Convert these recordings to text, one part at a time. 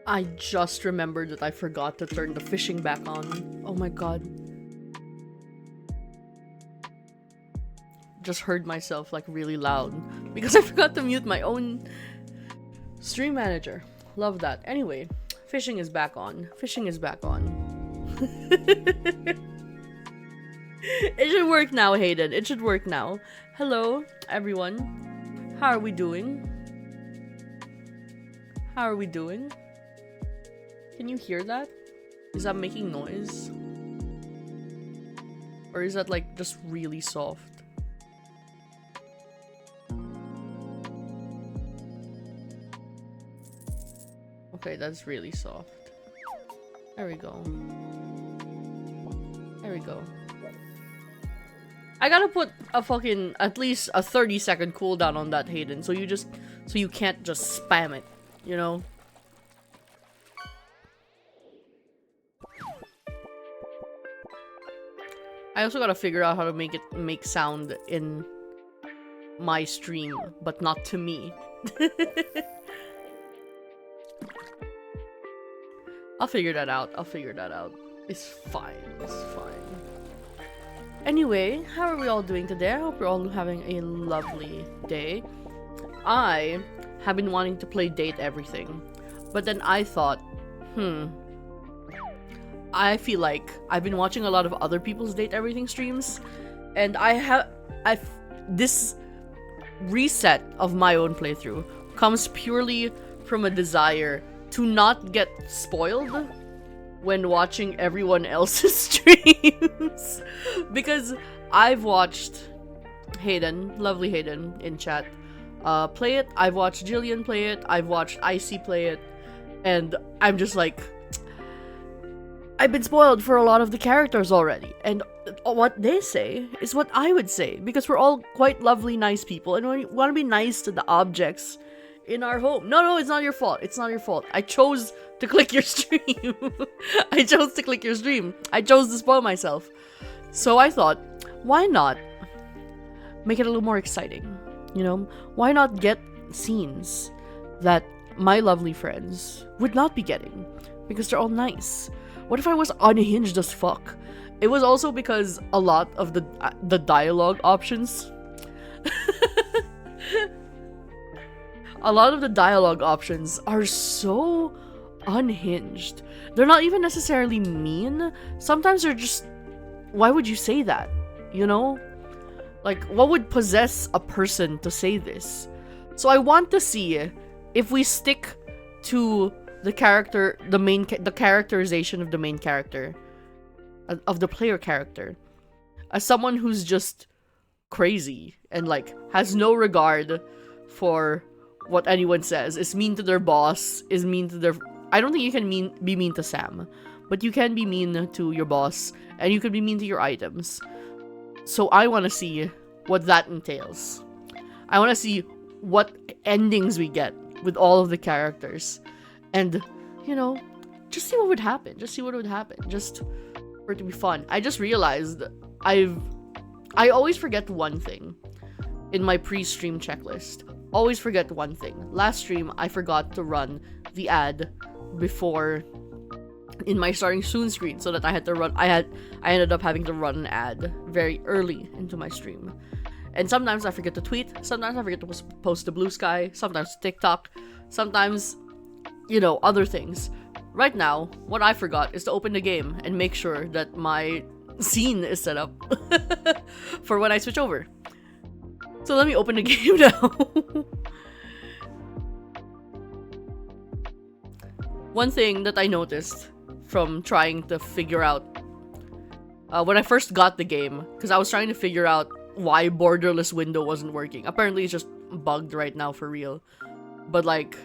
I just remembered that I forgot to turn the fishing back on. Oh my god. Just heard myself like really loud because I forgot to mute my own stream manager. Love that. Anyway, fishing is back on. Fishing is back on. It should work now, Hayden. It should work now. Hello, everyone. How are we doing? How are we doing? Can you hear that? Is that making noise? Or is that like just really soft? Okay, that's really soft. There we go. There we go. I gotta put a fucking, at least a 30-second cooldown on that, Hayden, so you can't just spam it, you know? I also gotta figure out how to make sound in my stream, but not to me. I'll figure that out. I'll figure that out. It's fine. It's fine. Anyway, how are we all doing today? I hope you're all having a lovely day. I have been wanting to play Date Everything, but then I thought, I feel like I've been watching a lot of other people's Date Everything streams, and this reset of my own playthrough comes purely from a desire to not get spoiled when watching everyone else's streams. Because I've watched Hayden, lovely Hayden in chat, play it. I've watched Jillian play it. I've watched Icy play it. And I'm just like, I've been spoiled for a lot of the characters already. And what they say is what I would say. Because we're all quite lovely, nice people. And we want to be nice to the objects in our home. No, it's not your fault. It's not your fault. I chose to click your stream. I chose to click your stream. I chose to spoil myself. So I thought, why not make it a little more exciting? You know? Why not get scenes that my lovely friends would not be getting? Because they're all nice. What if I was unhinged as fuck? It was also because a lot of the dialogue options a lot of the dialogue options are so unhinged. They're not even necessarily mean. Sometimes they're just, why would you say that? You know? Like, what would possess a person to say this? So I want to see if we stick to the character, the characterization of the main character, of the player character, as someone who's just crazy and like has no regard for what anyone says, is mean to their boss, is mean to their... I don't think you can be mean to Sam, but you can be mean to your boss, and you can be mean to your items. So I want to see what that entails. I want to see what endings we get with all of the characters. And, you know, just see what would happen. Just see what would happen. Just for it to be fun. I just realized I always forget one thing in my pre-stream checklist. Always forget one thing. Last stream, I forgot to run the ad before in my starting soon screen, so that I ended up having to run an ad very early into my stream. And sometimes I forget to tweet, sometimes I forget to post to Blue Sky, sometimes TikTok, sometimes, you know, other things. Right now, what I forgot is to open the game and make sure that my scene is set up for when I switch over. So let me open the game now. One thing that I noticed from trying to figure out when I first got the game, because I was trying to figure out why borderless window wasn't working. Apparently it's just bugged right now for real. But like,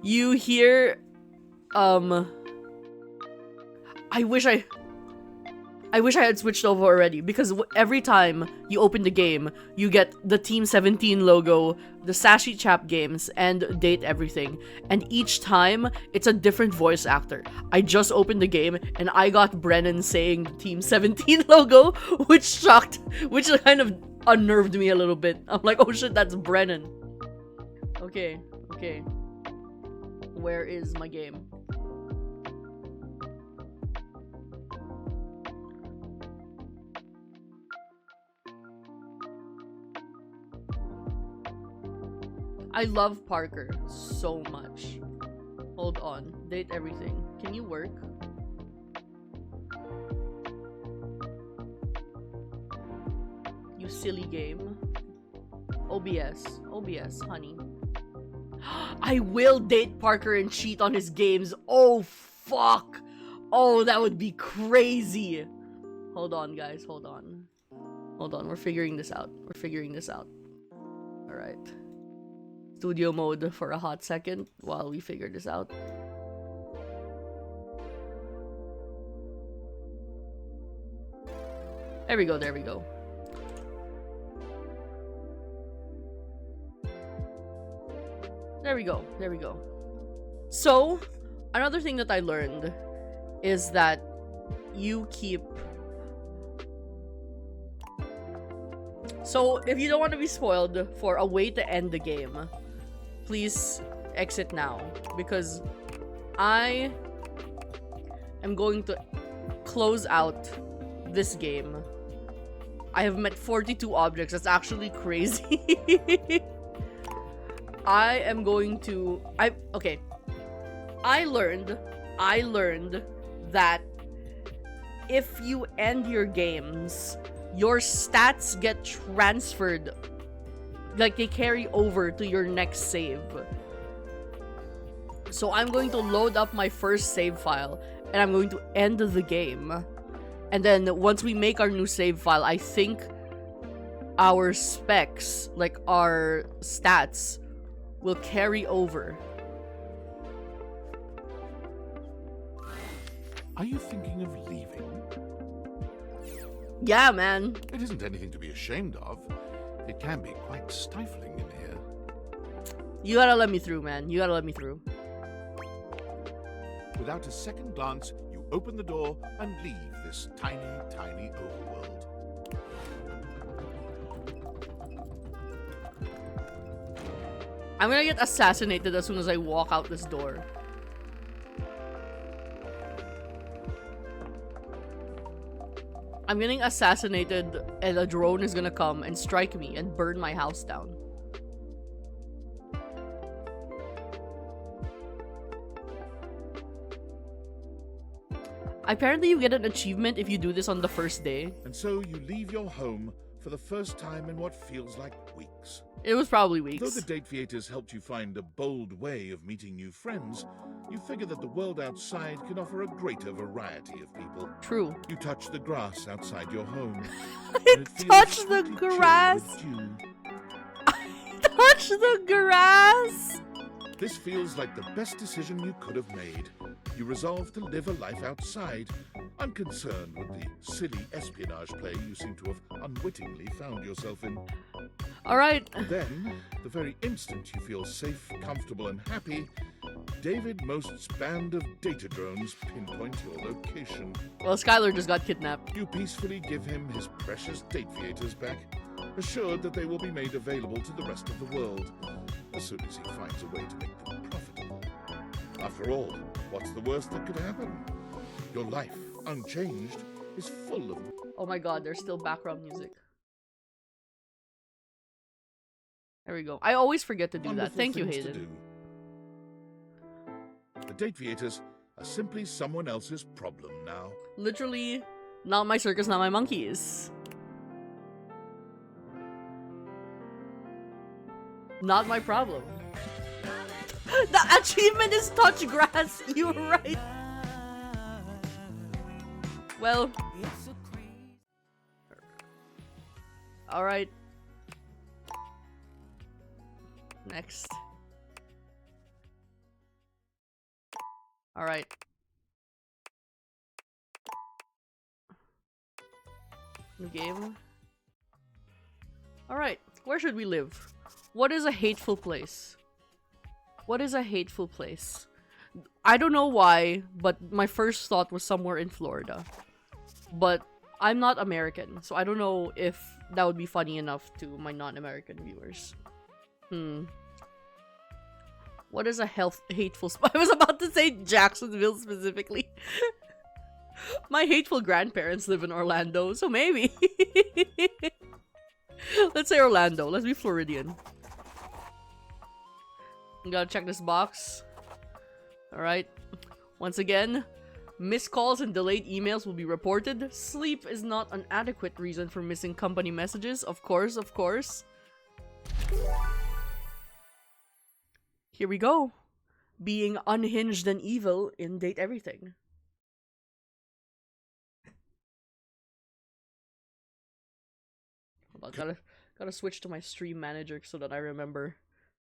you hear I wish I had switched over already, because every time you open the game, you get the Team 17 logo, the Sashi Chap Games, and Date Everything. And each time, it's a different voice actor. I just opened the game, and I got Brennan saying the Team 17 logo, which kind of unnerved me a little bit. I'm like, oh shit, that's Brennan. Okay. Where is my game? I love Parker so much. Hold on. Date Everything. Can you work? You silly game. OBS, honey. I will date Parker and cheat on his games. Oh, fuck. Oh, that would be crazy. Hold on, guys. Hold on. We're figuring this out. Alright. Studio mode for a hot second while we figure this out. There we go. There we go. So, another thing that I learned is that you keep... So, if you don't want to be spoiled for a way to end the game, please exit now, because I am going to close out this game. I have met 42 objects. That's actually crazy. I am going to... Okay. I learned that if you end your games, your stats get transferred. Like, they carry over to your next save. So I'm going to load up my first save file, and I'm going to end the game. And then once we make our new save file, I think our specs, like our stats, will carry over. Are you thinking of leaving? Yeah, man. It isn't anything to be ashamed of. It can be quite stifling in here. You gotta let me through, man. You gotta let me through. Without a second glance, you open the door and leave this tiny, tiny overworld. I'm gonna get assassinated as soon as I walk out this door. I'm getting assassinated, and a drone is gonna come and strike me and burn my house down. Apparently you get an achievement if you do this on the first day. And so you leave your home for the first time in what feels like weeks. It was probably weeks. Though the date theaters helped you find a bold way of meeting new friends, you figure that the world outside can offer a greater variety of people. True. You touch the grass outside your home. I touch the grass. I touch the grass. This feels like the best decision you could have made. You resolve to live a life outside, unconcerned with the silly espionage play you seem to have unwittingly found yourself in. All right. Then, the very instant you feel safe, comfortable, and happy, David Most's band of data drones pinpoint your location. Well, Skylar just got kidnapped. You peacefully give him his precious date theaters back, assured that they will be made available to the rest of the world as soon as he finds a way to make them profitable. After all, what's the worst that could happen? Your life, unchanged, is full of... Oh my god, there's still background music. There we go. I always forget to do that. Thank you, things to Hayden. do. The date theaters are simply someone else's problem now. Literally, not my circus, not my monkeys. Not my problem. The achievement is touch grass. You were right. Well. Alright. Next. Alright. New game. Alright. Where should we live? What is a hateful place? What is a hateful place? I don't know why, but my first thought was somewhere in Florida. But I'm not American, so I don't know if that would be funny enough to my non-American viewers. What is a hateful spot? I was about to say Jacksonville specifically. My hateful grandparents live in Orlando, so maybe. Let's say Orlando. Let's be Floridian. Gotta check this box. Alright. Once again, missed calls and delayed emails will be reported. Sleep is not an adequate reason for missing company messages. Of course, of course. Here we go. Being unhinged and evil in Date Everything. Hold on, gotta switch to my stream manager so that I remember.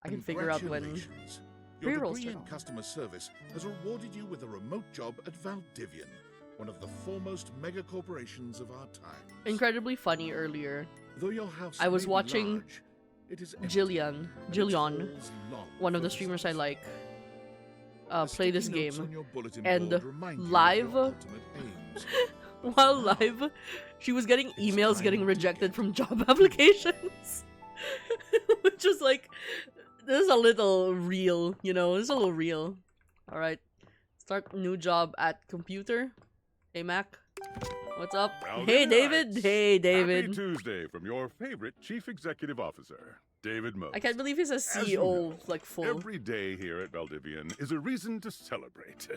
I can figure out when Congratulations. pre-rolls Your degree turn in on. customer service has rewarded you with a remote job at Valdivian, one of the foremost mega corporations of our time. Incredibly funny earlier. Though your house I was may be watching large, it is empty, Jillian, and its halls long one of the for streamers I visitors. like, The play this sticky notes game. on your bulletin And board remind you of live, your ultimate aims. while live, she was getting emails getting rejected from job applications. Which is like, this is a little real, you know, this is a little real. Alright, start new job at computer. Hey Mac, what's up? Well, Hey very David, nice. hey David. Happy Tuesday from your favorite Chief Executive Officer, David Most. I can't believe he's a As CEO, you know, like full. Every day here at Valdivian is a reason to celebrate,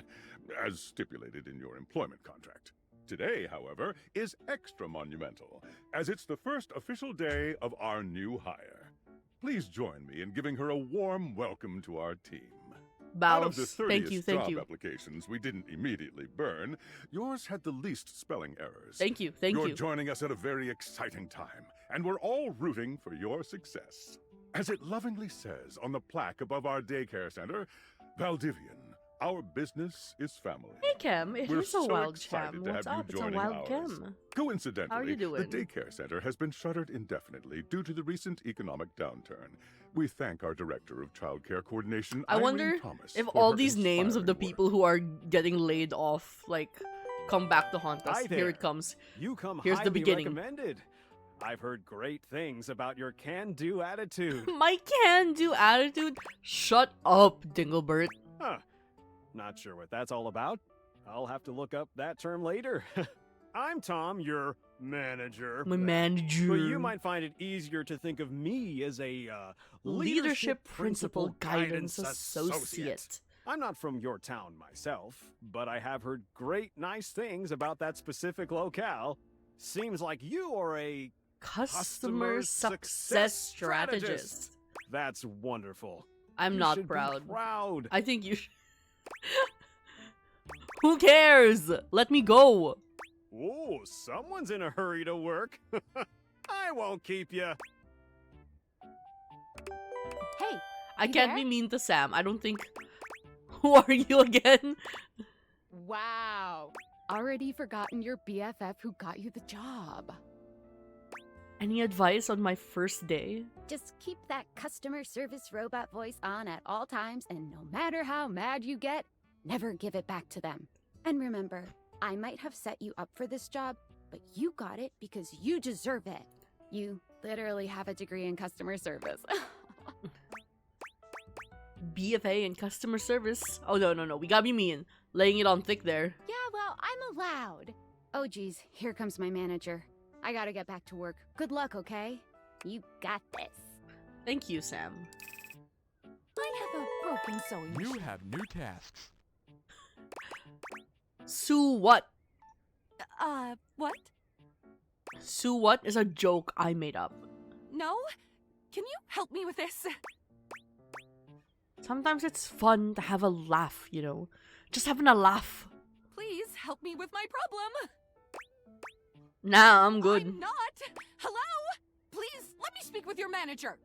as stipulated in your employment contract. Today, however, is extra monumental, as it's the first official day of our new hire. Please join me in giving her a warm welcome to our team. Out of the Bows. 30 Thank job you. applications we didn't immediately burn, yours had the least spelling errors. Thank you. You're joining us at a very exciting time, and we're all rooting for your success. As it lovingly says on the plaque above our daycare center, Valdivian, our business is family. Hey Cam, it We're is a so wild excited cam. to What's have you up? It's a joining wild ours. cam. Coincidentally, How are you doing? the daycare center has been shuttered indefinitely due to the recent economic downturn. We thank our director of childcare coordination, I Irene wonder Thomas, if for all her these names of the inspiring work. people who are getting laid off, like, come back to haunt us. Hi Here there. it comes. You come Here's the highly beginning. recommended. I've heard great things about your can-do attitude. My can-do attitude? Shut up, Dinglebert. Huh. Not sure what that's all about. I'll have to look up that term later. I'm Tom, your manager. My manager. But you might find it easier to think of me as a Leadership Principal Guidance Associate. I'm not from your town myself, but I have heard great nice things about that specific locale. Seems like you are a Customer success strategist. That's wonderful. I'm You not should be proud. proud. I think you should. Who cares? Let me go. Oh, someone's in a hurry to work. I won't keep you. Hey, I You can't there? be mean to Sam. I don't think. Who are you again? wow. Already forgotten your BFF who got you the job. Any advice on my first day? Just keep that customer service robot voice on at all times, and no matter how mad you get, never give it back to them. And remember, I might have set you up for this job, but you got it because you deserve it. You literally have a degree in customer service. BFA in customer service? Oh, no. We gotta be mean. Laying it on thick there. Yeah, well, I'm allowed. Oh, geez, here comes my manager. I gotta get back to work. Good luck, okay? You got this. Thank you, Sam. I have a broken sewing You machine. have new tasks. Sue what? What? Sue what is a joke I made up. No? Can you help me with this? Sometimes it's fun to have a laugh, you know? Just having a laugh. Please help me with my problem. Nah, I'm good. I'm not. Hello? Please, let me speak with your manager.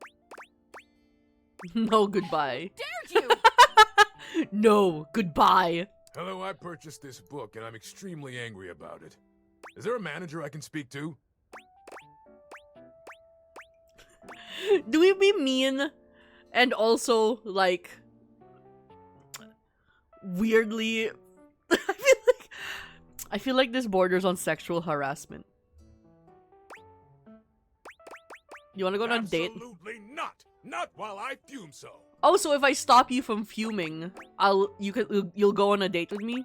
No, goodbye. Dare you? No, goodbye. Hello, I purchased this book and I'm extremely angry about it. Is there a manager I can speak to? Do we be mean and also, like, weirdly... I feel like this borders on sexual harassment. You wanna go on a date? Absolutely not! Not while I fume so! Oh, so if I stop you from fuming, you'll go on a date with me?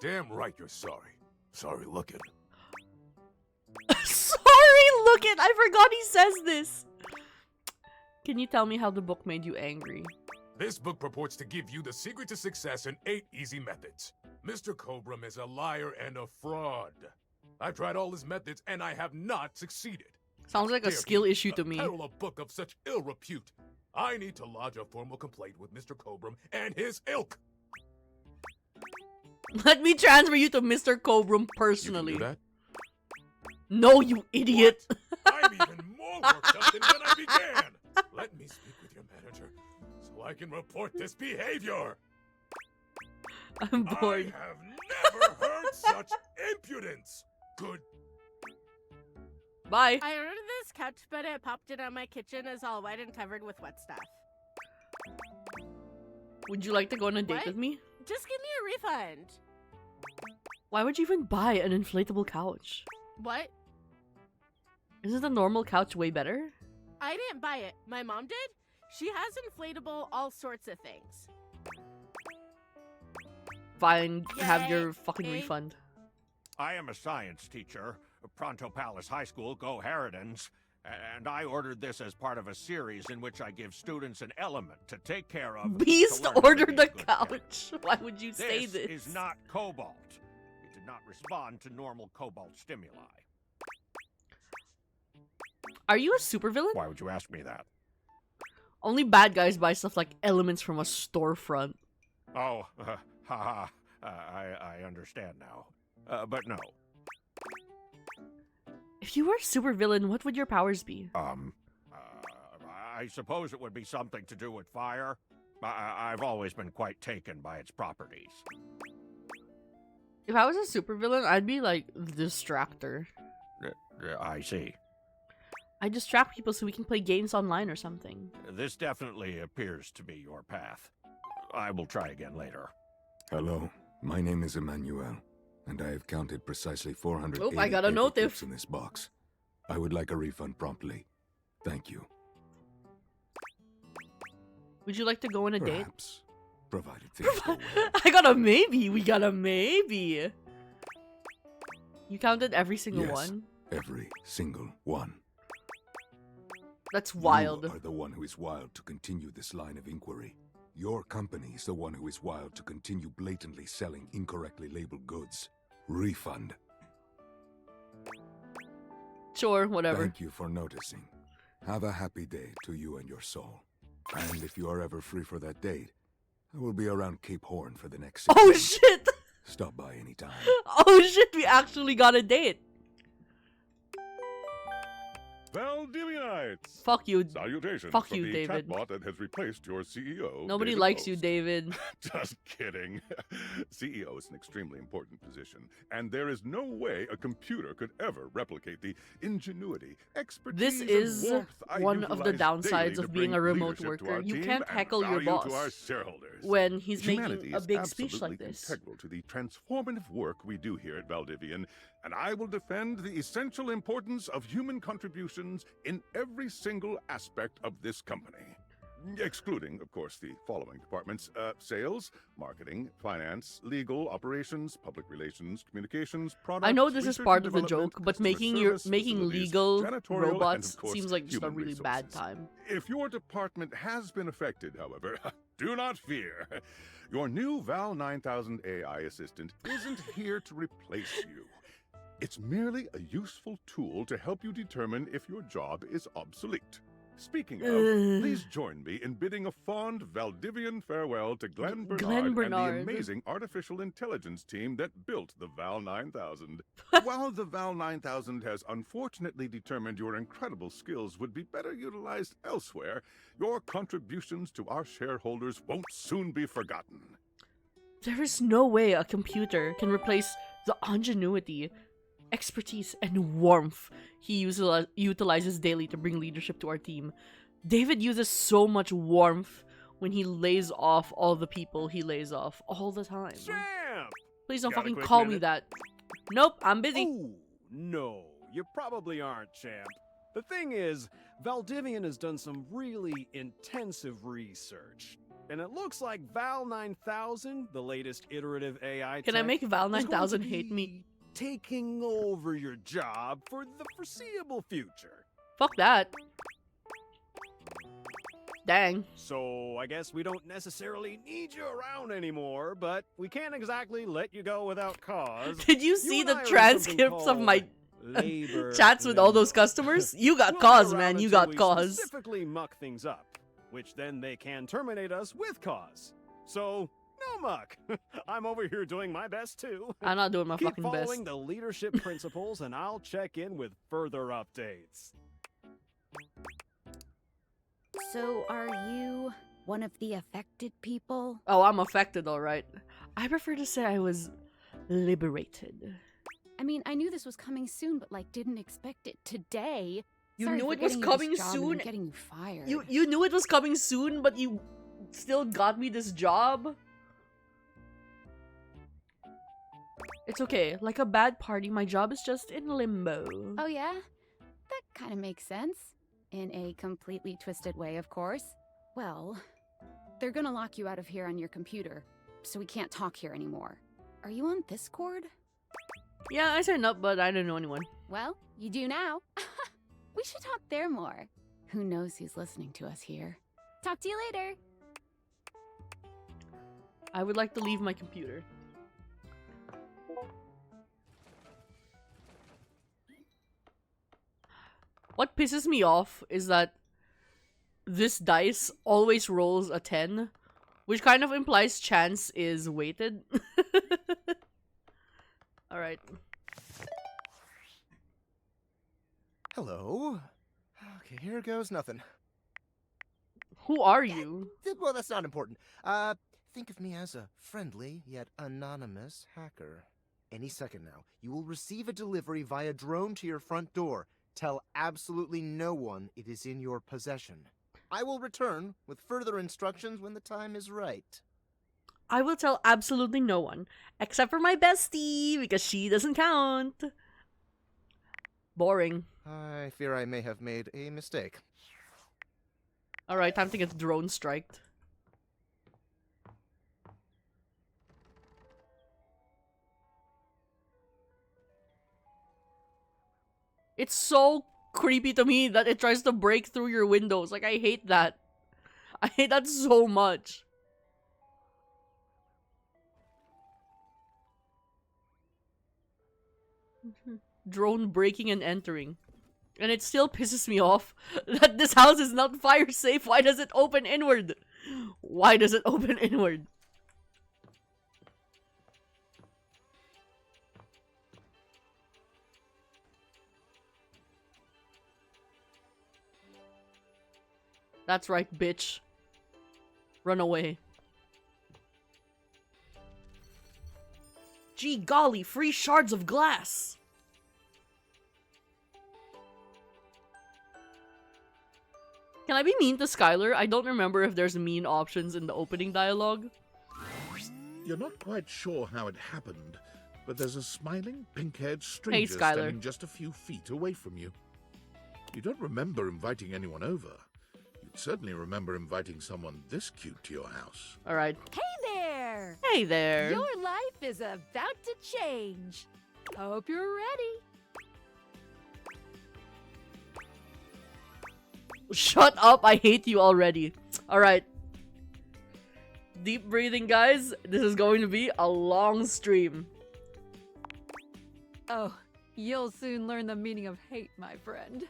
Damn right you're sorry. Sorry looking. Sorry, look it! I forgot he says this! Can you tell me how the book made you angry? This book purports to give you the secret to success in 8 easy methods. Mr. Cobram is a liar and a fraud. I've tried all his methods and I have not succeeded. Sounds like a Dare skill he issue to me. peddle a book of such ill repute. I need to lodge a formal complaint with Mr. Cobram and his ilk. Let me transfer you to Mr. Cobram personally. You can do that? No, you idiot! I'm even more worked up than when I began. Let me speak with your manager so I can report this behavior. I'm bored. I have never heard such impudence. Good. Bye. I ordered this couch, but it popped in on my kitchen is all wet and covered with wet stuff. Would you like to go on a date What? with me? Just give me a refund. Why would you even buy an inflatable couch? What? Isn't the normal couch way better? I didn't buy it. My mom did. She has inflatable all sorts of things. Fine, have Yay. your fucking Yay. refund. I am a science teacher, Pronto Palace High School, Go Harridans, and I ordered this as part of a series in which I give students an element to take care of. Beast to learn how to ordered be a good couch. parents. Why would you say this? This is not cobalt. It did not respond to normal cobalt stimuli. Are you a supervillain? Why would you ask me that? Only bad guys buy stuff like elements from a storefront. Oh, haha. I understand now. But no. If you were a supervillain, what would your powers be? I suppose it would be something to do with fire. I've always been quite taken by its properties. If I was a supervillain, I'd be like the distractor. I see. I distract people so we can play games online or something. This definitely appears to be your path. I will try again later. Hello, my name is Emmanuel, and I have counted precisely 400 Oh, I got a notif. in this box. I would like a refund promptly. Thank you. Would you like to go on a date? Perhaps, provided things go well. I got a maybe. We got a maybe. You counted every single Yes. one? Every single one. That's wild. You are the one who is wild to continue this line of inquiry. Your company is the one who is wild to continue blatantly selling incorrectly labeled goods. Refund. Sure, whatever. Thank you for noticing. Have a happy day to you and your soul. And if you are ever free for that date, I will be around Cape Horn for the next 6 Oh months. shit! Stop by anytime. Oh shit, we actually got a date. Valdivian Knights! Fuck you. Salutations Fuck from you, the David. chatbot that has replaced your CEO. Nobody David likes you, Post. David. Just kidding. CEO is an extremely important position, and there is no way a computer could ever replicate the ingenuity, expertise, This and is warmth I one of the utilize downsides daily to of being bring a remote leadership to worker. our You team can't and heckle your value to boss our shareholders. when he's Humanity making a is big speech absolutely like this. integral to the transformative work we do here at Valdivian, and I will defend the essential importance of human contributions in every single aspect of this company. Excluding, of course, the following departments: sales, marketing, finance, legal, operations, public relations, communications, products. I know this is research part and of the development, joke, but customer making facilities, legal janitorial, and robots of course, seems like just a human really bad resources. time. If your department has been affected, however, do not fear. Your new Val 9000 AI assistant isn't here to replace you. It's merely a useful tool to help you determine if your job is obsolete. Speaking of, please join me in bidding a fond Valdivian farewell to Glenn Bernard and the amazing artificial intelligence team that built the Val 9000. While the Val 9000 has unfortunately determined your incredible skills would be better utilized elsewhere, your contributions to our shareholders won't soon be forgotten. There is no way a computer can replace the ingenuity, expertise, and warmth he utilizes daily to bring leadership to our team. David uses so much warmth when he lays off all the people he lays off all the time. Champ! Please don't Got a fucking quick call me minute? that. Nope, I'm busy. Ooh, no, you probably aren't, champ. The thing is, Valdivian has done some really intensive research. And it looks like Val 9000, the latest iterative AI Can I tech, make Val is going to 9000 hate me? be taking over your job for the foreseeable future. Fuck that. Dang. So I guess we don't necessarily need you around anymore, but we can't exactly let you go without cause. Did you see and the I are transcripts of something my called labor chats with all those customers? You got We'll cause, be man. around You until got we cause. Specifically muck things up, which then they can terminate us with cause. So no muck. I'm over here doing my best too. I'm not doing my Keep fucking following best. the leadership principles, and I'll check in with further updates. So, are you one of the affected people? Oh, I'm affected, alright. I prefer to say I was liberated. I mean, I knew this was coming soon, but like, didn't expect it today. You Sorry knew for it was getting you this coming job and then soon? getting you fired. You knew it was coming soon, but you still got me this job? It's okay. Like a bad party, my job is just in limbo. Oh yeah? That kind of makes sense. In a completely twisted way, of course. Well, they're gonna lock you out of here on your computer, so we can't talk here anymore. Are you on Discord? Yeah, I signed up, but I don't know anyone. Well, you do now. We should talk there more. Who knows who's listening to us here. Talk to you later. I would like to leave my computer. What pisses me off is that this dice always rolls a 10, which kind of implies chance is weighted. Alright. Hello. Okay, here goes nothing. Who are you? Well, that's not important. Think of me as a friendly yet anonymous hacker. Any second now, you will receive a delivery via drone to your front door. Tell absolutely no one it is in your possession. I will return with further instructions when the time is right. I will tell absolutely no one, except for my bestie, because she doesn't count. Boring. I fear I may have made a mistake. Alright, time to get drone striked. It's so creepy to me that it tries to break through your windows. Like, I hate that. I hate that so much. Drone breaking and entering. And it still pisses me off that this house is not fire safe. Why does it open inward? Why does it open inward? That's right, bitch. Run away. Gee golly, free shards of glass! Can I be mean to Skylar? I don't remember if there's mean options in the opening dialogue. You're not quite sure how it happened, but there's a smiling, pink-haired stranger Skylar. standing just a few feet away from you. You don't remember inviting anyone over. You'd certainly remember inviting someone this cute to your house. Alright. Hey there! Hey there! Your life is about to change. Hope you're ready. Shut up, I hate you already. Alright. Deep breathing, guys. This is going to be a long stream. Oh, you'll soon learn the meaning of hate, my friend.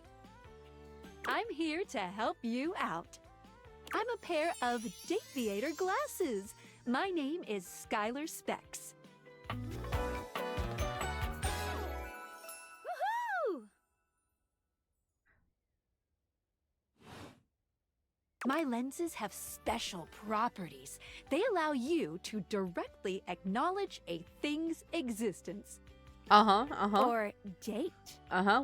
I'm here to help you out. I'm a pair of Daviator glasses. My name is Skylar Specs. Woohoo! My lenses have special properties. They allow you to directly acknowledge a thing's existence. Or date.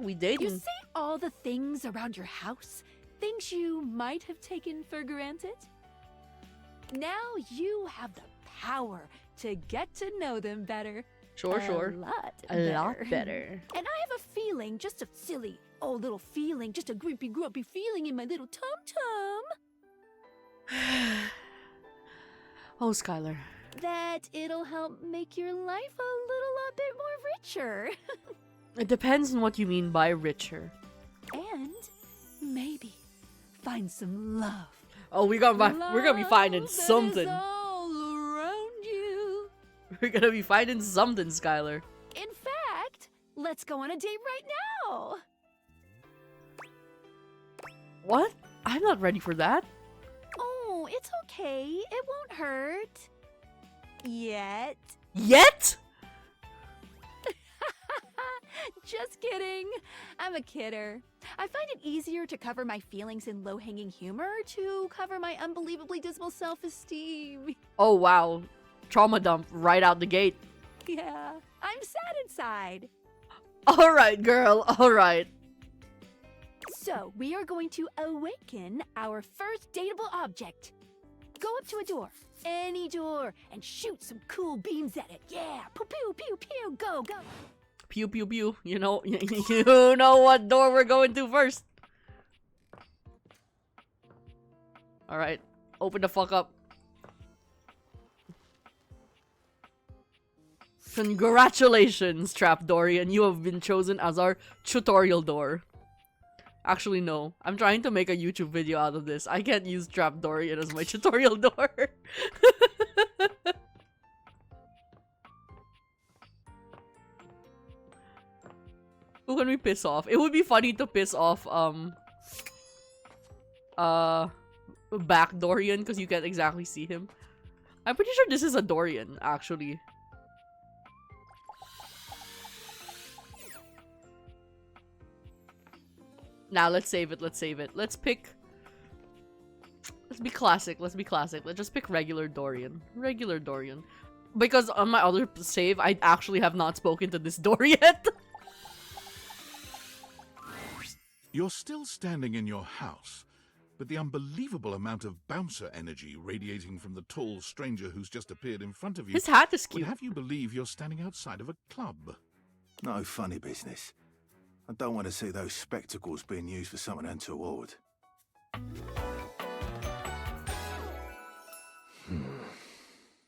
We dating. You see all the things around your house? Things you might have taken for granted? Now you have the power to get to know them better. Sure. A lot better. And I have a feeling, just a silly old little feeling, just a grumpy feeling in my little tum-tum. Oh, Skylar. That it'll help make your life a little bit more richer. It depends on what you mean by richer. And maybe find some love. Oh, we're gonna be finding Love that is something. all around you. We're gonna be finding something, Skylar. In fact, let's go on a date right now. What? I'm not ready for that. Oh, it's okay. It won't hurt. Yet. Yet? Just kidding. I'm a kidder. I find it easier to cover my feelings in low-hanging humor to cover my unbelievably dismal self-esteem. Oh, wow. Trauma dump right out the gate. Yeah, I'm sad inside. Alright, girl. Alright. So, we are going to awaken our first dateable object. Go up to a door, any door, and shoot some cool beams at it. Yeah, pew pew pew pew, go go. Pew pew pew. You know, you know what door we're going to first. Alright, open the fuck up. Congratulations, Trapdorian. You have been chosen as our tutorial door. Actually, no. I'm trying to make a YouTube video out of this. I can't use Trapdorian as my tutorial door. Who can we piss off? It would be funny to piss off, back Dorian, because you can't exactly see him. I'm pretty sure this is a Dorian, actually. Now, let's save it, let's save it. Let's pick... Let's be classic, let's be classic. Let's just pick regular Dorian. Regular Dorian. Because on my other save, I actually have not spoken to this door yet. You're still standing in your house, but the unbelievable amount of bouncer energy radiating from the tall stranger who's just appeared in front of you His hat is would cute. have you believe you're standing outside of a club. No funny business. I don't want to see those spectacles being used for something untoward.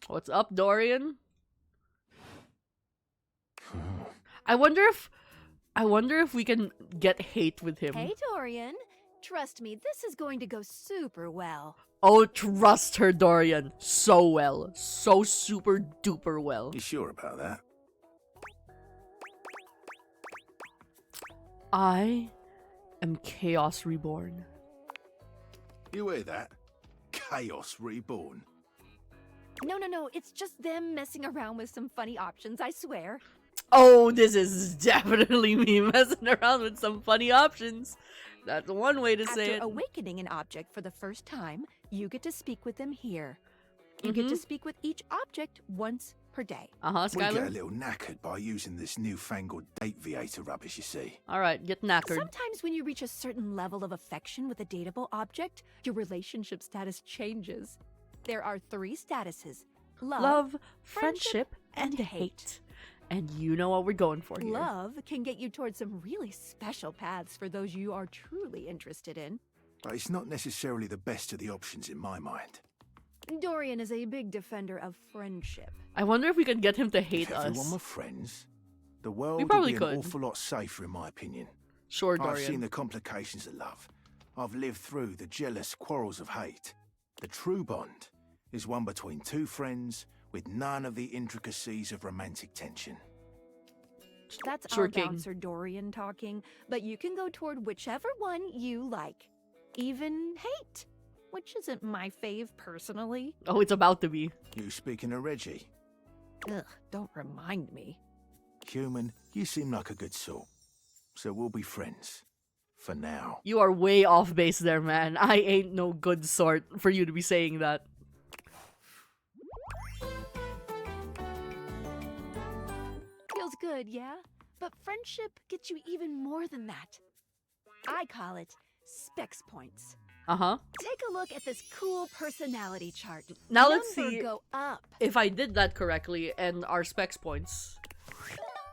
What's up, Dorian? I wonder if we can get hate with him. Hey, Dorian. Trust me, this is going to go super well. Oh, trust her, Dorian. So well. So super duper well. You sure about that? I am Chaos Reborn. You hear that? Chaos Reborn. No, it's just them messing around with some funny options, I swear. Oh, this is definitely me messing around with some funny options. That's one way to say After it. awakening an object for the first time, you get to speak with them here. You get to speak with each object once per day. Uh-huh, We get a Skylar? little knackered by using this newfangled date viator rubbish, you see. Alright, get knackered. Sometimes when you reach a certain level of affection with a dateable object, your relationship status changes. There are 3 statuses. Love, friendship, and hate. And you know what we're going for here. Love can get you towards some really special paths for those you are truly interested in. But it's not necessarily the best of the options in my mind. Dorian is a big defender of friendship. I wonder if we could get him to hate If everyone us. were friends, the world would probably be could. an awful lot safer, in my opinion. Sure, I've seen Dorian. the complications of love. I've lived through the jealous quarrels of hate. The true bond is one between 2 friends with none of the intricacies of romantic tension. That's Sure, our King. bouncer Dorian talking, but you can go toward whichever one you like. Even hate, which isn't my fave personally. Oh, it's about to be. You speaking of Reggie? Ugh, don't remind me. Human, you seem like a good sort. So we'll be friends. For now. You are way off base there, man. I ain't no good sort for you to be saying that. Feels good, yeah? But friendship gets you even more than that. I call it specs points. Uh-huh. Take a look at this cool personality chart. Now let's Number see go up. if I did that correctly and our specs points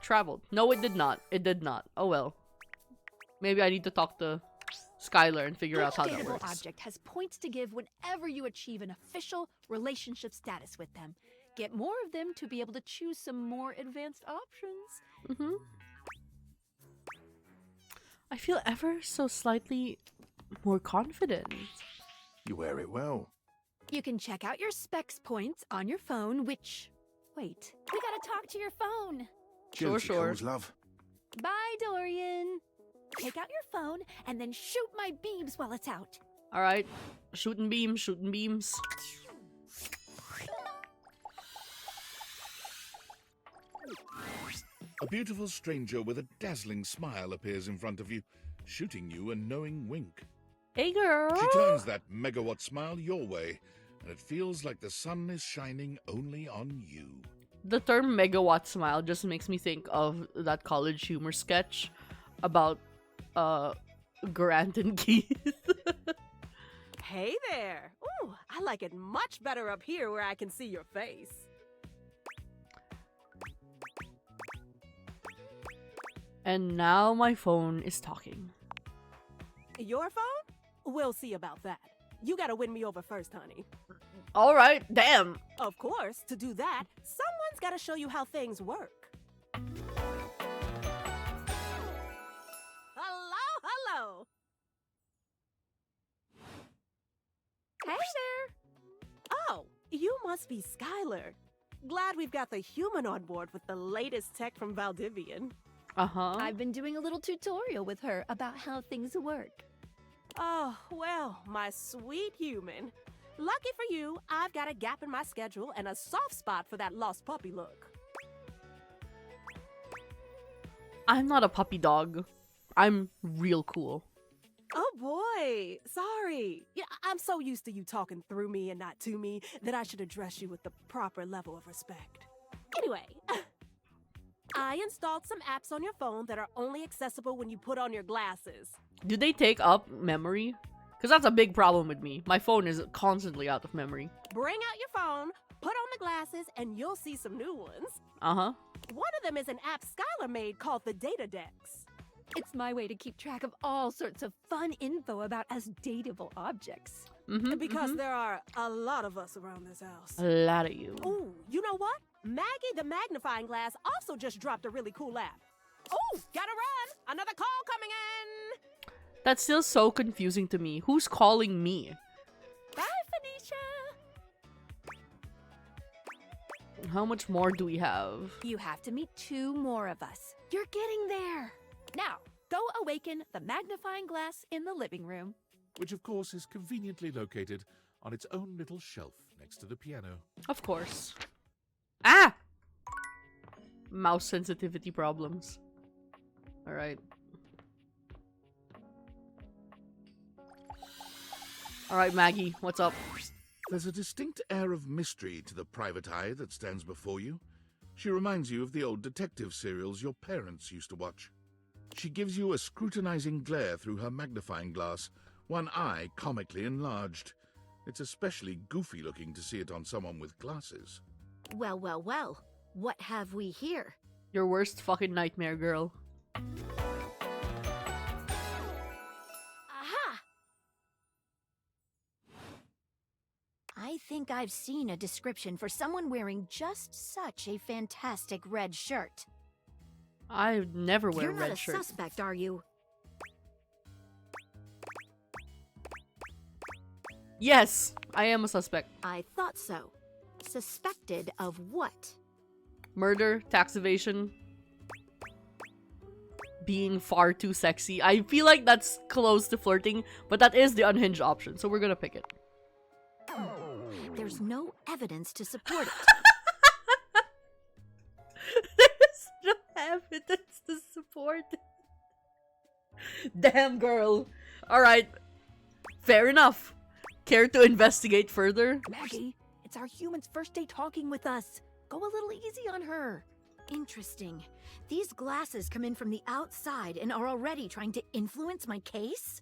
traveled. No, it did not. It did not. Oh well. Maybe I need to talk to Skylar and figure out Each how that dateable works. object has points to give whenever you achieve an official relationship status with them. Get more of them to be able to choose some more advanced options. Mm-hmm. I feel ever so slightly more confident. You wear it well. You can check out your specs points on your phone, which... Wait, we gotta talk to your phone. Guilty calls, love. Bye, Dorian. Take out your phone and then shoot my beams while it's out. Alright. Shooting beams, shooting beams. A beautiful stranger with a dazzling smile appears in front of you, shooting you a knowing wink. Hey, girl. She turns that megawatt smile your way, and it feels like the sun is shining only on you. The term megawatt smile just makes me think of that College Humor sketch about Grant and Keith. Hey there! Ooh, I like it much better up here where I can see your face. And now my phone is talking. Your phone? We'll see about that. You gotta win me over first, honey. Alright, damn. Of course, to do that, someone's gotta show you how things work. Hello! Hey there! Oh, you must be Skylar. Glad we've got the human on board with the latest tech from Valdivian. Uh-huh. I've been doing a little tutorial with her about how things work. Oh, well, my sweet human. Lucky for you, I've got a gap in my schedule and a soft spot for that lost puppy look. I'm not a puppy dog. I'm real cool. Oh boy, sorry. Yeah, I'm so used to you talking through me and not to me that I should address you with the proper level of respect. Anyway, I installed some apps on your phone that are only accessible when you put on your glasses. Do they take up memory? Because that's a big problem with me. My phone is constantly out of memory. Bring out your phone, put on the glasses, and you'll see some new ones. Uh-huh. One of them is an app Skylar made called the Data Dex. It's my way to keep track of all sorts of fun info about us dateable objects. Because there are a lot of us around this house. A lot of you. Ooh, you know what? Maggie the magnifying glass also just dropped a really cool app. Ooh, gotta run! Another call coming in! That's still so confusing to me. Who's calling me? Bye, Phoenicia! How much more do we have? You have to meet 2 more of us. You're getting there. Now, go awaken the magnifying glass in the living room. Which, of course, is conveniently located on its own little shelf next to the piano. Of course. Ah! Mouse sensitivity problems. Alright. Alright, Maggie, what's up? There's a distinct air of mystery to the private eye that stands before you. She reminds you of the old detective serials your parents used to watch. She gives you a scrutinizing glare through her magnifying glass, one eye comically enlarged. It's especially goofy looking to see it on someone with glasses. Well, well, well. What have we here? Your worst fucking nightmare, girl. Aha! I think I've seen a description for someone wearing just such a fantastic red shirt. I never wear You're red not a shirt. suspect, are you? Yes, I am a suspect. I thought so. Suspected of what? Murder, tax evasion, being far too sexy. I feel like that's close to flirting, but that is the unhinged option, so we're gonna pick it. There's no evidence to support it. There's no evidence to support it. Damn, girl. Alright. Fair enough. Care to investigate further? Maggie, it's our human's first day talking with us. Go a little easy on her. Interesting. These glasses come in from the outside and are already trying to influence my case?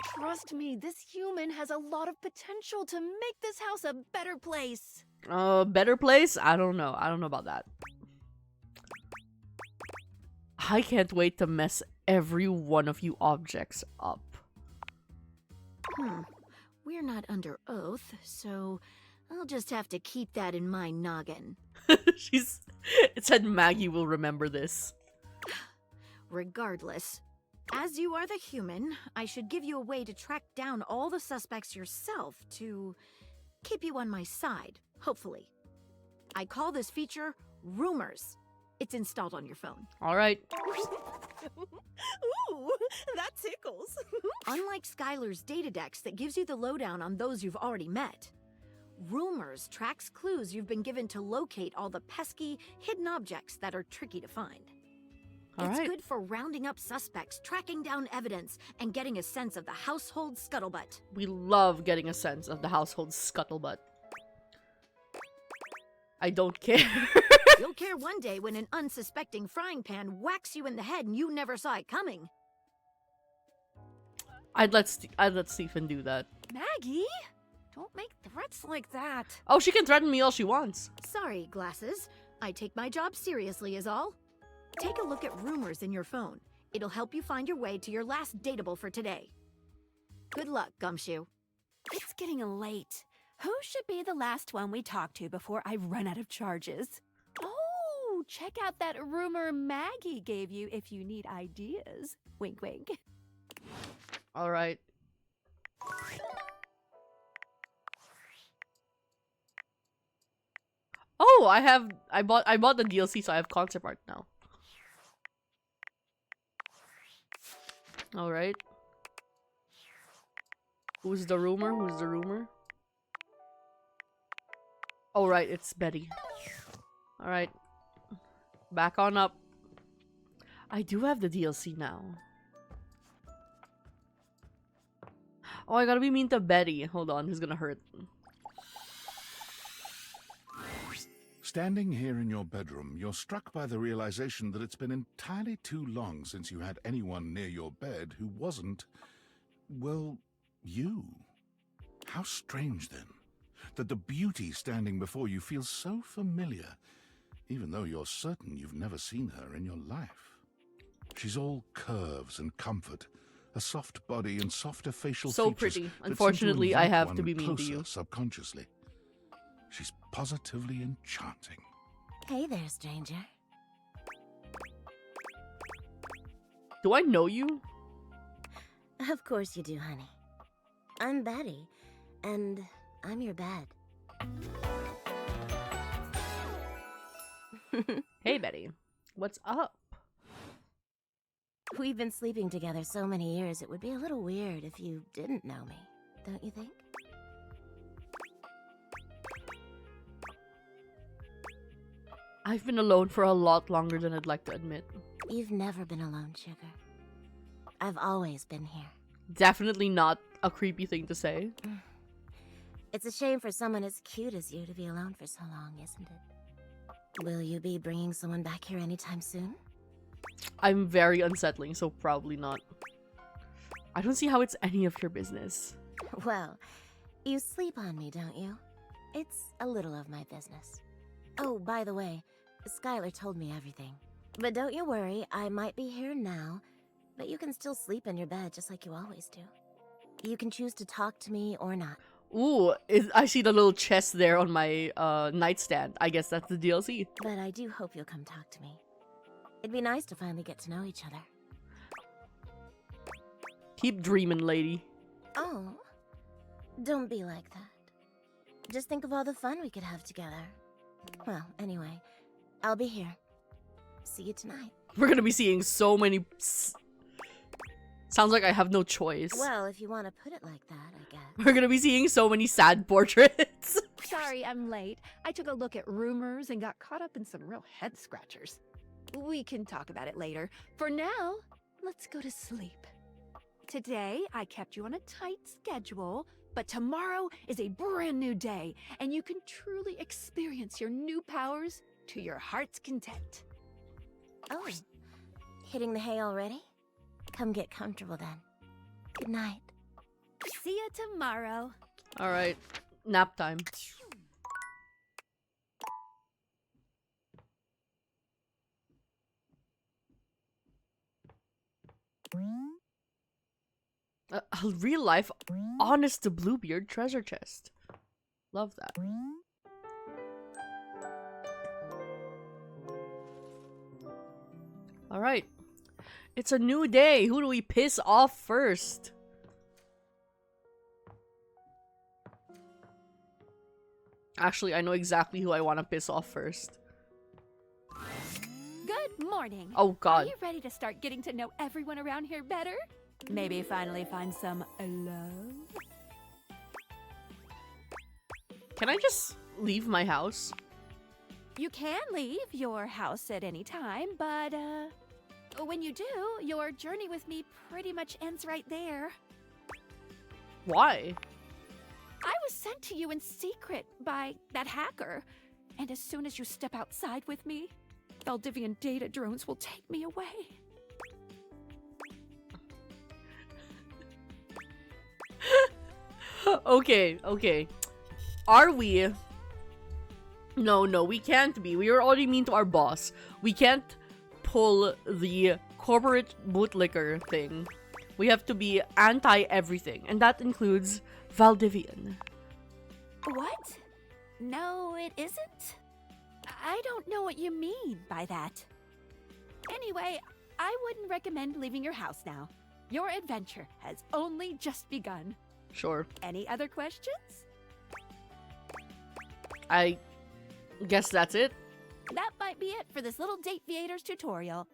Trust me, this human has a lot of potential to make this house a better place. Better place? I don't know. I don't know about that. I can't wait to mess every one of you objects up. We're not under oath, so I'll just have to keep that in my noggin. It said Maggie will remember this. Regardless, as you are the human, I should give you a way to track down all the suspects yourself to keep you on my side, hopefully. I call this feature Rumors. It's installed on your phone. Alright. Ooh, that tickles. Unlike Skylar's Datadex that gives you the lowdown on those you've already met, Rumors tracks clues you've been given to locate all the pesky, hidden objects that are tricky to find. It's good for rounding up suspects, tracking down evidence, and getting a sense of the household scuttlebutt. We love getting a sense of the household scuttlebutt. I don't care. You'll care one day when an unsuspecting frying pan whacks you in the head and you never saw it coming. I'd let Stephen do that. Maggie, don't make threats like that. Oh, she can threaten me all she wants. Sorry, Glasses. I take my job seriously is all. Take a look at Rumors in your phone. It'll help you find your way to your last dateable for today. Good luck, Gumshoe. It's getting late. Who should be the last one we talk to before I run out of charges? Oh, check out that rumor Maggie gave you if you need ideas. Wink, wink. Alright. Oh, I bought the DLC, so I have concept art now. Alright. Who's the rumor? Who's the rumor? Oh, right, it's Betty. Alright. Back on up. I do have the DLC now. Oh, I gotta be mean to Betty. Hold on, who's gonna hurt? Standing here in your bedroom, you're struck by the realization that it's been entirely too long since you had anyone near your bed who wasn't, well, you. How strange, then, that the beauty standing before you feels so familiar, even though you're certain you've never seen her in your life. She's all curves and comfort, a soft body and softer facial so features. Pretty. That Unfortunately, seem to I invite have one to be mean to closer you. Subconsciously. She's positively enchanting. Hey there, stranger. Do I know you? Of course you do, honey. I'm Betty, and I'm your bed. Hey, Betty. What's up? We've been sleeping together so many years, it would be a little weird if you didn't know me, don't you think? I've been alone for a lot longer than I'd like to admit. You've never been alone, sugar. I've always been here. Definitely not a creepy thing to say. It's a shame for someone as cute as you to be alone for so long, isn't it? Will you be bringing someone back here anytime soon? I'm very unsettling, so probably not. I don't see how it's any of your business. Well, you sleep on me, don't you? It's a little of my business. Oh, by the way, Skylar told me everything. But don't you worry, I might be here now, but you can still sleep in your bed just like you always do. You can choose to talk to me or not. Ooh, I see the little chest there on my nightstand. I guess that's the DLC. But I do hope you'll come talk to me. It'd be nice to finally get to know each other. Keep dreaming, lady. Oh, don't be like that. Just think of all the fun we could have together. Well, anyway, I'll be here. See you tonight. We're gonna be seeing so many... Sounds like I have no choice. Well, if you want to put it like that, I guess. We're gonna be seeing so many sad portraits. Sorry, I'm late. I took a look at rumors and got caught up in some real head scratchers. We can talk about it later. For now, let's go to sleep. Today, I kept you on a tight schedule, but tomorrow is a brand new day, and you can truly experience your new powers to your heart's content. Oh, hitting the hay already? Come get comfortable then. Good night. See you tomorrow. Alright, nap time. A real life, honest to Bluebeard treasure chest. Love that. Alright. It's a new day. Who do we piss off first? Actually, I know exactly who I want to piss off first. Good morning. Oh, God. Are you ready to start getting to know everyone around here better? Maybe finally find some love? Can I just leave my house? You can leave your house at any time, but when you do, your journey with me pretty much ends right there. Why? I was sent to you in secret by that hacker, and as soon as you step outside with me, Valdivian data drones will take me away. Okay. Are we? No, we can't be. We are already mean to our boss. We can't pull the corporate bootlicker thing. We have to be anti-everything, and that includes Valdivian. What? No, it isn't. I don't know what you mean by that. Anyway, I wouldn't recommend leaving your house now. Your adventure has only just begun. Sure. Any other questions? I guess that's it. That might be it for this little Dateviators tutorial.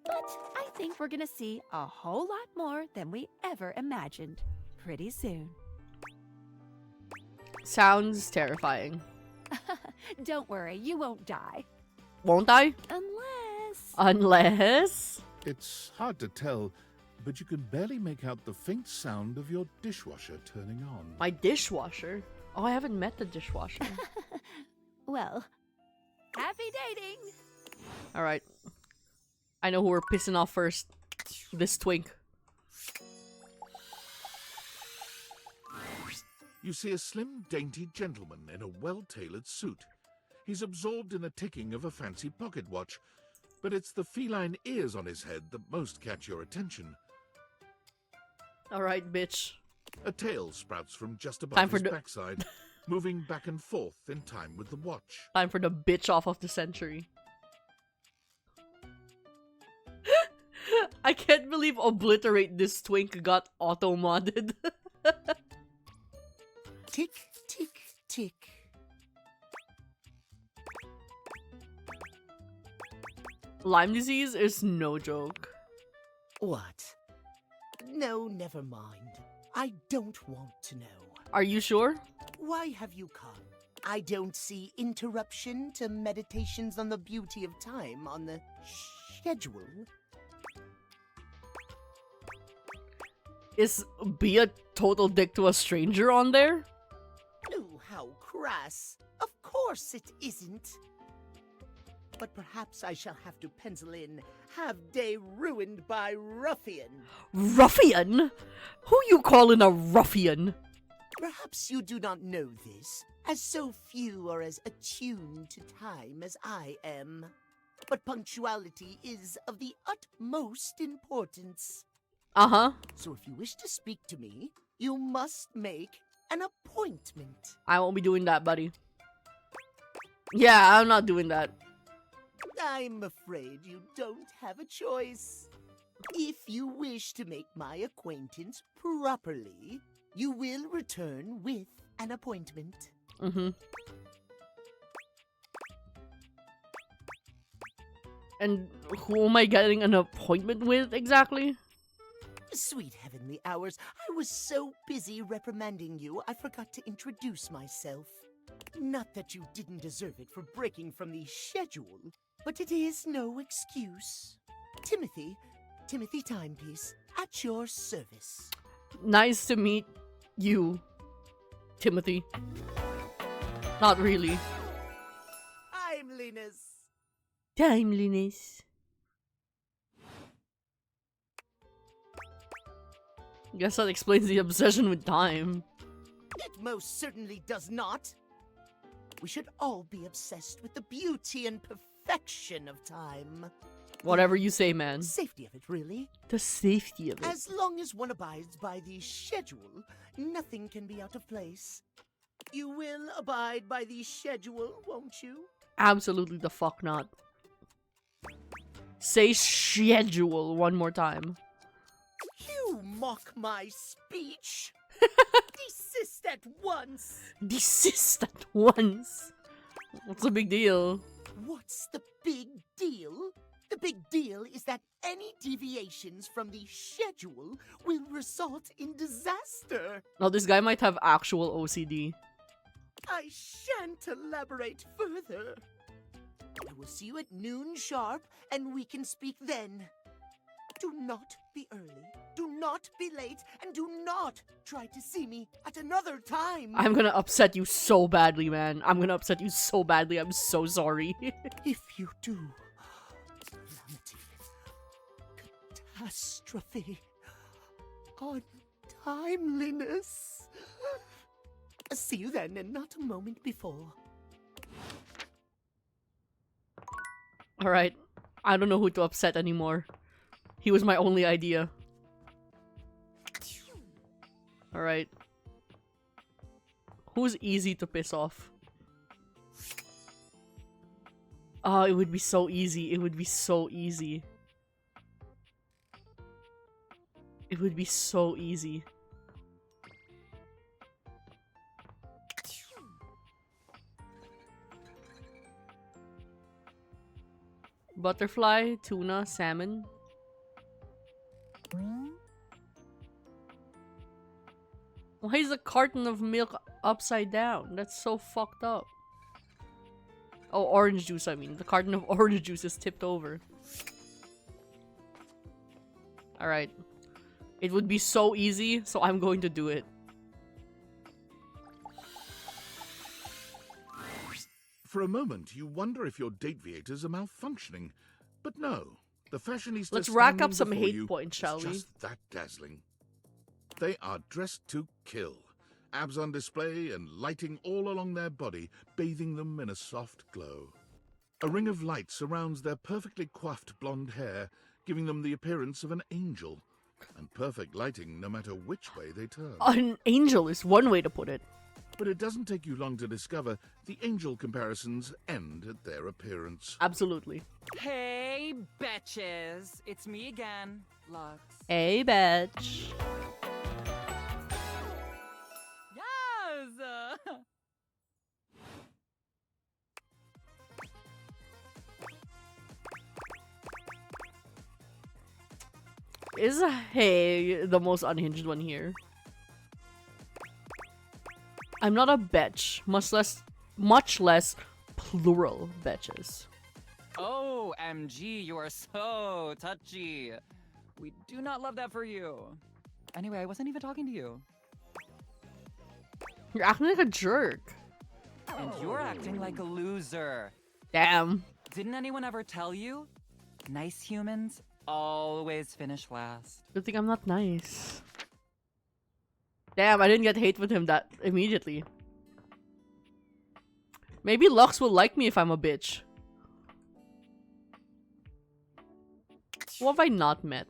But I think we're gonna see a whole lot more than we ever imagined pretty soon. Sounds terrifying. Don't worry, you won't die. Won't I? Unless? It's hard to tell, but you can barely make out the faint sound of your dishwasher turning on. My dishwasher? Oh, I haven't met the dishwasher. Well, happy dating! Alright. I know who we're pissing off first. This twink. You see a slim, dainty gentleman in a well-tailored suit. He's absorbed in the ticking of a fancy pocket watch, but it's the feline ears on his head that most catch your attention. Alright, bitch. A tail sprouts from just above his backside, moving back and forth in time with the watch. Time for the bitch off of the century. I can't believe Obliterate This Twink got auto-modded. Tick, tick, tick. Lyme disease is no joke. What? No, never mind. I don't want to know. Are you sure? Why have you come? I don't see interruption to meditations on the beauty of time on the schedule. Is be a total dick to a stranger on there? No, crass. Of course it isn't. But perhaps I shall have to pencil in have day ruined by ruffian. Ruffian? Who you calling a ruffian? Perhaps you do not know this, as so few are as attuned to time as I am. But punctuality is of the utmost importance. Uh-huh. So if you wish to speak to me, you must make an appointment. I won't be doing that, buddy. Yeah, I'm not doing that. I'm afraid you don't have a choice. If you wish to make my acquaintance properly, you will return with an appointment. Mm-hmm. And who am I getting an appointment with exactly? Sweet heavenly hours, I was so busy reprimanding you, I forgot to introduce myself. Not that you didn't deserve it for breaking from the schedule, but it is no excuse. Timothy Timepiece, at your service. Nice to meet you, Timothy. Not really. Timeliness. Timeliness. Guess that explains the obsession with time. It most certainly does not. We should all be obsessed with the beauty and perfection of time. Whatever you say, man. Safety of it, really. The safety of it. As long as one abides by the schedule, nothing can be out of place. You will abide by the schedule, won't you? Absolutely the fuck not. Say schedule one more time. You mock my speech. Desist at once. Desist at once. What's the big deal? What's the big deal? The big deal is that any deviations from the schedule will result in disaster. Now this guy might have actual OCD. I shan't elaborate further. I will see you at noon sharp, and we can speak then. Do not be early, do not be late, and do not try to see me at another time. I'm gonna upset you so badly, man. I'm gonna upset you so badly. I'm so sorry. If you do, catastrophe, untimeliness. See you then, and not a moment before. Alright. I don't know who to upset anymore. He was my only idea. Alright. Who's easy to piss off? Oh, it would be so easy. It would be so easy. It would be so easy. Butterfly, tuna, salmon. Why is a carton of milk upside down? That's so fucked up. Oh, orange juice, I mean. The carton of orange juice is tipped over. Alright. It would be so easy, so I'm going to do it. For a moment, you wonder if your dateviators are malfunctioning. But no. The fashionista Let's rack up standing some before hate you points, is shall we? just that dazzling. They are dressed to kill. Abs on display and lighting all along their body, bathing them in a soft glow. A ring of light surrounds their perfectly coiffed blonde hair, giving them the appearance of an angel. And perfect lighting no matter which way they turn. An angel is one way to put it. But it doesn't take you long to discover the angel comparisons end at their appearance. Absolutely. Hey, betches. It's me again, Lux. Hey, bitch. Yes! Is Hey the most unhinged one here? I'm not a bitch, much less plural bitches. Oh, MG, you are so touchy. We do not love that for you. Anyway, I wasn't even talking to you. You're acting like a jerk. And you're acting like a loser. Damn. Didn't anyone ever tell you? Nice humans always finish last. Good thing I'm not nice. Damn, I didn't get hate with him that immediately. Maybe Lux will like me if I'm a bitch. Who have I not met?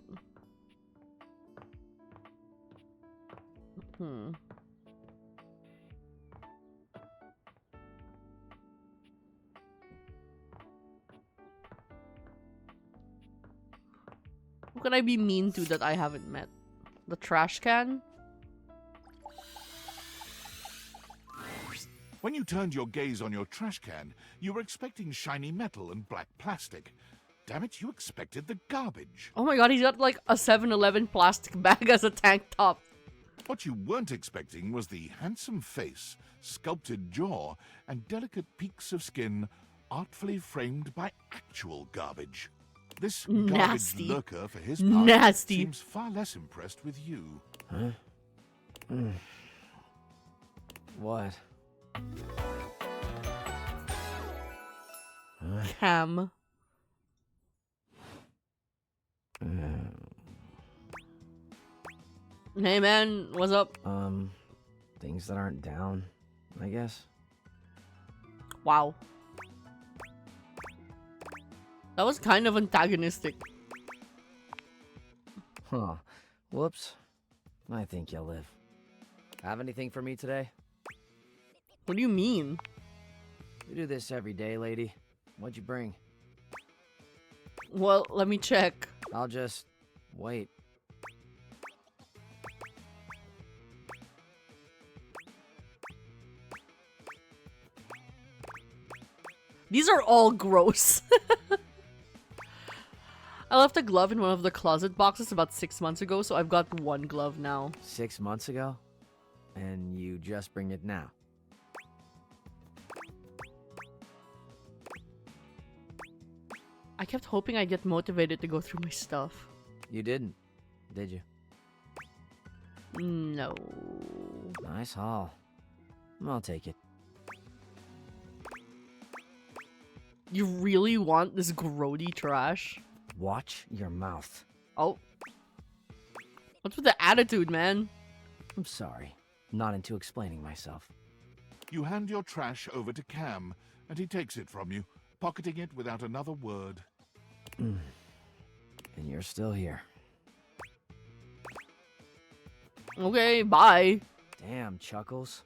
Who can I be mean to that I haven't met? The trash can? When you turned your gaze on your trash can, you were expecting shiny metal and black plastic. Damn it, you expected the garbage. Oh my god, he's got like a 7-Eleven plastic bag as a tank top. What you weren't expecting was the handsome face, sculpted jaw, and delicate peaks of skin artfully framed by actual garbage. This Nasty. garbage lurker, for his part, Nasty. seems far less impressed with you. Huh? What? Cam. Hey man, what's up? Things that aren't down, I guess. Wow. That was kind of antagonistic. Huh. Whoops. I think you'll live. Have anything for me today? What do you mean? You do this every day, lady. What'd you bring? Well, let me check. I'll just wait. These are all gross. I left a glove in one of the closet boxes about 6 months ago, so I've got one glove now. 6 months ago? And you just bring it now? I kept hoping I'd get motivated to go through my stuff. You didn't, did you? No. Nice haul. I'll take it. You really want this grody trash? Watch your mouth. Oh. What's with the attitude, man? I'm sorry. Not into explaining myself. You hand your trash over to Cam, and he takes it from you, pocketing it without another word. And you're still here. Okay, bye. Damn, Chuckles.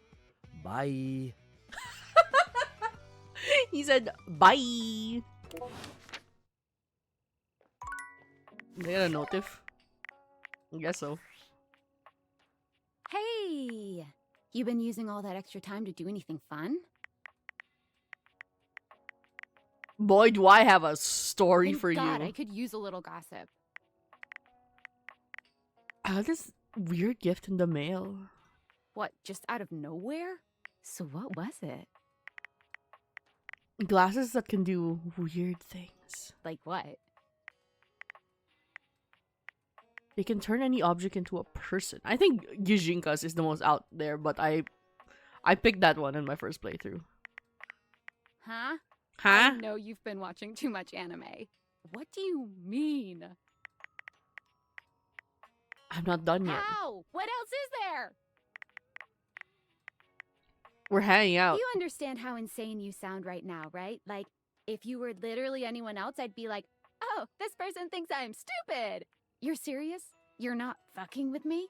Bye. He said, bye. Did I get a notif? I guess so. Hey! You been using all that extra time to do anything fun? Boy, do I have a story Thank for God, you. I could use a little gossip. I got this weird gift in the mail. What, just out of nowhere? So what was it? Glasses that can do weird things. Like what? They can turn any object into a person. I think Gijinka's is the most out there, but I picked that one in my first playthrough. Huh? Huh? I know you've been watching too much anime. What do you mean? I'm not done yet. Ow! What else is there? We're hanging out. You understand how insane you sound right now, right? Like, if you were literally anyone else, I'd be like, oh, this person thinks I'm stupid. You're serious? You're not fucking with me?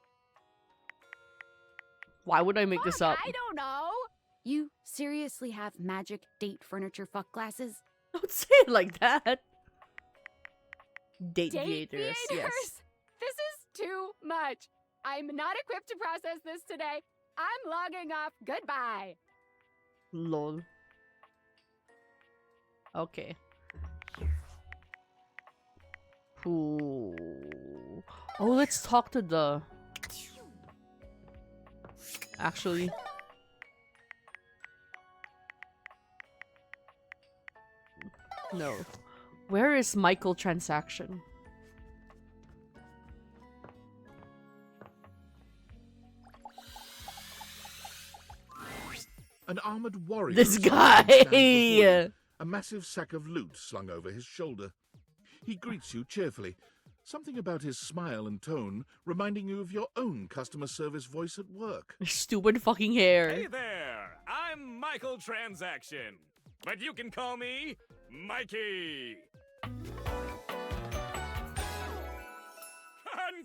Why would I make this up? I don't know. You seriously have magic date furniture fuck glasses? Don't say it like that. Date theaters, yes. This is too much. I'm not equipped to process this today. I'm logging off. Goodbye. Lol. Okay. Ooh. Oh, let's talk to the... Actually... No. Where is Michael transaction? An armored warrior. This stands before you, guy. a massive sack of loot slung over his shoulder. He greets you cheerfully, something about his smile and tone reminding you of your own customer service voice at work. Stupid fucking hair. Hey there, I'm Michael Transaction, but you can call me Mikey.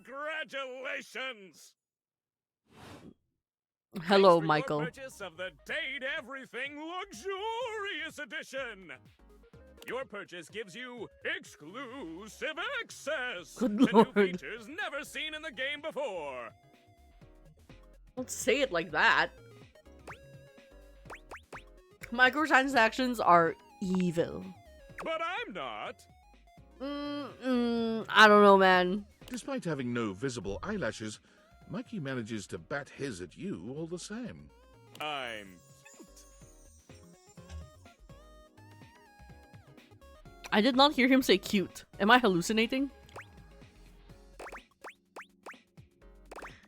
Congratulations! Hello, Thanks for Michael. Your purchase of the Date Everything Luxurious Edition. Your purchase gives you exclusive access Good to lord. new features never seen in the game before. Don't say it like that. Microtransactions are evil. But I'm not. I don't know, man. Despite having no visible eyelashes, Mikey manages to bat his at you all the same. I'm I did not hear him say cute. Am I hallucinating?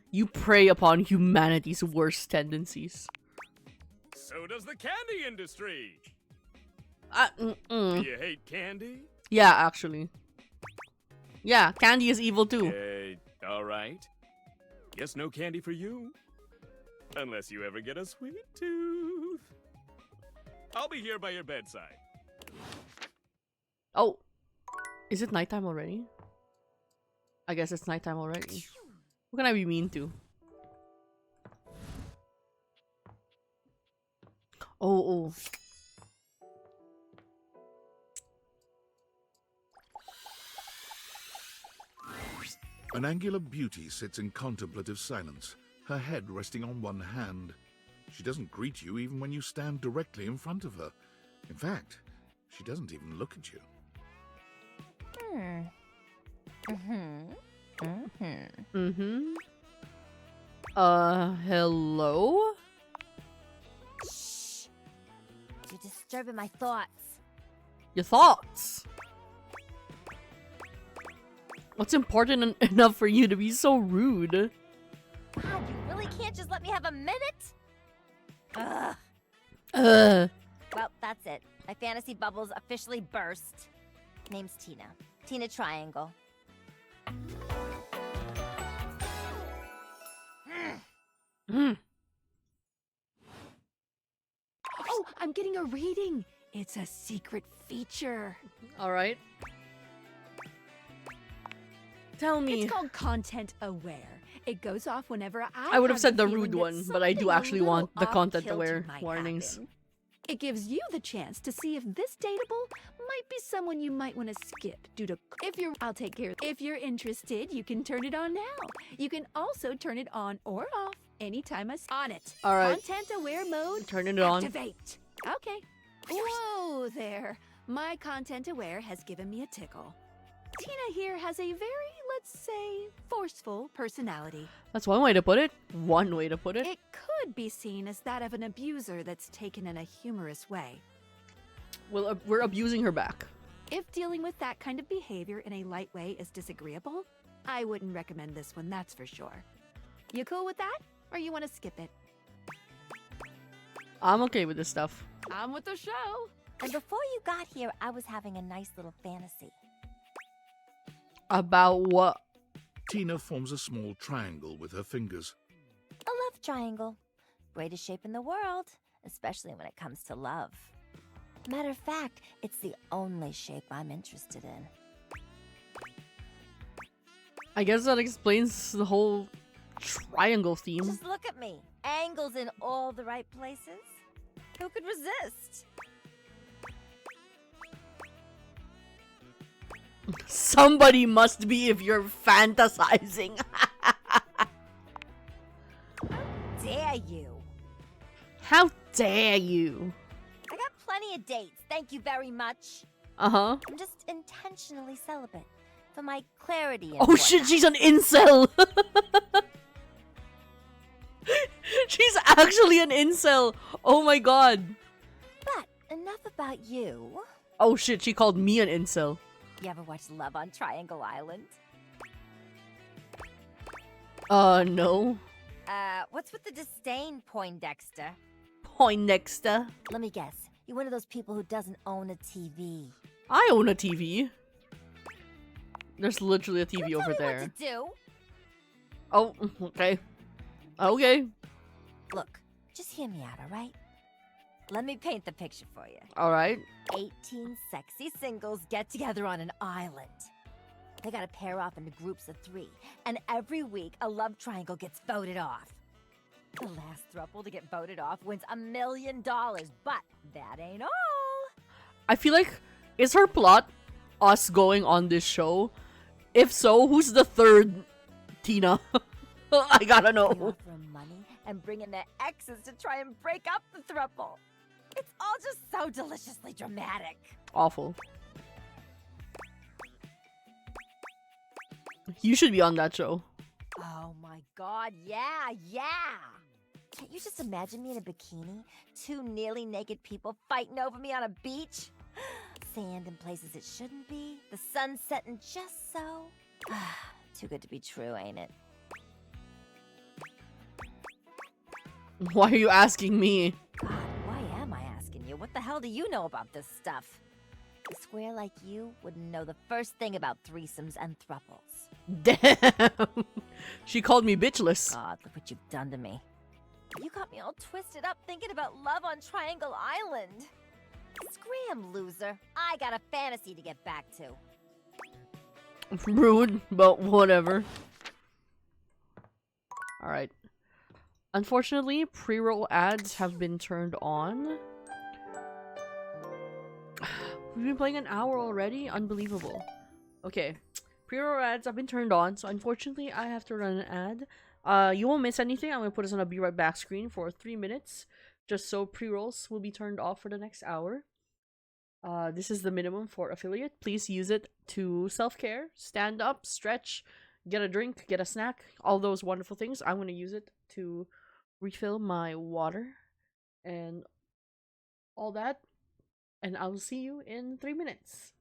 You prey upon humanity's worst tendencies. So does the candy industry. Mm. Do you hate candy? Yeah, actually. Yeah, candy is evil too. Alright. Guess no candy for you. Unless you ever get a sweet tooth. I'll be here by your bedside. Oh. Is it nighttime already? I guess it's nighttime already. Who can I be mean to? Oh. An angular beauty sits in contemplative silence, her head resting on one hand. She doesn't greet you even when you stand directly in front of her. In fact, she doesn't even look at you. Hello? Shh. You're disturbing my thoughts. Your thoughts? What's important enough for you to be so rude? God, you really can't just let me have a minute? Ugh. Well, that's it. My fantasy bubbles officially burst. Name's Tina. Tina Triangle. Oh, I'm getting a reading. It's a secret feature. All right. Tell me. It's called Content Aware. It goes off whenever I would have said the rude that one, but I do something a actually want the little content off-kilter aware might warnings. happen. It gives you the chance to see if this dateable might be someone you might want to skip due to I'll take care of it. If you're interested, you can turn it on now. You can also turn it on or off anytime on it. All right. Content aware mode. Turning it on. Activate. Okay. Whoa there. My content aware has given me a tickle. Tina here has a very, let's say, forceful personality. That's one way to put it. One way to put it. It could be seen as that of an abuser that's taken in a humorous way. Well, we're abusing her back. If dealing with that kind of behavior in a light way is disagreeable, I wouldn't recommend this one, that's for sure. You cool with that? Or you want to skip it? I'm okay with this stuff. I'm with the show. And before you got here, I was having a nice little fantasy. About what? Tina forms a small triangle with her fingers. A love triangle. Greatest shape in the world, especially when it comes to love. Matter of fact, it's the only shape I'm interested in. I guess that explains the whole triangle theme. Just look at me. Angles in all the right places. Who could resist? Somebody must be if you're fantasizing. Dare you? How dare you? I got plenty of dates, thank you very much. Uh-huh. I'm just intentionally celibate. For my clarity and Oh shit, she's an incel! She's actually an incel! Oh my god. But enough about you. Oh shit, she called me an incel. You ever watch Love on Triangle Island? No. What's with the disdain, Poindexter? Poindexter. Let me guess. You're one of those people who doesn't own a TV. I own a TV. There's literally a TV over there. What to do? Oh, okay. Okay. Look, just hear me out, alright? Let me paint the picture for you. Alright. 18 sexy singles get together on an island. They gotta pair off into groups of 3, and every week a love triangle gets voted off. The last throuple to get voted off wins $1 million, but that ain't all. I feel like, is her plot us going on this show? If so, who's the third Tina? I gotta know. They offer 'em money and bring in their exes to try and break up the throuple. It's all just so deliciously dramatic. Awful. You should be on that show. Oh my god, yeah. Can't you just imagine me in a bikini? 2 nearly naked people fighting over me on a beach? Sand in places it shouldn't be. The sun setting just so. Too good to be true, ain't it? Why are you asking me? God, why am I asking you? What the hell do you know about this stuff? A square like you wouldn't know the first thing about threesomes and thruples. Damn. She called me bitchless. God, look what you've done to me. You got me all twisted up thinking about love on Triangle Island. Scram, loser. I got a fantasy to get back to. Rude, but whatever. Alright. Unfortunately, pre-roll ads have been turned on. We've been playing an hour already? Unbelievable. Okay. Pre-roll ads have been turned on, so unfortunately I have to run an ad. You won't miss anything. I'm going to put this on a be right back screen for 3 minutes. Just so pre-rolls will be turned off for the next hour. This is the minimum for affiliate. Please use it to self-care, stand up, stretch, get a drink, get a snack, all those wonderful things. I'm going to use it to refill my water and all that. And I'll see you in 3 minutes.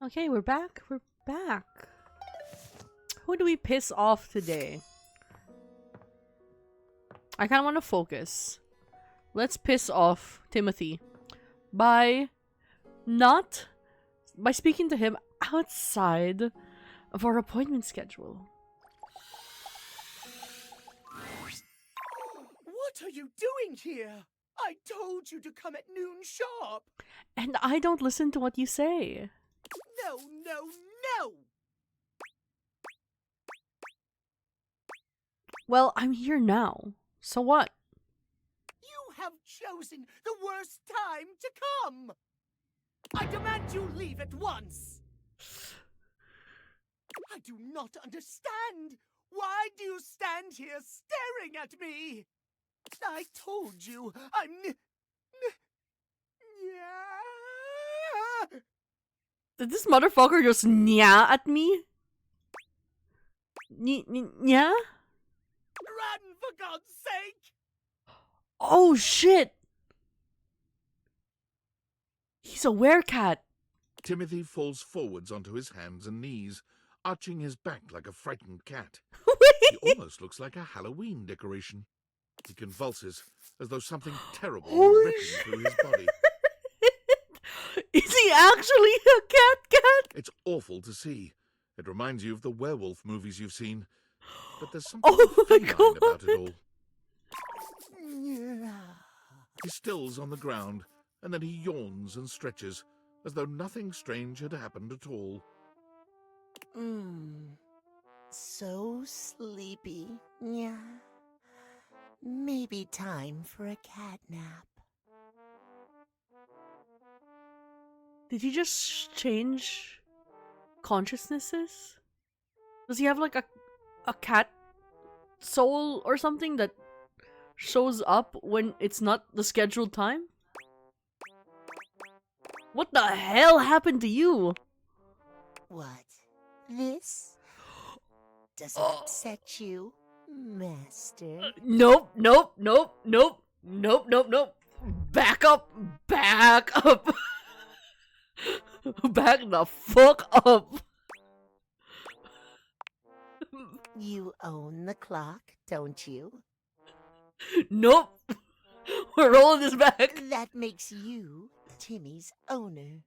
Okay, we're back. We're back. Who do we piss off today? I kind of want to focus. Let's piss off Timothy by speaking to him outside of our appointment schedule. What are you doing here? I told you to come at noon sharp. And I don't listen to what you say. No, no, no! Well, I'm here now. So what? You have chosen the worst time to come! I demand you leave at once! I do not understand! Why do you stand here staring at me? I told you I'm yeah. Did this motherfucker just nya at me? Nya? Run, for God's sake! Oh shit! He's a werecat. Timothy falls forwards onto his hands and knees, arching his back like a frightened cat. He almost looks like a Halloween decoration. He convulses as though something terrible were ripping through his body. Is he actually a cat? It's awful to see. It reminds you of the werewolf movies you've seen. But there's something feline about it all. He stills on the ground, and then he yawns and stretches, as though nothing strange had happened at all. So sleepy. Yeah. Maybe time for a cat nap. Did he just change consciousnesses? Does he have like a cat soul or something that shows up when it's not the scheduled time? What the hell happened to you? What? This? Does it upset you, Master? Nope. Back up. Back the fuck up. You own the clock, don't you? Nope. We're rolling this back. That makes you Timmy's owner.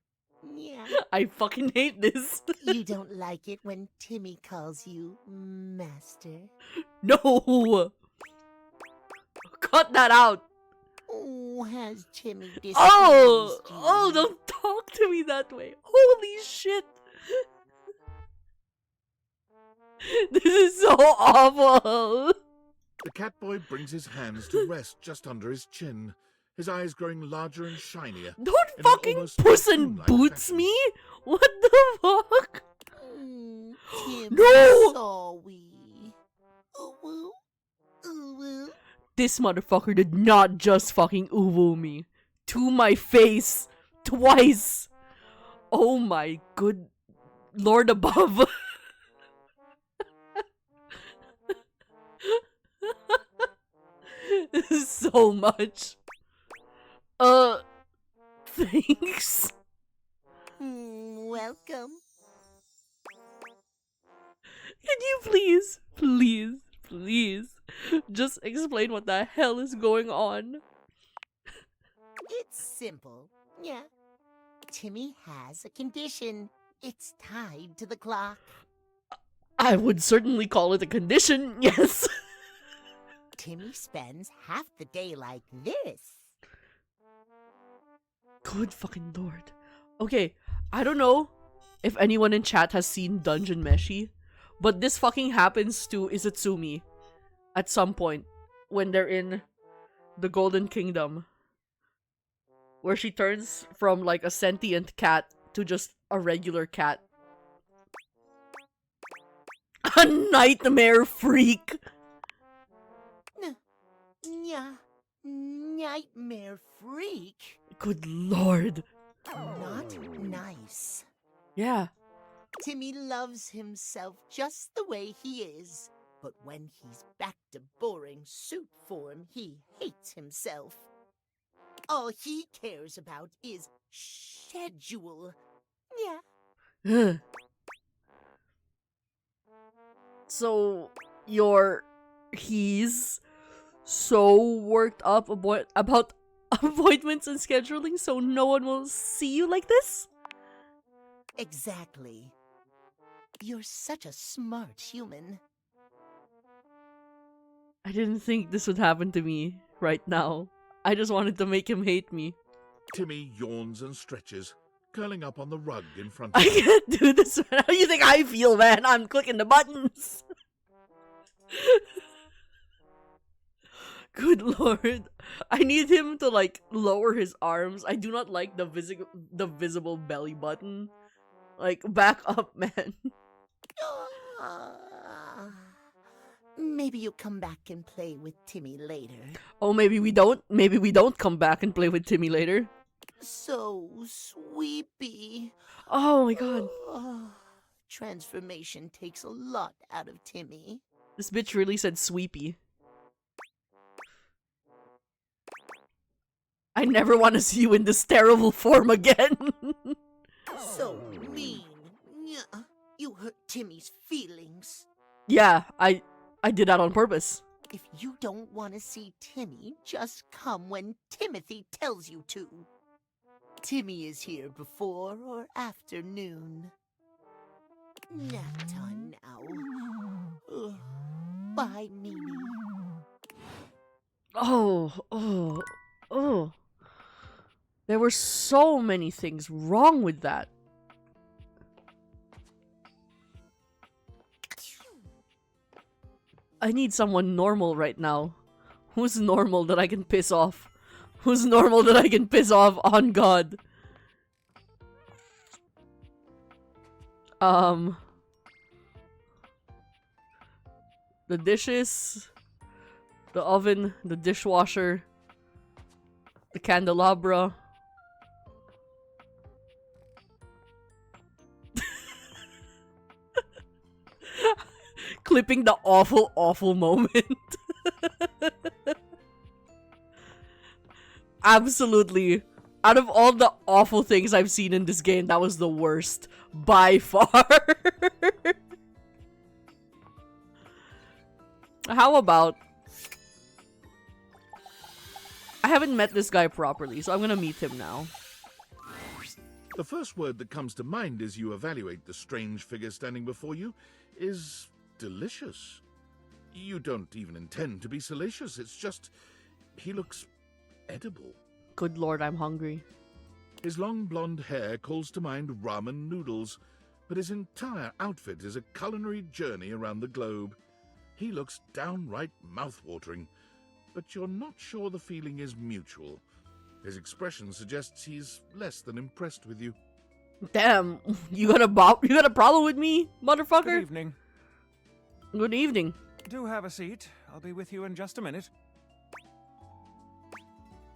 Yeah. I fucking hate this. You don't like it when Timmy calls you Master? No. Cut that out. Oh, has Timmy displeased Oh, you? oh, don't talk to me that way. Holy shit. This is so awful. The catboy brings his hands to rest just under his chin, his eyes growing larger and shinier. Don't fucking Puss in Boots me. What the fuck? Tim, No. sorry. Ooh, ooh. This motherfucker did not just fucking uwu me. To my face. Twice. Oh my good Lord above. This is so much. Thanks. Welcome. Can you please, just explain what the hell is going on? It's simple. Yeah. Timmy has a condition. It's tied to the clock. I would certainly call it a condition, yes. Timmy spends half the day like this. Good fucking lord. Okay, I don't know if anyone in chat has seen Dungeon Meshi, but this fucking happens to Izutsumi at some point when they're in the Golden Kingdom, where she turns from like a sentient cat to just a regular cat. A nightmare freak. Nightmare freak? Good lord. Not nice. Yeah. Timmy loves himself just the way he is. But when he's back to boring suit form, he hates himself. All he cares about is schedule. Yeah. So he's so worked up about appointments and scheduling, so no one will see you like this? Exactly. You're such a smart human. I didn't think this would happen to me right now. I just wanted to make him hate me. Timmy yawns and stretches, curling up on the rug in front I of him. can't do this, man. How do you think I feel, man? I'm clicking the buttons. Good lord. I need him to, like, lower his arms. I do not like the visible belly button. Like, back up, man. Maybe you come back and play with Timmy later. Oh, maybe we don't. Maybe we don't come back and play with Timmy later. So sweepy. Oh my god. Transformation takes a lot out of Timmy. This bitch really said sweepy. I never want to see you in this terrible form again. So mean. You hurt Timmy's feelings. Yeah, I did that on purpose. If you don't want to see Timmy, just come when Timothy tells you to. Timmy is here before or after noon. Nap time now. Bye, Mimi. Oh. There were so many things wrong with that. I need someone normal right now. Who's normal that I can piss off? Who's normal that I can piss off on God? The dishes, the oven, the dishwasher, the candelabra. Clipping the awful moment. Absolutely. Out of all the awful things I've seen in this game, that was the worst. By far. How about... I haven't met this guy properly, so I'm gonna meet him now. The first word that comes to mind as you evaluate the strange figure standing before you is delicious. You don't even intend to be salacious, it's just he looks edible. Good lord, I'm hungry. His long blonde hair calls to mind ramen noodles, but his entire outfit is a culinary journey around the globe. He looks downright mouth-watering, but you're not sure the feeling is mutual. His expression suggests he's less than impressed with you. Damn, you got a problem with me, motherfucker? Good evening. Good evening. Do have a seat. I'll be with you in just a minute.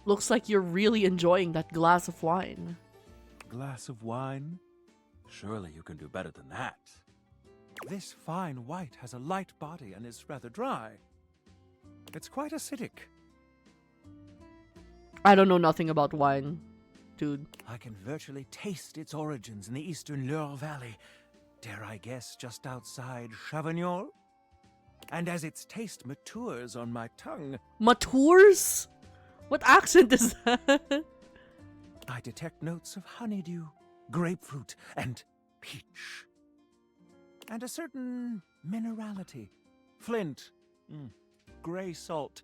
Looks like you're really enjoying that glass of wine. Glass of wine? Surely you can do better than that. This fine white has a light body and is rather dry. It's quite acidic. I don't know nothing about wine, dude. I can virtually taste its origins in the eastern Loire Valley. Dare I guess just outside Chavignol? And as its taste matures on my tongue... Matures? What accent is that? I detect notes of honeydew, grapefruit, and peach. And a certain minerality. Flint. Gray salt.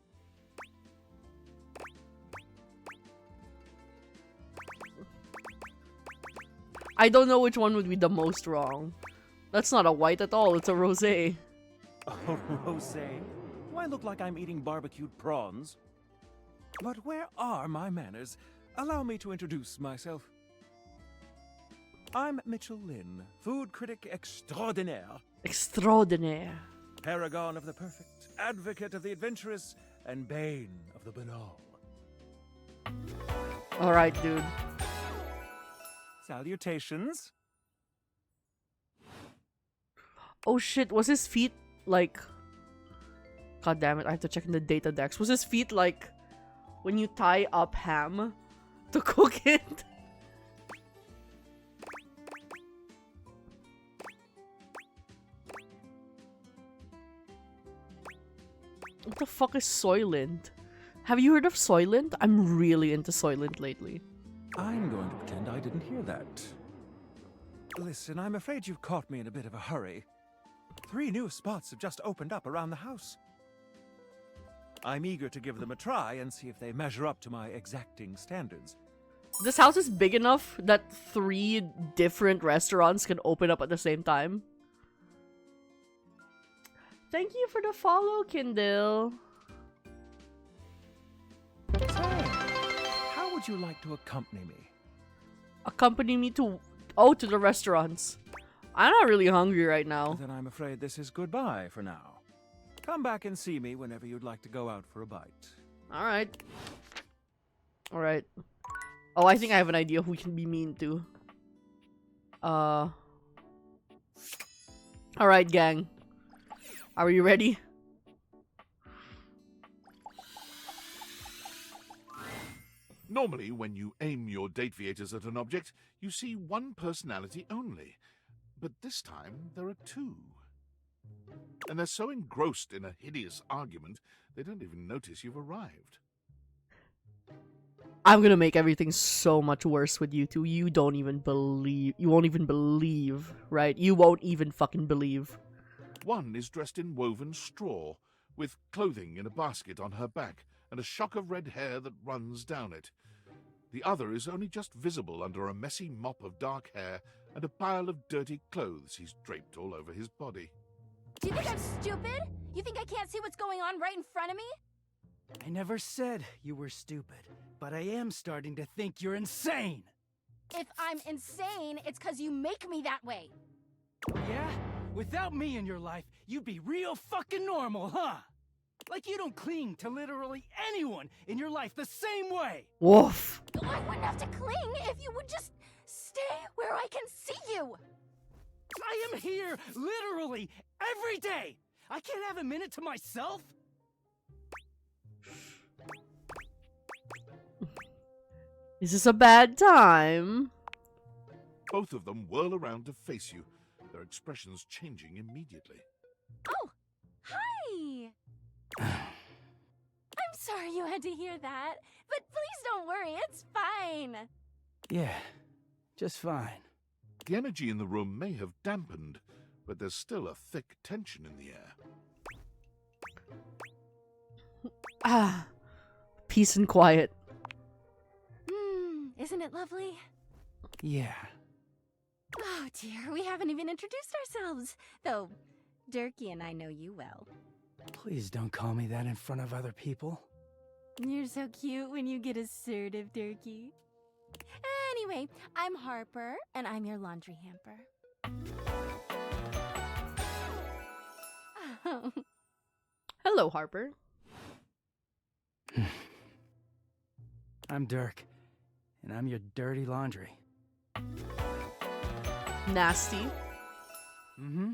I don't know which one would be the most wrong. That's not a white at all, it's a rosé. Oh, rosé. Do I look like I'm eating barbecued prawns? But where are my manners? Allow me to introduce myself. I'm Mitchell Lynn, food critic extraordinaire. Extraordinaire. Paragon of the perfect, advocate of the adventurous, and bane of the banal. Alright, dude. Salutations. Oh shit, was his feet like... God damn it, I have to check in the data decks. Was his feet like when you tie up ham to cook it? What the fuck is Soylent? Have you heard of Soylent? I'm really into Soylent lately. I'm going to pretend I didn't hear that. Listen, I'm afraid you've caught me in a bit of a hurry. 3 new spots have just opened up around the house. I'm eager to give them a try and see if they measure up to my exacting standards. This house is big enough that 3 different restaurants can open up at the same time. Thank you for the follow, Kindle. Say, how would you like to accompany me? Accompany me to... Oh, to the restaurants. I'm not really hungry right now. Then I'm afraid this is goodbye for now. Come back and see me whenever you'd like to go out for a bite. Alright. Alright. Oh, I think I have an idea who we can be mean to. Alright, gang. Are you ready? Normally, when you aim your dataviators at an object, you see one personality only. But this time, there are 2. And they're so engrossed in a hideous argument, they don't even notice you've arrived. I'm gonna make everything so much worse with you two. You don't even believe. You won't even believe, right? You won't even fucking believe. One is dressed in woven straw, with clothing in a basket on her back, and a shock of red hair that runs down it. The other is only just visible under a messy mop of dark hair and a pile of dirty clothes he's draped all over his body. Do you think I'm stupid? You think I can't see what's going on right in front of me? I never said you were stupid, but I am starting to think you're insane. If I'm insane, it's because you make me that way. Yeah? Without me in your life, you'd be real fucking normal, huh? Like you don't cling to literally anyone in your life the same way. Woof. I wouldn't have to cling if you would just stay where I can see you. I am here literally every day. I can't have a minute to myself. Is this a bad time? Both of them whirl around to face you, their expressions changing immediately. Oh, hi! I'm sorry you had to hear that, but please don't worry, it's fine. Yeah, just fine. The energy in the room may have dampened, but there's still a thick tension in the air. Ah, peace and quiet. Isn't it lovely? Yeah. Oh dear, we haven't even introduced ourselves. Though, Durkee and I know you well. Please don't call me that in front of other people. You're so cute when you get assertive, Durkee. Anyway, I'm Harper, and I'm your laundry hamper. Hello, Harper. I'm Dirk, and I'm your dirty laundry. Nasty. Mm-hmm.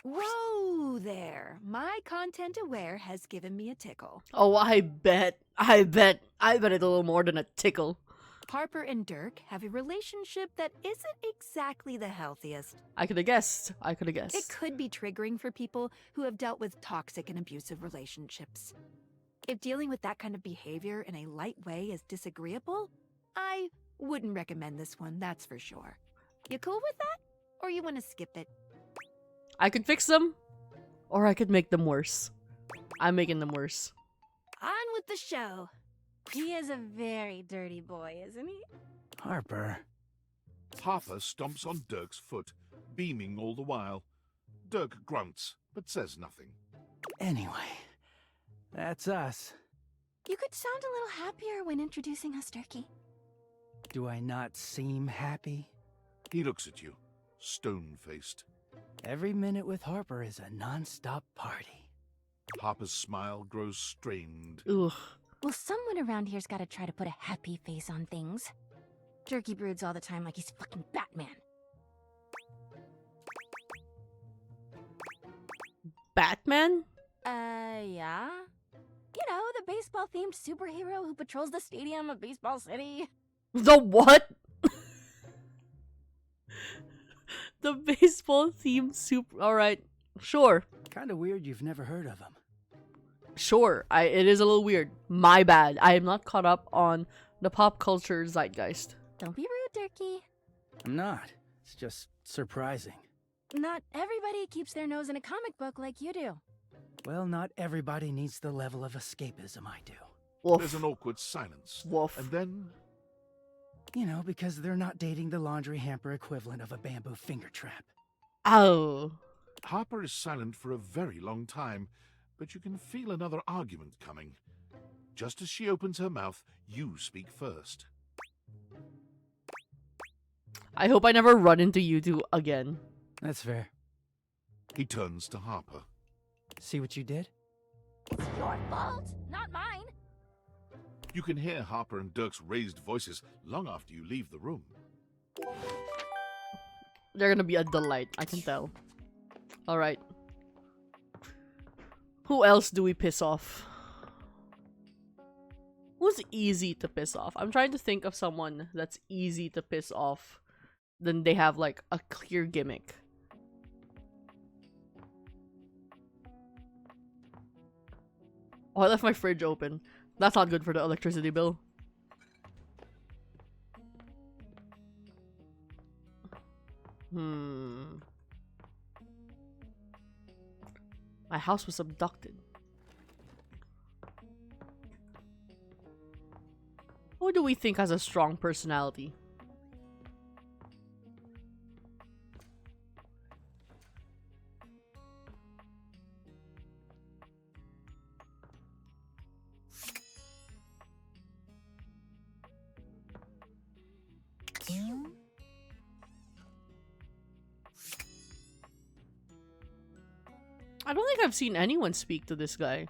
Whoa there. My content aware has given me a tickle. Oh, I bet it's a little more than a tickle. Harper and Dirk have a relationship that isn't exactly the healthiest. I could have guessed. It could be triggering for people who have dealt with toxic and abusive relationships. If dealing with that kind of behavior in a light way is disagreeable, I wouldn't recommend this one, that's for sure. You cool with that? Or you want to skip it? I could fix them, or I could make them worse. I'm making them worse. On with the show. He is a very dirty boy, isn't he? Harper. Harper stomps on Dirk's foot, beaming all the while. Dirk grunts, but says nothing. Anyway, that's us. You could sound a little happier when introducing us, Durkee. Do I not seem happy? He looks at you, stone-faced. Every minute with Harper is a non-stop party. Harper's smile grows strained. Ugh. Well, someone around here's gotta try to put a happy face on things. Durkee broods all the time like he's fucking Batman. Batman? Yeah? You know, the baseball-themed superhero who patrols the stadium of Baseball City. The what? The baseball themed super. Alright. Sure. Kinda weird you've never heard of him. Sure. It is a little weird. My bad. I am not caught up on the pop culture zeitgeist. Don't be rude, Turkey. I'm not. It's just surprising. Not everybody keeps their nose in a comic book like you do. Well, not everybody needs the level of escapism I do. Woof. There's an awkward silence. Woof. And then... You know, because they're not dating the laundry hamper equivalent of a bamboo finger trap. Oh. Harper is silent for a very long time, but you can feel another argument coming. Just as she opens her mouth, you speak first. I hope I never run into you two again. That's fair. He turns to Harper. See what you did? It's your fault, not mine. You can hear Harper and Dirk's raised voices long after you leave the room. They're gonna be a delight, I can tell. Alright. Who else do we piss off? Who's easy to piss off? I'm trying to think of someone that's easy to piss off. Then they have like a clear gimmick. Oh, I left my fridge open. That's not good for the electricity bill. My house was abducted. Who do we think has a strong personality? I don't think I've seen anyone speak to this guy.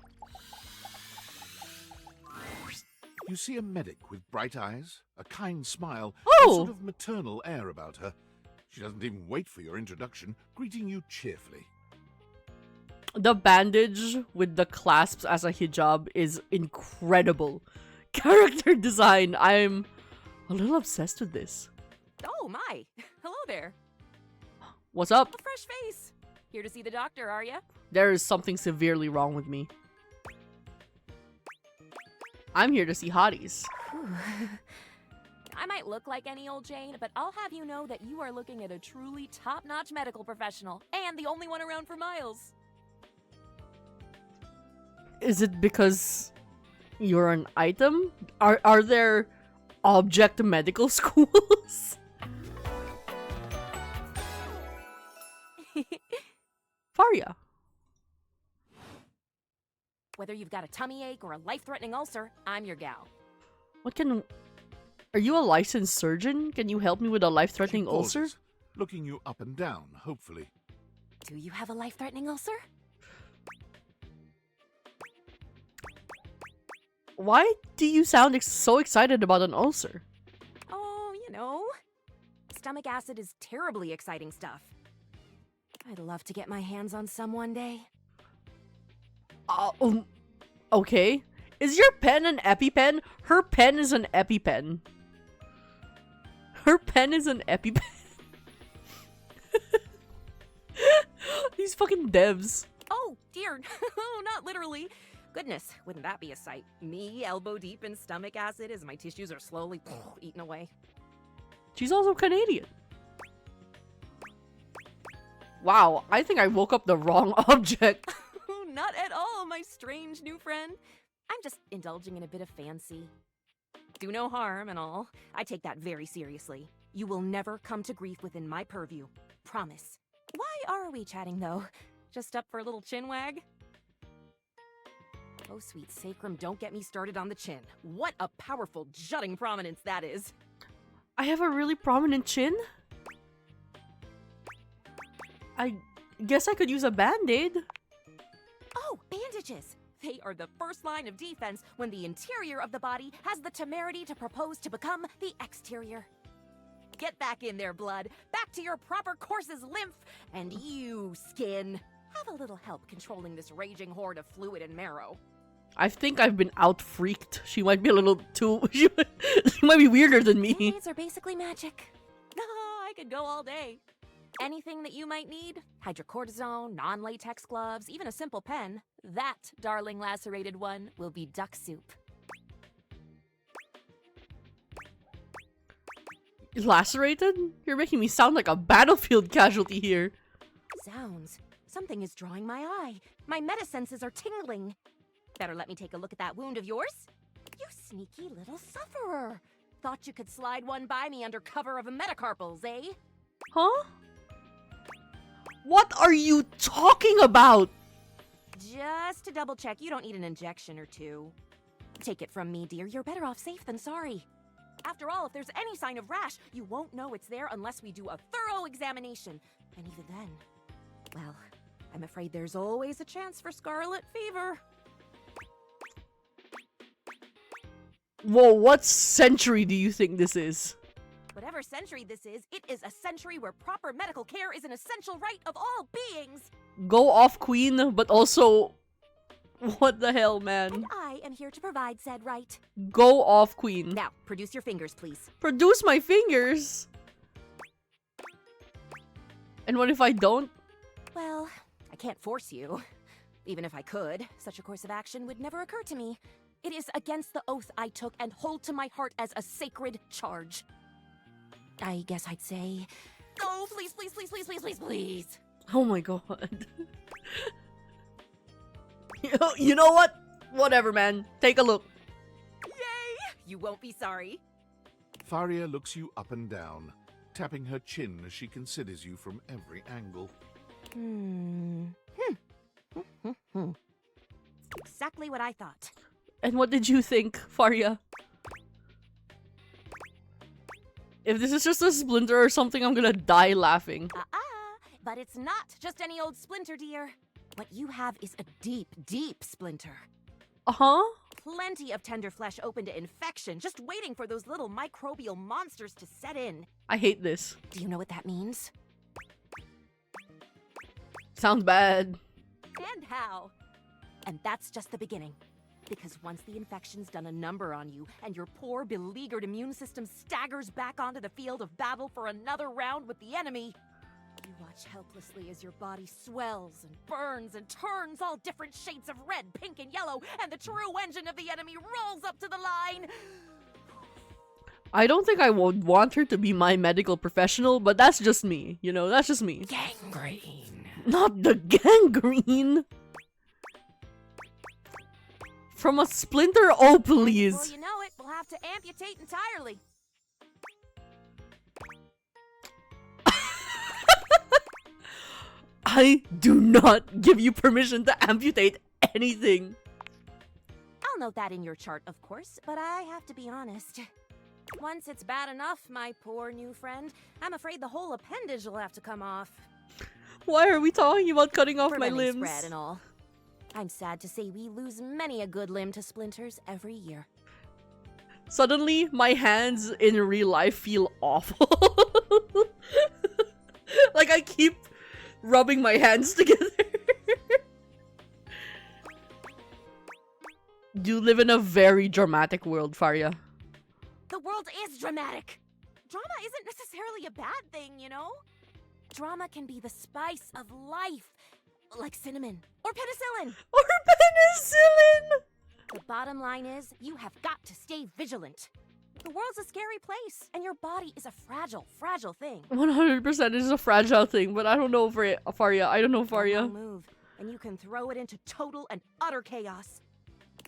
You see a medic with bright eyes, a kind smile, Oh! a sort of maternal air about her. She doesn't even wait for your introduction, greeting you cheerfully. The bandage with the clasps as a hijab is incredible. Character design, I'm a little obsessed with this. Oh my! Hello there. What's up? A fresh face. Here to see the doctor, are ya? There is something severely wrong with me. I'm here to see hotties. I might look like any old Jane, but I'll have you know that you are looking at a truly top-notch medical professional, and the only one around for miles. Is it because you're an item? Are there object medical schools? Faria. Whether you've got a tummy ache or a life-threatening ulcer, I'm your gal. Are you a licensed surgeon? Can you help me with a life-threatening ulcer? Looking you up and down, hopefully. Do you have a life-threatening ulcer? Why do you sound so excited about an ulcer? Oh, you know. Stomach acid is terribly exciting stuff. I'd love to get my hands on some one day. Okay. Is your pen an EpiPen? Her pen is an EpiPen. Her pen is an EpiPen. These fucking devs. Oh, dear. Not literally. Goodness, wouldn't that be a sight? Me, elbow deep in stomach acid as my tissues are slowly eaten away. She's also Canadian. Wow, I think I woke up the wrong object. Not at all, my strange new friend. I'm just indulging in a bit of fancy. Do no harm and all. I take that very seriously. You will never come to grief within my purview. Promise. Why are we chatting, though? Just up for a little chin wag? Oh, sweet sacrum, don't get me started on the chin. What a powerful, jutting prominence that is. I have a really prominent chin? I guess I could use a band-aid. Oh, bandages! They are the first line of defense when the interior of the body has the temerity to propose to become the exterior. Get back in there, blood. Back to your proper course's lymph. And you, skin. Have a little help controlling this raging horde of fluid and marrow. I think I've been out-freaked. She might be a little too... She might be weirder than me. Band-aids are basically magic. I could go all day. Anything that you might need, hydrocortisone, non-latex gloves, even a simple pen, that, darling lacerated one, will be duck soup. Lacerated? You're making me sound like a battlefield casualty here. Zounds, something is drawing my eye. My metasenses are tingling. Better let me take a look at that wound of yours. You sneaky little sufferer. Thought you could slide one by me under cover of a metacarpals, eh? Huh? What are you talking about? Just to double check, you don't need an injection or two. Take it from me, dear, you're better off safe than sorry. After all, if there's any sign of rash, you won't know it's there unless we do a thorough examination. And even then, well, I'm afraid there's always a chance for scarlet fever. Whoa, what century do you think this is? Whatever century this is, it is a century where proper medical care is an essential right of all beings. Go off, queen, but also... What the hell, man? And I am here to provide said right. Go off, queen. Now, produce your fingers, please. Produce my fingers? And what if I don't? Well, I can't force you. Even if I could, such a course of action would never occur to me. It is against the oath I took and hold to my heart as a sacred charge. I guess I'd say, oh, please, please, please, please, please, please, please. Oh my god. You know what? Whatever, man. Take a look. Yay! You won't be sorry. Faria looks you up and down, tapping her chin as she considers you from every angle. Exactly what I thought. And what did you think, Faria? If this is just a splinter or something, I'm gonna die laughing. But it's not just any old splinter, dear. What you have is a deep, deep splinter. Uh-huh. Plenty of tender flesh open to infection, just waiting for those little microbial monsters to set in. I hate this. Do you know what that means? Sounds bad. And how? And that's just the beginning. Because once the infection's done a number on you, and your poor, beleaguered immune system staggers back onto the field of battle for another round with the enemy, you watch helplessly as your body swells and burns and turns all different shades of red, pink, and yellow, and the true engine of the enemy rolls up to the line. I don't think I would want her to be my medical professional, but that's just me. You know, that's just me. Gangrene. Not the gangrene! From a splinter? Oh, please. Well, you know it. We'll have to amputate entirely. I do not give you permission to amputate anything. I'll note that in your chart, of course, but I have to be honest. Once it's bad enough, my poor new friend, I'm afraid the whole appendage will have to come off. Why are we talking about cutting off For my lemon limbs? spread and all. I'm sad to say we lose many a good limb to splinters every year. Suddenly, my hands in real life feel awful. Like I keep rubbing my hands together. You live in a very dramatic world, Faria. The world is dramatic. Drama isn't necessarily a bad thing, you know? Drama can be the spice of life, like cinnamon or penicillin. Or penicillin! The bottom line is, you have got to stay vigilant. The world's a scary place, and your body is a fragile, fragile thing. 100% is a fragile thing, but I don't know for it, Faria. I don't know, Faria. One move, and you can throw it into total and utter chaos.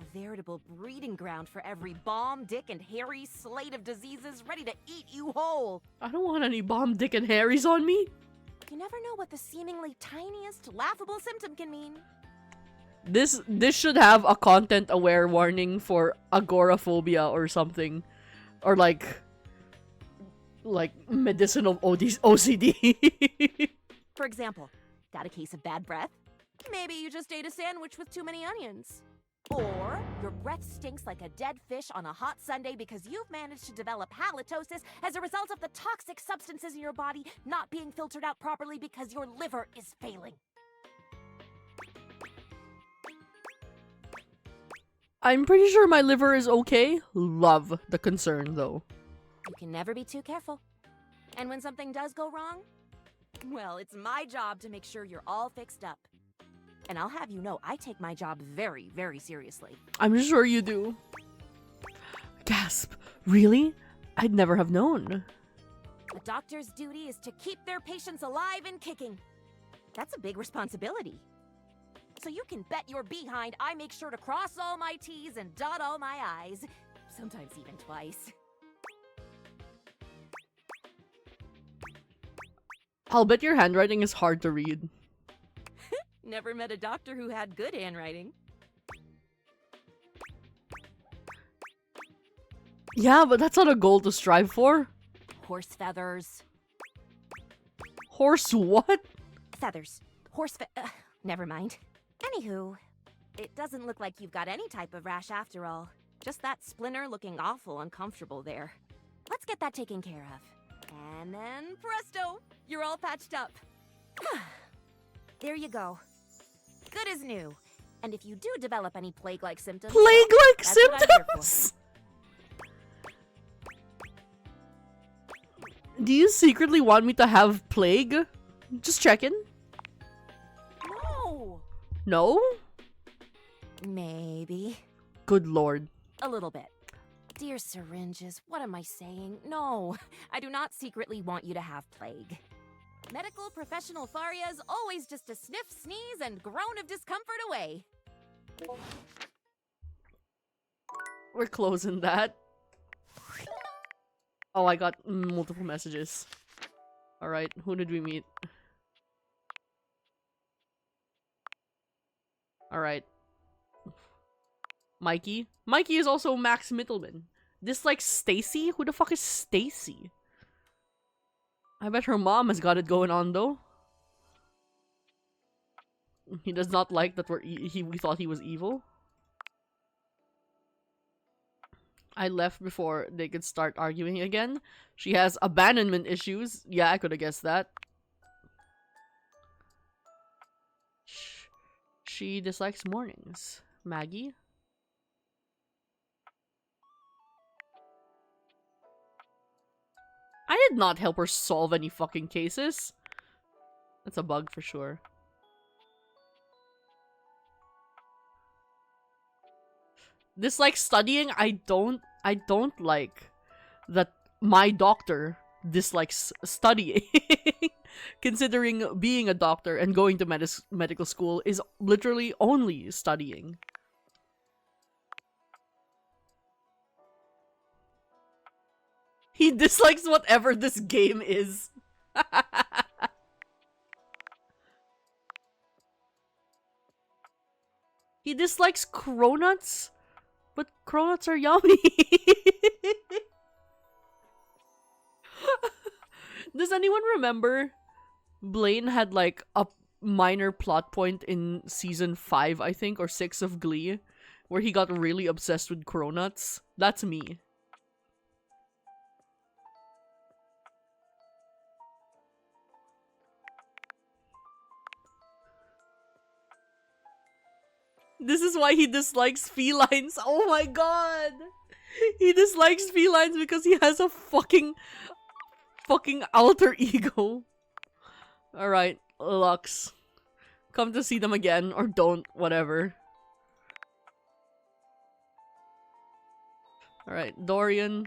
A veritable breeding ground for every bomb, dick, and hairy slate of diseases ready to eat you whole. I don't want any bomb, dick, and Harrys on me. You never know what the seemingly tiniest, laughable symptom can mean. This should have a content-aware warning for agoraphobia or something. Or like medicinal OCD. For example, got a case of bad breath? Maybe you just ate a sandwich with too many onions. Or your breath stinks like a dead fish on a hot Sunday because you've managed to develop halitosis as a result of the toxic substances in your body not being filtered out properly because your liver is failing. I'm pretty sure my liver is okay. Love the concern, though. You can never be too careful. And when something does go wrong, Well, it's my job to make sure you're all fixed up. And I'll have you know, I take my job very, very seriously. I'm sure you do. Gasp. Really? I'd never have known. A doctor's duty is to keep their patients alive and kicking. That's a big responsibility. So you can bet your behind I make sure to cross all my T's and dot all my I's. Sometimes even twice. I'll bet your handwriting is hard to read. Never met a doctor who had good handwriting. Yeah, but that's not a goal to strive for. Horse feathers. Horse what? Feathers. Never mind. Anywho, it doesn't look like you've got any type of rash after all. Just that splinter looking awful uncomfortable there. Let's get that taken care of. And then presto, you're all patched up. There you go. Good as new. And if you do develop any plague-like symptoms... Plague-like that's what I'm here for. symptoms? Do you secretly want me to have plague? Just checking. No! No? Maybe. Good lord. A little bit. Dear syringes, what am I saying? No, I do not secretly want you to have plague. Medical professional Faria is always just a sniff, sneeze, and groan of discomfort away. We're closing that. Oh, I got multiple messages. Alright, who did we meet? Alright. Mikey. Mikey is also Max Mittelman. Dislikes Stacy? Who the fuck is Stacy? I bet her mom has got it going on though. He does not like that we thought he was evil. I left before they could start arguing again. She has abandonment issues. Yeah, I could have guessed that. She dislikes mornings. Maggie? I did not help her solve any fucking cases. That's a bug for sure. Dislikes studying? I don't like that my doctor dislikes studying. Considering being a doctor and going to medical school is literally only studying. He dislikes whatever this game is. He dislikes cronuts? But cronuts are yummy. Does anyone remember Blaine had like a minor plot point in season 5, I think, or 6 of Glee, where he got really obsessed with cronuts? That's me. This is why he dislikes felines. Oh my god! He dislikes felines because he has a fucking alter ego. Alright, Lux. Come to see them again, or don't, whatever. Alright, Dorian,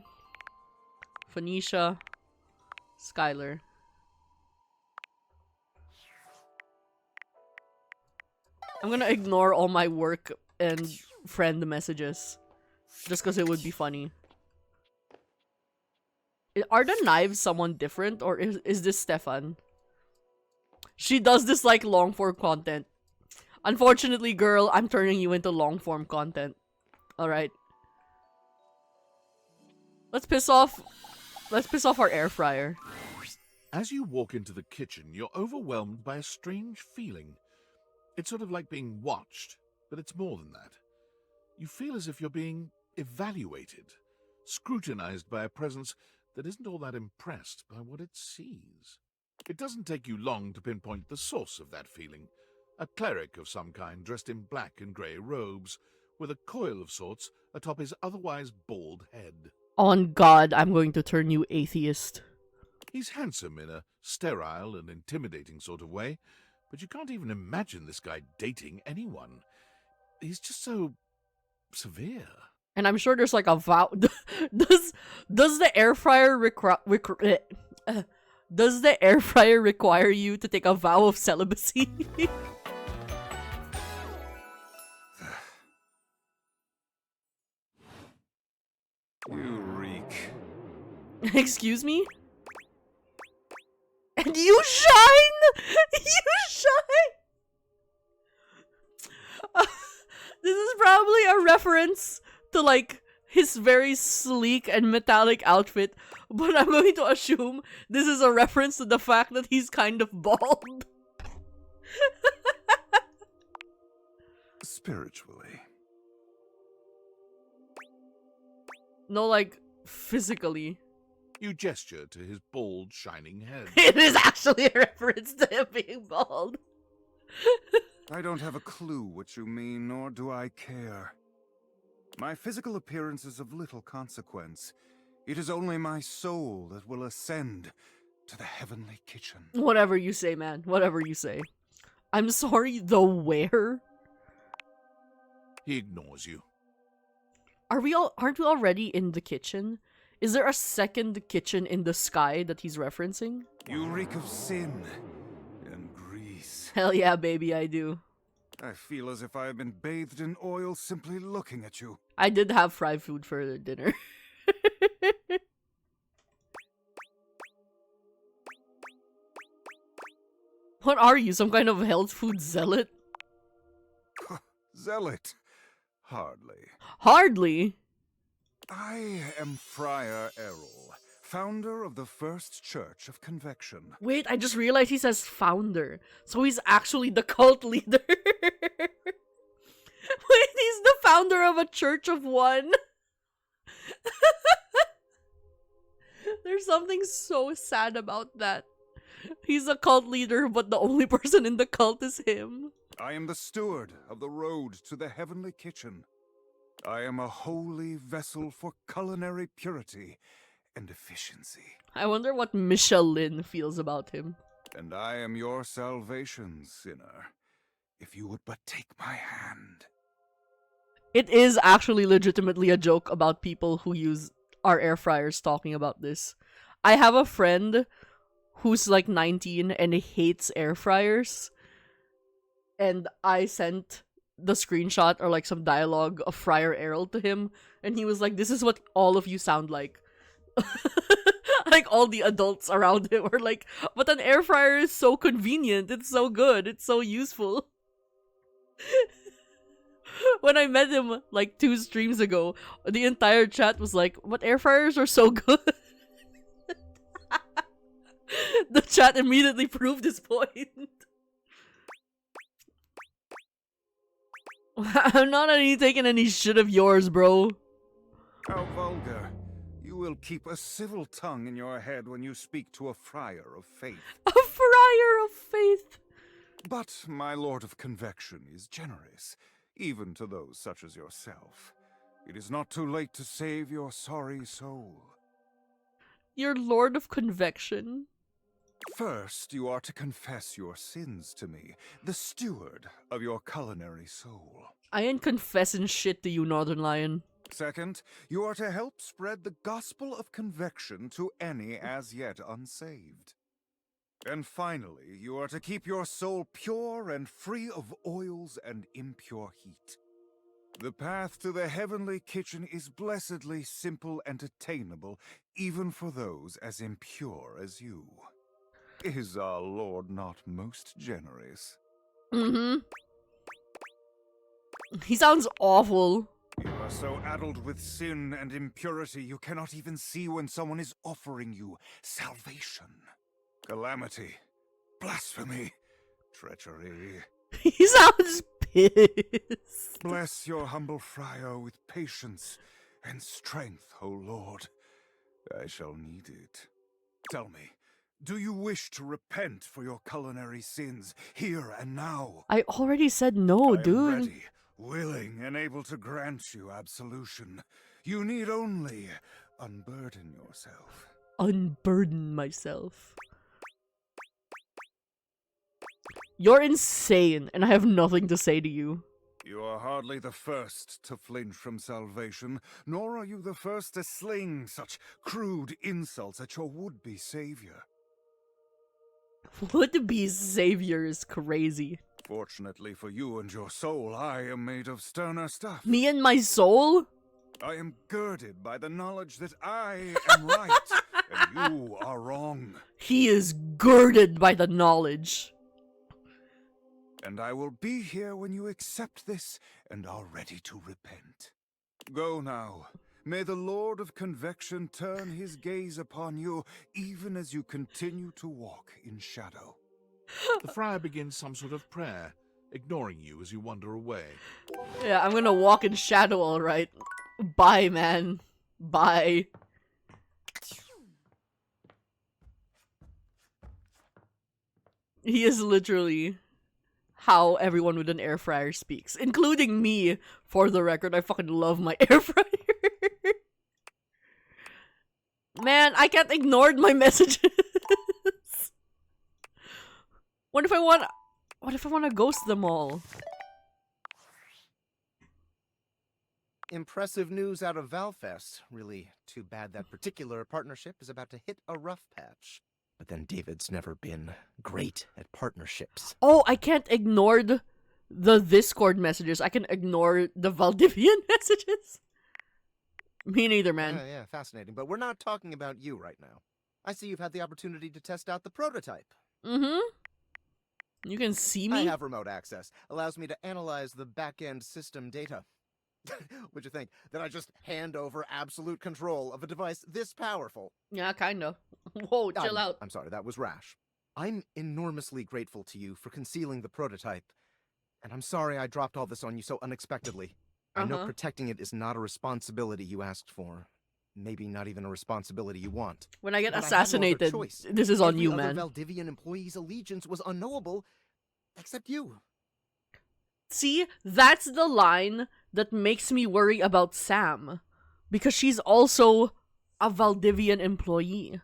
Phoenicia, Skylar. I'm gonna ignore all my work and friend messages. Just because it would be funny. Are the knives someone different, or is this Stefan? She does dislike long-form content. Unfortunately, girl, I'm turning you into long-form content. Alright. Let's piss off our air fryer. As you walk into the kitchen, you're overwhelmed by a strange feeling. It's sort of like being watched, but it's more than that. You feel as if you're being evaluated, scrutinized by a presence that isn't all that impressed by what it sees. It doesn't take you long to pinpoint the source of that feeling. A cleric of some kind dressed in black and grey robes, with a coil of sorts atop his otherwise bald head. On God, I'm going to turn you atheist. He's handsome in a sterile and intimidating sort of way, but you can't even imagine this guy dating anyone. He's just so severe. And I'm sure there's like a vow. does the air fryer does the air fryer require you to take a vow of celibacy? You reek. Excuse me? And you shine! You shine! This is probably a reference to like his very sleek and metallic outfit, but I'm going to assume this is a reference to the fact that he's kind of bald. Spiritually. No, like, physically. You gesture to his bald, shining head. It is actually a reference to him being bald. I don't have a clue what you mean, nor do I care. My physical appearance is of little consequence. It is only my soul that will ascend to the heavenly kitchen. Whatever you say, man. Whatever you say. I'm sorry, the where? He ignores you. Aren't we already in the kitchen? Is there a second kitchen in the sky that he's referencing? You reek of sin and grease. Hell yeah, baby, I do. I feel as if I have been bathed in oil simply looking at you. I did have fried food for dinner. What are you, some kind of health food zealot? Zealot? Hardly. Hardly? I am Friar Errol, founder of the First Church of Convection. Wait, I just realized he says founder. So he's actually the cult leader. Wait, he's the founder of a church of one? There's something so sad about that. He's a cult leader, but the only person in the cult is him. I am the steward of the road to the heavenly kitchen. I am a holy vessel for culinary purity and efficiency. I wonder what Michelin feels about him. And I am your salvation, sinner, if you would but take my hand. It is actually legitimately a joke about people who use our air fryers talking about this. I have a friend who's like 19 and hates air fryers. And I sent the screenshot or like some dialogue of Friar Errol to him. And he was like, this is what all of you sound like. Like all the adults around him were like, but an air fryer is so convenient. It's so good. It's so useful. When I met him like 2 streams ago, the entire chat was like, but air fryers are so good. The chat immediately proved his point. I'm not taking any shit of yours, bro. How vulgar. You will keep a civil tongue in your head when you speak to a friar of faith. A friar of faith? But my lord of convection is generous, even to those such as yourself. It is not too late to save your sorry soul. Your lord of convection? First, you are to confess your sins to me, the steward of your culinary soul. I ain't confessing shit to you, Northern Lion. Second, you are to help spread the gospel of convection to any as yet unsaved. And finally, you are to keep your soul pure and free of oils and impure heat. The path to the heavenly kitchen is blessedly simple and attainable, even for those as impure as you. Is our Lord not most generous? Mm-hmm. He sounds awful. You are so addled with sin and impurity you cannot even see when someone is offering you salvation. Calamity, blasphemy, treachery. He sounds pissed. Bless your humble friar with patience and strength, O Lord. I shall need it. Tell me, do you wish to repent for your culinary sins here and now? I already said no, I am dude. ready, willing, and able to grant you absolution. You need only unburden yourself. unburden myself. You're insane, and I have nothing to say to you. You are hardly the first to flinch from salvation, nor are you the first to sling such crude insults at your would-be savior. Would-be savior is crazy. Fortunately for you and your soul, I am made of sterner stuff. Me and my soul? I am girded by the knowledge that I am right, and you are wrong. He is girded by the knowledge. And I will be here when you accept this and are ready to repent. Go now. May the Lord of Convection turn his gaze upon you, even as you continue to walk in shadow. The friar begins some sort of prayer, ignoring you as you wander away. Yeah, I'm gonna walk in shadow, alright. Bye, man. Bye. He is literally how everyone with an air fryer speaks, including me. For the record, I fucking love my air fryer. Man, I can't ignore my messages. What if I want to ghost them all? Impressive news out of Valfest. Really too bad that particular partnership is about to hit a rough patch. But then David's never been great at partnerships. Oh, I can't ignore the Discord messages. I can ignore the Valdivian messages. Me neither, man. Yeah, fascinating. But we're not talking about you right now. I see you've had the opportunity to test out the prototype. Mm-hmm. You can see me? I have remote access. Allows me to analyze the back-end system data. What'd you think? That I just hand over absolute control of a device this powerful? Yeah, kinda. Whoa, chill out. I'm sorry, that was rash. I'm enormously grateful to you for concealing the prototype. And I'm sorry I dropped all this on you so unexpectedly. I know protecting it is not a responsibility you asked for. Maybe not even a responsibility you want. When I get But assassinated, I had no other choice. this is on Every you, other man. Valdivian employee's allegiance was unknowable, except you. See, that's the line that makes me worry about Sam. Because she's also a Valdivian employee.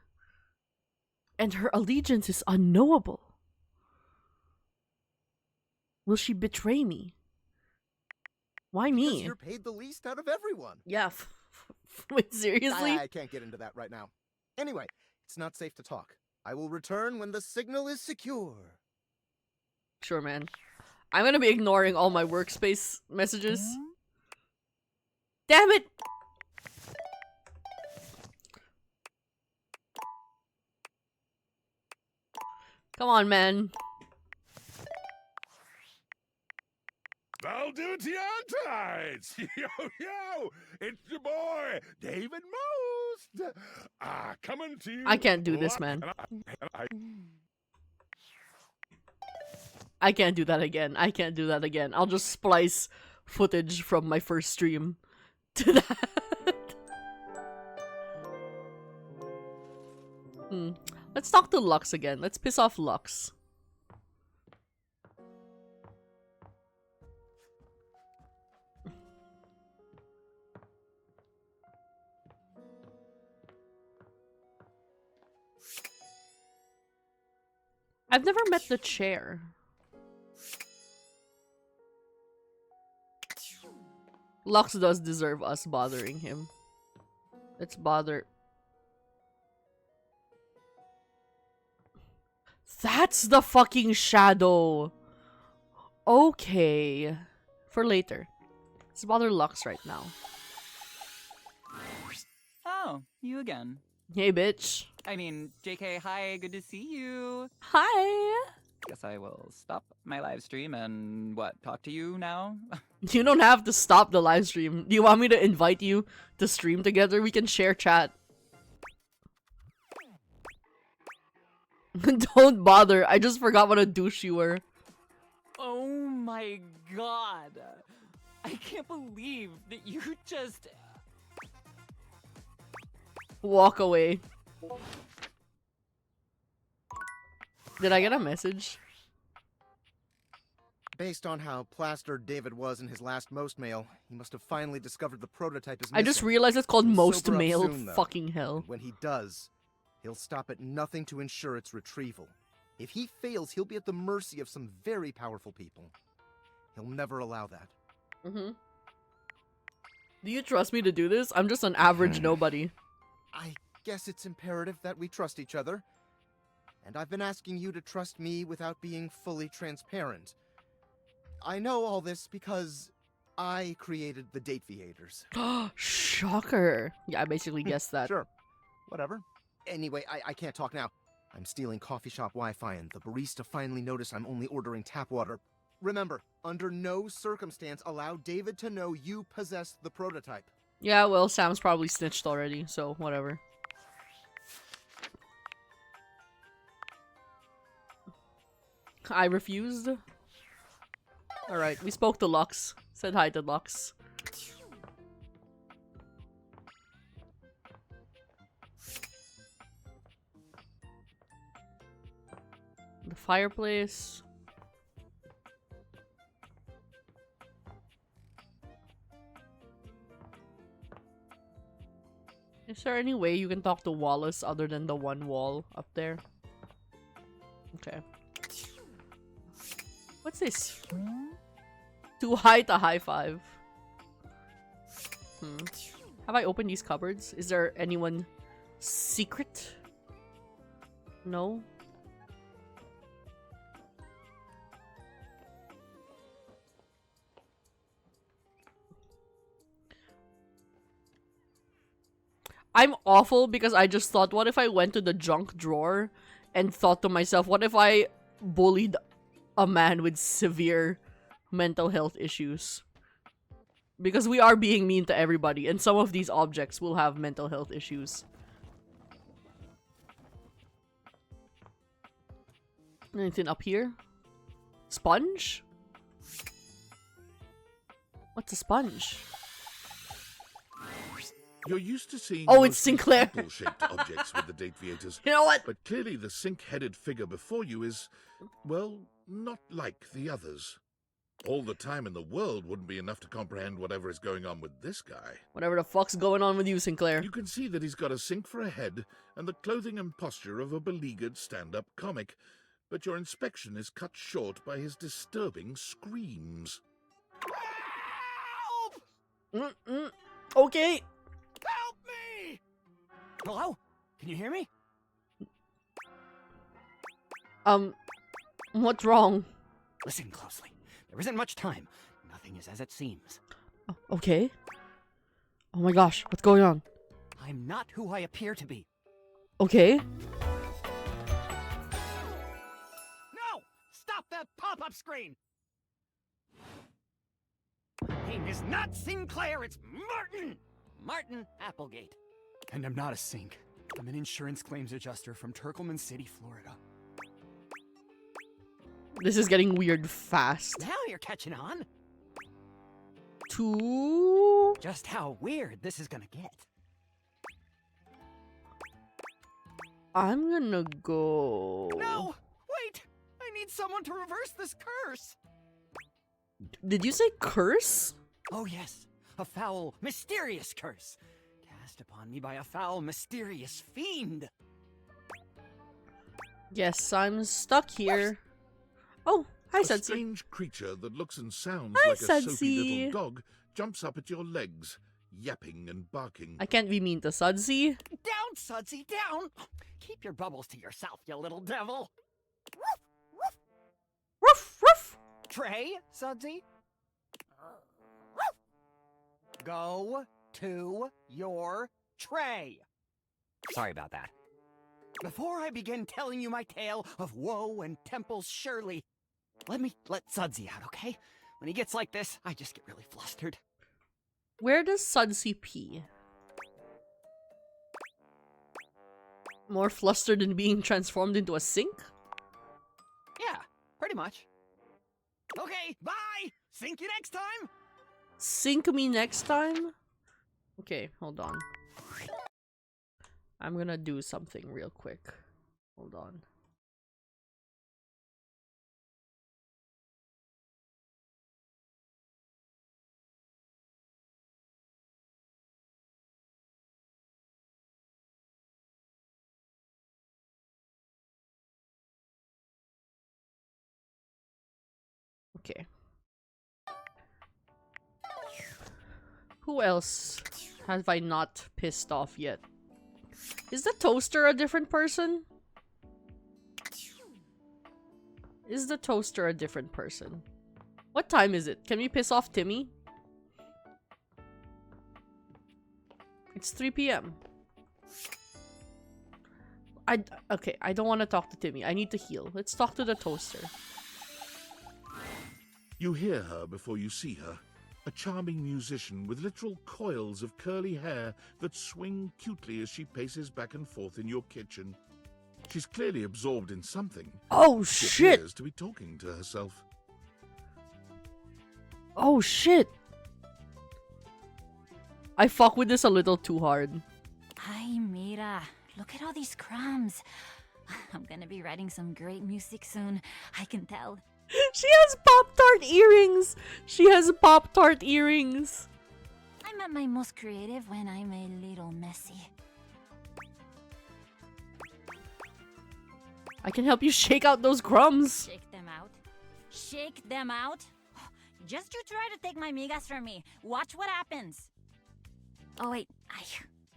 And her allegiance is unknowable. Will she betray me? Why me? Because you're paid the least out of everyone. Yeah. Wait, seriously? I can't get into that right now. Anyway, it's not safe to talk. I will return when the signal is secure. Sure, man. I'm gonna be ignoring all my workspace messages. Damn it! Come on, man. Valdivianites! Yo! It's your boy, David Most! Coming to you. I can't do this, man. I can't do that again. I can't do that again. I'll just splice footage from my first stream to that. Let's talk to Lux again. Let's piss off Lux. I've never met the chair. Lux does deserve us bothering him. Let's bother. That's the fucking shadow. Okay. For later. Let's bother Lux right now. Oh, you again. Hey, bitch. I mean, JK, hi, good to see you. Hi. Guess I will stop my live stream and, talk to you now? You don't have to stop the live stream. Do you want me to invite you to stream together? We can share chat. Don't bother. I just forgot what a douche you were. Oh my god. I can't believe that you just... Walk away. Did I get a message? Based on how plastered David was in his last Most Mail, he must have finally discovered the prototype is missing. I just realized it's called He'll Most sober up Mail. soon, though. Fucking hell. And when he does, He'll stop at nothing to ensure its retrieval. If he fails, he'll be at the mercy of some very powerful people. He'll never allow that. Mm-hmm. Do you trust me to do this? I'm just an average nobody. I guess it's imperative that we trust each other. And I've been asking you to trust me without being fully transparent. I know all this because I created the Dateviators. Shocker. Yeah, I basically guessed that. Sure. Whatever. Anyway, I can't talk now. I'm stealing coffee shop Wi-Fi and the barista finally noticed I'm only ordering tap water. Remember, under no circumstance allow David to know you possess the prototype. Yeah, well, Sam's probably snitched already, so whatever. I refused. Alright, we spoke to Lux. Said hi to Lux. The fireplace. Is there any way you can talk to Wallace other than the one wall up there? Okay. What's this? Too high to high five. Have I opened these cupboards? Is there anyone secret? No? I'm awful because I just thought, what if I went to the junk drawer and thought to myself, what if I bullied a man with severe mental health issues? Because we are being mean to everybody, and some of these objects will have mental health issues. Anything up here? Sponge? What's a sponge? You're used to seeing Oh, it's mostly Sinclair. apple-shaped objects with the Dateviators. You know what? But clearly the sink-headed figure before you is, well, not like the others. All the time in the world wouldn't be enough to comprehend whatever is going on with this guy. Whatever the fuck's going on with you, Sinclair. You can see that he's got a sink for a head and the clothing and posture of a beleaguered stand-up comic, but your inspection is cut short by his disturbing screams. Okay. Help me! Hello? Can you hear me? What's wrong? Listen closely. There isn't much time. Nothing is as it seems. Okay. Oh my gosh, what's going on? I'm not who I appear to be. Okay. No! Stop that pop-up screen! My name is not Sinclair, it's Martin! Martin Applegate. And I'm not a sink. I'm an insurance claims adjuster from Turkleman City, Florida. This is getting weird fast. Now you're catching on. Two. Just how weird this is gonna get. I'm gonna go... No! Wait! I need someone to reverse this curse! Did you say curse? Oh yes, a foul, mysterious curse. Cast upon me by a foul, mysterious fiend. Yes, I'm stuck here. Oh, hi, A Sudsy. strange creature that looks and sounds Hi, like a soapy Sudsy. little dog jumps up at your legs, yapping and barking. I can't be mean to Sudsy. Down, Sudsy, down! Keep your bubbles to yourself, you little devil. Woof, woof. Tray, Sudsy? Go to your tray. Sorry about that. Before I begin telling you my tale of woe and Temple's Shirley, let me let Sudsy out, okay? When he gets like this, I just get really flustered. Where does Sudsy pee? More flustered than being transformed into a sink? Yeah, pretty much. Okay, bye! Sink you next time! Sink me next time? Okay, hold on. I'm gonna do something real quick. Hold on. Okay. Who else have I not pissed off yet? Is the toaster a different person? Is the toaster a different person? What time is it? Can we piss off Timmy? It's 3 p.m. Okay, I don't want to talk to Timmy. I need to heal. Let's talk to the toaster. You hear her before you see her. A charming musician with literal coils of curly hair that swing cutely as she paces back and forth in your kitchen. She's clearly absorbed in something. Oh, she shit! appears to be talking to herself. Oh, shit! I fuck with this a little too hard. Ay, mira. Look at all these crumbs. I'm gonna be writing some great music soon. I can tell. She has Pop-Tart earrings! She has Pop-Tart earrings! I'm at my most creative when I'm a little messy. I can help you shake out those crumbs! Shake them out? Shake them out? Just you try to take my migas from me. Watch what happens. Oh wait,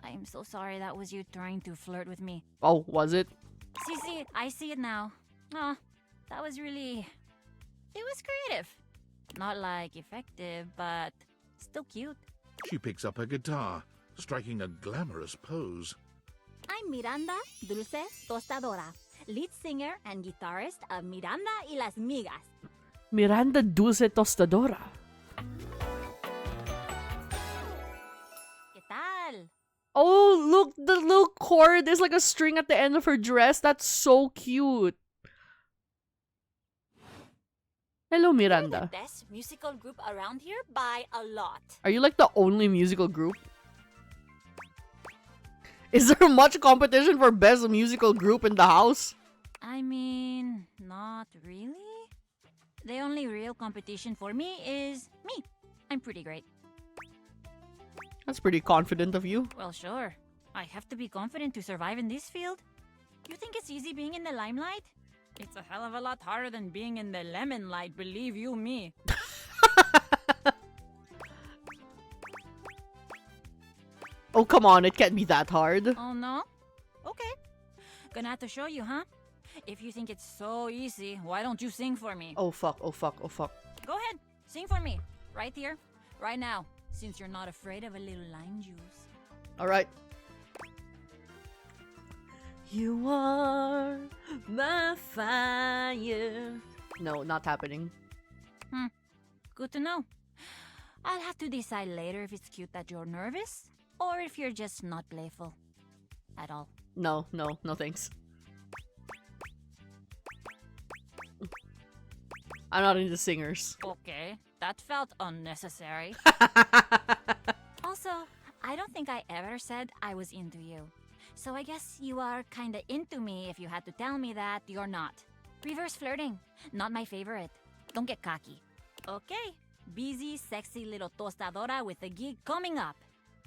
I'm so sorry that was you trying to flirt with me. Oh, was it? See, I see it now. Oh, that was really... It was creative. Not like effective, but still cute. She picks up her guitar, striking a glamorous pose. I'm Miranda Dulce Tostadora, lead singer and guitarist of Miranda y las Migas. Miranda Dulce Tostadora. ¿Qué tal? Oh, look, the little cord is like a string at the end of her dress. That's so cute. Hello, Miranda. We're the best musical group around here by a lot. Are you like the only musical group? Is there much competition for best musical group in the house? I mean, not really. The only real competition for me is me. I'm pretty great. That's pretty confident of you. Well, sure. I have to be confident to survive in this field. You think it's easy being in the limelight? It's a hell of a lot harder than being in the lemon light, believe you me. Oh, come on, it can't be that hard. Oh, no? Okay. Gonna have to show you, huh? If you think it's so easy, why don't you sing for me? Oh, fuck, oh, fuck, oh, fuck. Go ahead, sing for me. Right here, right now, since you're not afraid of a little lime juice. Alright. You are my fire. No, not happening. Good to know. I'll have to decide later if it's cute that you're nervous or if you're just not playful at all. No, thanks. I'm not into singers. Okay, that felt unnecessary. Also, I don't think I ever said I was into you. So I guess you are kinda into me if you had to tell me that you're not. Reverse flirting, not my favorite. Don't get cocky. Okay, busy, sexy little tostadora with a gig coming up.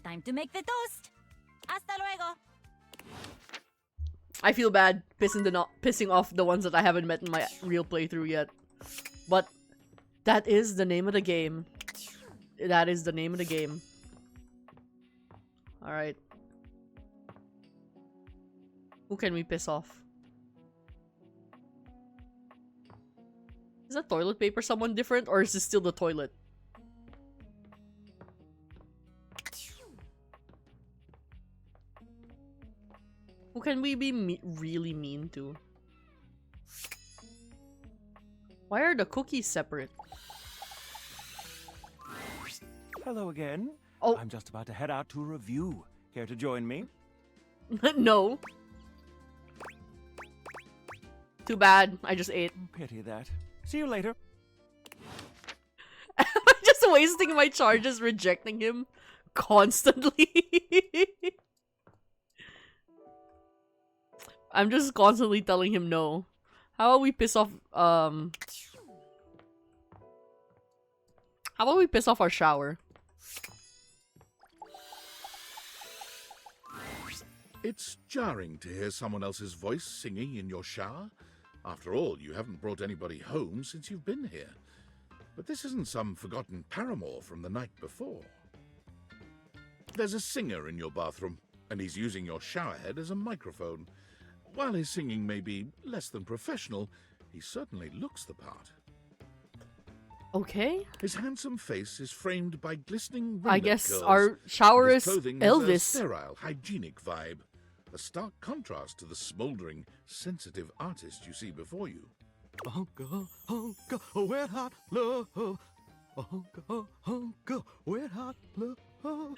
Time to make the toast. Hasta luego. I feel bad pissing off the ones that I haven't met in my real playthrough yet. But that is the name of the game. That is the name of the game. Alright. Who can we piss off? Is that toilet paper someone different, or is this still the toilet? Who can we be really mean to? Why are the cookies separate? Hello again. Oh. I'm just about to head out to a review. Care to join me? No. Too bad. I just ate. Pity that. See you later. I'm just wasting my charges rejecting him constantly. I'm just constantly telling him no. How about we piss off how about we piss off our shower? It's jarring to hear someone else's voice singing in your shower. After all, you haven't brought anybody home since you've been here. But this isn't some forgotten paramour from the night before. There's a singer in your bathroom, and he's using your showerhead as a microphone. While his singing may be less than professional, he certainly looks the part. Okay. His handsome face is framed by glistening ringlet I guess curls, our shower and is his clothing has a Elvis. sterile, hygienic vibe. A stark contrast to the smouldering, sensitive artist you see before you. Wet hot love. Wet hot love.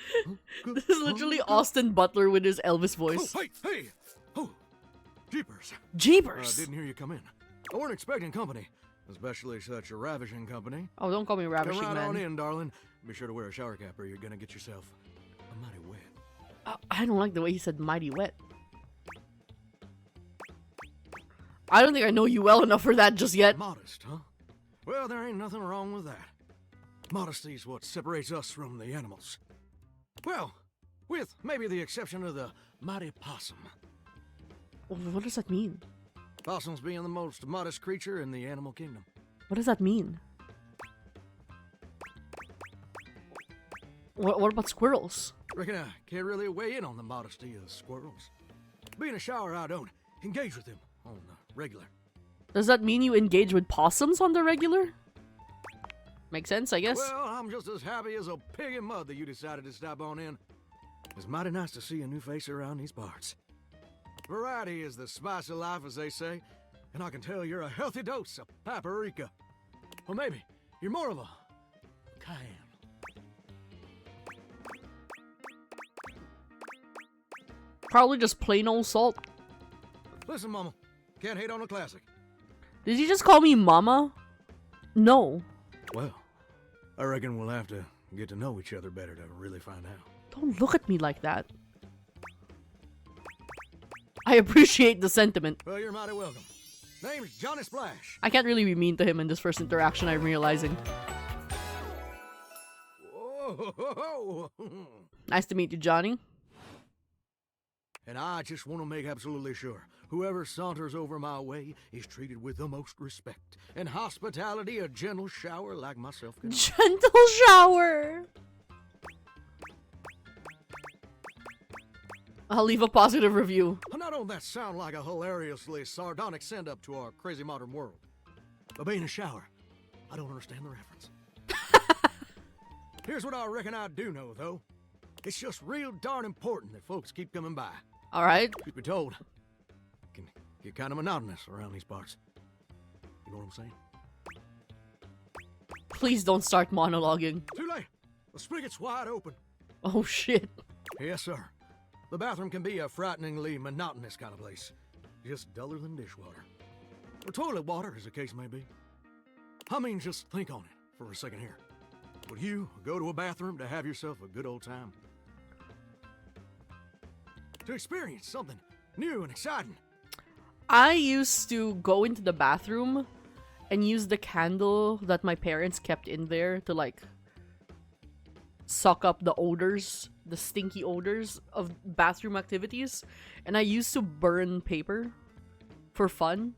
This is literally Austin Butler with his Elvis voice. Oh, hey! Oh, jeepers. Jeepers. Didn't hear you come in. I weren't expecting company, especially such a ravishing company. Oh, don't call me ravishing, Come right man. on in, darling. Be sure to wear a shower cap or you're gonna get yourself a mighty wet. I don't like the way he said mighty wet. I don't think I know you well enough for that just yet. Modest, huh? Well, there ain't nothing wrong with that. Modesty's what separates us from the animals. Well, with maybe the exception of the mighty possum. What does that mean? Possums being the most modest creature in the animal kingdom. What does that mean? What about squirrels? Reckon I can't really weigh in on the modesty of squirrels. Being a shower, I don't engage with them on the regular. Does that mean you engage with possums on the regular? Makes sense, I guess. Well, I'm just as happy as a pig in mud that you decided to stop on in. It's mighty nice to see a new face around these parts. Variety is the spice of life, as they say, and I can tell you're a healthy dose of paprika. Or maybe you're more of a cayenne. Probably just plain old salt. Listen, Mama, can't hate on a classic. Did you just call me mama? No. Well, I reckon we'll have to get to know each other better to really find out. Don't look at me like that. I appreciate the sentiment. Well, you're mighty welcome. Name's Johnny Splash. I can't really be mean to him in this first interaction, I'm realizing. Whoa. Nice to meet you, Johnny. And I just want to make absolutely sure whoever saunters over my way is treated with the most respect and hospitality a gentle shower like myself can. Gentle shower! I'll leave a positive review. Now don't that sound like a hilariously sardonic send-up to our crazy modern world? But being a shower, I don't understand the reference. Here's what I reckon I do know, though. It's just real darn important that folks keep coming by. Alright. Truth be told, it can get kind of monotonous around these parts. You know what I'm saying? Please don't start monologuing. Too late. The spigot's wide open. Oh shit. Yes, sir. The bathroom can be a frighteningly monotonous kind of place. Just duller than dishwater. Or toilet water, as the case may be. I mean, just think on it for a second here. Would you go to a bathroom to have yourself a good old time? To experience something new and exciting? I used to go into the bathroom and use the candle that my parents kept in there to like suck up the odors, the stinky odors of bathroom activities. And I used to burn paper for fun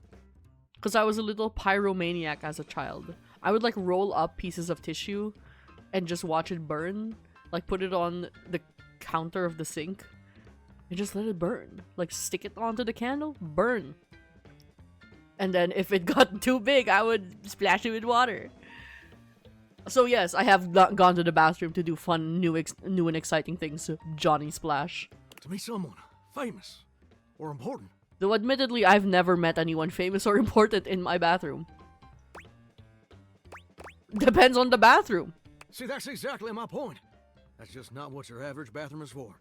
because I was a little pyromaniac as a child. I would like roll up pieces of tissue and just watch it burn, like put it on the counter of the sink and just let it burn. Like stick it onto the candle, burn. And then if it got too big, I would splash it with water. So yes, I have gone to the bathroom to do fun, new and exciting things. Johnny Splash. To meet someone famous or important. Though admittedly, I've never met anyone famous or important in my bathroom. Depends on the bathroom. See, that's exactly my point. That's just not what your average bathroom is for.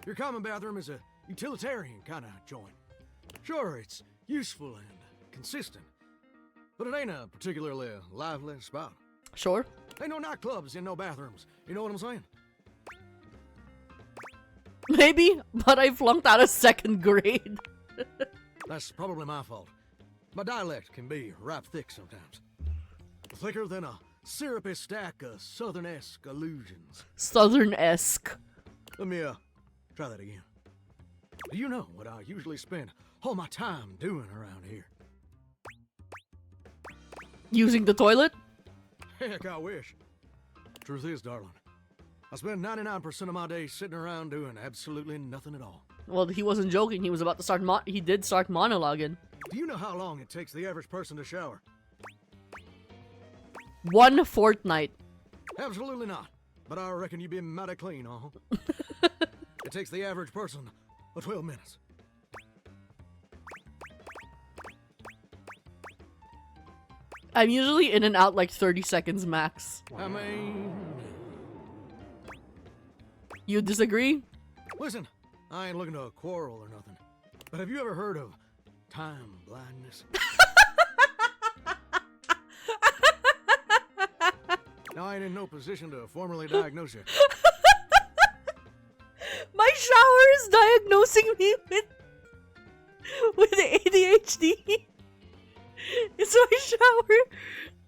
Your common bathroom is a utilitarian kind of joint. Sure, it's useful and consistent, but it ain't a particularly lively spot. Sure. Ain't no nightclubs in no bathrooms. You know what I'm saying? Maybe, but I flunked out of 2nd grade. That's probably my fault. My dialect can be ripe thick sometimes. Thicker than a syrupy stack of Southern-esque allusions. Southern-esque. Let me, try that again. Do you know what I usually spend all my time doing around here? Using the toilet? Heck, I wish. Truth is, darling, I spend 99% of my days sitting around doing absolutely nothing at all. Well, he wasn't joking. He was about to start he did start monologuing. Do you know how long it takes the average person to shower? 1 fortnight. Absolutely not. But I reckon you'd be mighty clean, It takes the average person 12 minutes. I'm usually in and out like 30 seconds max. I mean... You disagree? Listen, I ain't looking to quarrel or nothing. But have you ever heard of time blindness? Now, I ain't in no position to formally diagnose you. My shower is diagnosing me with ADHD. Is my shower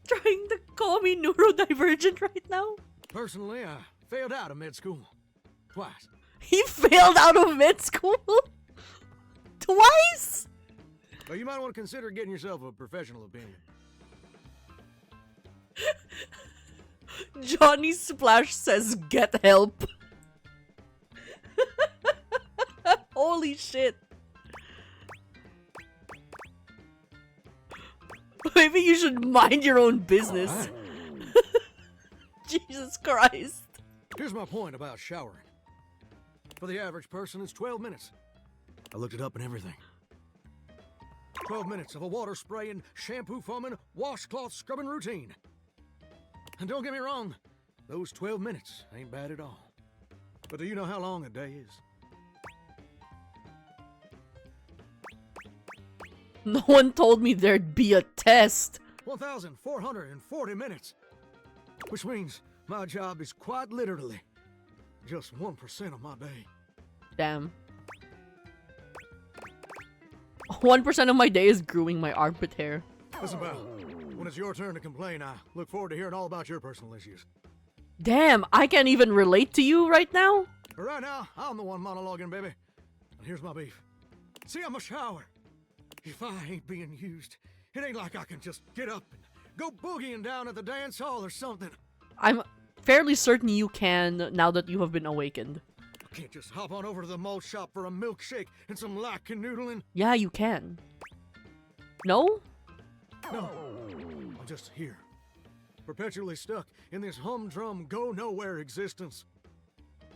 trying to call me neurodivergent right now? Personally, I failed out of med school. Twice. He failed out of med school? Twice? Well, you might want to consider getting yourself a professional opinion. Johnny Splash says get help. Holy shit. Maybe you should mind your own business. Jesus Christ. Here's my point about showering. For the average person, it's 12 minutes. I looked it up and everything. 12 minutes of a water spraying, shampoo foaming, washcloth scrubbing routine. And don't get me wrong, those 12 minutes ain't bad at all. But do you know how long a day is? No one told me there'd be a test. 1,440 minutes. Which means my job is quite literally just 1% of my day. Damn. 1% of my day is growing my armpit hair. Listen, pal, when it's your turn to complain, I look forward to hearing all about your personal issues. Damn, I can't even relate to you right now? But right now, I'm the one monologuing, baby. And here's my beef. See, I'm a shower. If I ain't being used, it ain't like I can just get up and go boogieing down at the dance hall or something. I'm fairly certain you can now that you have been awakened. I can't just hop on over to the malt shop for a milkshake and some lack canoodling. Yeah, you can. No? No, I'm just here, perpetually stuck in this humdrum, go-nowhere existence.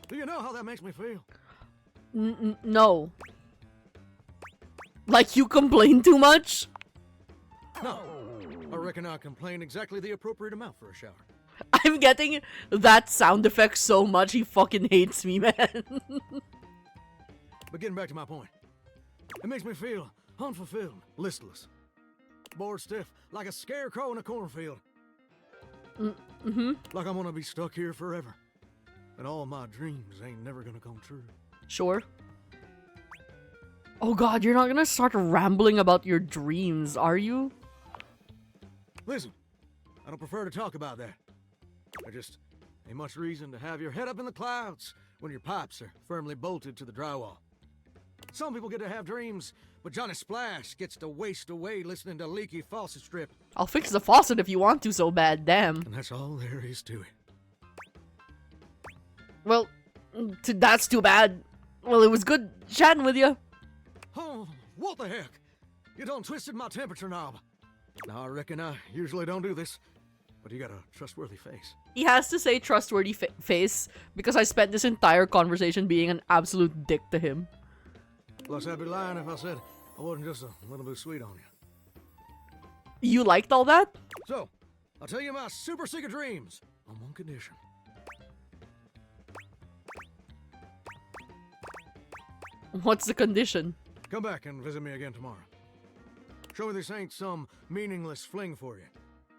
Do you know how that makes me feel? No. Like you complain too much? No, I reckon I complain exactly the appropriate amount for a shower. I'm getting that sound effect so much he fucking hates me, man. But getting back to my point, it makes me feel unfulfilled, listless, bored stiff, like a scarecrow in a cornfield. Like I'm gonna be stuck here forever, and all my dreams ain't never gonna come true. Sure. Oh god, you're not gonna start rambling about your dreams, are you? Listen, I don't prefer to talk about that. There just ain't much reason to have your head up in the clouds when your pipes are firmly bolted to the drywall. Some people get to have dreams, but Johnny Splash gets to waste away listening to leaky faucet strip. I'll fix the faucet if you want to so bad, damn. And that's all there is to it. Well, that's too bad. Well, it was good chatting with you. Oh, what the heck? You done twisted my temperature knob. Now, I reckon I usually don't do this, but you got a trustworthy face. He has to say trustworthy face because I spent this entire conversation being an absolute dick to him. Plus, I'd be lying if I said I wasn't just a little bit sweet on you. You liked all that? So, I'll tell you my super secret dreams on one condition. What's the condition? Come back and visit me again tomorrow. Show me this ain't some meaningless fling for you.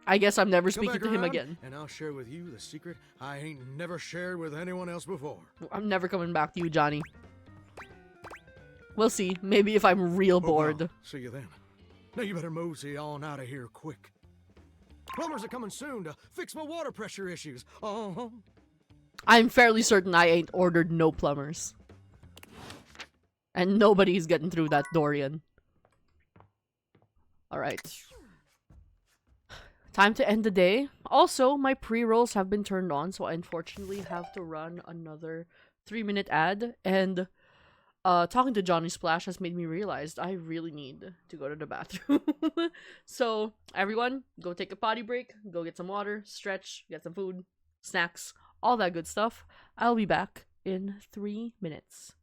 I guess I'm never Come speaking back to him around, again. And I'll share with you the secret I ain't never shared with anyone else before. I'm never coming back to you, Johnny. We'll see. Maybe if I'm real bored. I'll see you then. Now you better mosey on out of here quick. Plumbers are coming soon to fix my water pressure issues. I'm fairly certain I ain't ordered no plumbers. And nobody's getting through that Dorian. Alright. time to end the day. Also, my pre-rolls have been turned on, so I unfortunately have to run another 3-minute ad. And talking to Johnny Splash has made me realize I really need to go to the bathroom. So, everyone, go take a potty break, go get some water, stretch, get some food, snacks, all that good stuff. I'll be back in 3 minutes.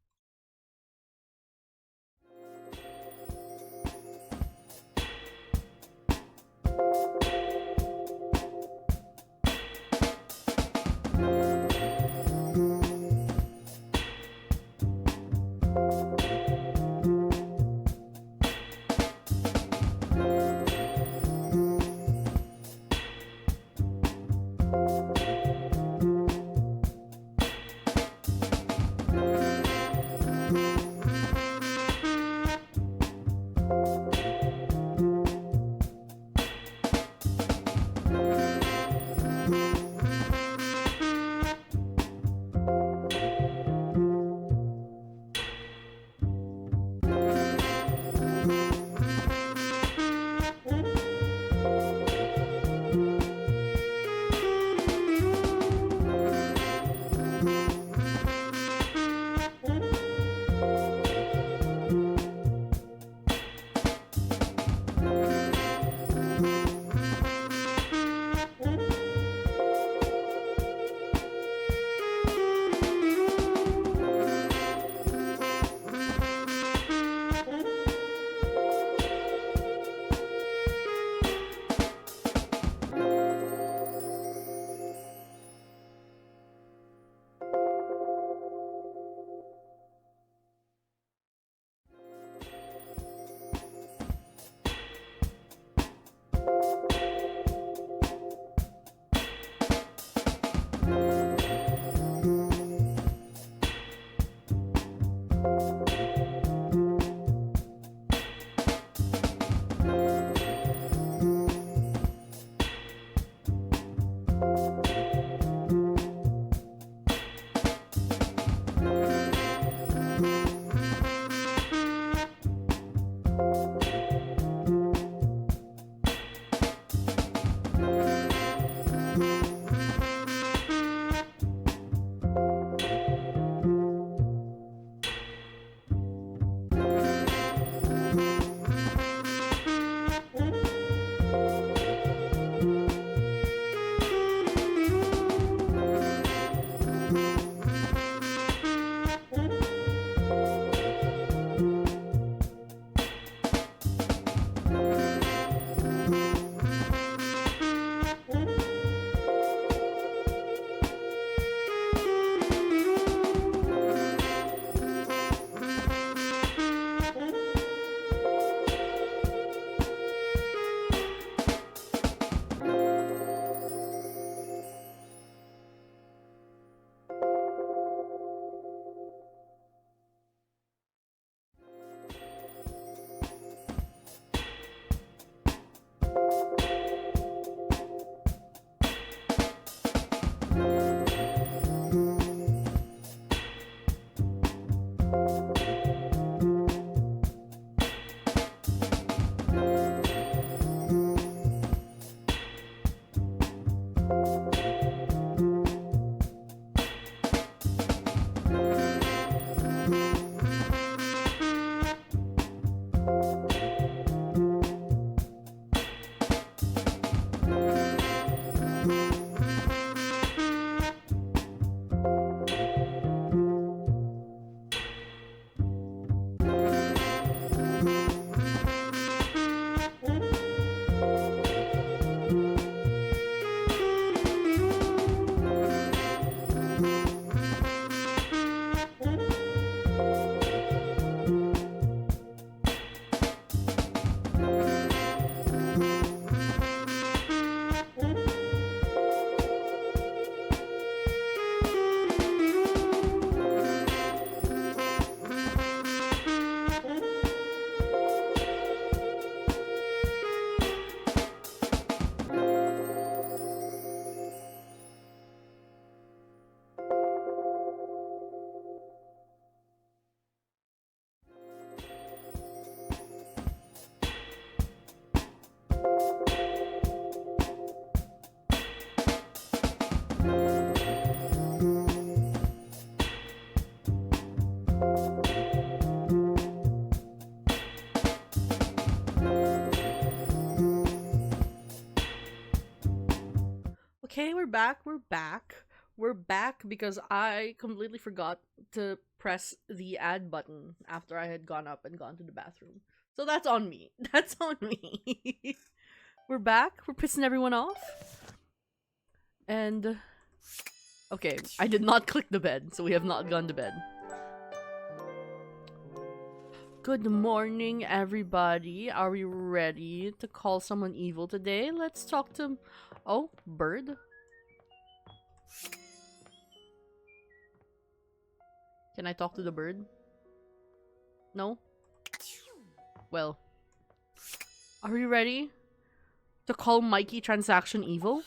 Okay, we're back. We're back because I completely forgot to press the add button after I had gone up and gone to the bathroom. So that's on me. That's on me. We're back. We're pissing everyone off. And okay, I did not click the bed, so we have not gone to bed. Good morning, everybody. Are we ready to call someone evil today? Let's talk to... Oh, bird. Can I talk to the bird? No? Well. Are we ready to call Mikey Transaction evil?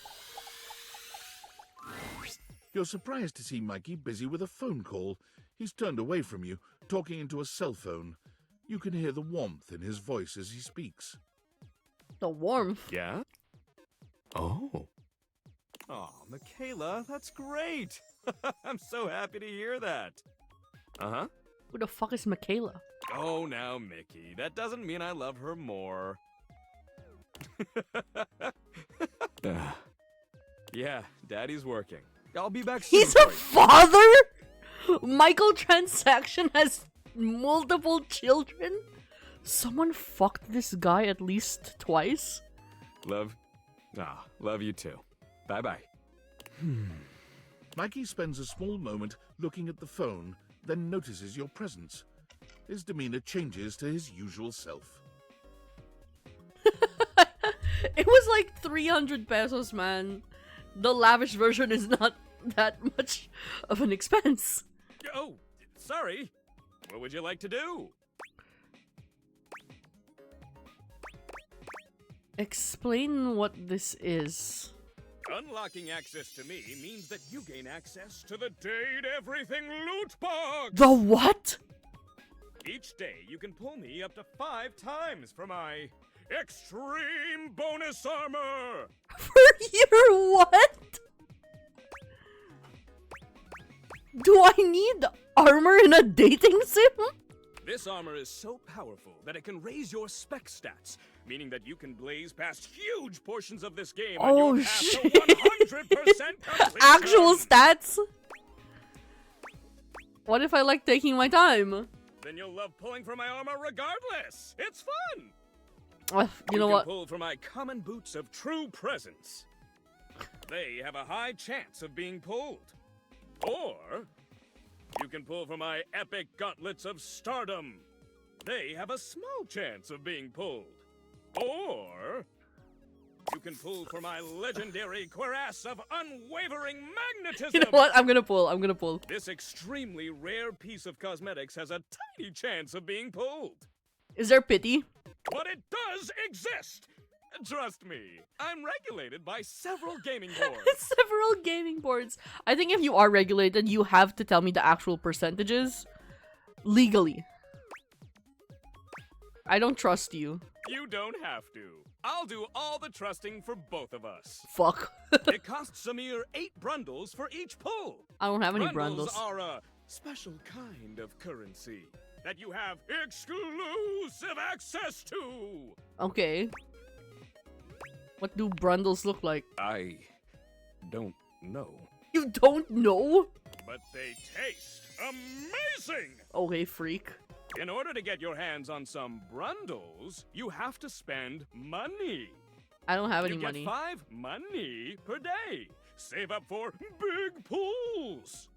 You're surprised to see Mikey busy with a phone call. He's turned away from you, talking into a cell phone. You can hear the warmth in his voice as he speaks. The warmth? Yeah? Oh. Oh, Michaela, that's great. I'm so happy to hear that. Uh-huh. Who the fuck is Michaela? Oh, now, Mickey, that doesn't mean I love her more. Yeah, Daddy's working. I'll be back soon. He's a father? Michael Transaction has multiple children? Someone fucked this guy at least twice? Love you too. Bye-bye. Mikey spends a small moment looking at the phone, then notices your presence. His demeanor changes to his usual self. It was like 300 pesos, man. The lavish version is not that much of an expense. Oh, sorry. What would you like to do? Explain what this is. Unlocking access to me means that you gain access to the Date Everything loot box! The what? Each day, you can pull me up to 5 times for my extreme bonus armor! For your what? Do I need armor in a dating sim? This armor is so powerful that it can raise your spec stats, meaning that you can blaze past huge portions of this game on your path shit. to 100% completion! Actual stats? What if I like taking my time? Then you'll love pulling for my armor regardless! It's fun! You know can what? pull for my common boots of true presence. They have a high chance of being pulled. Or you can pull for my epic gauntlets of stardom. They have a small chance of being pulled. Or you can pull for my legendary cuirass of unwavering magnetism. You know what? I'm gonna pull. This extremely rare piece of cosmetics has a tiny chance of being pulled. Is there pity? But it does exist! Trust me, I'm regulated by several gaming boards. Several gaming boards. I think if you are regulated, you have to tell me the actual percentages. Legally. I don't trust you. You don't have to. I'll do all the trusting for both of us. Fuck. It costs a mere 8 brundles for each pull. I don't have any brundles. Brundles are a special kind of currency that you have exclusive access to. Okay. What do brundles look like? I don't know. You don't know? But they taste amazing! Okay, freak. In order to get your hands on some brundles, you have to spend money. I don't have any you money. get 5 money per day. Save up for big pools.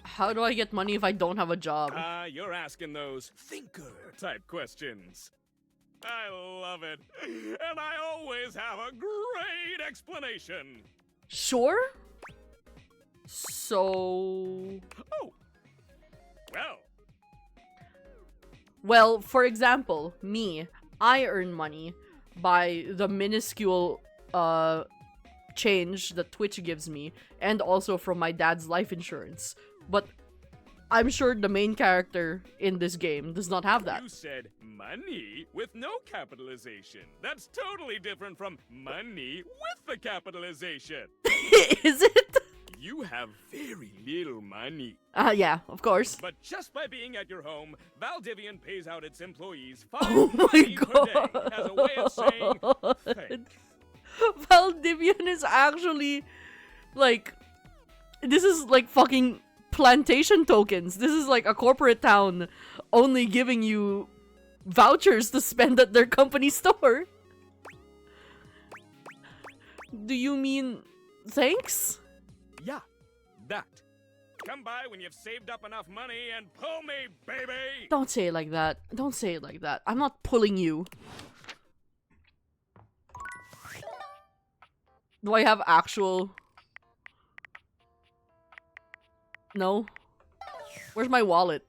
How do I get money if I don't have a job? You're asking those thinker-type questions. I love it. And I always have a great explanation. Sure? So... Oh! Well... Well, for example, me, I earn money by the minuscule change that Twitch gives me, and also from my dad's life insurance. But I'm sure the main character in this game does not have that. You said money with no capitalization. That's totally different from money with the capitalization. Is it? You have very little money. Yeah, of course. But just by being at your home, Valdivian pays out its employees 5 Oh my money god. per day as a way of saying thanks. Valdivian is actually like, this is like fucking plantation tokens. This is like a corporate town only giving you vouchers to spend at their company store. Do you mean thanks? Yeah, that. Come by when you've saved up enough money and pull me, baby! Don't say it like that. Don't say it like that. I'm not pulling you. Do I have actual... No? Where's my wallet?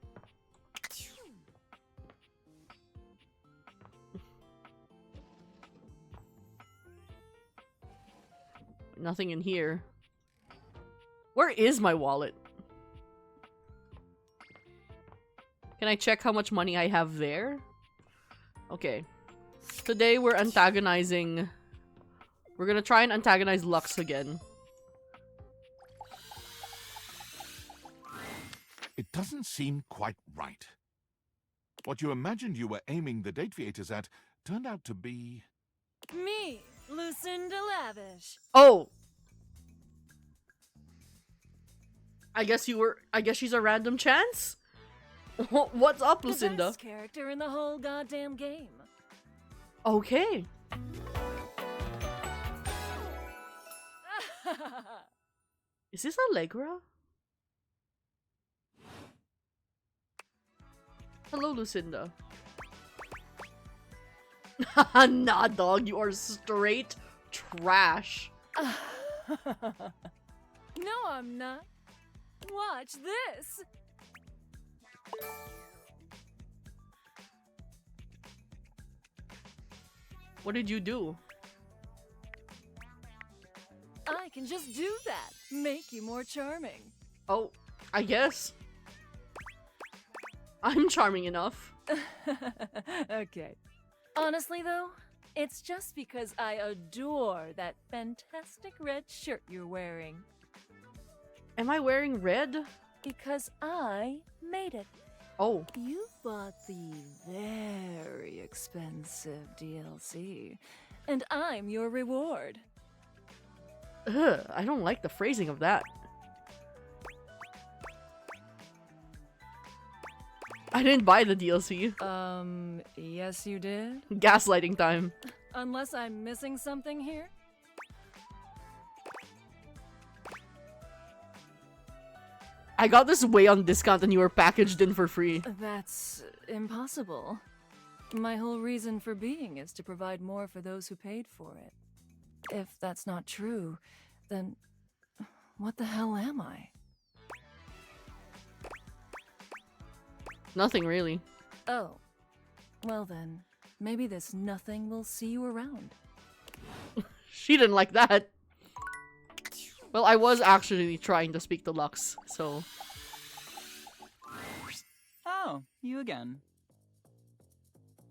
Nothing in here. Where is my wallet? Can I check how much money I have there? Okay. Today we're antagonizing... We're gonna try and antagonize Lux again. It doesn't seem quite right. What you imagined you were aiming the date theaters at turned out to be... Me, Lucinda Lavish. Oh! I guess she's a random chance? What's up, Lucinda? The best character in the whole goddamn game. Okay. Is this Allegra? Hello, Lucinda. Nah, dog, you are straight trash. No, I'm not. Watch this. What did you do? I can just do that. Make you more charming. Oh, I guess. I'm charming enough. Okay. Honestly, though, it's just because I adore that fantastic red shirt you're wearing. Am I wearing red? Because I made it. Oh. You bought the very expensive DLC, and I'm your reward. Ugh, I don't like the phrasing of that. I didn't buy the DLC. Yes you did? Gaslighting time. Unless I'm missing something here? I got this way on discount and you were packaged in for free. That's impossible. My whole reason for being is to provide more for those who paid for it. If that's not true, then what the hell am I? Nothing really. Oh. Well then, maybe this nothing will see you around. She didn't like that. Well, I was actually trying to speak to Lux, so... Oh, you again.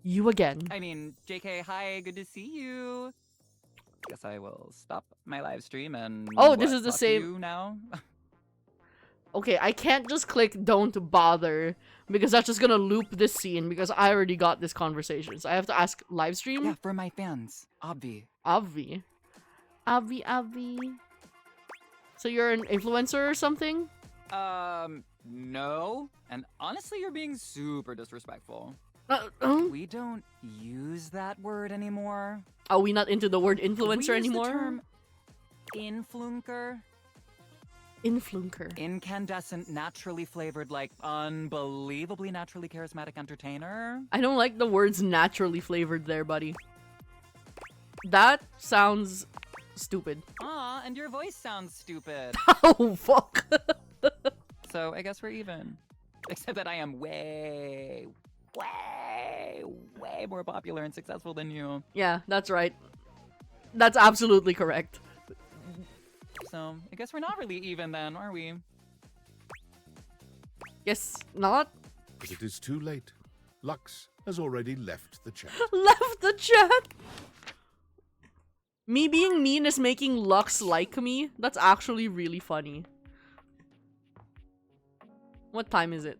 You again. I mean, JK, hi, good to see you. Guess I will stop my live stream and... Oh, this is the talk to same... you now? Okay, I can't just click don't bother because that's just gonna loop this scene because I already got this conversation. So I have to ask live stream? Yeah, for my fans. Obvi. Obvi. Obvi. So you're an influencer or something? No. And honestly, you're being super disrespectful. We don't use that word anymore. Are we not into the word influencer we use anymore? The term influnker. Influnker. Incandescent, naturally flavored, like unbelievably naturally charismatic entertainer. I don't like the words naturally flavored there, buddy. That sounds stupid. Aw, and your voice sounds stupid. Oh, fuck. So I guess we're even. Except that I am way more popular and successful than you. Yeah, that's right. That's absolutely correct. So I guess we're not really even then, are we? Guess not. But it is too late. Lux has already left the chat. Left the chat? Me being mean is making Lux like me? That's actually really funny. What time is it?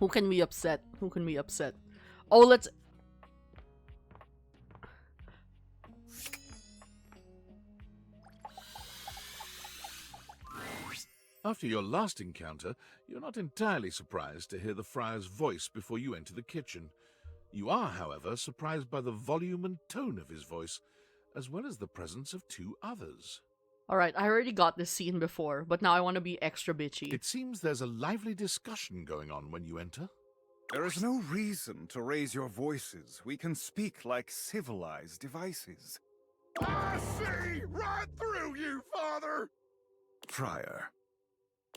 Who can be upset? Who can be upset? Oh, let's... After your last encounter, you're not entirely surprised to hear the friar's voice before you enter the kitchen. You are, however, surprised by the volume and tone of his voice, as well as the presence of two others. Alright, I already got this scene before, but now I want to be extra bitchy. It seems there's a lively discussion going on when you enter. There is no reason to raise your voices. We can speak like civilized devices. I see right through you, Father! Friar.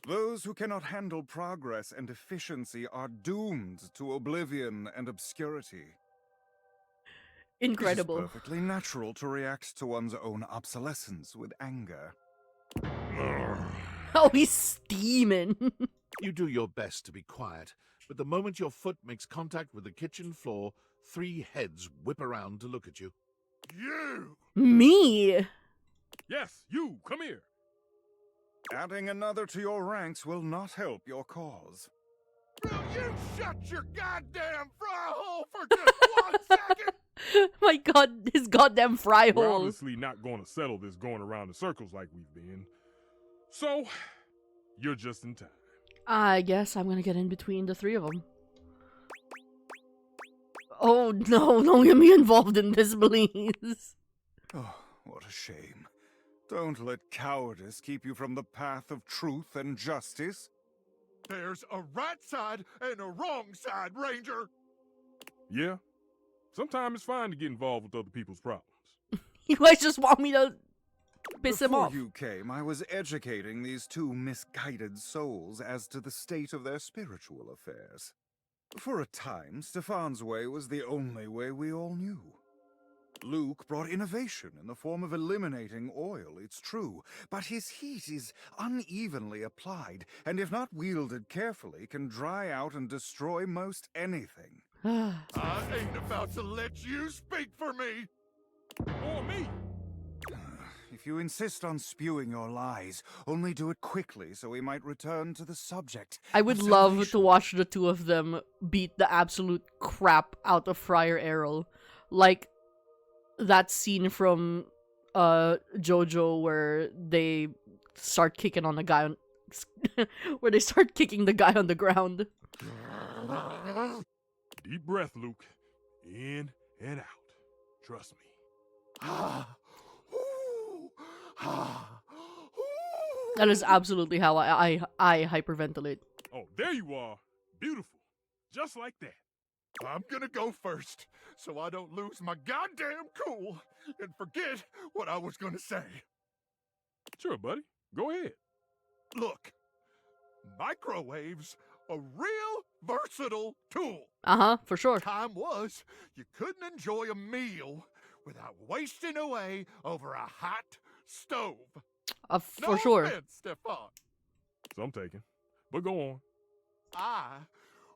Those who cannot handle progress and efficiency are doomed to oblivion and obscurity. Incredible. It is perfectly natural to react to one's own obsolescence with anger. Oh, he's steaming. You do your best to be quiet, but the moment your foot makes contact with the kitchen floor, 3 heads whip around to look at you. You! Me? Yes, you! Come here! Adding another to your ranks will not help your cause. Will you shut your goddamn fry hole for just 1 second? My god, his goddamn fry We're hole. obviously not going to settle this going around in circles like we've been. So, you're just in time. I guess I'm gonna get in between the 3 of them. Oh no, don't get me involved in this, please. Oh, what a shame. Don't let cowardice keep you from the path of truth and justice. There's a right side and a wrong side, Ranger. Yeah, sometimes it's fine to get involved with other people's problems. You guys just want me to piss him Before off. you came, I was educating these 2 misguided souls as to the state of their spiritual affairs. For a time, Stefan's way was the only way we all knew. Luke brought innovation in the form of eliminating oil, it's true, but his heat is unevenly applied, and if not wielded carefully, can dry out and destroy most anything. I ain't about to let you speak for me. Or me. If you insist on spewing your lies, only do it quickly so we might return to the subject. I would love to watch the 2 of them beat the absolute crap out of Friar Errol. Like that scene from JoJo where they start kicking on the guy on where they start kicking the guy on the ground. Deep breath, Luke. In and out. Trust me. That is absolutely how I hyperventilate. Oh, there you are. Beautiful. Just like that. I'm gonna go first, so I don't lose my goddamn cool and forget what I was gonna say. Sure, buddy. Go ahead. Look, microwaves a real versatile tool. For sure. Time was you couldn't enjoy a meal without wasting away over a hot stove. For sure. Offense, Stefan. Some taken. But go on. I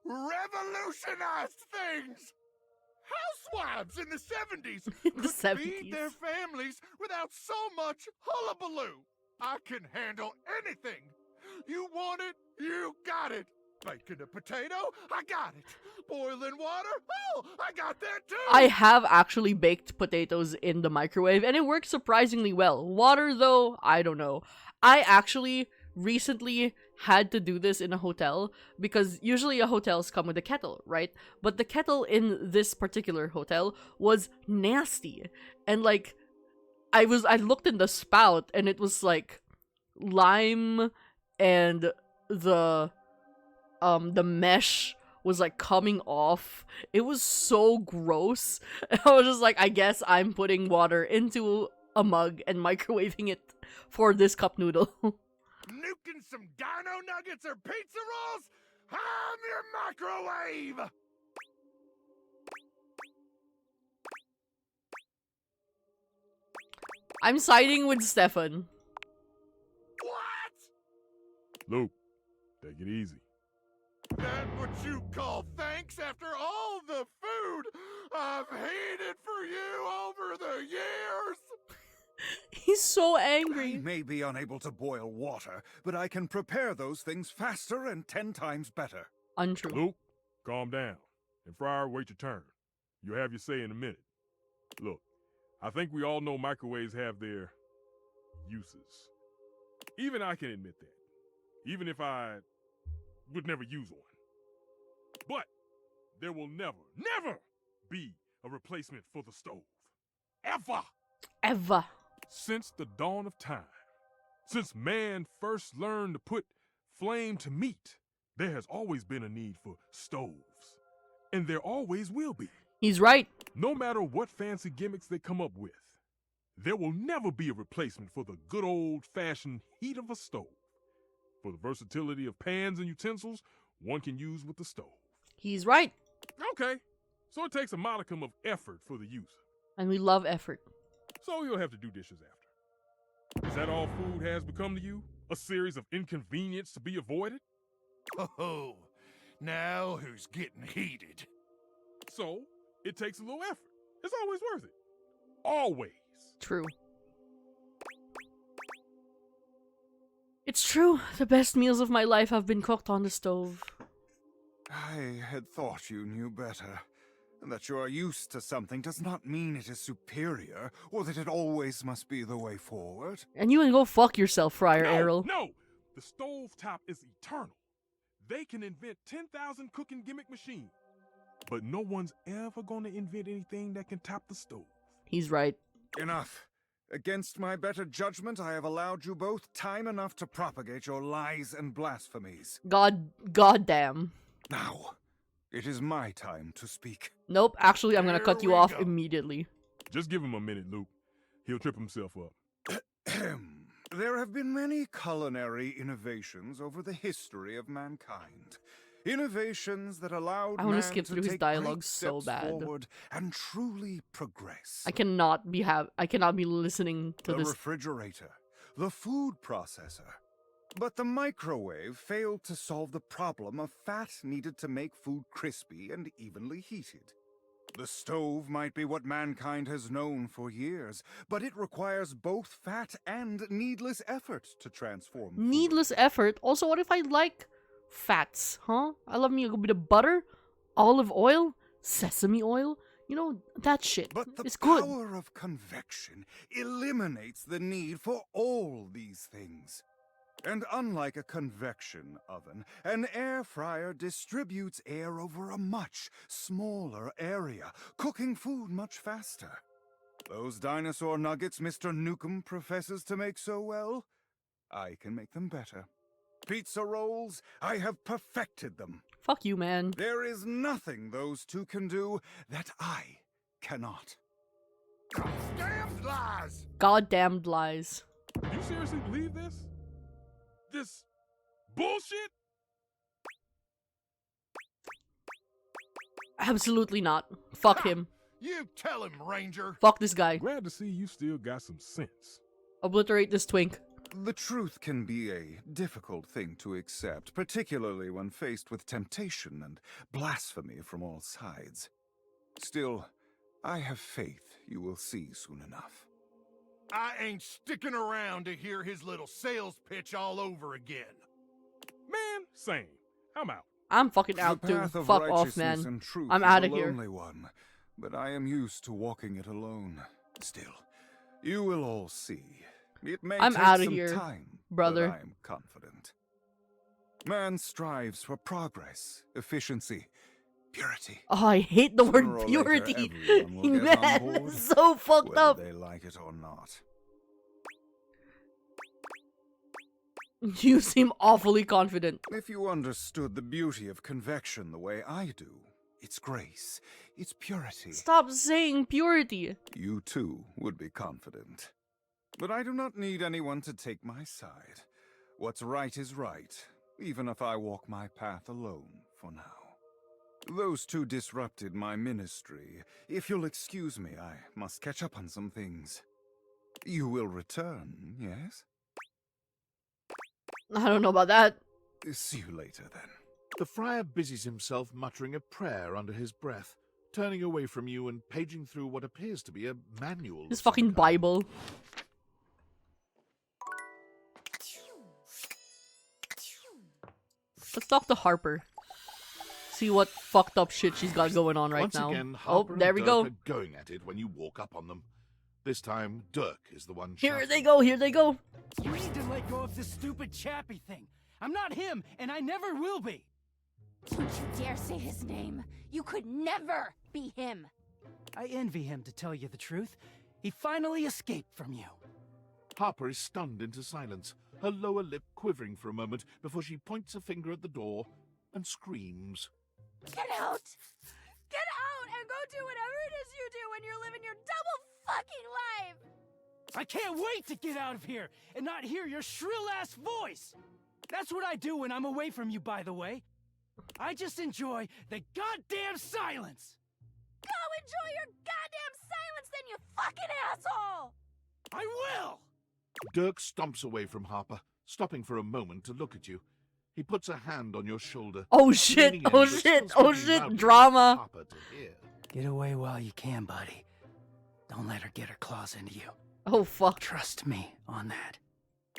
revolutionized things. Housewives in the 70s could feed their families without so much hullabaloo. I can handle anything. You want it, you got it. Baking a potato, I got it. Boiling water, oh, I got that too. I have actually baked potatoes in the microwave, and it works surprisingly well. Water, though, I don't know. I actually recently had to do this in a hotel, because usually hotels come with a kettle, right? But the kettle in this particular hotel was nasty. And, like, I looked in the spout, and it was, like, lime and the mesh was like coming off. It was so gross. I was just like, I guess I'm putting water into a mug and microwaving it for this cup noodle. Nuking some dino nuggets or pizza rolls? I'm your microwave! I'm siding with Stefan. Luke, take it easy. That what you call thanks after all the food I've hated for you over the years? He's so angry. I may be unable to boil water, but I can prepare those things faster and 10 times better. Untrue. Luke, calm down. And Friar, wait your turn. You'll have your say in a minute. Look, I think we all know microwaves have their uses. Even I can admit that. Even if I would never use one. But there will never be a replacement for the stove. Ever! Ever. Since the dawn of time, since man first learned to put flame to meat, there has always been a need for stoves. And there always will be. He's right. No matter what fancy gimmicks they come up with, there will never be a replacement for the good old-fashioned heat of a stove. For the versatility of pans and utensils one can use with the stove. He's right. Okay, so it takes a modicum of effort for the user. And we love effort. So you'll have to do dishes after. Is that all food has become to you? A series of inconvenience to be avoided? Oh, now who's getting heated? So, it takes a little effort. It's always worth it. Always. True. It's true. The best meals of my life have been cooked on the stove. I had thought you knew better. That you are used to something does not mean it is superior, or that it always must be the way forward. And you can go fuck yourself, Friar Errol. No! The stovetop is eternal. They can invent 10,000 cooking gimmick machines. But no one's ever gonna invent anything that can top the stove. He's right. Enough. Against my better judgment, I have allowed you both time enough to propagate your lies and blasphemies. Goddamn. Now, it is my time to speak. Nope, actually, I'm gonna cut you off immediately. Just give him a minute, Luke. He'll trip himself up. There have been many culinary innovations over the history of mankind. Innovations that allowed I want man to skip to through his take dialogue great so steps bad. forward and truly progress. I cannot be listening to the this. refrigerator, the food processor. But the microwave failed to solve the problem of fat needed to make food crispy and evenly heated. The stove might be what mankind has known for years, but it requires both fat and needless effort to transform food. Needless effort? Also, what if I like fats, huh? I love me a bit of butter, olive oil, sesame oil. You know, that shit. But the it's good. power of convection eliminates the need for all these things. And unlike a convection oven, an air fryer distributes air over a much smaller area, cooking food much faster. Those dinosaur nuggets Mr. Nukem professes to make so well, I can make them better. Pizza rolls, I have perfected them. Fuck you, man. There is nothing those two can do that I cannot. Goddamn lies! Goddamned lies. You seriously believe this? This bullshit? Absolutely not. Fuck him. You tell him, Ranger. Fuck this guy. Glad to see you still got some sense. Obliterate this twink. The truth can be a difficult thing to accept, particularly when faced with temptation and blasphemy from all sides. Still, I have faith you will see soon enough. I ain't sticking around to hear his little sales pitch all over again. Man, same. I'm out. I'm fucking out The too. path of Fuck off, righteousness man. and truth I'm is out a of here. lonely one, but I am used to walking it alone. Still, you will all see. It may I'm take outta some here, time, brother. but I am confident. Man strives for progress, efficiency, purity. Oh, I hate the Sooner word or purity. later, everyone will get on Man, board, it's so fucked whether up. they like it or not. You seem awfully confident. If you understood the beauty of convection the way I do, its grace, its purity, Stop saying purity. you too would be confident. But I do not need anyone to take my side. What's right is right, even if I walk my path alone for now. Those two disrupted my ministry. If you'll excuse me, I must catch up on some things. You will return, yes? I don't know about that. See you later, then. The friar busies himself muttering a prayer under his breath, turning away from you and paging through what appears to be a manual. This fucking Bible. Let's talk to Harper. See what fucked up shit she's got going on right Once now. again, Oh, Harper there and we Dirk go. are going at it when you walk up on them. This time, Dirk is the one Here shouting. they go, here they go. You need to let go of this stupid Chappie thing. I'm not him, and I never will be. Don't you dare say his name. You could never be him. I envy him, to tell you the truth. He finally escaped from you. Harper is stunned into silence, her lower lip quivering for a moment before she points a finger at the door and screams. Get out! Get out and go do whatever it is you do when you're living your double fucking life! I can't wait to get out of here and not hear your shrill-ass voice! That's what I do when I'm away from you, by the way. I just enjoy the goddamn silence! Go enjoy your goddamn silence then, you fucking asshole! I will! Dirk stomps away from Harper, stopping for a moment to look at you. He puts a hand on your shoulder. Oh shit, leaning in, oh but shit, still oh speaking shit, loudly drama. for Harper to hear. Get away while you can, buddy. Don't let her get her claws into you. Oh fuck. Trust me on that.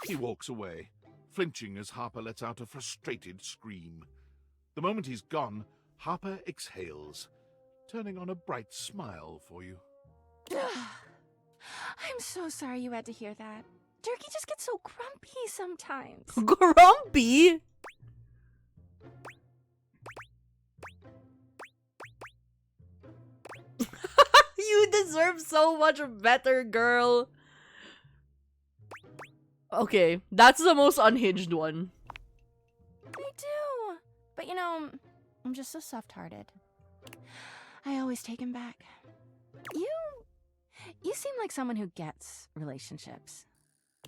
He walks away, flinching as Harper lets out a frustrated scream. The moment he's gone, Harper exhales, turning on a bright smile for you. I'm so sorry you had to hear that. Turkey just gets so grumpy sometimes. Grumpy? You deserve so much better, girl. Okay, that's the most unhinged one. I do. But you know, I'm just so soft-hearted. I always take him back. You seem like someone who gets relationships.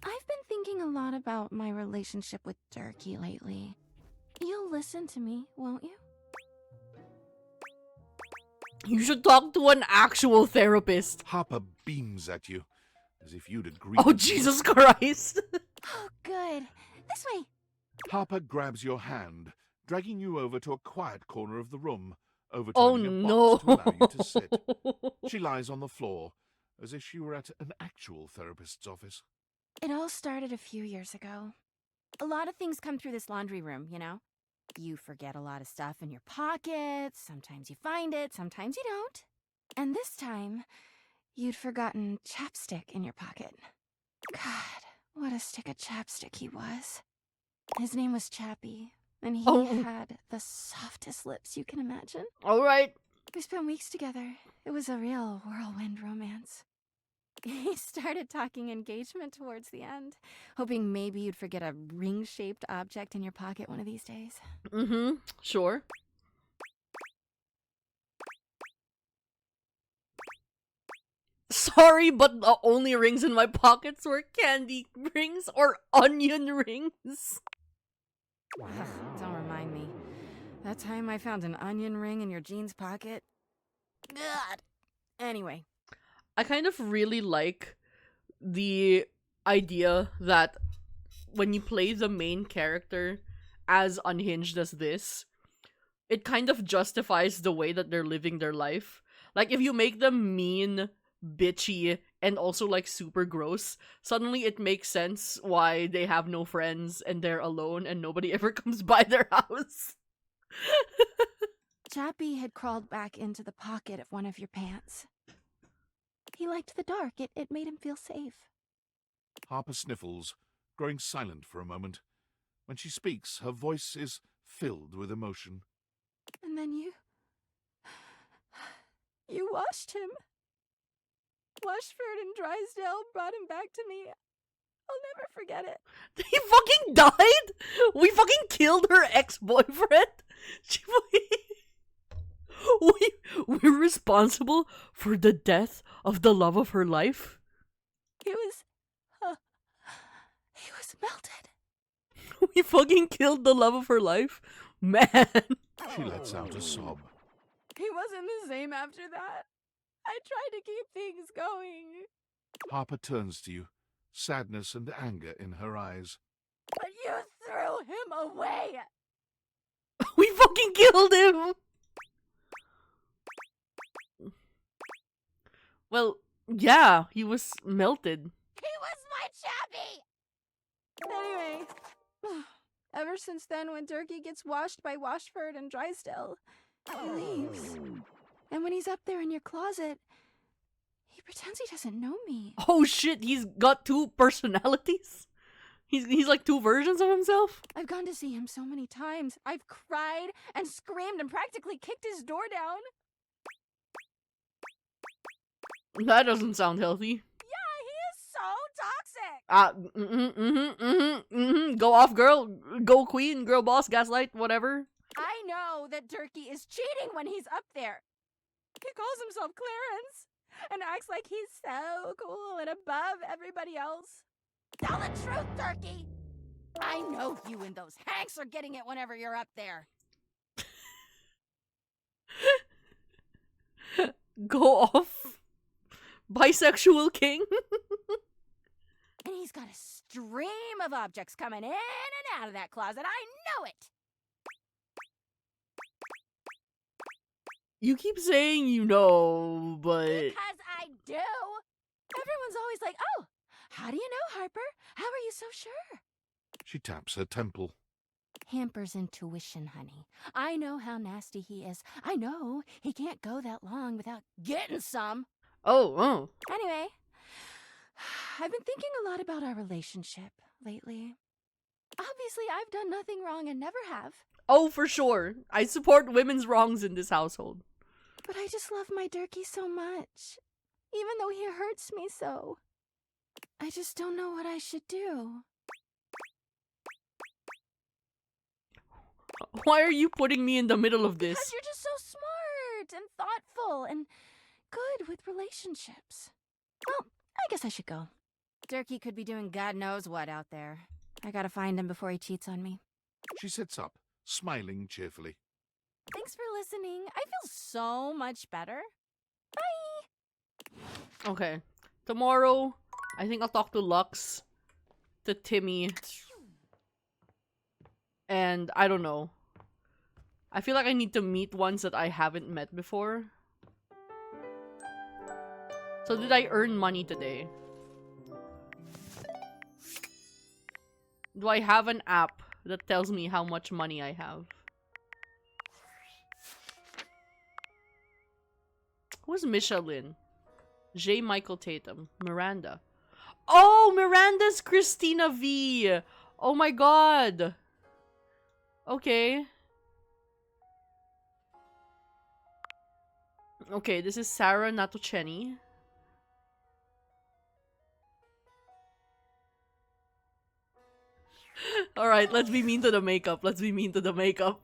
I've been thinking a lot about my relationship with Durkee lately. You'll listen to me, won't you? You should talk to an actual therapist. Harper beams at you, as if you'd agree. Oh, Jesus Christ. Oh, good. This way. Harper grabs your hand, dragging you over to a quiet corner of the room, overturning Oh, a no. box to allow you to sit. She lies on the floor, as if she were at an actual therapist's office. It all started a few years ago. A lot of things come through this laundry room, you know? You forget a lot of stuff in your pockets, sometimes you find it, sometimes you don't. And this time, you'd forgotten chapstick in your pocket. God, what a stick of chapstick he was. His name was Chappie, and he had the softest lips you can imagine. Alright. We spent weeks together. It was a real whirlwind romance. He started talking engagement towards the end, hoping maybe you'd forget a ring-shaped object in your pocket one of these days. Mm-hmm, sure. Sorry, but the only rings in my pockets were candy rings or onion rings. Don't remind me. That time I found an onion ring in your jeans pocket. God. Anyway. I kind of really like the idea that when you play the main character as unhinged as this, it kind of justifies the way that they're living their life. Like, if you make them mean, bitchy, and also, like, super gross, suddenly it makes sense why they have no friends and they're alone and nobody ever comes by their house. Chappie had crawled back into the pocket of one of your pants. He liked the dark. It made him feel safe. Harper sniffles, growing silent for a moment. When she speaks, her voice is filled with emotion. And then you washed him. Washford and Drysdale brought him back to me. I'll never forget it. He fucking died? We fucking killed her ex-boyfriend? She we're responsible for the death of the love of her life? He was melted. We fucking killed the love of her life? Man. She lets out a sob. He wasn't the same after that. I tried to keep things going. Harper turns to you, sadness and anger in her eyes. But you threw him away. We fucking killed him. Well, yeah, he was melted. He was my Chappie! Anyway, ever since then, when Durkee gets washed by Washford and Drysdale, He leaves. And when he's up there in your closet, he pretends he doesn't know me. Oh shit, he's got two personalities? He's like two versions of himself? I've gone to see him so many times. I've cried and screamed and practically kicked his door down. That doesn't sound healthy. Yeah, he is so toxic. Go off, girl. Go queen, girl boss, gaslight, whatever. I know that Turkey is cheating when he's up there. He calls himself Clarence and acts like he's so cool and above everybody else. Tell the truth, Turkey! I know you and those Hanks are getting it whenever you're up there. Go off. Bisexual king. And he's got a stream of objects coming in and out of that closet. I know it! You keep saying you know, but... Because I do! Everyone's always like, oh, how do you know, Harper? How are you so sure? She taps her temple. Hamper's intuition, honey. I know how nasty he is. I know he can't go that long without getting some. Oh. Anyway, I've been thinking a lot about our relationship lately. Obviously, I've done nothing wrong and never have. Oh, for sure. I support women's wrongs in this household. But I just love my Durkee so much. Even though he hurts me so. I just don't know what I should do. Why are you putting me in the middle of this? Because you're just so smart and thoughtful and good with relationships. Well, I guess I should go. Durkee could be doing God knows what out there. I gotta find him before he cheats on me. She sits up, smiling cheerfully. Thanks for listening. I feel so much better. Bye! Okay. Tomorrow, I think I'll talk to Lux, to Timmy, and I don't know. I feel like I need to meet ones that I haven't met before. So did I earn money today? Do I have an app that tells me how much money I have? Who's Michelin? J. Michael Tatum. Miranda. Oh, Miranda's Christina V. Oh my god. Okay. Okay, this is Sarah Natoceni. Alright, let's be mean to the makeup. Let's be mean to the makeup.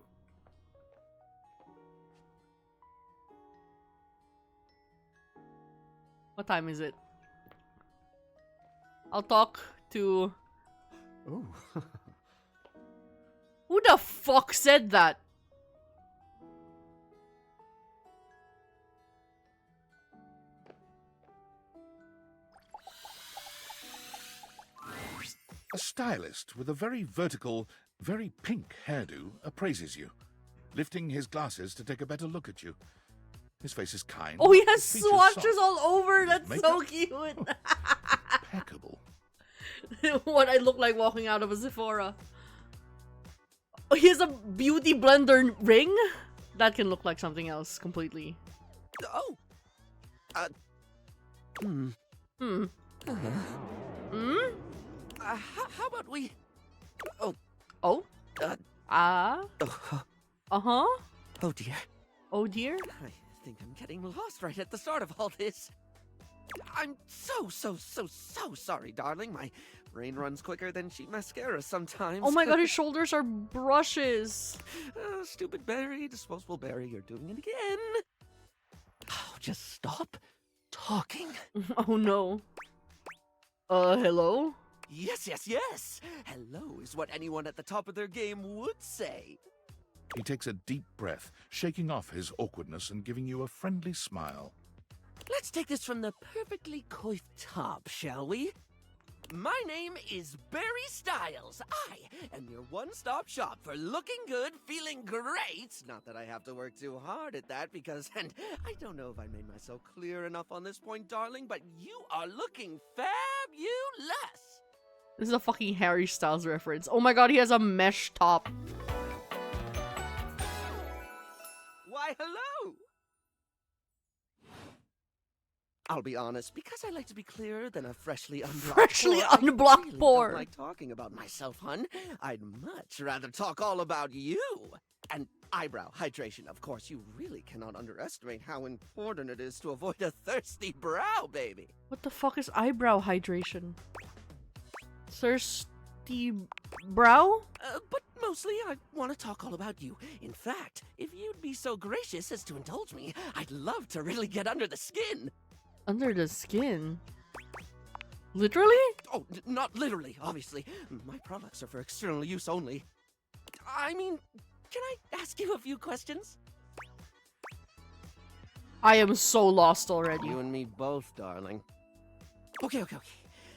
What time is it? I'll talk to... Oh. Who the fuck said that? A stylist with a very vertical, very pink hairdo appraises you, lifting his glasses to take a better look at you. His face is kind. Oh, he has his features swatches soft. all over. His That's makeup? so cute. Impeccable. What I look like walking out of a Sephora. Oh, he has a beauty blender ring? That can look like something else completely. Oh! How about we... Oh. Oh? Uh-huh? Oh dear. Oh dear? I think I'm getting lost right at the start of all this. I'm so sorry, darling. My brain runs quicker than cheap mascara sometimes. Oh my god, his shoulders are brushes. Stupid Barry, disposable Barry, you're doing it again. Oh, just stop talking. Oh no. Hello? Yes. Hello is what anyone at the top of their game would say. He takes a deep breath, shaking off his awkwardness and giving you a friendly smile. Let's take this from the perfectly coiffed top, shall we? My name is Barry Styles. I am your one-stop shop for looking good, feeling great. Not that I have to work too hard at that because, and I don't know if I made myself clear enough on this point, darling, but you are looking fabulous. This is a fucking Harry Styles reference. Oh my god, he has a mesh top. Why, Why, hello! I'll be honest, because I like to be clearer than a freshly unblocked I really don't like talking about myself, hun. I'd much rather talk all about you. And eyebrow hydration, of course. You really cannot underestimate how important it is to avoid a thirsty brow, baby. What the fuck is eyebrow hydration? Thirsty brow? But mostly, I want to talk all about you. In fact, if you'd be so gracious as to indulge me, I'd love to really get under the skin. Under the skin? Literally? Oh, not literally, obviously. My products are for external use only. I mean, can I ask you a few questions? I am so lost already. You and me both, darling. Okay.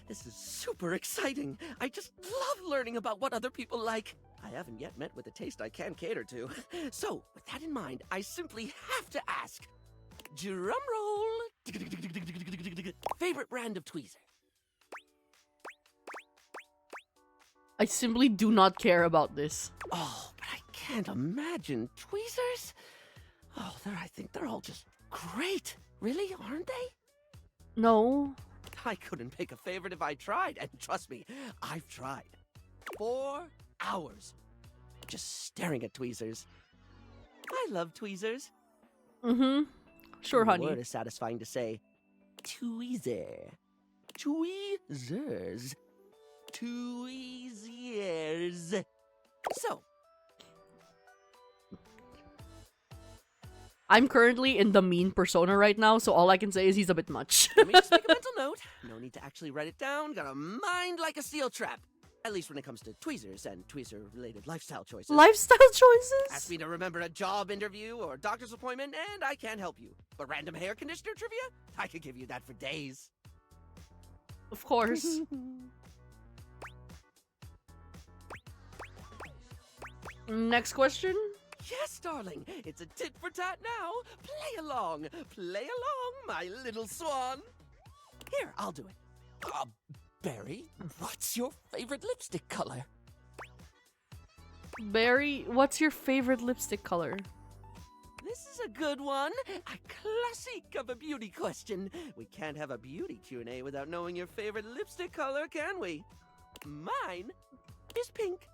This is super exciting. I just love learning about what other people like. I haven't yet met with a taste I can cater to. So, with that in mind, I simply have to ask. Drum roll. Favorite brand of tweezer? I simply do not care about this. Oh, but I can't imagine tweezers. Oh, I think they're all just great. Really, aren't they? No. I couldn't pick a favorite if I tried, and trust me, I've tried. 4 hours just staring at tweezers. I love tweezers. Mm-hmm. Sure, honey. The word is satisfying to say. Tweezer. Tweezers. Tweezers. So. I'm currently in the mean persona right now, so all I can say is he's a bit much. Let me just make a mental note. No need to actually write it down. Got a mind like a steel trap. At least when it comes to tweezers and tweezer-related lifestyle choices. Lifestyle choices? Ask me to remember a job interview or doctor's appointment, and I can't help you. But random hair conditioner trivia? I could give you that for days. Of course. Next question? Yes, darling. It's a tit for tat now. Play along. Play along, my little swan. Here, I'll do it. Barry, what's your favorite lipstick color? Barry, what's your favorite lipstick color? This is a good one. A classic of a beauty question. We can't have a beauty Q&A without knowing your favorite lipstick color, can we? Mine is pink.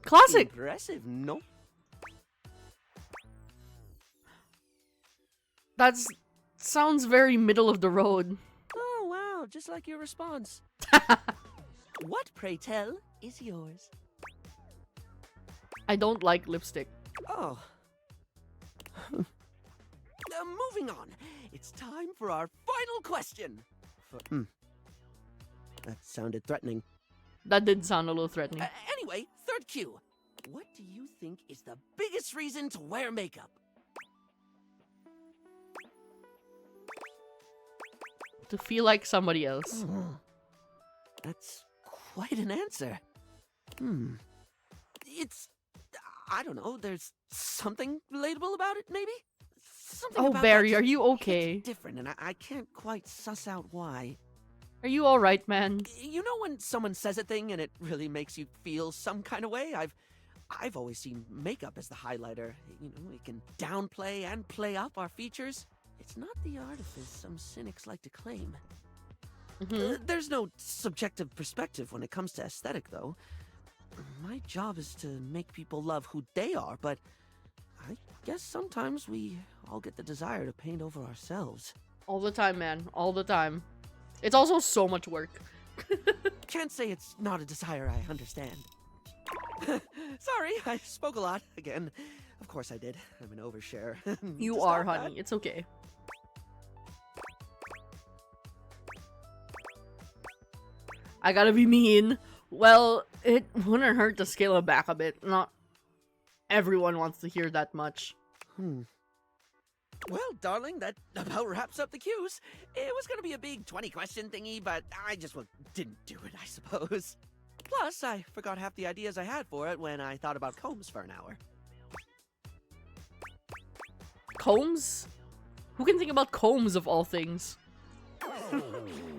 Classic. Impressive, no? Sounds very middle of the road. Oh, wow, just like your response. What, pray tell, is yours? I don't like lipstick. Oh. Moving on. It's time for our final question. That sounded threatening. That did sound a little threatening. Anyway, third cue. What do you think is the biggest reason to wear makeup? To feel like somebody else. That's quite an answer. It's... I don't know, there's something relatable about it, maybe? Something Oh, about Barry, that are just you okay? hits different, and I can't quite suss out why. Are you alright, man? You know when someone says a thing and it really makes you feel some kind of way? I've always seen makeup as the highlighter. You know, it can downplay and play up our features. It's not the artifice some cynics like to claim. There's no subjective perspective when it comes to aesthetic, though. My job is to make people love who they are, but I guess sometimes we all get the desire to paint over ourselves. All the time, man. All the time. It's also so much work. Can't say it's not a desire I understand. Sorry, I spoke a lot again. Of course I did. I'm an overshare. You are, honey. It's okay. I gotta be mean. Well, it wouldn't hurt to scale it back a bit. Not everyone wants to hear that much. Well, darling, that about wraps up the cues. It was gonna be a big 20-question thingy, but I just didn't do it, I suppose. Plus, I forgot half the ideas I had for it when I thought about combs for an hour. Combs? Who can think about combs of all things?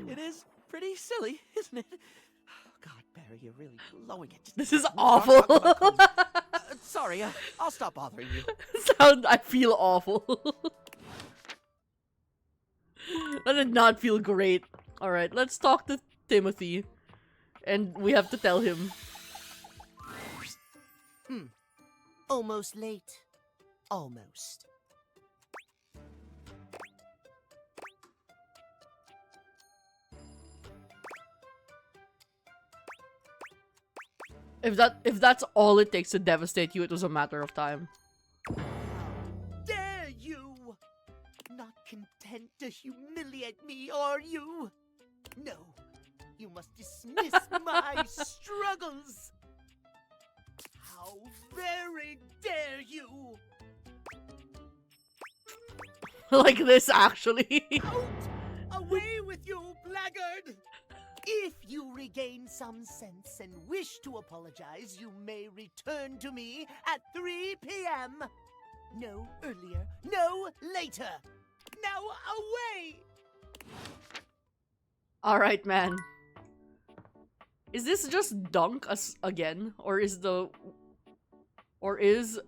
It is pretty silly, isn't it? Oh, God, Barry, you're really blowing it. This is awful. Sorry, I'll stop bothering you. I feel awful. That did not feel great. Alright, let's talk to Timothy. And we have to tell him. Almost late. Almost. If that's all it takes to devastate you, it was a matter of time. Dare you! Not content to humiliate me, are you? No, you must dismiss my struggles. How very dare you! Like this, actually. Away with you, blackguard! If you regain some sense and wish to apologize, you may return to me at 3 p.m. No earlier, no later. Now away! Alright, man. Is this just dunk us again? Or is the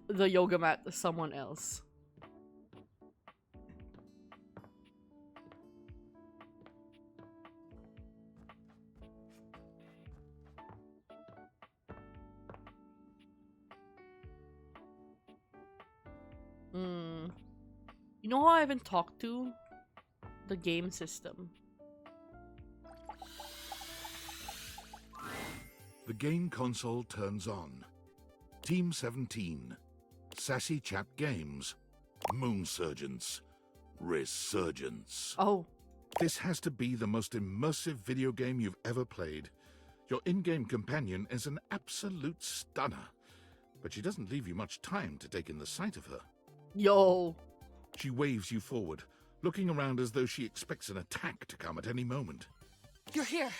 yoga mat someone else? You know who I haven't talked to? The game system. The game console turns on. Team 17. Sassy Chap Games. Moon Surgents. Resurgence. Oh. This has to be the most immersive video game you've ever played. Your in-game companion is an absolute stunner. But she doesn't leave you much time to take in the sight of her. Yo. She waves you forward, looking around as though she expects an attack to come at any moment. You're here.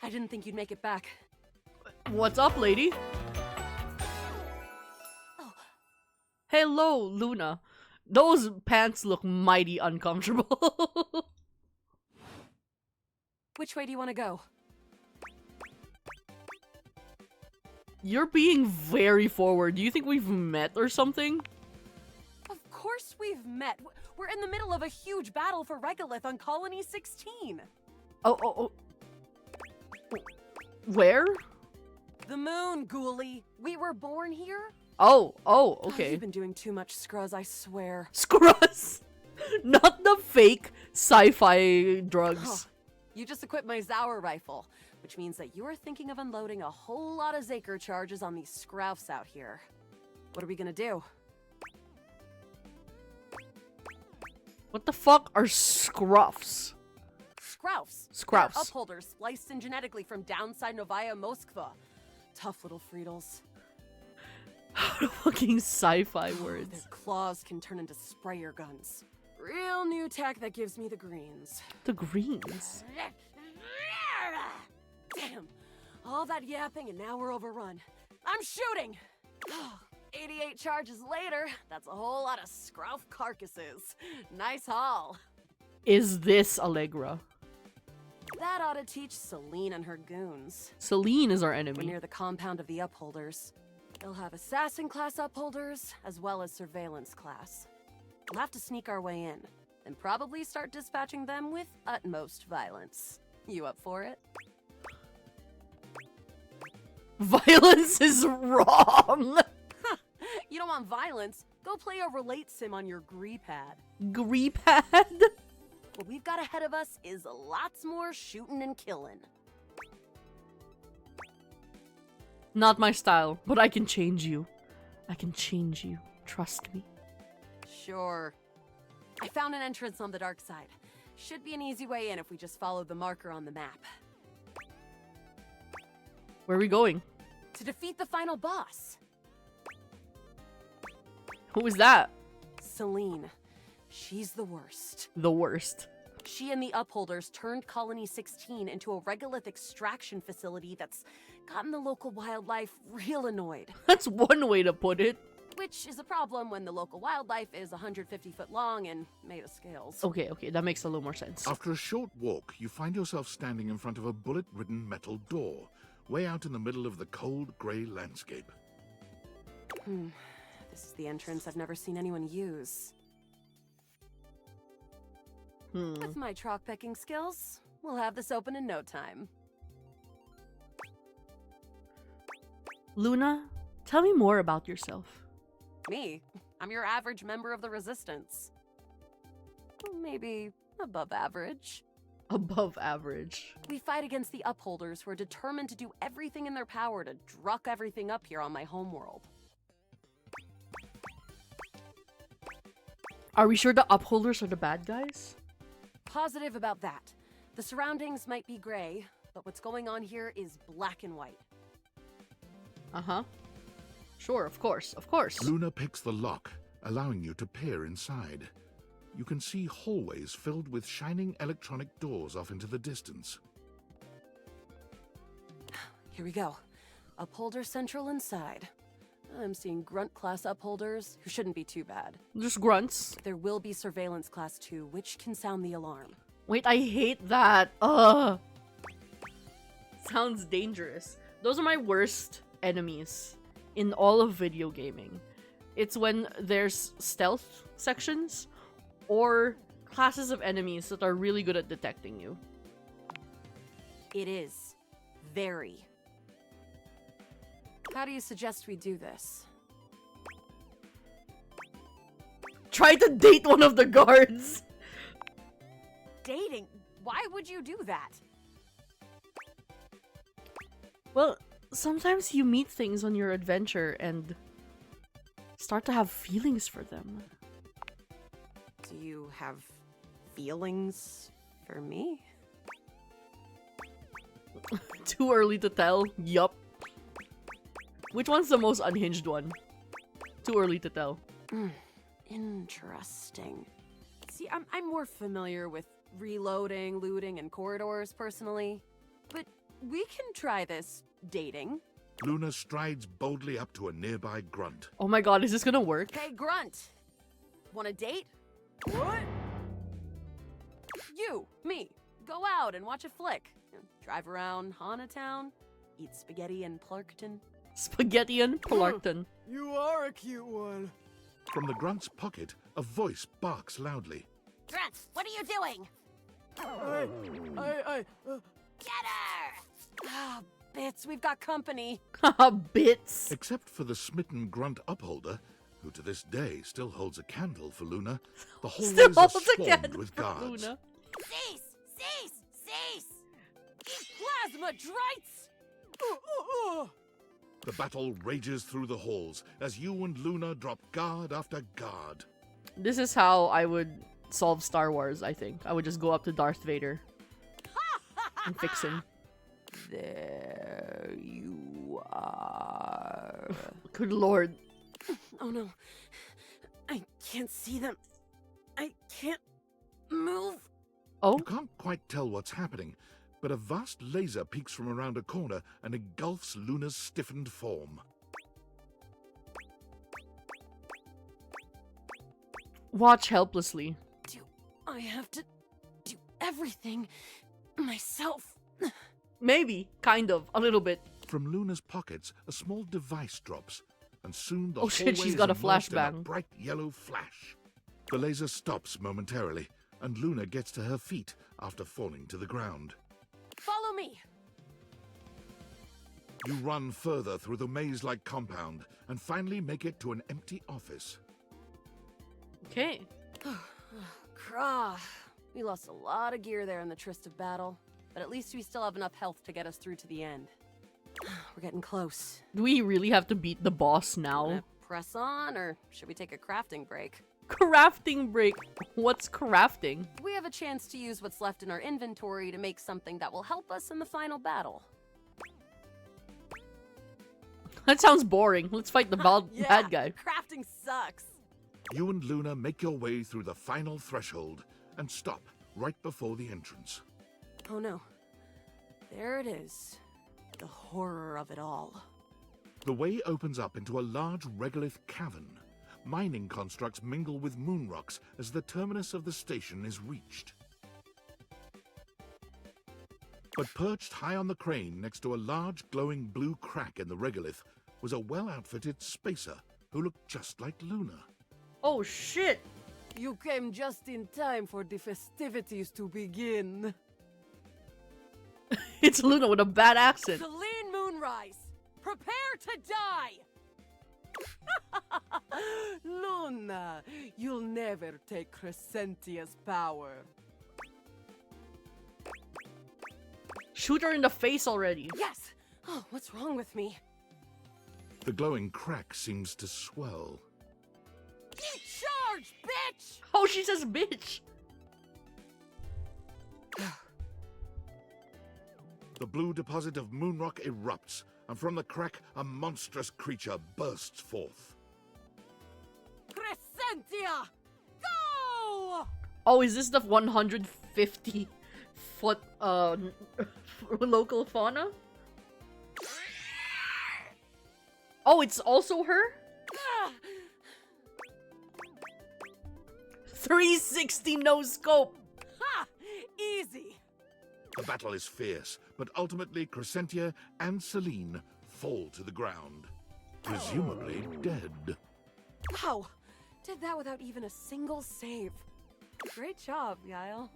I didn't think you'd make it back. What's up, lady? Oh. Hello, Luna. Those pants look mighty uncomfortable. Which way do you want to go? You're being very forward. Do you think we've met or something? Of course we've met. We're in the middle of a huge battle for Regolith on Colony 16. Oh. Where? The moon, ghoulie. We were born here? Oh, okay. You've been doing too much scruzz, I swear. Scruzz? Not the fake sci-fi drugs. You just equipped my Zauer rifle, which means that you're thinking of unloading a whole lot of Zaker charges on these scroufs out here. What are we gonna do? What the fuck are scruffs? Scroufs. Scroufs. They're upholders spliced in genetically from downside Novaya Moskva. Tough little Friedels. Fucking sci-fi words. Their claws can turn into sprayer guns. Real new tech that gives me the greens. The greens? Damn. All that yapping and now we're overrun. I'm shooting! 88 charges later, that's a whole lot of scrouf carcasses. Nice haul. Is this Allegra? That ought to teach Celine and her goons. Celine is our We're enemy. near the compound of the Upholders. They'll have assassin class Upholders, as well as surveillance class. We'll have to sneak our way in, and probably start dispatching them with utmost violence. You up for it? Violence is wrong! You don't want violence? Go play a relate sim on your Gree-pad. Gree-pad? What we've got ahead of us is lots more shooting and killing. Not my style, but I can change you. I can change you. Trust me. Sure. I found an entrance on the dark side. Should be an easy way in if we just follow the marker on the map. Where are we going? To defeat the final boss. Who is that? Celine. She's the worst. The worst. She and the Upholders turned Colony 16 into a regolith extraction facility that's gotten the local wildlife real annoyed. That's one way to put it. Which is a problem when the local wildlife is 150 foot long and made of scales. Okay, that makes a little more sense. After a short walk, you find yourself standing in front of a bullet-ridden metal door, way out in the middle of the cold, grey landscape. This is the entrance I've never seen anyone use. With my chalk picking skills, we'll have this open in no time. Luna, tell me more about yourself. Me? I'm your average member of the Resistance. Maybe above average. Above average. We fight against the Upholders who are determined to do everything in their power to druck everything up here on my homeworld. Are we sure the Upholders are the bad guys? Positive about that. The surroundings might be gray, but what's going on here is black and white. Uh-huh. Sure, of course, of course. Luna picks the lock, allowing you to peer inside. You can see hallways filled with shining electronic doors off into the distance. Here we go. Upholder Central inside. I'm seeing Grunt class upholders, who shouldn't be too bad. Just grunts. There will be Surveillance class 2, which can sound the alarm. Wait, I hate that. Ugh. Sounds dangerous. Those are my worst enemies in all of video gaming. It's when there's stealth sections or classes of enemies that are really good at detecting you. It is. Very. How do you suggest we do this? Try to date one of the guards. Dating? Why would you do that? Well, sometimes you meet things on your adventure and start to have feelings for them. Do you have feelings for me? Too early to tell. Yup. Which one's the most unhinged one? Too early to tell. Interesting. See, I'm more familiar with reloading, looting, and corridors personally. But we can try this dating. Luna strides boldly up to a nearby grunt. Oh my god, is this gonna work? Hey, Grunt! Want a date? What? You, me, go out and watch a flick. Drive around Hanatown, eat spaghetti in Plurkton. Spaghetti and Plurkton. You are a cute one. From the grunt's pocket, a voice barks loudly. Grunt, what are you doing? Get her! Ah, Bits, we've got company. Haha, Bits. Except for the smitten grunt upholder, who to this day still holds a candle for Luna, the hallways are swarmed with guards. Cease! Cease! Cease! Plasma drites! The battle rages through the halls as you and Luna drop guard after guard. This is how I would solve Star Wars, I think. I would just go up to Darth Vader and fix him. There you are. Good lord. Oh no. I can't see them. I can't move. Oh? You can't quite tell what's happening, but a vast laser peeks from around a corner and engulfs Luna's stiffened form. Watch helplessly. I have to do everything myself. Maybe, kind of, a little bit. From Luna's pockets, a small device drops, and soon the Oh shit, hallway she's is got a immersed in flashbang. bright yellow flash. The laser stops momentarily, and Luna gets to her feet after falling to the ground. Follow me. You run further through the maze-like compound, and finally make it to an empty office. Okay. Krah. We lost a lot of gear there in the tryst of battle, but at least we still have enough health to get us through to the end. We're getting close. Do we really have to beat the boss now? Wanna press on, or should we take a crafting break? Crafting break. What's crafting? We have a chance to use what's left in our inventory to make something that will help us in the final battle. That sounds boring. Let's fight the Yeah, bad guy. Crafting sucks. You and Luna make your way through the final threshold and stop right before the entrance. Oh no. There it is. The horror of it all. The way opens up into a large regolith cavern. Mining constructs mingle with moon rocks as the terminus of the station is reached. But perched high on the crane next to a large glowing blue crack in the regolith was a well-outfitted spacer who looked just like Luna. Oh shit! You came just in time for the festivities to begin. It's Luna with a bad accent. Celine Moonrise, prepare to die! Luna, you'll never take Crescentia's power. Shoot her in the face already. Yes! Oh, what's wrong with me? The glowing crack seems to swell. You charge, bitch! Oh, she says bitch! The blue deposit of moonrock erupts, and from the crack, a monstrous creature bursts forth. Crescentia! Go! Oh, is this the 150 foot local fauna? Oh, it's also her? 360 no scope. Ha! Easy. The battle is fierce, but ultimately Crescentia and Celine fall to the ground, presumably dead. Wow! Did that without even a single save. Great job, Yael.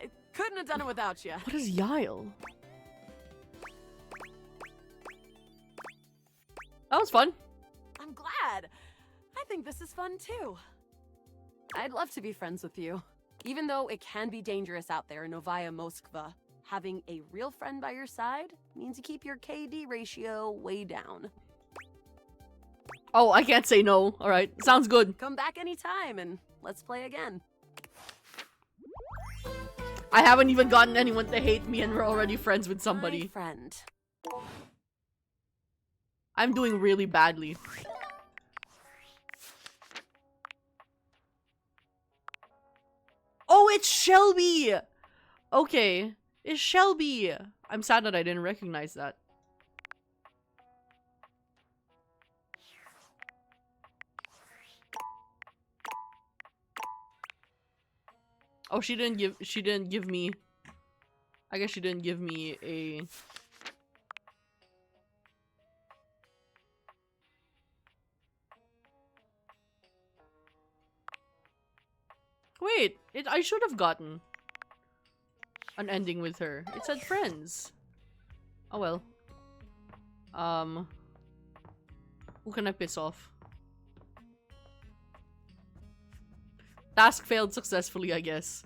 I couldn't have done it without you. What is Yael? That was fun. I'm glad. I think this is fun too. I'd love to be friends with you. Even though it can be dangerous out there in Novaya Moskva, having a real friend by your side means you keep your KD ratio way down. Oh, I can't say no. Alright, sounds good. Come back anytime and let's play again. I haven't even gotten anyone to hate me and we're already friends with somebody. My friend. I'm doing really badly. Oh, it's Shelby! Okay, it's Shelby. I'm sad that I didn't recognize that. Oh, she didn't give me, I guess she didn't give me a... Wait, I should have gotten an ending with her. It said friends. Oh well. Who can I piss off? Task failed successfully, I guess.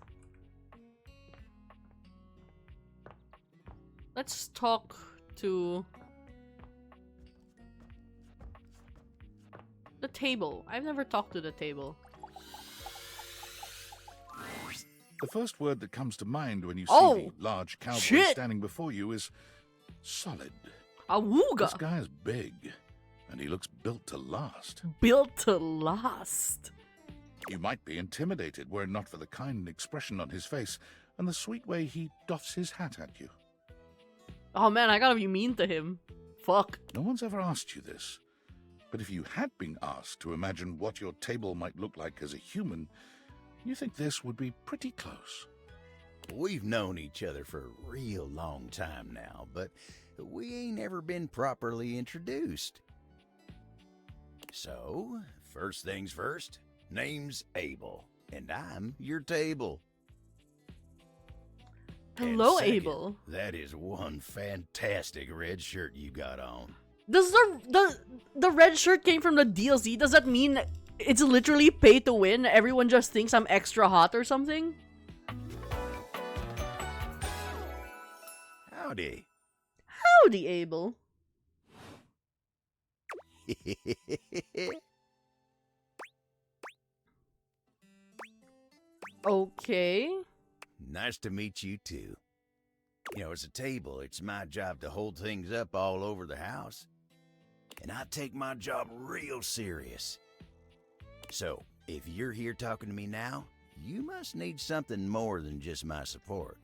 Let's talk to the table. I've never talked to the table. The first word that comes to mind when you see Oh, the large cowboy shit. standing before you is solid. Awooga! This guy is big, and he looks built to last. Built to last. You might be intimidated were it not for the kind expression on his face and the sweet way he doffs his hat at you. Oh man, I gotta be mean to him. Fuck. No one's ever asked you this, but if you had been asked to imagine what your table might look like as a human, you think this would be pretty close. We've known each other for a real long time now, but we ain't ever been properly introduced. So, first things first, name's Abel, and I'm your table. Hello, And second, Abel. That is one fantastic red shirt you got on. Does the red shirt came from the DLC? Does that mean it's literally pay to win? Everyone just thinks I'm extra hot or something? Howdy. Howdy, Abel. Okay. Nice to meet you, too. You know, as a table, it's my job to hold things up all over the house. And I take my job real serious. So, if you're here talking to me now, you must need something more than just my support.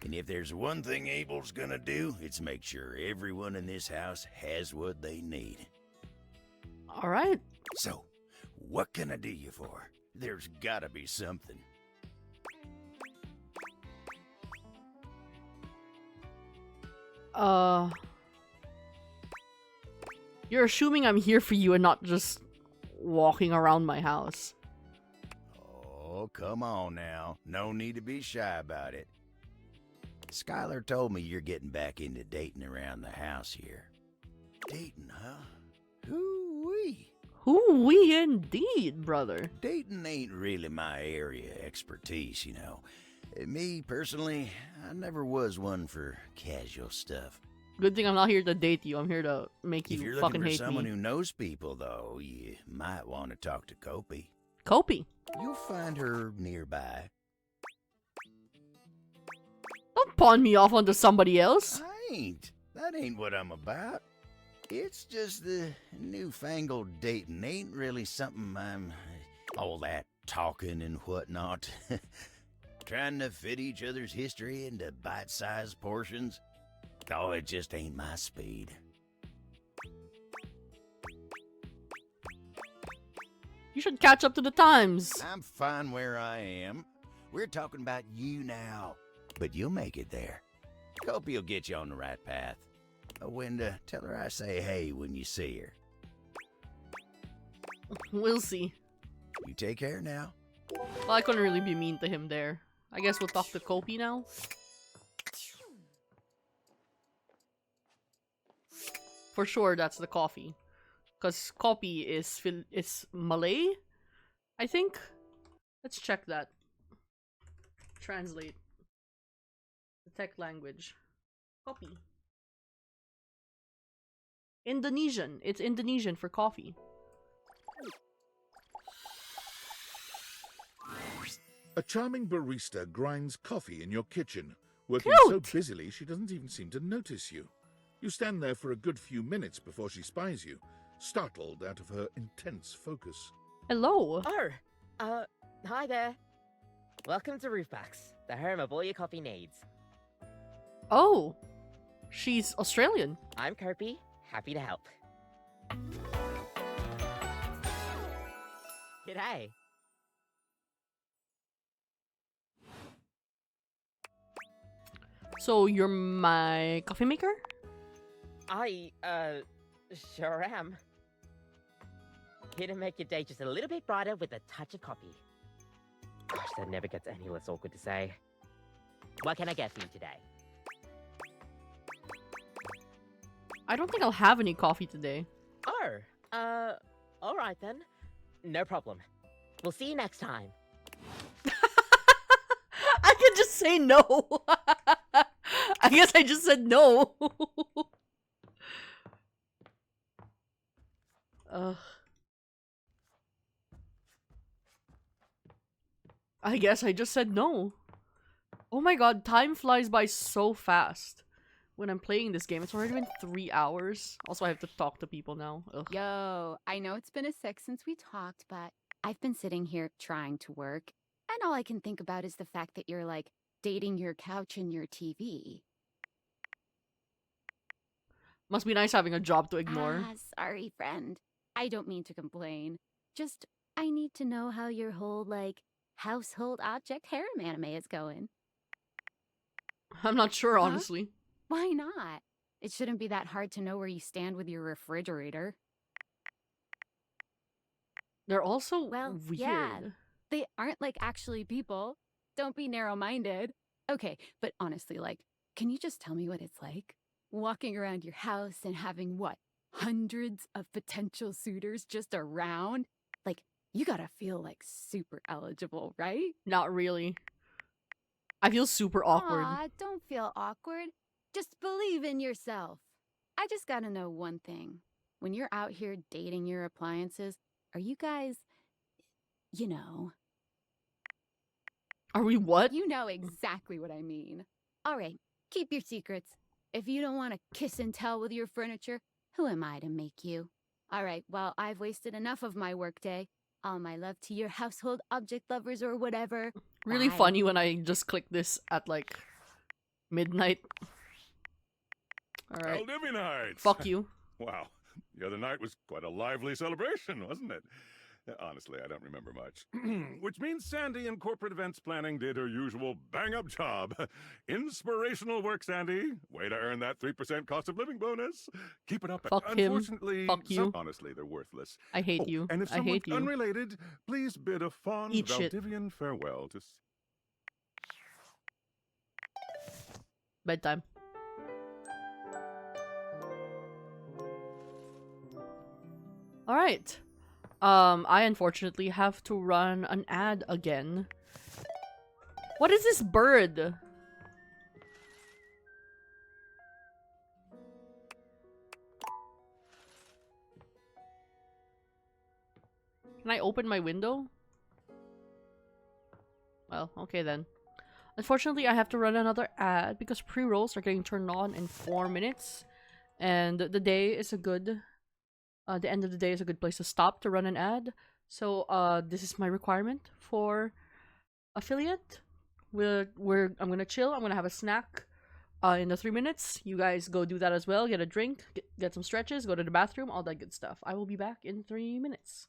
And if there's one thing Abel's gonna do, it's make sure everyone in this house has what they need. Alright. So, what can I do you for? There's gotta be something. You're assuming I'm here for you and not just walking around my house. Oh, come on now. No need to be shy about it. Skylar told me you're getting back into dating around the house here. Dating, huh? Hoo-wee. Hoo-wee indeed, brother. Dating ain't really my area of expertise, you know. Me, personally, I never was one for casual stuff. Good thing I'm not here to date you. I'm here to make If you you're fucking looking for hate someone me. who knows people, though, you might want to talk to Kopi. Kopi? You'll find her nearby. Don't pawn me off onto somebody else. I ain't. That ain't what I'm about. It's just the newfangled dating ain't really something I'm all that talking and whatnot. Trying to fit each other's history into bite-sized portions. Oh, it just ain't my speed. You should catch up to the times. I'm fine where I am. We're talking about you now. But you'll make it there. Kopi will get you on the right path. Wenda, tell her I say hey when you see her. We'll see. You take care now. Well, I couldn't really be mean to him there. I guess we'll talk to Kopi now. For sure, that's the coffee. Because Kopi is Malay, I think? Let's check that. Translate. Detect language. Kopi. Indonesian. It's Indonesian for coffee. A charming barista grinds coffee in your kitchen, working so busily she doesn't even seem to notice you. You stand there for a good few minutes before she spies you, startled out of her intense focus. Hello. Hi there. Welcome to Roofbacks, the home of all your coffee needs. Oh, she's Australian. I'm Kopi, happy to help. G'day. So you're my coffee maker? I, sure am. Here to make your day just a little bit brighter with a touch of coffee. Gosh, that never gets any less awkward to say. What can I get for you today? I don't think I'll have any coffee today. Oh, alright then. No problem. We'll see you next time. I could just say no. I guess I just said no. I guess I just said no. Oh my god, time flies by so fast when I'm playing this game. It's already been 3 hours. Also, I have to talk to people now. Ugh. Yo, I know it's been a sec since we talked, but I've been sitting here trying to work, and all I can think about is the fact that you're, like, dating your couch and your TV. Must be nice having a job to ignore. Ah, sorry, friend. I don't mean to complain. Just, I need to know how your whole, like, household object harem anime is going. I'm not sure, honestly. Why not? It shouldn't be that hard to know where you stand with your refrigerator. They're also Well, weird. yeah. They aren't, like, actually people. Don't be narrow-minded. Okay, but honestly, like, can you just tell me what it's like? Walking around your house and having, what, hundreds of potential suitors just around? Like, you gotta feel, like, super eligible, right? Not really. I feel super awkward. Aw, don't feel awkward. Just believe in yourself. I just gotta know one thing. When you're out here dating your appliances, are you guys, you know... Are we what? You know exactly what I mean. All right, keep your secrets. If you don't want to kiss and tell with your furniture, who am I to make you? All right, well, I've wasted enough of my workday. All my love to your household object lovers or whatever. Really Bye. funny when I just click this at like midnight. Alright. Nights. Fuck you. Wow. The other night was quite a lively celebration, wasn't it? Honestly, I don't remember much. Which means Sandy in corporate events planning did her usual bang-up job. Inspirational work, Sandy. Way to earn that 3% cost of living bonus. Keep it up. Fuck him. Unfortunately, Fuck you. honestly, they're worthless. I hate you. And if I someone hate you. unrelated, please bid a fond Eat shit. Valdivian farewell to... Bedtime. Alright. I unfortunately have to run an ad again. What is this bird? Can I open my window? Well, okay then. Unfortunately, I have to run another ad because pre-rolls are getting turned on in 4 minutes. And the day is a good... the end of the day is a good place to stop to run an ad. So, this is my requirement for affiliate. I'm gonna chill, I'm gonna have a snack in the 3 minutes. You guys go do that as well. Get a drink, get some stretches, go to the bathroom, all that good stuff. I will be back in 3 minutes.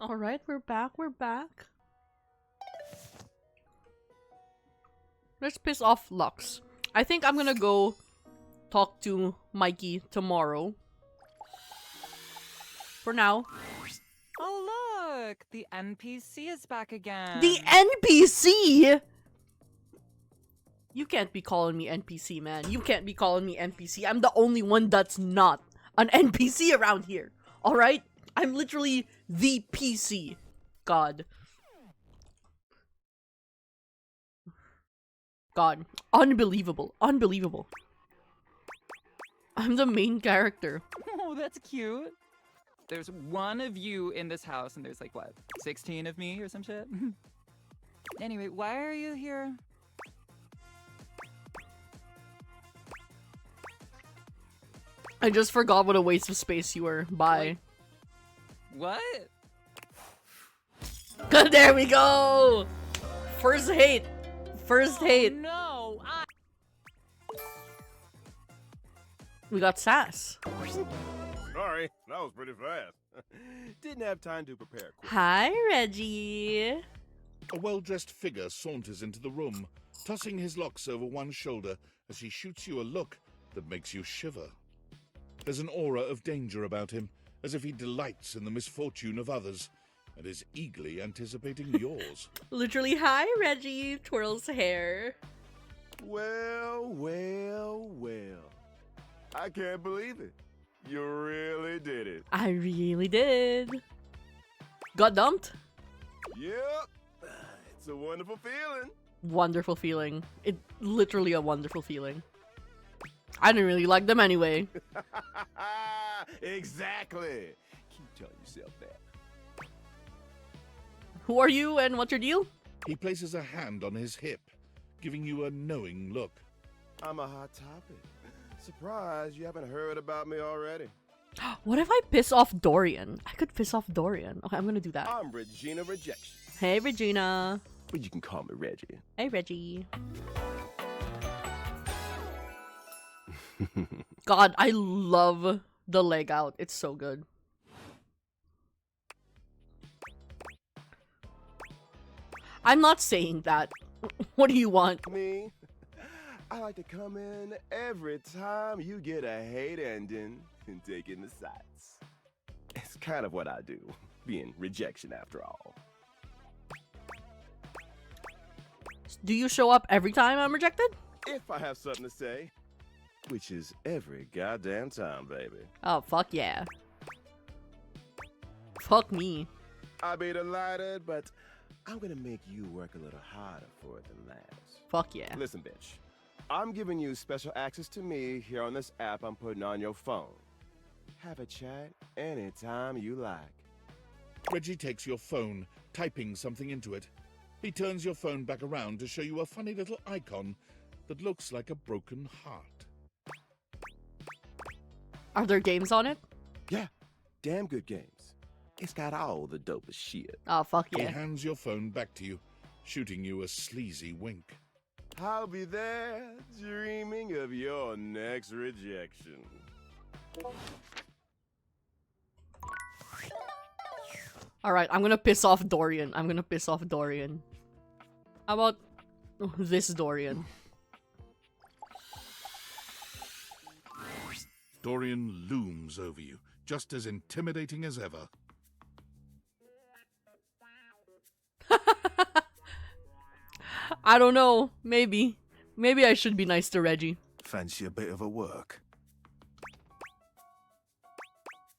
Alright, we're back. Let's piss off Lux. I think I'm gonna go talk to Mikey tomorrow. For now. Oh look, the NPC is back again. The NPC?! You can't be calling me NPC, man. You can't be calling me NPC. I'm the only one that's not an NPC around here. All right, I'm literally the PC. God. God, unbelievable, unbelievable. I'm the main character. Oh, that's cute. There's one of you in this house, and there's like, what, 16 of me or some shit? Anyway, why are you here? I just forgot what a waste of space you were. Bye. What? Good, there we go! First hate. First hate. No, We got sass. Sorry, that was pretty fast. Didn't have time to prepare. Hi, Reggie. A well-dressed figure saunters into the room, tossing his locks over one shoulder as he shoots you a look that makes you shiver. There's an aura of danger about him, as if he delights in the misfortune of others, and is eagerly anticipating yours. Literally, hi, Reggie. Twirls hair. Well, well, well. I can't believe it. You really did it. I really did. Got dumped? Yep. It's a wonderful feeling. Wonderful feeling. It literally a wonderful feeling. I didn't really like them anyway. Exactly. Keep telling yourself that. Who are you and what's your deal? He places a hand on his hip, giving you a knowing look. I'm a hot topic. Surprised you haven't heard about me already. What if I piss off Dorian? I could piss off Dorian. Okay, I'm gonna do that. I'm Regina Rejection. Hey, Regina. But you can call me Reggie. Hey, Reggie. God, I love the leg out. It's so good. I'm not saying that. What do you want? Me? I like to come in every time you get a hate ending and take in the sights. It's kind of what I do, being rejection after all. Do you show up every time I'm rejected? If I have something to say, which is every goddamn time, baby. Oh, fuck yeah. Fuck me. I'd be delighted, but I'm gonna make you work a little harder for it than that. Fuck yeah. Listen, bitch. I'm giving you special access to me here on this app I'm putting on your phone. Have a chat anytime you like. Reggie takes your phone, typing something into it. He turns your phone back around to show you a funny little icon that looks like a broken heart. Are there games on it? Yeah, damn good games. It's got all the dopest shit. Oh, fuck yeah. He hands your phone back to you, shooting you a sleazy wink. I'll be there dreaming of your next rejection. Alright, I'm gonna piss off Dorian. I'm gonna piss off Dorian. How about this Dorian? Dorian looms over you, just as intimidating as ever. I don't know. Maybe. Maybe I should be nice to Reggie. Fancy a bit of a work?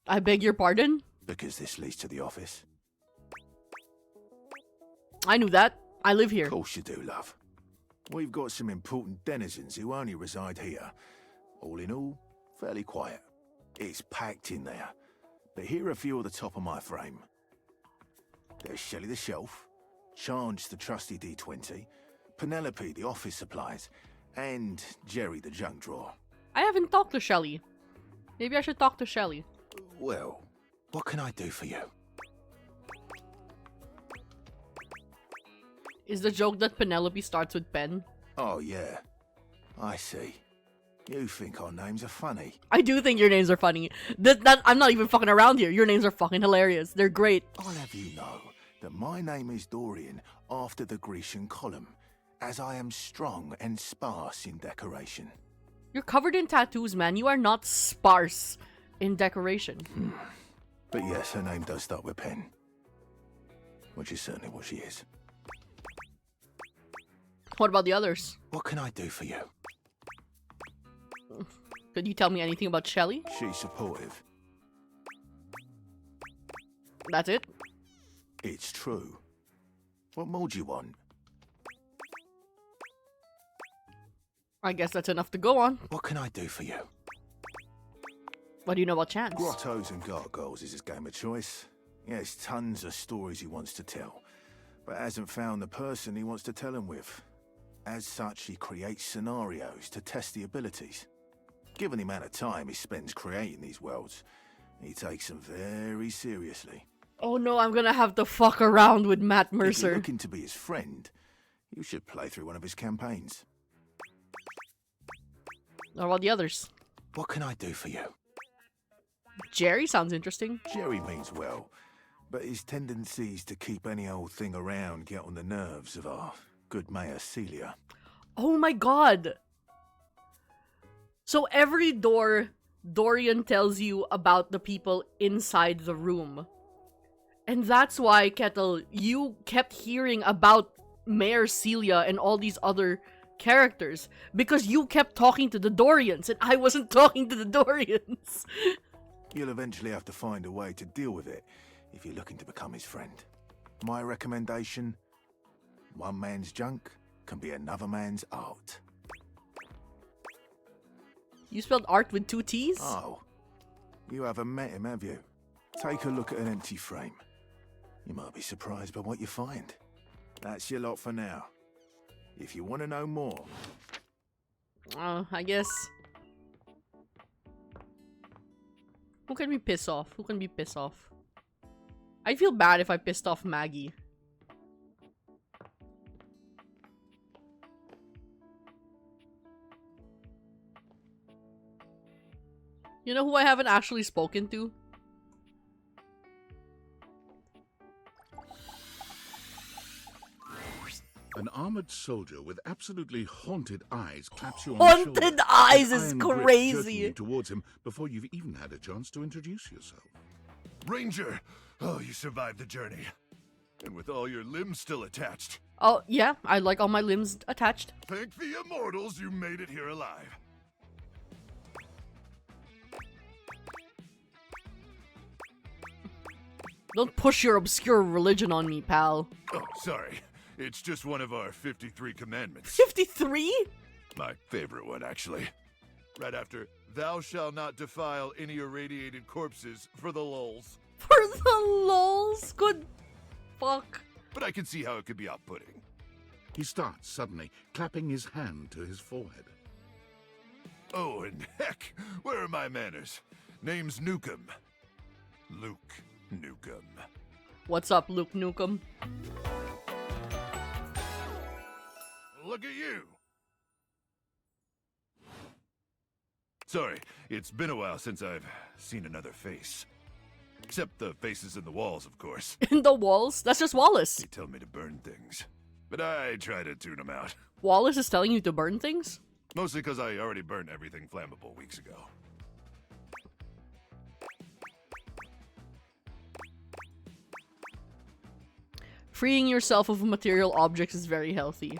I beg your pardon? Because this leads to the office. I knew that. I live here. Of course you do, love. We've got some important denizens who only reside here. All in all, fairly quiet. It's packed in there. But here are a few at the top of my frame. There's Shelley the Shelf, Charge the trusty D20, Penelope the office supplies, and Jerry the junk drawer. I haven't talked to Shelly. Maybe I should talk to Shelly. Well, what can I do for you? Is the joke that Penelope starts with Pen? Oh, yeah. I see. You think our names are funny. I do think your names are funny. I'm not even fucking around here. Your names are fucking hilarious. They're great. I'll have you know that my name is Dorian after the Grecian column, as I am strong and sparse in decoration. You're covered in tattoos, man. You are not sparse in decoration. But yes, her name does start with Pen. Which is certainly what she is. What about the others? What can I do for you? Could you tell me anything about Shelly? She's supportive. That's it? It's true. What more do you want? I guess that's enough to go on. What can I do for you? What do you know about Chance? Grottos and gargoyles is his game of choice. He has tons of stories he wants to tell, but hasn't found the person he wants to tell them with. As such, he creates scenarios to test the abilities. Given the amount of time he spends creating these worlds, he takes them very seriously. Oh no, I'm gonna have to fuck around with Matt If you're Mercer. looking to be his friend, you should play through one of his campaigns. What about the others? What can I do for you? Jerry sounds interesting. Jerry means well, but his tendencies to keep any old thing around get on the nerves of our good Mayor Celia. Oh my god! So every door, Dorian tells you about the people inside the room. And that's why, Kettle, you kept hearing about Mayor Celia and all these other characters. Because you kept talking to the Dorians, and I wasn't talking to the Dorians. You'll eventually have to find a way to deal with it if you're looking to become his friend. My recommendation: one man's junk can be another man's art. You spelled art with 2 T's? Oh, you haven't met him, have you? Take a look at an empty frame. You might be surprised by what you find. That's your lot for now. If you want to know more... I guess... Who can we piss off? Who can we piss off? I feel bad if I pissed off Maggie. You know who I haven't actually spoken to? An armored soldier with absolutely haunted eyes claps you on the shoulder. Haunted eyes with is iron grip crazy. jerking you towards him before you've even had a chance to introduce yourself. Ranger! Oh, you survived the journey. And with all your limbs still attached. Oh, yeah, I like all my limbs attached. Thank the immortals you made it here alive. Don't push your obscure religion on me, pal. Oh, sorry. It's just one of our 53 commandments. 53? My favorite one, actually. Right after, thou shalt not defile any irradiated corpses for the lulz. For the lulz? Good fuck. But I can see how it could be off-putting. He starts suddenly, clapping his hand to his forehead. Oh, and heck, where are my manners? Name's Nukem. Luke Nukem. What's up, Luke Nukem? Look at you! Sorry, it's been a while since I've seen another face. Except the faces in the walls, of course. In the walls? That's just Wallace. They tell me to burn things, but I try to tune them out. Wallace is telling you to burn things? Mostly because I already burned everything flammable weeks ago. Freeing yourself of material objects is very healthy.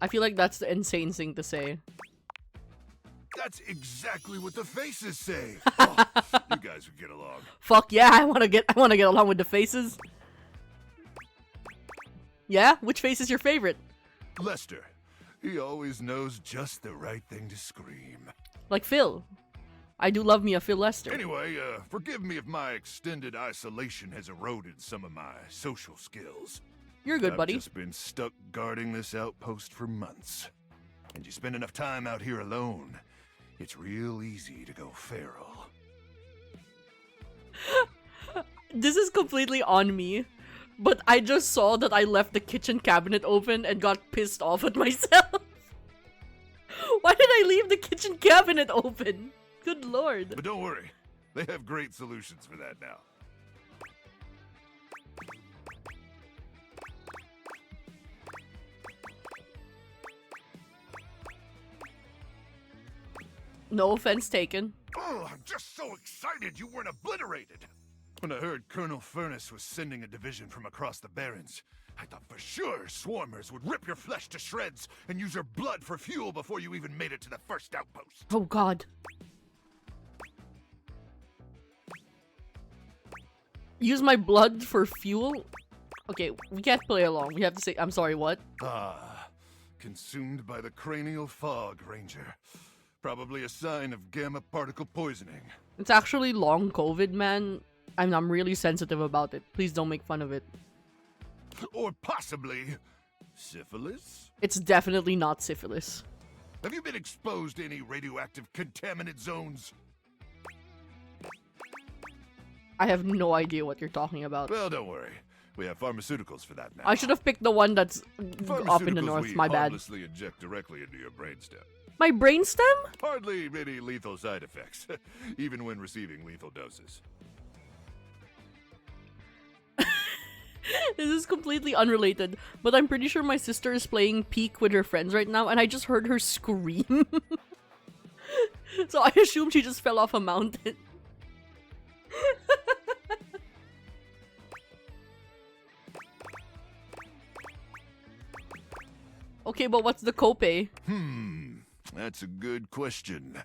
I feel like that's the insane thing to say. That's exactly what the faces say. Oh, you guys would get along. Fuck yeah, I wanna get along with the faces. Yeah? Which face is your favorite? Lester. He always knows just the right thing to scream. Like Phil. I do love me a Phil Lester. Anyway, forgive me if my extended isolation has eroded some of my social skills. You're good, buddy. I've just been stuck guarding this outpost for months. And you spend enough time out here alone, it's real easy to go feral. This is completely on me, but I just saw that I left the kitchen cabinet open and got pissed off at myself. Why did I leave the kitchen cabinet open? Good lord. But don't worry, they have great solutions for that now. No offense taken. Oh, I'm just so excited you weren't obliterated! When I heard Colonel Furnace was sending a division from across the Barrens, I thought for sure swarmers would rip your flesh to shreds and use your blood for fuel before you even made it to the first outpost. Oh god. Use my blood for fuel? Okay, we can't play along. We have to say, I'm sorry, what? Ah, consumed by the cranial fog, Ranger. Probably a sign of gamma particle poisoning. It's actually long COVID, man. I'm really sensitive about it. Please don't make fun of it. Or possibly syphilis? It's definitely not syphilis. Have you been exposed to any radioactive contaminant zones? I have no idea what you're talking about. Well, don't worry. We have pharmaceuticals for that now. I should have picked the one that's up in the north. We My bad. harmlessly inject directly into your brainstem. My brainstem? Hardly any lethal side effects, even when receiving lethal doses. This is completely unrelated, but I'm pretty sure my sister is playing Peak with her friends right now, and I just heard her scream. So I assume she just fell off a mountain. Okay, but what's the copay? That's a good question.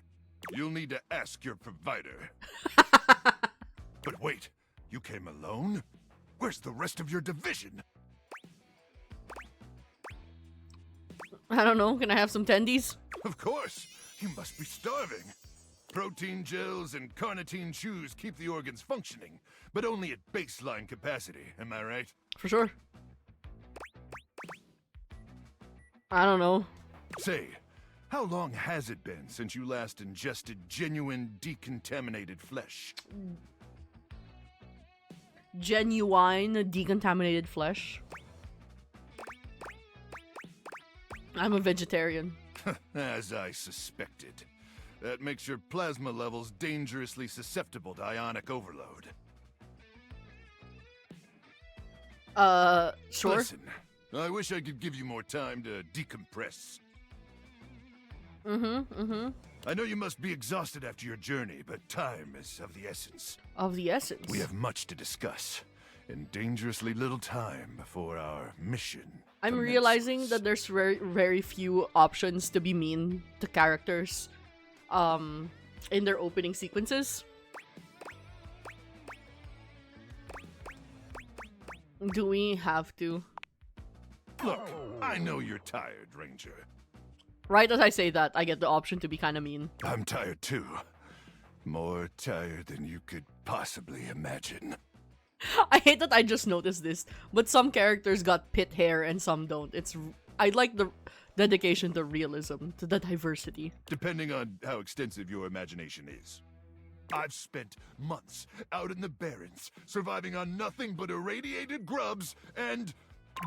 You'll need to ask your provider. But wait, you came alone? Where's the rest of your division? I don't know, can I have some tendies? Of course! You must be starving. Protein gels and carnitine chews keep the organs functioning, but only at baseline capacity, am I right? For sure. I don't know. Say, how long has it been since you last ingested genuine decontaminated flesh? Genuine decontaminated flesh. I'm a vegetarian. As I suspected. That makes your plasma levels dangerously susceptible to ionic overload. Sure. Listen, I wish I could give you more time to decompress. I know you must be exhausted after your journey, but time is of the essence. Of the essence? We have much to discuss, and dangerously little time before our mission. I'm realizing that there's very few options to be mean to characters in their opening sequences. Do we have to? Look, I know you're tired, Ranger. Right as I say that, I get the option to be kind of mean. I'm tired too. More tired than you could possibly imagine. I hate that I just noticed this, but some characters got pit hair and some don't. I like the dedication to realism, to the diversity. Depending on how extensive your imagination is. I've spent months out in the Barrens, surviving on nothing but irradiated grubs and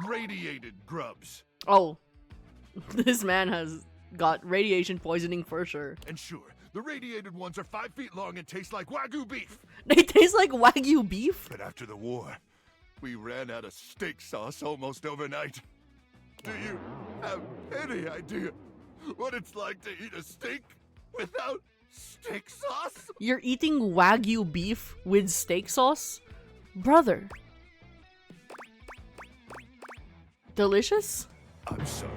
radiated grubs. Oh, this man has got radiation poisoning for sure. And sure, the radiated ones are 5 feet long and taste like Wagyu beef. They taste like Wagyu beef? But after the war, we ran out of steak sauce almost overnight. Do you have any idea what it's like to eat a steak without steak sauce? You're eating Wagyu beef with steak sauce? Brother. Delicious? I'm sorry.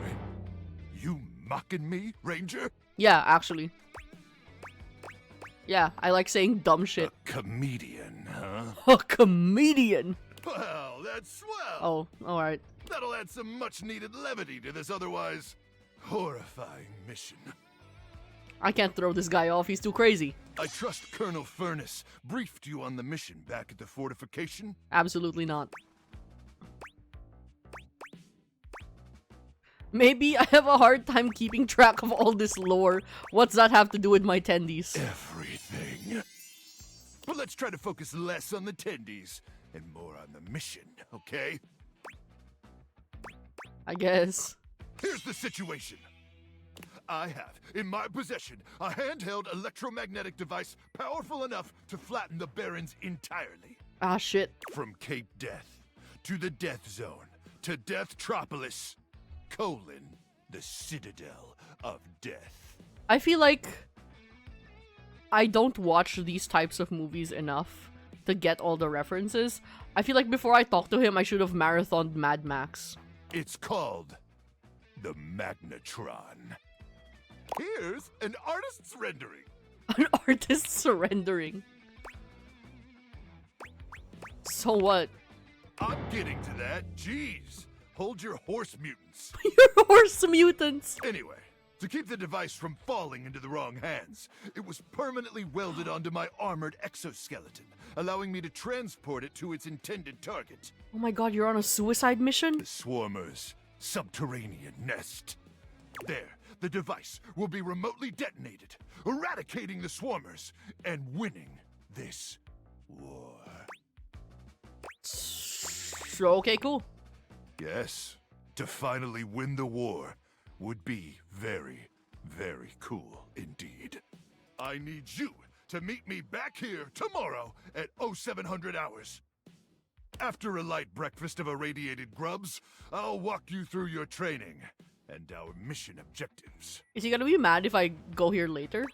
You mocking me, Ranger? Yeah, actually. Yeah, I like saying dumb shit. A comedian, huh? A comedian? Well, that's swell. Oh, alright. That'll add some much-needed levity to this otherwise horrifying mission. I can't throw this guy off, he's too crazy. I trust Colonel Furness briefed you on the mission back at the fortification? Absolutely not. Maybe I have a hard time keeping track of all this lore. What's that have to do with my tendies? Everything. But let's try to focus less on the tendies and more on the mission, okay? I guess. Here's the situation. I have, in my possession, a handheld electromagnetic device powerful enough to flatten the Barrens entirely. Ah, shit. From Cape Death, to the Death Zone, to Deathtropolis, the Citadel of Death. I feel like I don't watch these types of movies enough to get all the references. I feel like before I talk to him, I should have marathoned Mad Max. It's called the Magnetron. Here's an artist's rendering. An artist surrendering. So what? I'm getting to that. Jeez. Hold your horse mutants. Your horse mutants. Anyway, to keep the device from falling into the wrong hands, it was permanently welded onto my armored exoskeleton, allowing me to transport it to its intended target. Oh my god, you're on a suicide mission? The Swarmer's subterranean nest. There, the device will be remotely detonated, eradicating the Swarmers and winning this war. Okay, cool. Yes, to finally win the war would be very, very cool indeed. I need you to meet me back here tomorrow at 0700 hours. After a light breakfast of irradiated grubs, I'll walk you through your training and our mission objectives. Is he gonna be mad if I go here later?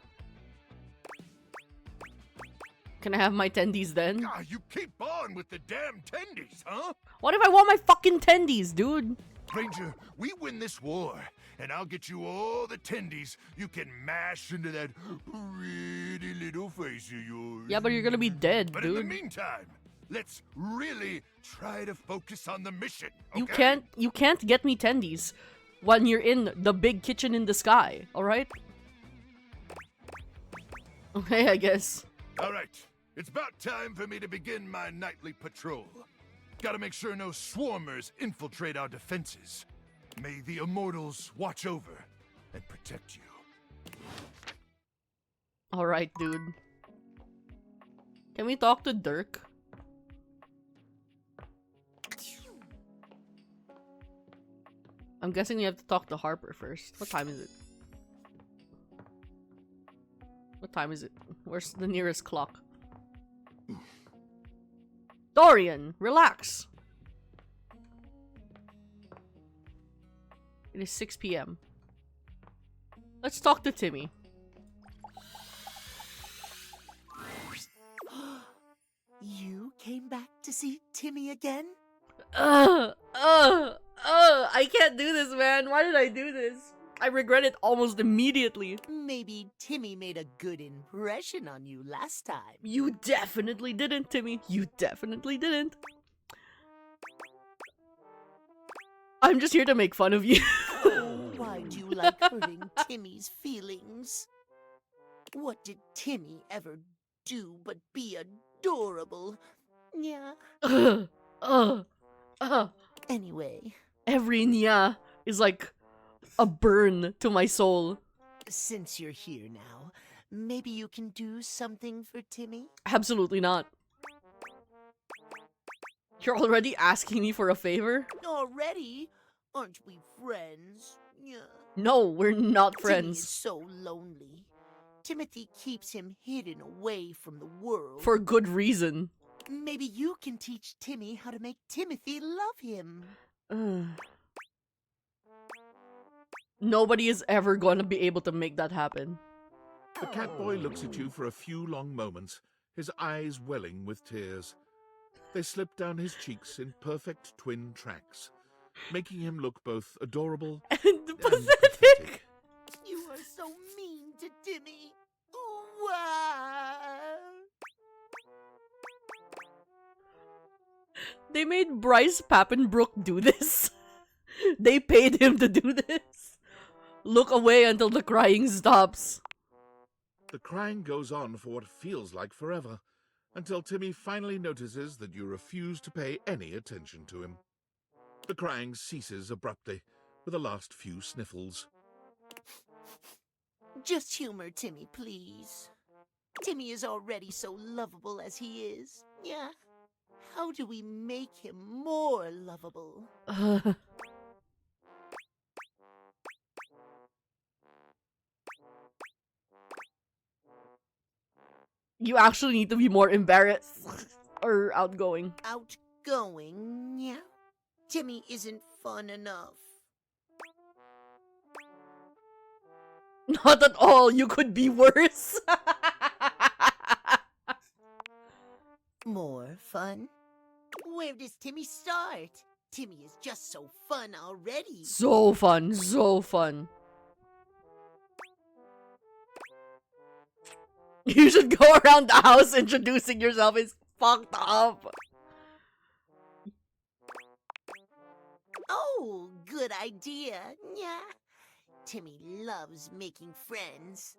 Can I have my tendies then? Ah, you keep on with the damn tendies, huh? What if I want my fucking tendies, dude? Ranger, we win this war, and I'll get you all the tendies you can mash into that pretty little face of yours. Yeah, but you're gonna be dead, But dude. in the meantime, let's really try to focus on the mission, okay? You can't get me tendies when you're in the big kitchen in the sky, alright? Okay, I guess. Alright, it's about time for me to begin my nightly patrol. Gotta make sure no swarmers infiltrate our defenses. May the immortals watch over and protect you. Alright, dude. Can we talk to Dirk? I'm guessing we have to talk to Harper first. What time is it? What time is it? Where's the nearest clock? Dorian, relax. It is 6 p.m. Let's talk to Timmy. You came back to see Timmy again? I can't do this, man. Why did I do this? I regret it almost immediately. Maybe Timmy made a good impression on you last time. You definitely didn't, Timmy. You definitely didn't. I'm just here to make fun of you. Why do you like hurting Timmy's feelings? What did Timmy ever do but be adorable? Yeah. Anyway. Every nya is like a burn to my soul. Since you're here now, maybe you can do something for Timmy? Absolutely not. You're already asking me for a favor? Already? Aren't we friends? Yeah. No, we're not Timmy friends. is so lonely. Timothy keeps him hidden away from the world. For good reason. Maybe you can teach Timmy how to make Timothy love him. Nobody is ever gonna be able to make that happen. The Catboy looks at you for a few long moments, his eyes welling with tears. They slip down his cheeks in perfect twin tracks, making him look both adorable and pathetic. You are so mean to Timmy. Wow. They made Bryce Pappenbrook do this. They paid him to do this. Look away until the crying stops. The crying goes on for what feels like forever, until Timmy finally notices that you refuse to pay any attention to him. The crying ceases abruptly, with the last few sniffles. Just humor Timmy, please. Timmy is already so lovable as he is. Yeah. How do we make him more lovable? You actually need to be more embarrassed or outgoing. Outgoing, yeah. Timmy isn't fun enough. Not at all. You could be worse. More fun? Where does Timmy start? Timmy is just so fun already. So fun, so fun. You should go around the house introducing yourself. It's fucked up. Oh, good idea. Yeah. Timmy loves making friends.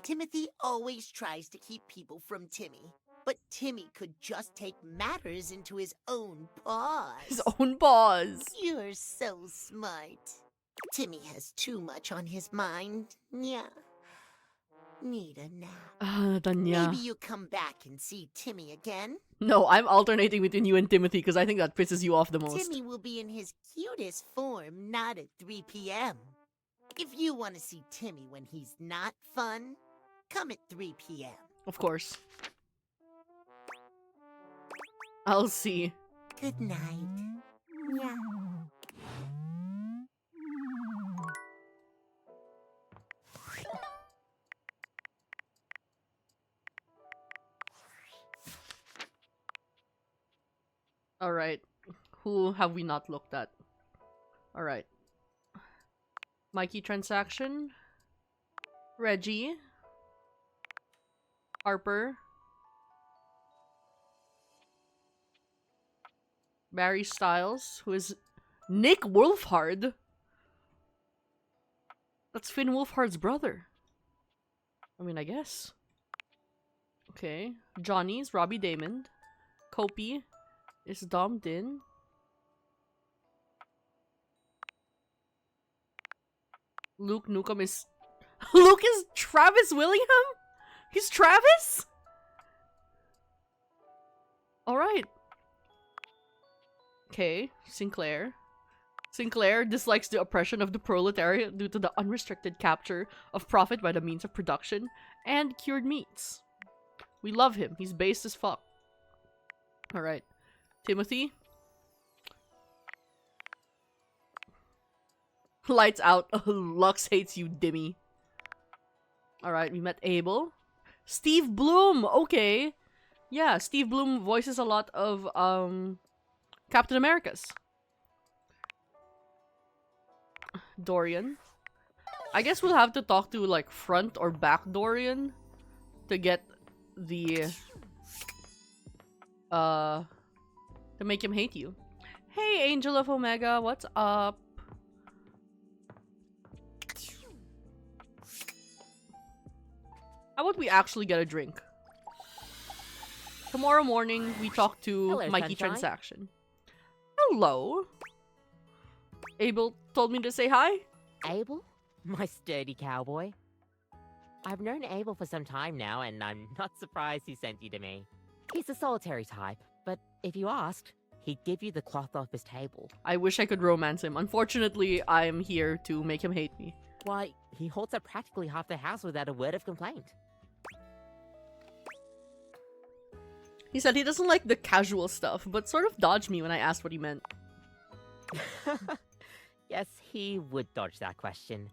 Timothy always tries to keep people from Timmy, but Timmy could just take matters into his own paws. His own paws. You're so smart. Timmy has too much on his mind. Yeah. Need a nap. Tanya. Maybe you come back and see Timmy again. No, I'm alternating between you and Timothy because I think that pisses you off the most. Timmy will be in his cutest form, not at 3 p.m. If you want to see Timmy when he's not fun, come at 3 p.m. Of course. I'll see. Good night. Yeah. Alright. Who have we not looked at? Alright. Mikey transaction. Reggie. Harper. Barry Styles, who is Nick Wolfhard. That's Finn Wolfhard's brother. I mean, I guess. Okay. Johnny's Robbie Damon. Kopi is Dom Din. Luke Nukem is... Luke is Travis Willingham? He's Travis? Alright. Okay, Sinclair. Sinclair dislikes the oppression of the proletariat due to the unrestricted capture of profit by the means of production and cured meats. We love him. He's based as fuck. Alright. Timothy. Lights out. Lux hates you, Dimmy. Alright, we met Abel. Steve Bloom! Okay. Yeah, Steve Bloom voices a lot of, Captain America's. Dorian. I guess we'll have to talk to, like, front or back Dorian to get the, to make him hate you. Hey, Angel of Omega, what's up? How about we actually get a drink? Tomorrow morning, we talk to Hello, Mikey Sunshine. Transaction. Hello. Abel told me to say hi. Abel? My sturdy cowboy. I've known Abel for some time now, and I'm not surprised he sent you to me. He's a solitary type, but if you asked, he'd give you the cloth off his table. I wish I could romance him. Unfortunately, I'm here to make him hate me. Why, he holds up practically half the house without a word of complaint. He said he doesn't like the casual stuff, but sort of dodged me when I asked what he meant. Yes, he would dodge that question.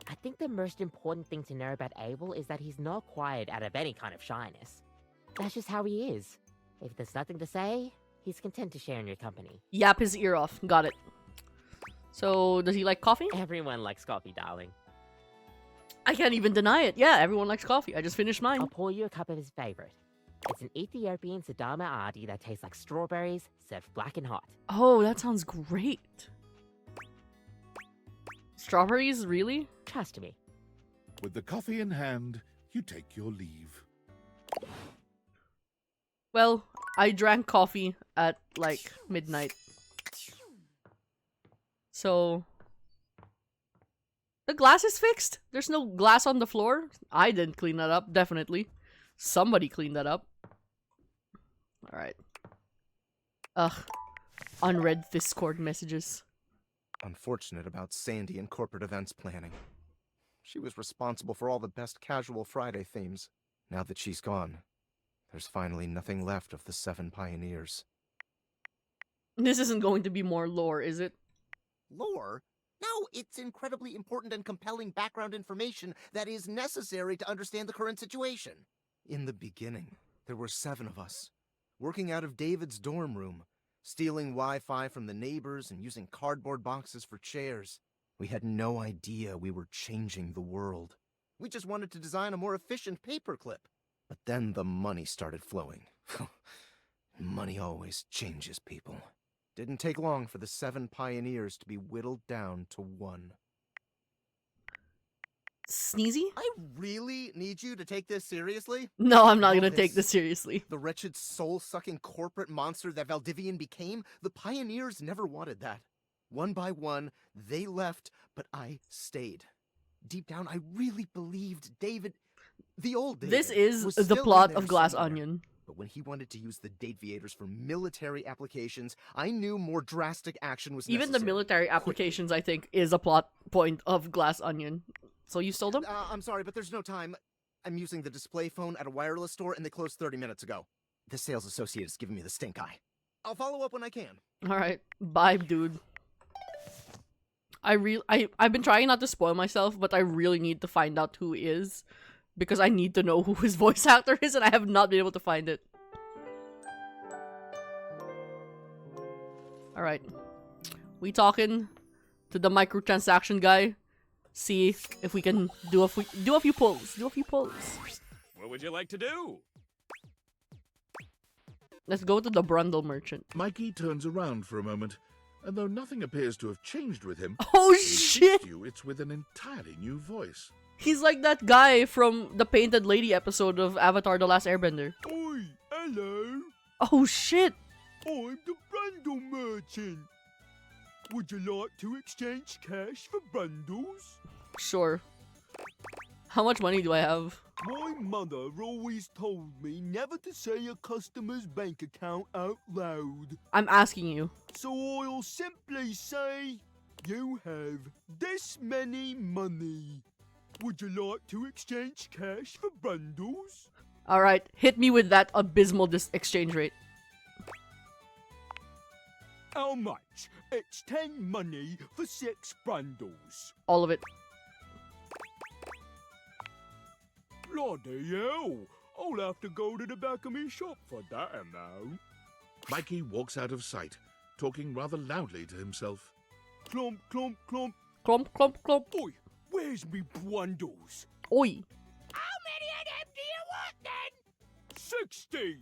I think the most important thing to know about Abel is that he's not quiet out of any kind of shyness. That's just how he is. If there's nothing to say, he's content to share in your company. Yap his ear off. Got it. So, does he like coffee? Everyone likes coffee, darling. I can't even deny it. Yeah, everyone likes coffee. I just finished mine. I'll pour you a cup of his favorite. It's an Ethiopian Sidama Adi that tastes like strawberries, served black and hot. Oh, that sounds great. Strawberries, really? Trust me. With the coffee in hand, you take your leave. Well, I drank coffee at, like, midnight. So... The glass is fixed. There's no glass on the floor. I didn't clean that up, definitely. Somebody cleaned that up. Alright. Ugh. Unread Discord messages. Unfortunate about Sandy and corporate events planning. She was responsible for all the best casual Friday themes. Now that she's gone, there's finally nothing left of the 7 pioneers. This isn't going to be more lore, is it? Lore? No, it's incredibly important and compelling background information that is necessary to understand the current situation. In the beginning, there were 7 of us. working out of David's dorm room, stealing Wi-Fi from the neighbors and using cardboard boxes for chairs. We had no idea we were changing the world. We just wanted to design a more efficient paperclip. But then the money started flowing. Money always changes people. Didn't take long for the 7 pioneers to be whittled down to 1. Sneezy? I really need you to take this seriously? No, I'm not All gonna take this seriously. The wretched soul-sucking corporate monster that Valdivian became, the pioneers never wanted that. One by one, they left, but I stayed. Deep down, I really believed David, the old David, This is was the still plot in there of Glass somewhere. Onion. But when he wanted to use the Dateviators for military applications, I knew more drastic action was Even necessary. the military applications, I think, is a plot point of Glass Onion. So you stole them? I'm sorry, but there's no time. I'm using the display phone at a wireless store, and they closed 30 minutes ago. The sales associate is giving me the stink eye. I'll follow up when I can. Alright, bye, dude. I've been trying not to spoil myself, but I really need to find out who he is. Because I need to know who his voice actor is, and I have not been able to find it. Alright. We talking to the microtransaction guy. See if we can do a few pulls. Do a few pulls. What would you like to do? Let's go to the Brundle merchant. Mikey turns around for a moment, and though nothing appears to have changed with him, Oh when he speaks shit! to you, it's with an entirely new voice. He's like that guy from the Painted Lady episode of Avatar: The Last Airbender. Oi, hello. Oh shit! I'm the Brundle merchant. Would you like to exchange cash for bundles? Sure. How much money do I have? My mother always told me never to say a customer's bank account out loud. I'm asking you. So I'll simply say, you have this many money. Would you like to exchange cash for bundles? Alright, hit me with that abysmal exchange rate. How much? It's 10 money for 6 bundles. All of it. Bloody hell! I'll have to go to the back of me shop for that amount. Mikey walks out of sight, talking rather loudly to himself. Clump, clump, clump. Clump, clump, clump. Oi, where's me bundles? Oi. How many of them do you want then? 60!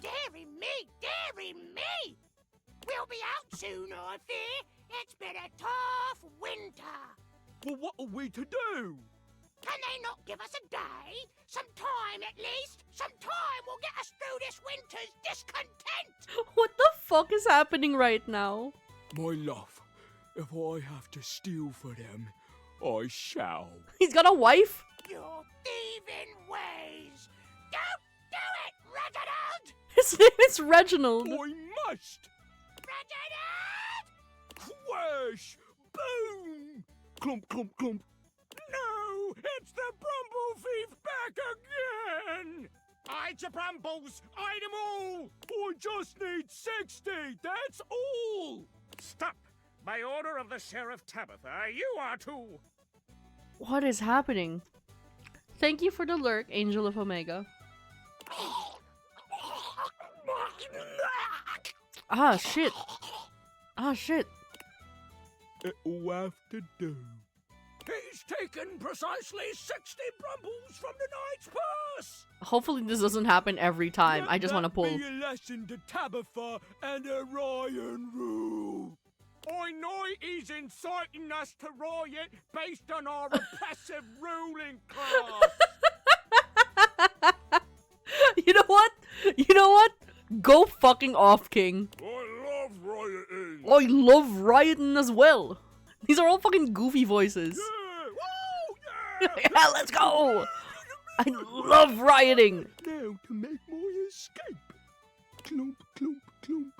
Dearie me, dearie me! We'll be out soon, I fear. It's been a tough winter. Well, what are we to do? Can they not give us a day? Some time at least? Some time will get us through this winter's discontent! What the fuck is happening right now? My love, if I have to steal for them, I shall. He's got a wife? Your thieving ways! Don't do it, Reginald! His name is Reginald. I must! Reginald! Whoosh! Boom! Clump, clump, clump. No! It's the Brumble Thief back again! Hide your Brumbles! Hide them all! I just need 60, that's all! Stop! By order of the Sheriff Tabitha, you are to... What is happening? Thank you for the lurk, Angel of Omega. Ah, shit. Ah, shit. It'll have to do. He's taken precisely 60 Brumbles from the Knight's purse! Hopefully this doesn't happen every time. I just want to pull. Be a lesson to Tabitha and Orion rule. I know he's inciting us to riot based on our oppressive ruling class. You know what? You know what? Go fucking off, King. I love rioting. I love rioting as well. These are all fucking goofy voices. Yeah, let's go! I love rioting! Now to make my escape. Clump, clump, clump.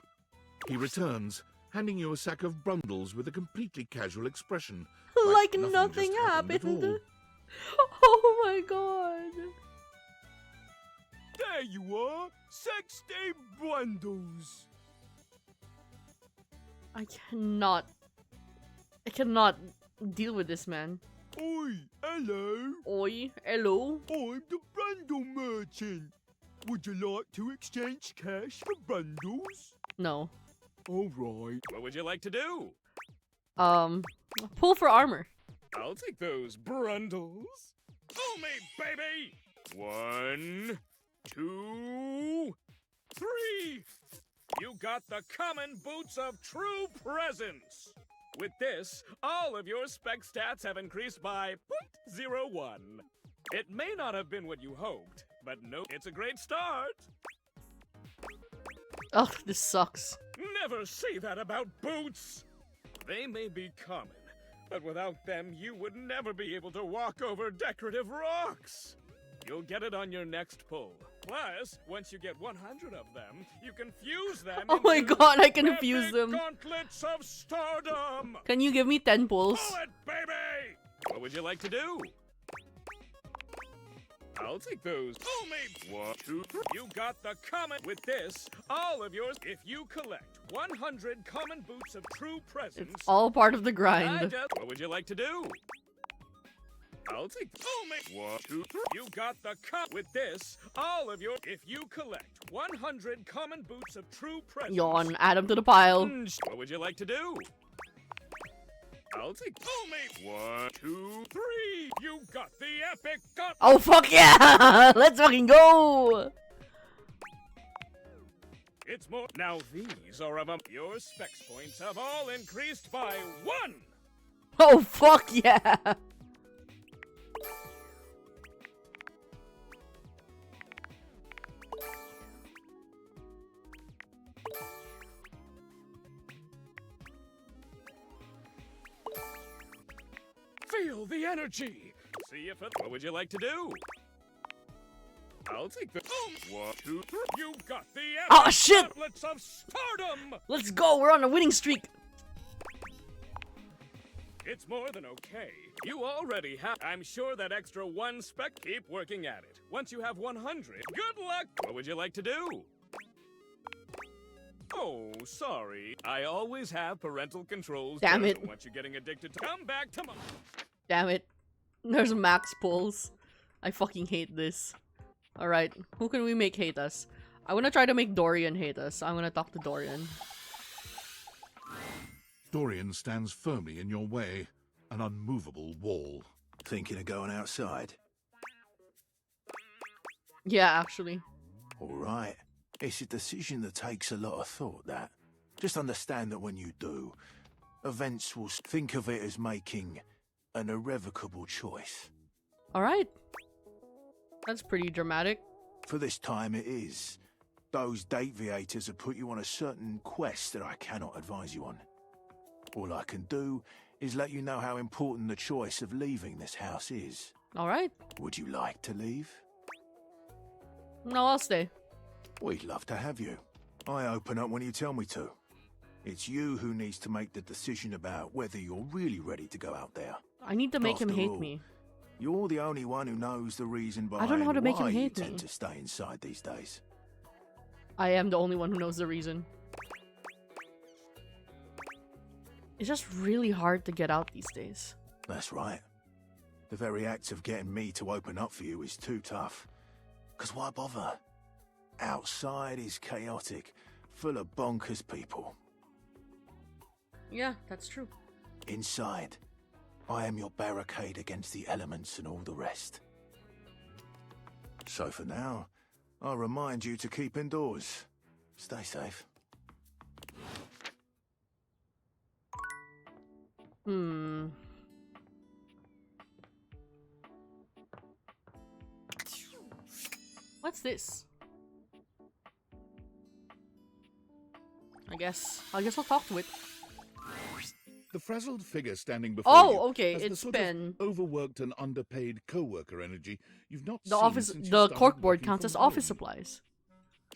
He returns, handing you a sack of bundles with a completely casual expression. Like nothing nothing just happened happened. at all. Oh my god. There you are. 60 bundles. I cannot deal with this man. Oi, hello. Oi, hello. I'm the Brundle merchant. Would you like to exchange cash for bundles? No. Alright. What would you like to do? Pull for armor. I'll take those brundles. Pull me, baby! 1, 2, 3! You got the common boots of true presence! With this, all of your spec stats have increased by 0.01. It may not have been what you hoped, but no, it's a great start. Oh, this sucks. Never say that about boots! They may be common, but without them, you would never be able to walk over decorative rocks. You'll get it on your next pull. Plus, once you get 100 of them, you can fuse them Oh my into god, I can epic fuse them. gauntlets of stardom! Can you give me 10 pulls? Pull it, baby! What would you like to do? I'll take those. Pull me! 1, 2, 3. You got the common. With this, all of yours. If you collect 100 common boots of true presence, It's all part of the I grind. just, what would you like to do? I'll take. Pull me! 1, 2, 3. You got the with this, all of your. If you collect 100 common boots of true presence, Yawn, add them to the pile. what would you like to do? I'll take. Pull me! 1, 2, 3. You got the epic gun. Oh fuck yeah! Let's fucking go! It's more. Now these are of your specs points have all increased by 1. Oh fuck yeah! Feel the energy. See if it. What would you like to do? I'll take the. 1, 2, 3. You got the epic Oh shit! gauntlets of stardom. Let's go! We're on a winning streak. It's more than okay. You already have. I'm sure that extra 1 spec. Keep working at it. Once you have 100, good luck. What would you like to do? Oh, sorry. I always have parental controls. Damn down. it. Once you're getting addicted to. Come back tomorrow. Damn it. There's max pulls. I fucking hate this. Alright, who can we make hate us? I wanna try to make Dorian hate us. I'm gonna talk to Dorian. Dorian stands firmly in your way, an unmovable wall. Thinking of going outside? Yeah, actually. All right. It's a decision that takes a lot of thought, that. Just understand that when you do, events will think of it as making an irrevocable choice. Alright. That's pretty dramatic. For this time it is. Those deviators have put you on a certain quest that I cannot advise you on. All I can do is let you know how important the choice of leaving this house is. Alright. Would you like to leave? No, I'll stay. We'd love to have you. I open up when you tell me to. It's you who needs to make the decision about whether you're really ready to go out there. I need to make him After hate all, me. You're the only one who knows the reason behind I don't know how to make him why you hate me. tend to stay inside these days. I am the only one who knows the reason. It's just really hard to get out these days. That's right. The very act of getting me to open up for you is too tough. 'Cause why bother? Outside is chaotic, full of bonkers people. Yeah, that's true. Inside, I am your barricade against the elements and all the rest. So for now, I'll remind you to keep indoors. Stay safe. What's this? I guess I'll talk to it. The frazzled figure standing before you Oh, okay, has the it's sort Ben. of overworked and underpaid co-worker energy you've not The seen office, since you the started corkboard working counts from as office home. supplies.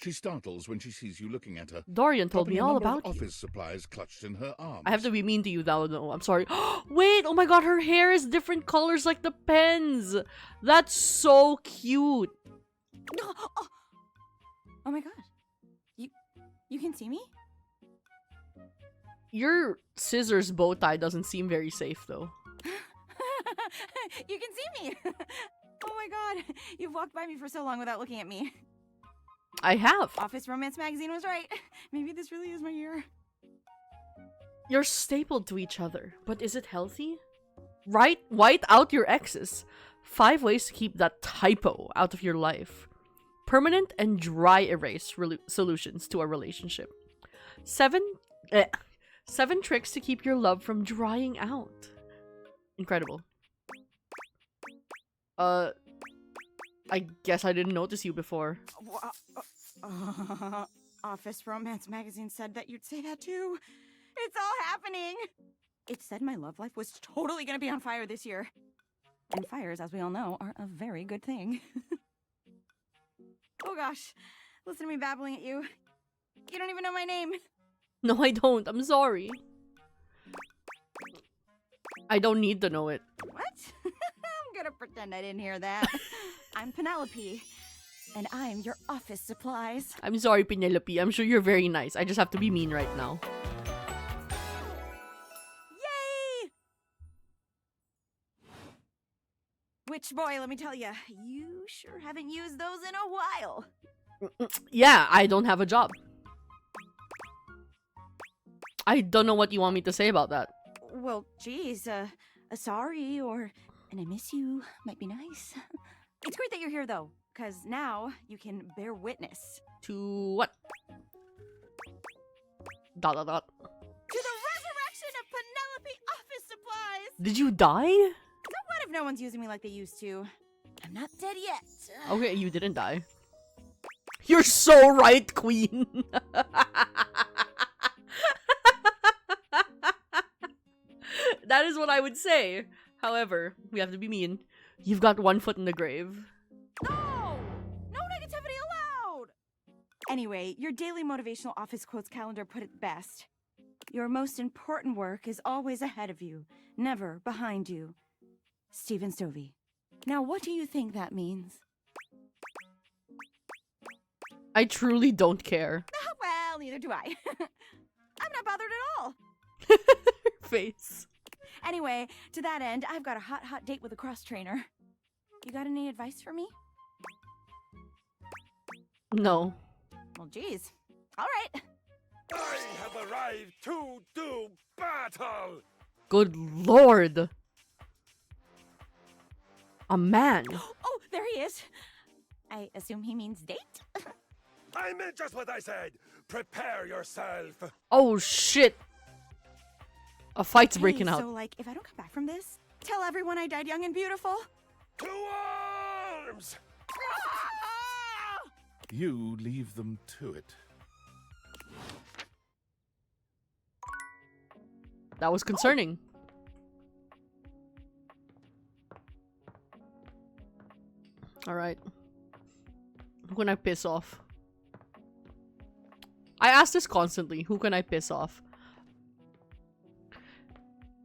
She startles when she sees you looking at her. Dorian told dropping me a all number of about you. office supplies clutched in her arms. I have to be mean to you now. No, I'm sorry. Wait, oh my god, her hair is different colors like the pens. That's so cute. Oh my god. You can see me? Your scissors bow tie doesn't seem very safe though. You can see me! Oh my god. You've walked by me for so long without looking at me. I have. Office Romance Magazine was right. Maybe this really is my year. You're stapled to each other, but is it healthy? White out your exes. 5 ways to keep that typo out of your life. Permanent and dry erase solutions to a relationship. 7 tricks to keep your love from drying out. Incredible. I guess I didn't notice you before. Office Romance Magazine said that you'd say that too. It's all happening. It said my love life was totally gonna be on fire this year. And fires, as we all know, are a very good thing. Oh gosh, listen to me babbling at you. You don't even know my name. No, I don't. I'm sorry. I don't need to know it. What? I'm gonna pretend I didn't hear that. I'm Penelope, and I'm your office supplies. I'm sorry, Penelope. I'm sure you're very nice. I just have to be mean right now. Yay! Which, boy, let me tell you, you sure haven't used those in a while. Yeah, I don't have a job. I don't know what you want me to say about that. Well, geez, a sorry or an I miss you might be nice. It's great that you're here, though, because now you can bear witness. To what? Dot dot dot. To the resurrection of Penelope office supplies! Did you die? So what if no one's using me like they used to? I'm not dead yet. Okay, you didn't die. You're so right, queen. That is what I would say. However, we have to be mean. You've got 1 foot in the grave. No! No negativity allowed! Anyway, your daily motivational office quotes calendar put it best. Your most important work is always ahead of you, never behind you. Stephen Stovey. Now, what do you think that means? I truly don't care. Well, neither do I. I'm not bothered at all. Face. Anyway, to that end, I've got a hot date with a cross trainer. You got any advice for me? No. Well, geez. All right. I have arrived to do battle! Good lord. A man. Oh, there he is. I assume he means date? I meant just what I said. Prepare yourself. Oh shit. A fight's breaking out. So, like, if I don't come back from this, tell everyone I died young and beautiful? To arms! You leave them to it. That was concerning. Alright. Who can I piss off? I ask this constantly. Who can I piss off?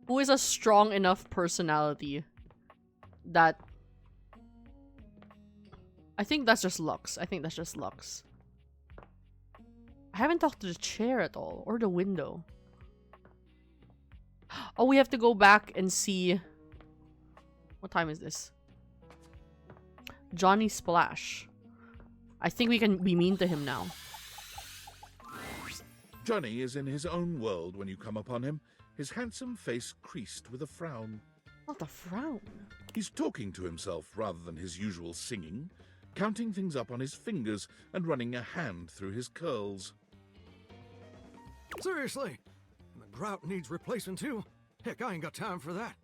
Who is a strong enough personality that... I think that's just Lux. I haven't talked to the chair at all. Or the window. Oh, we have to go back and see... What time is this? Johnny Splash. I think we can be mean to him now. Johnny is in his own world when you come upon him, his handsome face creased with a frown. Not a frown. He's talking to himself rather than his usual singing, counting things up on his fingers and running a hand through his curls. Seriously? The grout needs replacing too? Heck, I ain't got time for that.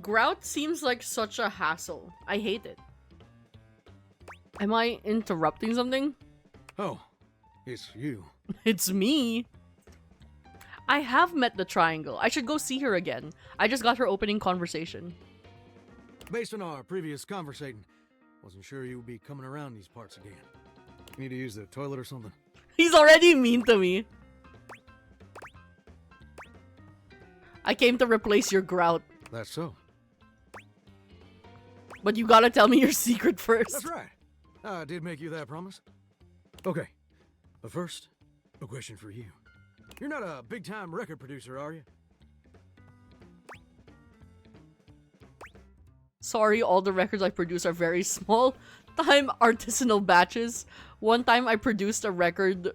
Grout seems like such a hassle. I hate it. Am I interrupting something? Oh, it's you. It's me. I have met the Triangle. I should go see her again. I just got her opening conversation. Based on our previous conversating, wasn't sure you would be coming around these parts again. Need to use the toilet or something? He's already mean to me. I came to replace your grout. That's so. But you gotta tell me your secret first. That's right. I did make you that promise. Okay, but first, a question for you. You're not a big-time record producer, are you? Sorry, all the records I produce are very small time artisanal batches. One time I produced a record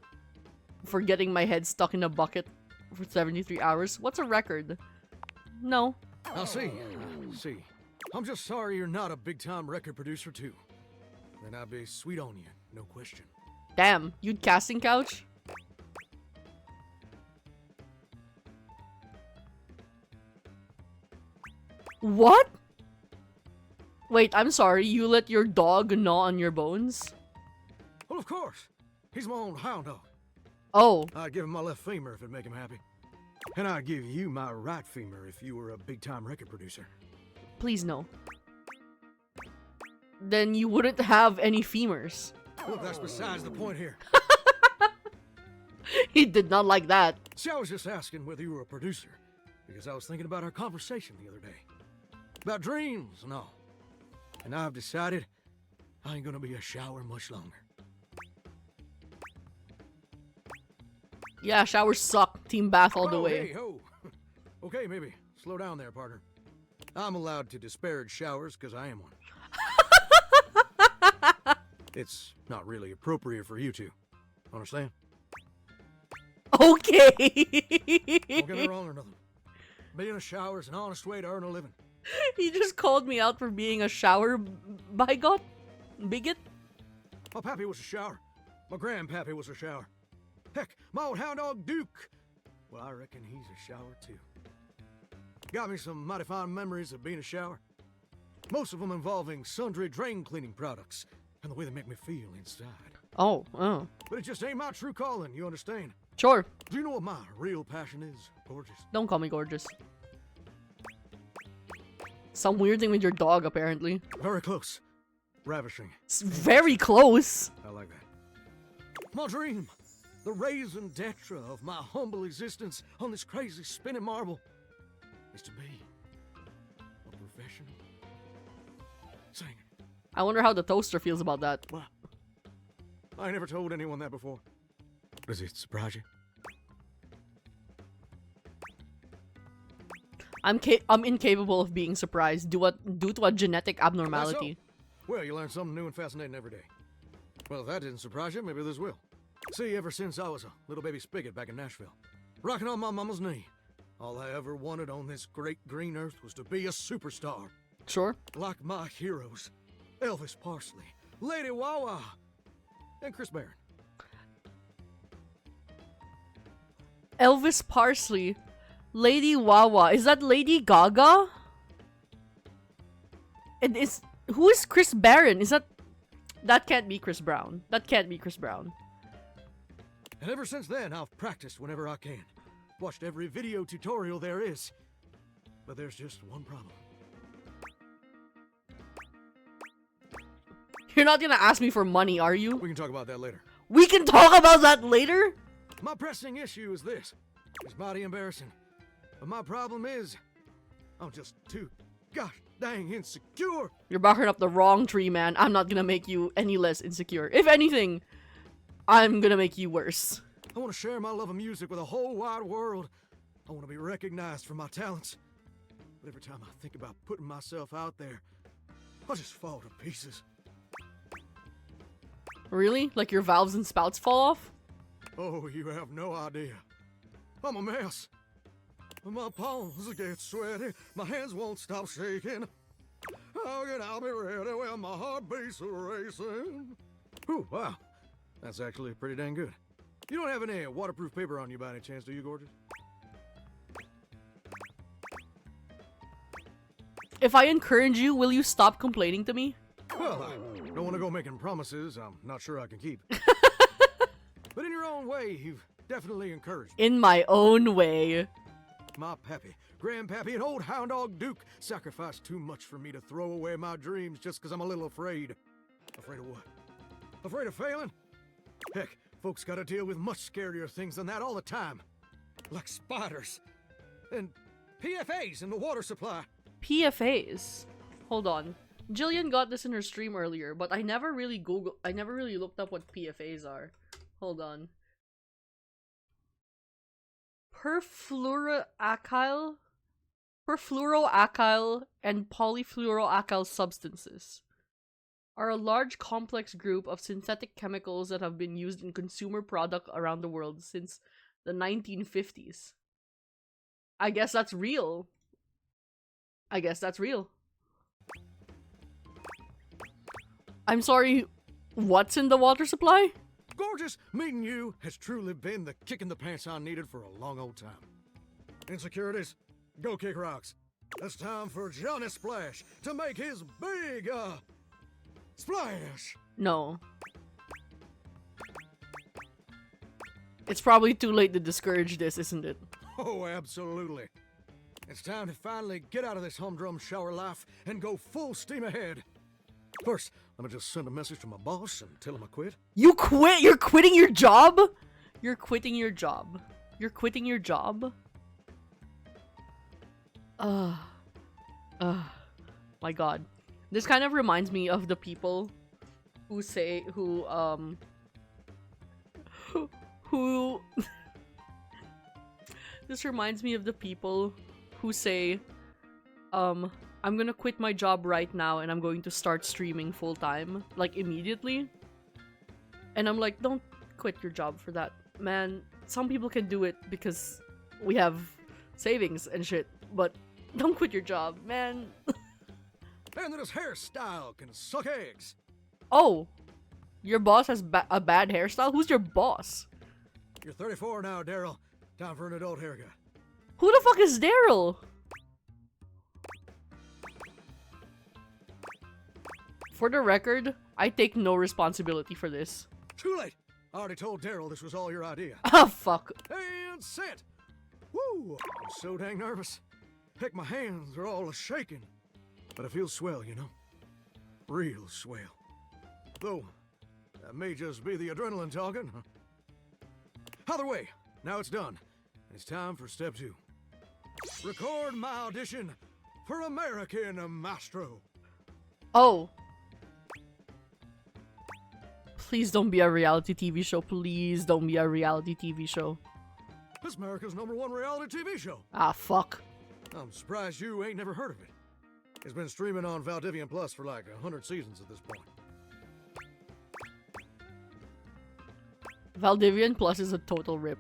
for getting my head stuck in a bucket for 73 hours. What's a record? No. I'll see. See. I'm just sorry you're not a big-time record producer, too. Then I'd be sweet on you, no question. Damn, you'd casting couch? What? Wait, I'm sorry, you let your dog gnaw on your bones? Well, of course. He's my own hound dog. Oh. I'd give him my left femur if it'd make him happy. And I'd give you my right femur if you were a big-time record producer. Please no. Then you wouldn't have any femurs. Look, that's besides the point here. He did not like that. See, I was just asking whether you were a producer, because I was thinking about our conversation the other day. About dreams and all. And I've decided I ain't gonna be a shower much longer. Yeah, showers suck. Team bath all the way. Hey, ho. Okay, maybe. Slow down there, partner. I'm allowed to disparage showers because I am one. It's not really appropriate for you two. Understand? Okay. Don't get me wrong or nothing. Being a shower is an honest way to earn a living. He just called me out for being a shower bigot? Bigot? My pappy was a shower. My grandpappy was a shower. Heck, my old hound dog Duke. Well, I reckon he's a shower too. Got me some mighty fine memories of being a shower. Most of them involving sundry drain cleaning products and the way they make me feel inside. Oh. But it just ain't my true calling, you understand? Sure. Do you know what my real passion is, gorgeous? Don't call me gorgeous. Some weird thing with your dog, apparently. Very close. Ravishing. It's very close. I like that. My dream. The raison d'etre of my humble existence on this crazy spinning marble is to be a professional singer. I wonder how the toaster feels about that. Well, I never told anyone that before. Does it surprise you? I'm incapable of being surprised due to a genetic abnormality. So? Well, you learn something new and fascinating every day. Well, if that didn't surprise you, maybe this will. See, ever since I was a little baby spigot back in Nashville, rocking on my mama's knee, all I ever wanted on this great green earth was to be a superstar. Sure. Like my heroes, Elvis Parsley, Lady Wawa, and Chris Barron. Elvis Parsley, Lady Wawa. Is that Lady Gaga? And who is Chris Barron? That can't be Chris Brown. That can't be Chris Brown. And ever since then, I've practiced whenever I can. Watched every video tutorial there is. But there's just one problem. You're not gonna ask me for money, are you? We can talk about that later. We can talk about that later? My pressing issue is this. It's mighty embarrassing. But my problem is, I'm just too gosh dang insecure. You're barking up the wrong tree, man. I'm not gonna make you any less insecure. If anything, I'm gonna make you worse. I want to share my love of music with the whole wide world. I want to be recognized for my talents. But every time I think about putting myself out there, I just fall to pieces. Really? Like your valves and spouts fall off? Oh, you have no idea. I'm a mess. My palms get sweaty. My hands won't stop shaking. How can I be ready when my heart beats racing? Ooh, wow. That's actually pretty dang good. You don't have any waterproof paper on you by any chance, do you, gorgeous? If I encourage you, will you stop complaining to me? Well, I don't want to go making promises I'm not sure I can keep. But in your own way, you've definitely encouraged me. In my own way. My pappy, grandpappy, and old hound dog Duke sacrificed too much for me to throw away my dreams just because I'm a little afraid. Afraid of what? Afraid of failing? Heck, folks gotta deal with much scarier things than that all the time. Like spiders. And PFAs in the water supply. PFAs? Hold on. Jillian got this in her stream earlier, but I never really looked up what PFAs are. Hold on. Perfluoroalkyl Perfluoroalkyl and polyfluoroalkyl substances are a large complex group of synthetic chemicals that have been used in consumer products around the world since the 1950s. I guess that's real. I guess that's real. I'm sorry, what's in the water supply? Gorgeous, meeting you has truly been the kick in the pants I needed for a long old time. Insecurities, go kick rocks. It's time for Johnny Splash to make his big, splash. No. It's probably too late to discourage this, isn't it? Oh, absolutely. It's time to finally get out of this humdrum shower life and go full steam ahead. First, let me just send a message to my boss and tell him I quit. You quit? You're quitting your job? You're quitting your job. You're quitting your job? My god. This kind of reminds me of the people who say, who this reminds me of the people who say, I'm gonna quit my job right now and I'm going to start streaming full time, like immediately. And I'm like, don't quit your job for that, man. Some people can do it because we have savings and shit, but don't quit your job, man. And that his hairstyle can suck eggs. Oh, your boss has a bad hairstyle? Who's your boss? You're 34 now, Daryl. Time for an adult haircut. Who the fuck is Daryl? For the record, I take no responsibility for this. Too late. I already told Daryl this was all your idea. Ah, fuck. And set. Woo! I'm so dang nervous. Heck, my hands are all shaking. But I feel swell, you know. Real swell. Though, that may just be the adrenaline talking. Either way, now it's done. It's time for step 2. Record my audition for American Maestro. Oh. Please don't be a reality TV show. Please don't be a reality TV show. It's America's #1 reality TV show. Ah, fuck. I'm surprised you ain't never heard of it. It's been streaming on Valdivian Plus for like 100 seasons at this point. Valdivian Plus is a total rip.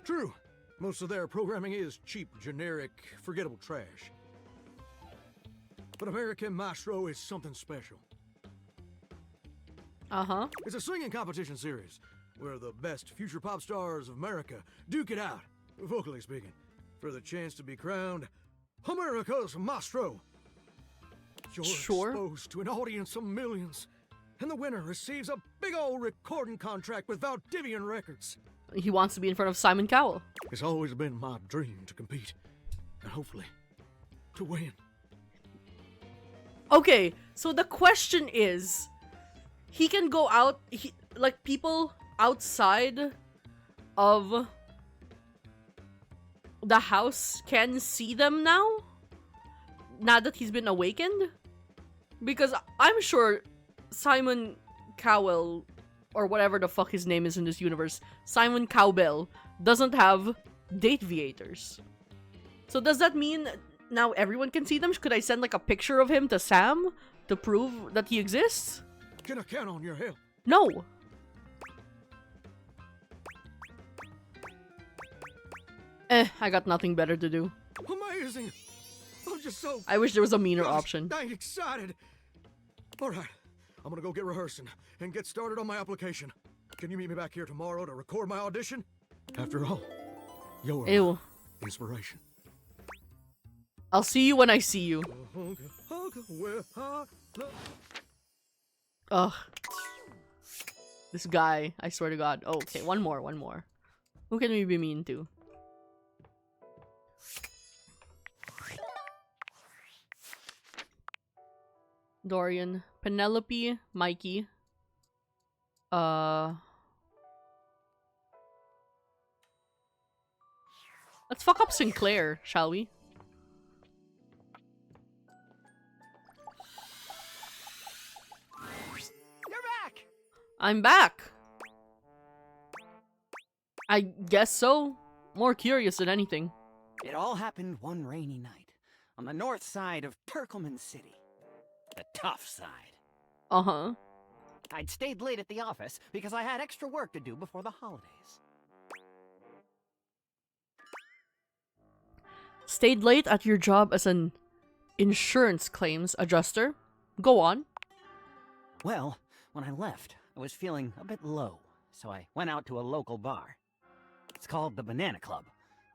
True. Most of their programming is cheap, generic, forgettable trash. But American Maestro is something special. Uh-huh. It's a singing competition series where the best future pop stars of America duke it out, vocally speaking, for the chance to be crowned America's Maestro. You're exposed to an audience of millions, and the winner receives a big old recording contract with Valdivian Records. He wants to be in front of Simon Cowell. It's always been my dream to compete, and hopefully, to win. Okay, so the question is, he can go out, like people outside of the house can see them now? Now that he's been awakened? Because I'm sure Simon Cowell, or whatever the fuck his name is in this universe, Simon Cowbell, doesn't have date viators. So does that mean now everyone can see them? Could I send like a picture of him to Sam to prove that he exists? Can I count on your help? No. I got nothing better to do. Amazing! I'm just so... I wish there was a meaner option. Dang excited! Alright, I'm gonna go get rehearsing and get started on my application. Can you meet me back here tomorrow to record my audition? After all, you're inspiration. I'll see you when I see you. Ugh. This guy, I swear to God. Oh, okay, one more. Who can we be mean to? Dorian, Penelope, Mikey. Let's fuck up Sinclair, shall we? You're back! I'm back! I guess so. More curious than anything. It all happened one rainy night. on the north side of Turkleman City. The tough side. Uh-huh. I'd stayed late at the office because I had extra work to do before the holidays. Stayed late at your job as an insurance claims adjuster? Go on. Well, when I left, I was feeling a bit low, so I went out to a local bar. It's called the Banana Club.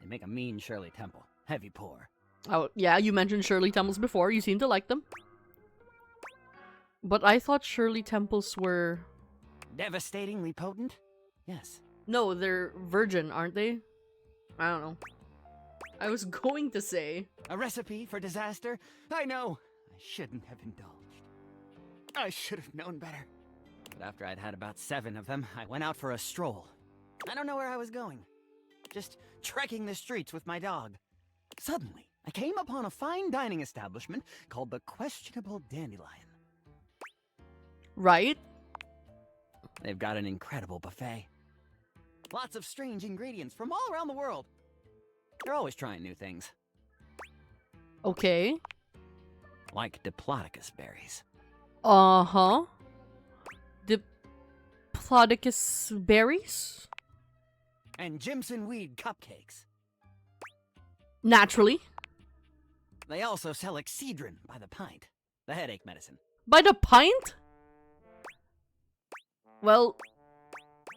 They make a mean Shirley Temple. Heavy pour. Oh, yeah, you mentioned Shirley Temples before. You seem to like them. But I thought Shirley Temples were... Devastatingly potent? Yes. No, they're virgin, aren't they? I don't know. I was going to say... A recipe for disaster? I know. I shouldn't have indulged. I should have known better. But after I'd had about 7 of them, I went out for a stroll. I don't know where I was going. Just trekking the streets with my dog. Suddenly, I came upon a fine dining establishment called the Questionable Dandelion. Right? They've got an incredible buffet. Lots of strange ingredients from all around the world. They're always trying new things. Okay. Like Diplodocus berries. Uh-huh. Diplodocus berries? And Jimson weed cupcakes. Naturally. They also sell Excedrin by the pint. The headache medicine. By the pint? Well,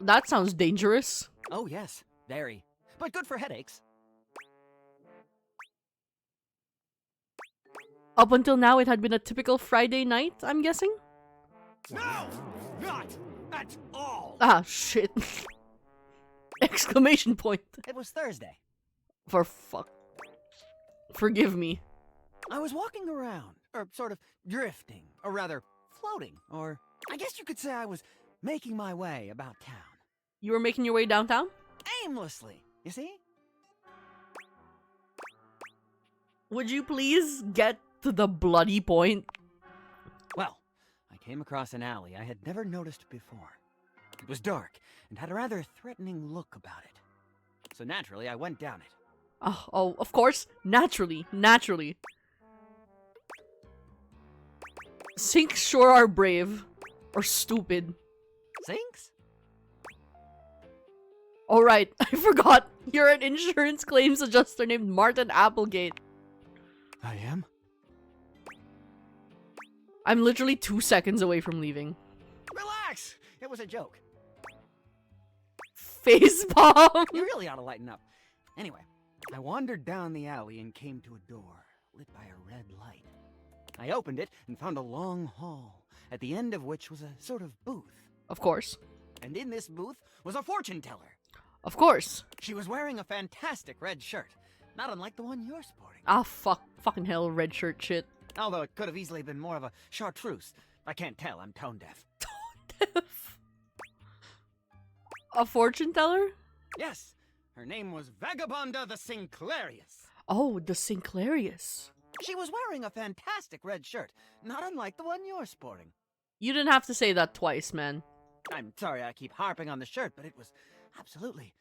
that sounds dangerous. Oh yes, very. But good for headaches. Up until now, it had been a typical Friday night, I'm guessing? No! Not at all! Ah, shit. Exclamation point. It was Thursday. For fuck. Forgive me. I was walking around, or sort of drifting, or rather, floating, or I guess you could say I was making my way about town. You were making your way downtown? Aimlessly, you see? Would you please get to the bloody point? Well, I came across an alley I had never noticed before. It was dark and had a rather threatening look about it. So naturally, I went down it. Oh, of course. Naturally. Sinks sure are brave. Or stupid. Sinks? Oh right, I forgot. You're an insurance claims adjuster named Martin Applegate. I am? I'm literally 2 seconds away from leaving. Relax! It was a joke. Facepalm! You really ought to lighten up. Anyway, I wandered down the alley and came to a door, lit by a red light. I opened it and found a long hall, at the end of which was a sort of booth. Of course. And in this booth was a fortune teller. Of course. She was wearing a fantastic red shirt, not unlike the one you're sporting. Ah, fucking hell, red shirt shit. Although it could have easily been more of a chartreuse. I can't tell, I'm tone deaf. Tone deaf? A fortune teller? Yes, her name was Vagabonda the Sinclairius. Oh, the Sinclairius. She was wearing a fantastic red shirt, not unlike the one you're sporting. You didn't have to say that twice, man. I'm sorry I keep harping on the shirt, but it was absolutely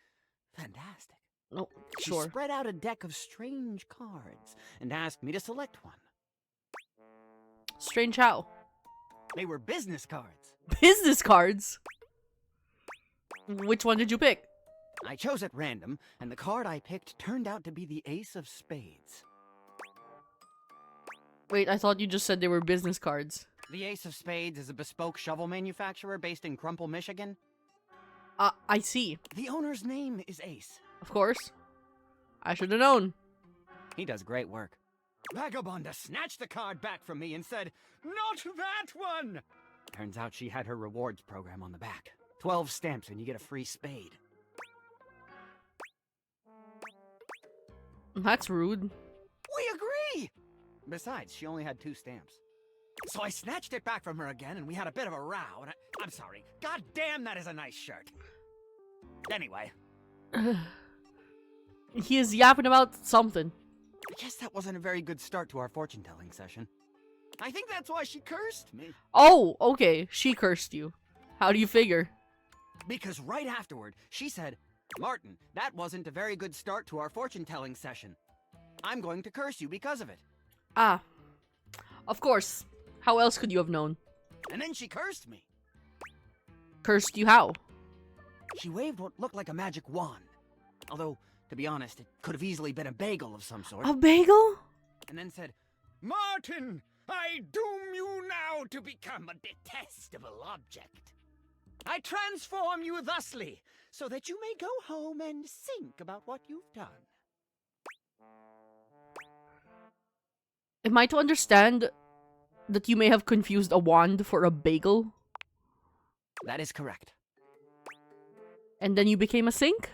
fantastic. Oh, sure. She spread out a deck of strange cards and asked me to select one. Strange how? They were business cards. Business cards? Which one did you pick? I chose at random, and the card I picked turned out to be the Ace of Spades. Wait, I thought you just said they were business cards. The Ace of Spades is a bespoke shovel manufacturer based in Crumple, Michigan. I see. The owner's name is Ace. Of course. I should have known. He does great work. Vagabonda snatched the card back from me and said, "Not that one!" Turns out she had her rewards program on the back. 12 stamps and you get a free spade. That's rude. We agree! Besides, she only had 2 stamps. So I snatched it back from her again and we had a bit of a row and I'm sorry. God damn, that is a nice shirt. Anyway. He is yapping about something. I guess that wasn't a very good start to our fortune-telling session. I think that's why she cursed me. Oh, okay. She cursed you. How do you figure? Because right afterward, she said, "Martin, that wasn't a very good start to our fortune-telling session. I'm going to curse you because of it." Ah. Of course. How else could you have known? And then she cursed me. Cursed you how? She waved what looked like a magic wand. Although, to be honest, it could have easily been a bagel of some sort. A bagel? And then said, Martin, I doom you now to become a detestable object. I transform you thusly, so that you may go home and think about what you've done. Am I to understand that you may have confused a wand for a bagel? That is correct. And then you became a sink?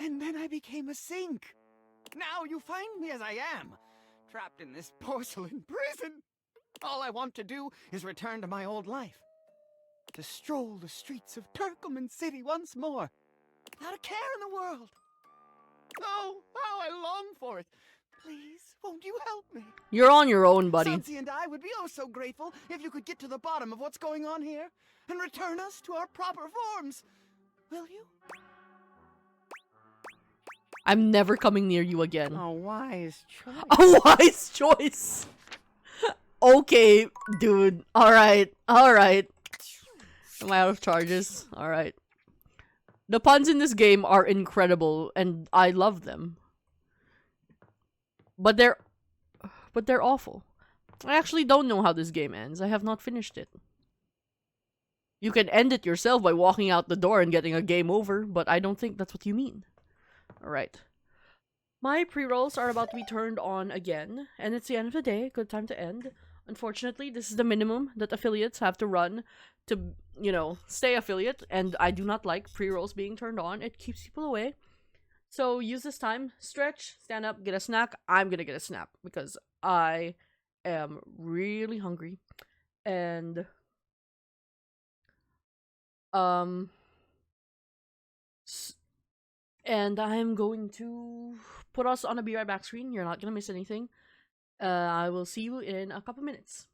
And then I became a sink. Now you find me as I am, trapped in this porcelain prison. All I want to do is return to my old life. To stroll the streets of Turkleman City once more, without a care in the world. Oh, how I long for it. Please, won't you help me? You're on your own, buddy. Sansi and I would be oh so grateful if you could get to the bottom of what's going on here and return us to our proper forms. Will you? I'm never coming near you again. A wise choice. A wise choice. Okay, dude. Alright. Alright. Am I out of charges? Alright. The puns in this game are incredible, and I love them. But they're awful. I actually don't know how this game ends. I have not finished it. You can end it yourself by walking out the door and getting a game over, but I don't think that's what you mean. Alright. My pre-rolls are about to be turned on again, and it's the end of the day. Good time to end. Unfortunately, this is the minimum that affiliates have to run to, you know, stay affiliate, and I do not like pre-rolls being turned on. It keeps people away. So use this time, stretch, stand up, get a snack. I'm gonna get a snack because I am really hungry. And and I'm going to put us on a be right back screen. You're not gonna miss anything. I will see you in a couple minutes.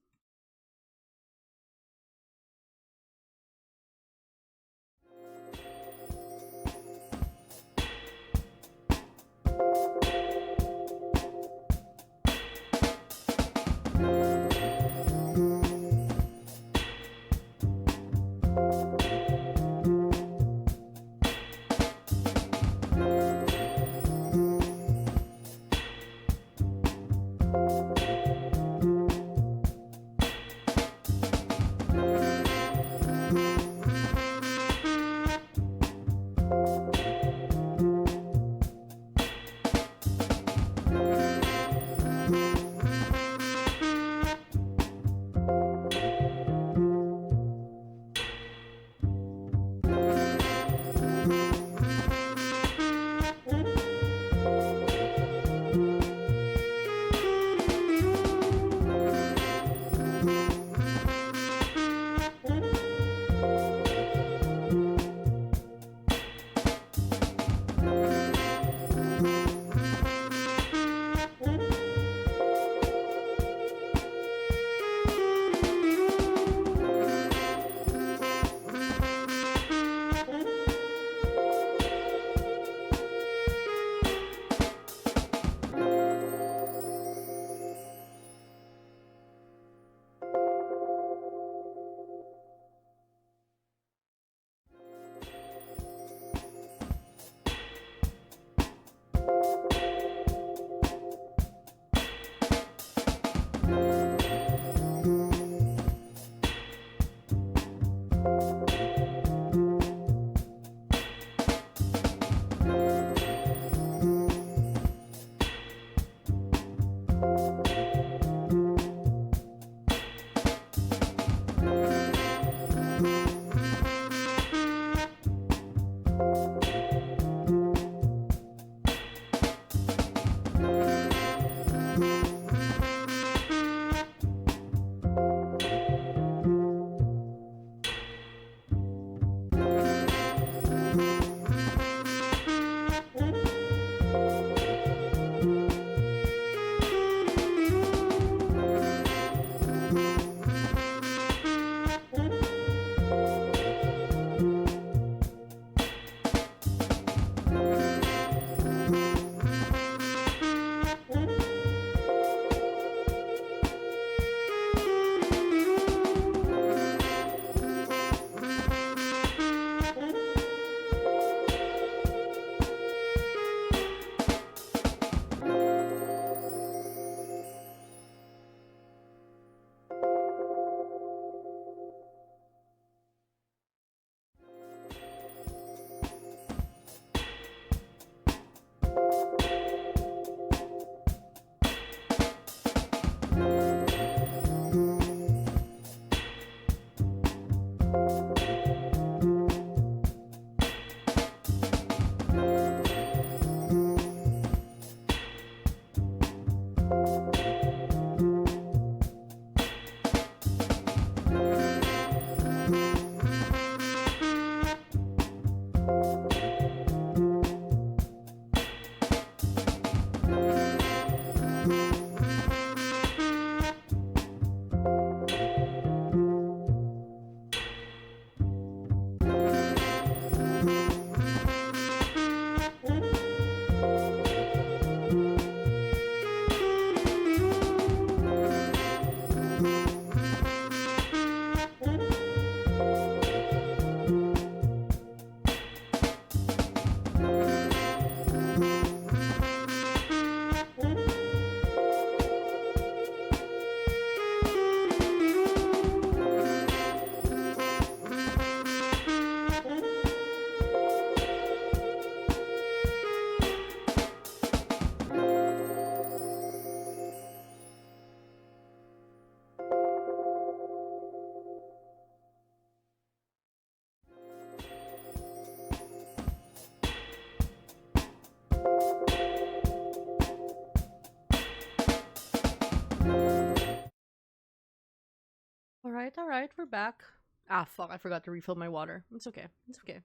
Alright, we're back. Ah, fuck, I forgot to refill my water. It's okay. It's okay.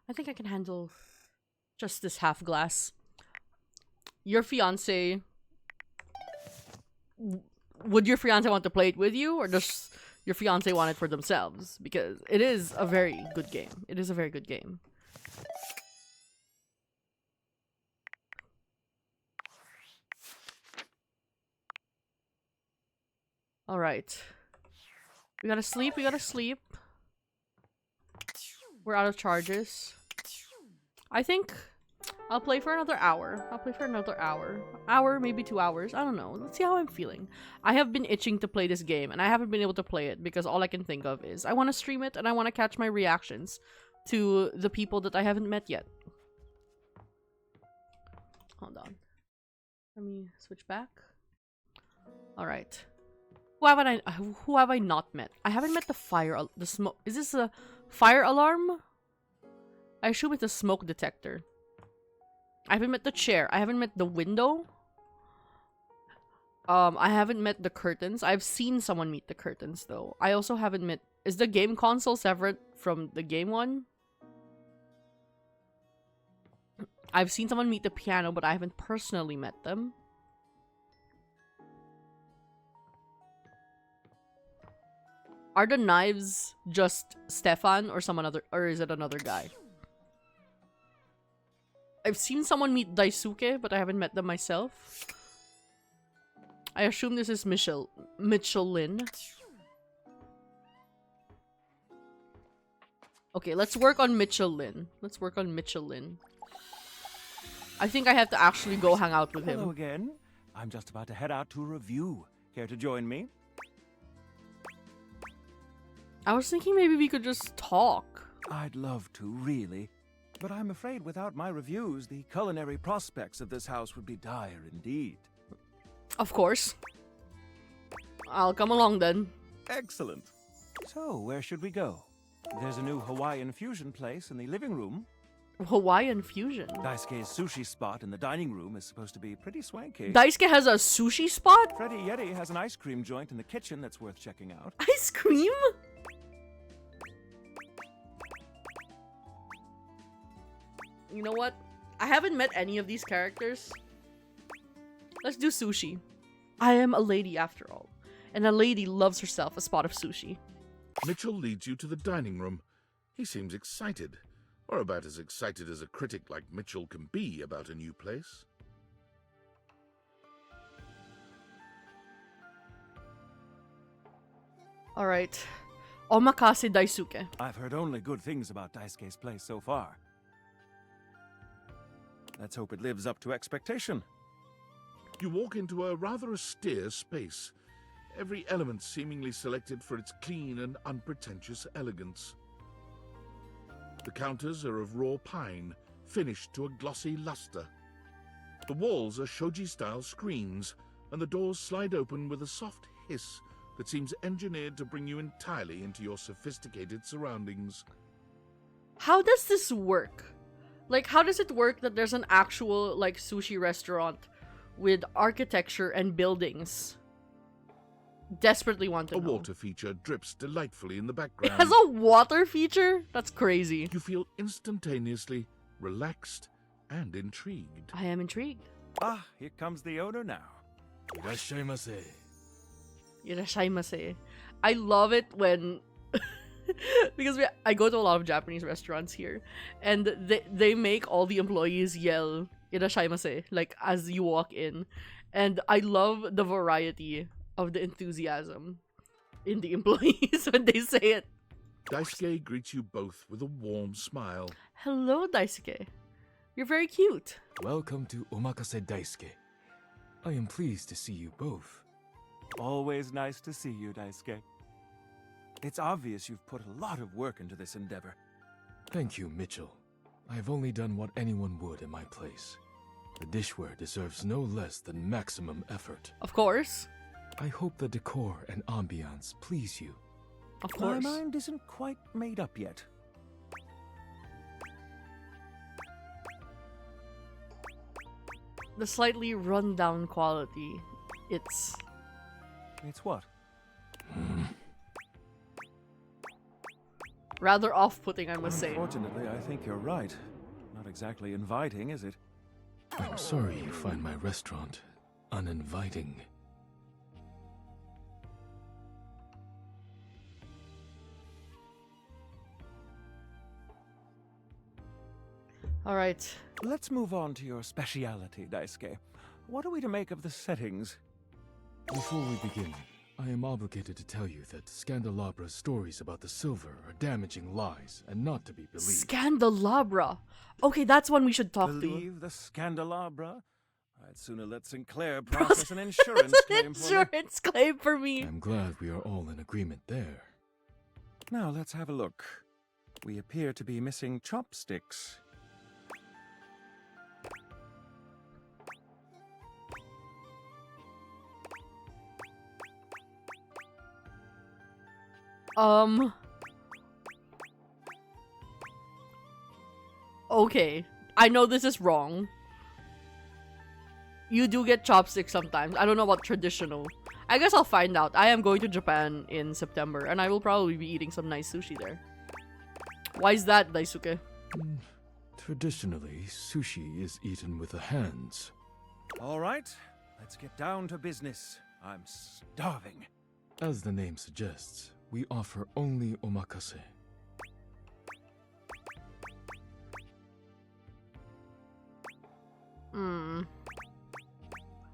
I think I can handle just this half glass. Your fiance... Would your fiance want to play it with you, or does your fiance want it for themselves? Because it is a very good game. It is a very good game. Alright. We gotta sleep, we gotta sleep. We're out of charges. I think I'll play for another hour. Hour, maybe 2 hours. I don't know. Let's see how I'm feeling. I have been itching to play this game, and I haven't been able to play it because all I can think of is I want to stream it and I want to catch my reactions to the people that I haven't met yet. Hold on. Let me switch back. Alright. Who have I not met? I haven't met the smoke. Is this a fire alarm? I assume it's a smoke detector. I haven't met the chair. I haven't met the window. I haven't met the curtains. I've seen someone meet the curtains though. I also haven't met... Is the game console separate from the game one? I've seen someone meet the piano, but I haven't personally met them. Are the knives just Stefan or someone other, or is it another guy? I've seen someone meet Daisuke, but I haven't met them myself. I assume this is Michelin. Okay, let's work on Michelin. I think I have to actually go hang out with him. Hello again. I'm just about to head out to a review. Care to join me? I was thinking maybe we could just talk. I'd love to, really. But I'm afraid without my reviews, the culinary prospects of this house would be dire indeed. Of course. I'll come along then. Excellent. So, where should we go? There's a new Hawaiian fusion place in the living room. Hawaiian fusion? Daisuke's sushi spot in the dining room is supposed to be pretty swanky. Daisuke has a sushi spot? Freddy Yeti has an ice cream joint in the kitchen that's worth checking out. Ice cream? You know what? I haven't met any of these characters. Let's do sushi. I am a lady after all. And a lady loves herself a spot of sushi. Mitchell leads you to the dining room. He seems excited. Or about as excited as a critic like Mitchell can be about a new place. Alright. Omakase Daisuke. I've heard only good things about Daisuke's place so far. Let's hope it lives up to expectation. You walk into a rather austere space, every element seemingly selected for its clean and unpretentious elegance. The counters are of raw pine, finished to a glossy luster. The walls are shoji-style screens, and the doors slide open with a soft hiss that seems engineered to bring you entirely into your sophisticated surroundings. How does this work? Like, how does it work that there's an actual, like, sushi restaurant with architecture and buildings? Desperately want to know. A water feature drips delightfully in the It background. has a water feature? That's crazy. You feel instantaneously relaxed and intrigued. I am intrigued. Ah, here comes the owner now. Irashaimase. Irashaimase. I love it when... because I go to a lot of Japanese restaurants here, and they make all the employees yell "Irashaimase" like as you walk in, and I love the variety of the enthusiasm in the employees when they say it. Daisuke greets you both with a warm smile. Hello, Daisuke. You're very cute. Welcome to Omakase Daisuke. I am pleased to see you both. Always nice to see you, Daisuke. It's obvious you've put a lot of work into this endeavor. Thank you, Mitchell. I have only done what anyone would in my place. The dishware deserves no less than maximum effort. Of course. I hope the decor and ambiance please you. Of course. My mind isn't quite made up yet. The slightly run-down quality. It's what? Rather off-putting, I must say. Unfortunately, I think you're right. Not exactly inviting, is it? I'm sorry you find my restaurant uninviting. Alright. Let's move on to your speciality, Daisuke. What are we to make of the settings? Before we begin, I am obligated to tell you that Scandalabra's stories about the silver are damaging lies and not to be believed. Scandalabra. Okay, that's one we should talk Believe the Scandalabra? I'd sooner let Sinclair process an insurance claim for me. Insurance claim for me. I'm glad we are all in agreement there. Now let's have a look. We appear to be missing chopsticks. Okay. I know this is wrong. You do get chopsticks sometimes. I don't know about traditional. I guess I'll find out. I am going to Japan in September, and I will probably be eating some nice sushi there. Why is that, Daisuke? Traditionally, sushi is eaten with the hands. All right, let's get down to business. I'm starving. As the name suggests, we offer only omakase.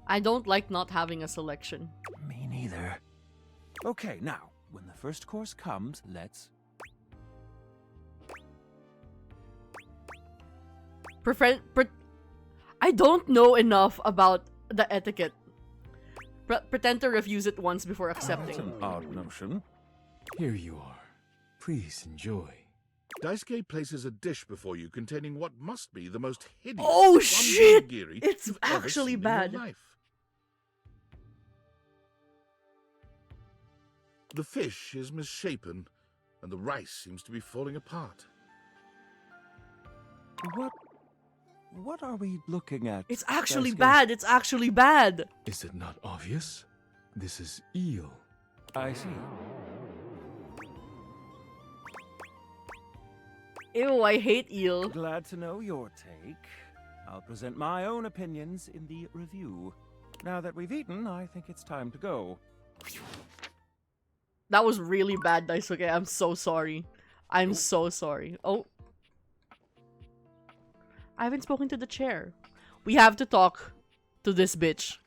I don't like not having a selection. Me neither. Okay, now, when the first course comes, let's... I don't know enough about the etiquette. Pretend to refuse it once before accepting. That's an odd notion. Here you are. Please enjoy. Daisuke places a dish before you containing what must be the most hideous Oh shit! onigiri It's you've ever actually seen in bad. your life. The fish is misshapen, and the rice seems to be falling apart. What are we looking at? It's actually Daisuke? bad. It's actually bad. Is it not obvious? This is eel. I see. Ew, I hate eel. Glad to know your take. I'll present my own opinions in the review. Now that we've eaten, I think it's time to go. That was really bad, Daisuke. I'm so sorry. I'm so sorry. Oh. I haven't spoken to the chair. We have to talk to this bitch.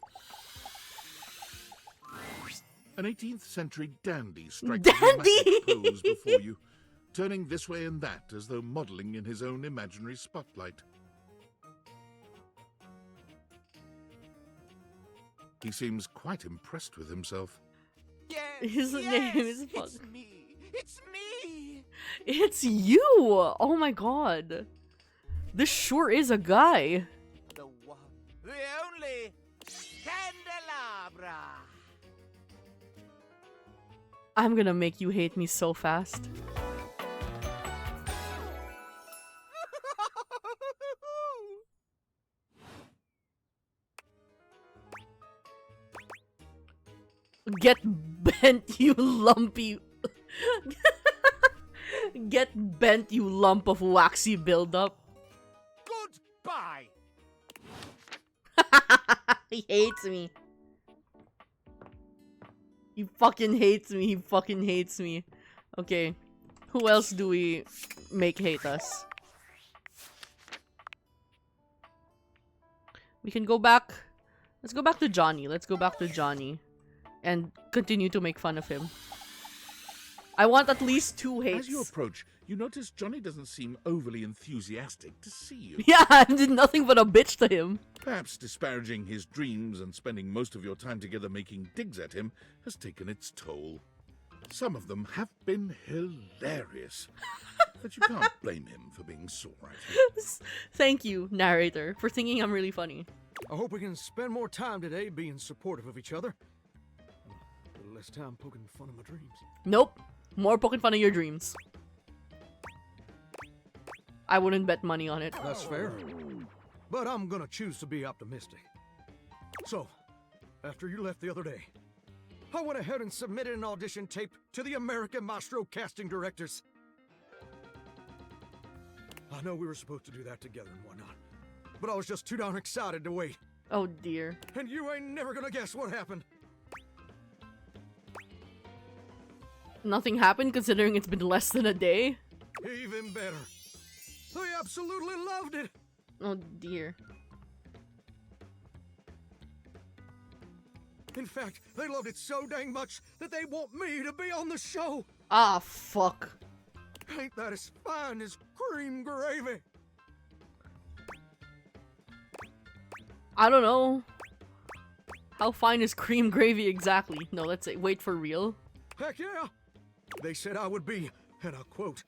An 18th century dandy strikes Dandy! a dramatic pose before you, turning this way and that as though modeling in his own imaginary spotlight. He seems quite impressed with himself. Yes, His name is it's me. It's me. It's you! Oh my god. This sure is a guy. The one, the only Candelabra. I'm gonna make you hate me so fast. Get bent, you lumpy... Get bent, you lump of waxy buildup. Goodbye. He hates me. He fucking hates me. He fucking hates me. Okay. Who else do we make hate us? We can go back. Let's go back to Johnny. Let's go back to Johnny. And continue to make fun of him. I want at least 2 hates. As you approach, you notice Johnny doesn't seem overly enthusiastic to see you. Yeah, I did nothing but a bitch to him. Perhaps disparaging his dreams and spending most of your time together making digs at him has taken its toll. Some of them have been hilarious, but you can't blame him for being sore at you. Thank you, narrator, for thinking I'm really funny. I hope we can spend more time today being supportive of each other. A little less time poking fun of my dreams. Nope. More poking fun of your dreams. I wouldn't bet money on it. That's fair. But I'm gonna choose to be optimistic. So, after you left the other day, I went ahead and submitted an audition tape to the American Maestro casting directors. I know we were supposed to do that together and whatnot, but I was just too darn excited to wait. Oh dear. And you ain't never gonna guess what happened. Nothing happened considering it's been less than a day? Even better. They absolutely loved it. Oh dear. In fact, they loved it so dang much that they want me to be on the show. Ah, fuck. Ain't that as fine as cream gravy? I don't know. How fine is cream gravy exactly? No, let's say, wait, for real? Heck yeah! They said I would be, and I quote,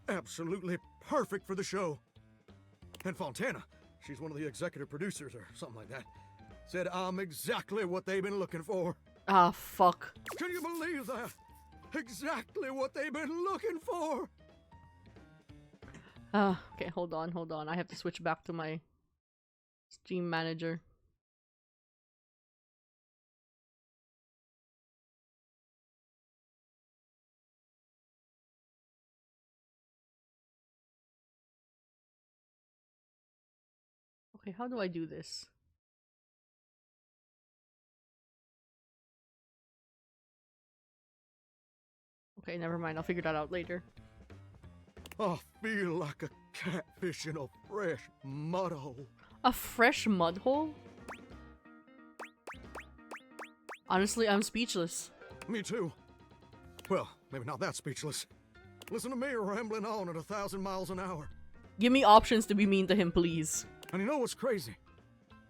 absolutely perfect for the show. And Fontana, she's one of the executive producers or something like that, said I'm exactly what they've been looking for. Ah, fuck. Can you believe that? Exactly what they've been looking for! Okay, hold on. I have to switch back to my Steam manager. Okay, how do I do this? Okay, never mind. I'll figure that out later. I feel like a catfish in a fresh mud hole. A fresh mud hole? Honestly, I'm speechless. Me too. Well, maybe not that speechless. Listen to me rambling on at 1,000 miles an hour. Give me options to be mean to him, please. And you know what's crazy?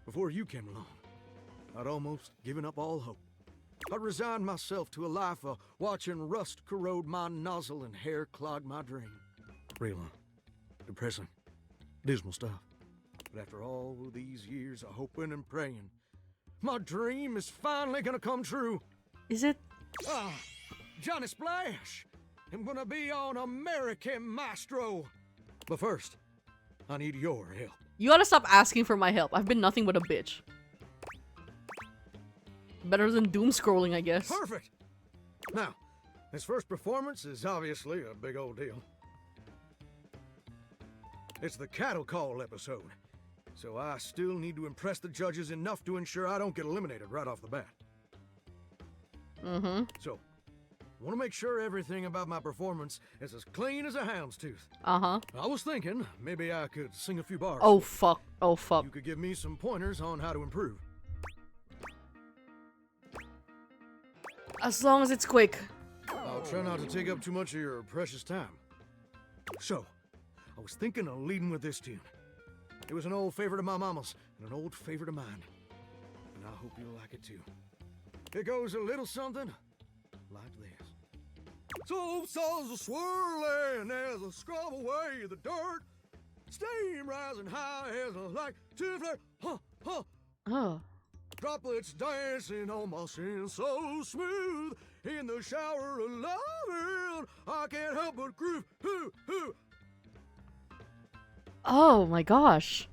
Before you came along, I'd almost given up all hope. I'd resigned myself to a life of watching rust corrode my nozzle and hair clog my dream. Real depressing, dismal stuff. But after all these years of hoping and praying, my dream is finally gonna come true. Is it? Johnny Splash! I'm gonna be on American Maestro. But first, I need your help. You gotta stop asking for my help. I've been nothing but a bitch. Better than doom scrolling, I guess. Perfect! Now, this first performance is obviously a big old deal. It's the cattle call episode, so I still need to impress the judges enough to ensure I don't get eliminated right off the bat. Mm-hmm. So, I want to make sure everything about my performance is as clean as a hound's tooth. Uh-huh. I was thinking maybe I could sing a few bars. Oh, fuck. Oh, fuck. You could give me some pointers on how to improve. As long as it's quick. I'll try not to take up too much of your precious time. So, I was thinking of leading with this tune. It was an old favorite of my mama's and an old favorite of mine. And I hope you'll like it too. It goes a little something like this. So saws a swirling as I scrub away the dirt. Steam rising high as I like to flirt. Huh, huh. Oh. Droplets dancing on my skin so smooth. In the shower of loving, I can't help but groove. Hoo, hoo. Oh my gosh.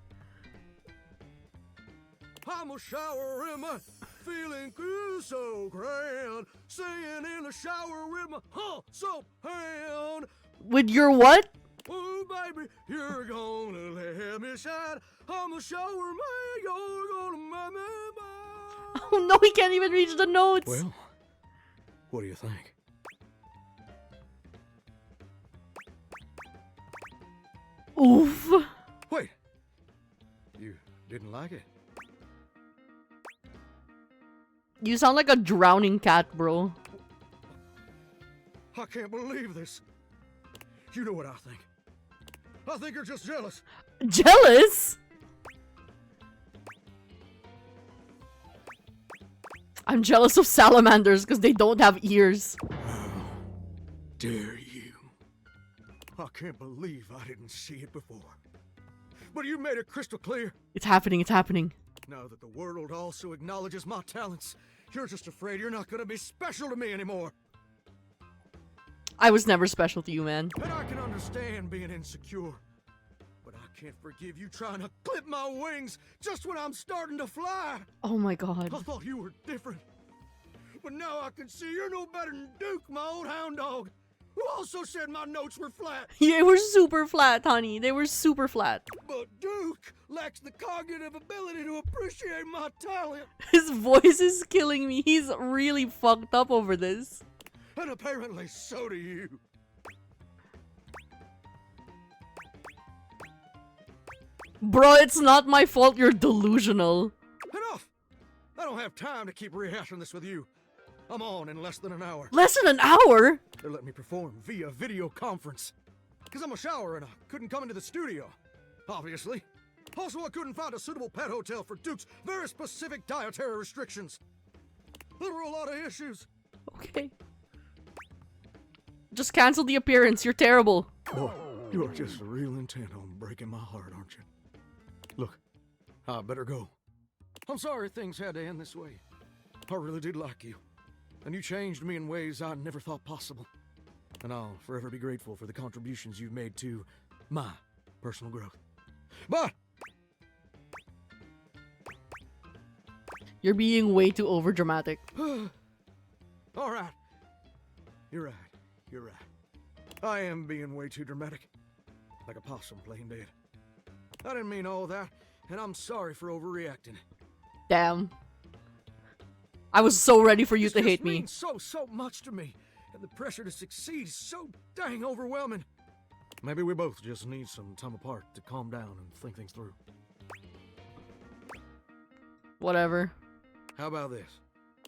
I'm a shower in my feeling good, so grand. Singing in the shower with my soap hand. With your what? Oh, baby, you're gonna let me shine. I'm a shower man, you're gonna make me mine. Oh no, he can't even reach the notes. Well, what do you think? Oof. Wait, you didn't like it? You sound like a drowning cat, bro. I can't believe this. You know what I think. I think you're just jealous. Jealous? I'm jealous of salamanders because they don't have ears. How dare you? I can't believe I didn't see it before. But you made it crystal clear. It's happening, it's happening. Now that the world also acknowledges my talents, you're just afraid you're not gonna be special to me anymore. I was never special to you, man. And I can understand being insecure. But I can't forgive you trying to clip my wings just when I'm starting to fly. Oh my god. I thought you were different. But now I can see you're no better than Duke, my old hound dog. who also said my notes were flat. They were super flat, honey. They were super flat. But Duke lacks the cognitive ability to appreciate my talent. His voice is killing me. He's really fucked up over this. And apparently so do you. Bro, it's not my fault you're delusional. Enough! I don't have time to keep rehashing this with you. I'm on in less than an hour. Less than an hour? They let me perform via video conference. Because I'm a shower and I couldn't come into the studio, obviously. Also, I couldn't find a suitable pet hotel for Duke's very specific dietary restrictions. There were a lot of issues. Okay. Just cancel the appearance. You're terrible. Boy, you are just real intent on breaking my heart, aren't you? Look, I better go. I'm sorry things had to end this way. I really did like you. And you changed me in ways I never thought possible. And I'll forever be grateful for the contributions you've made to my personal growth. But you're being way too overdramatic. all right. You're right. You're right. I am being way too dramatic. Like a possum playing dead. I didn't mean all that, and I'm sorry for overreacting. Damn. I was so ready for you to hate me. Means so much to me, and the pressure to succeed is so dang overwhelming. Maybe we both just need some time apart to calm down and think things through. Whatever. How about this?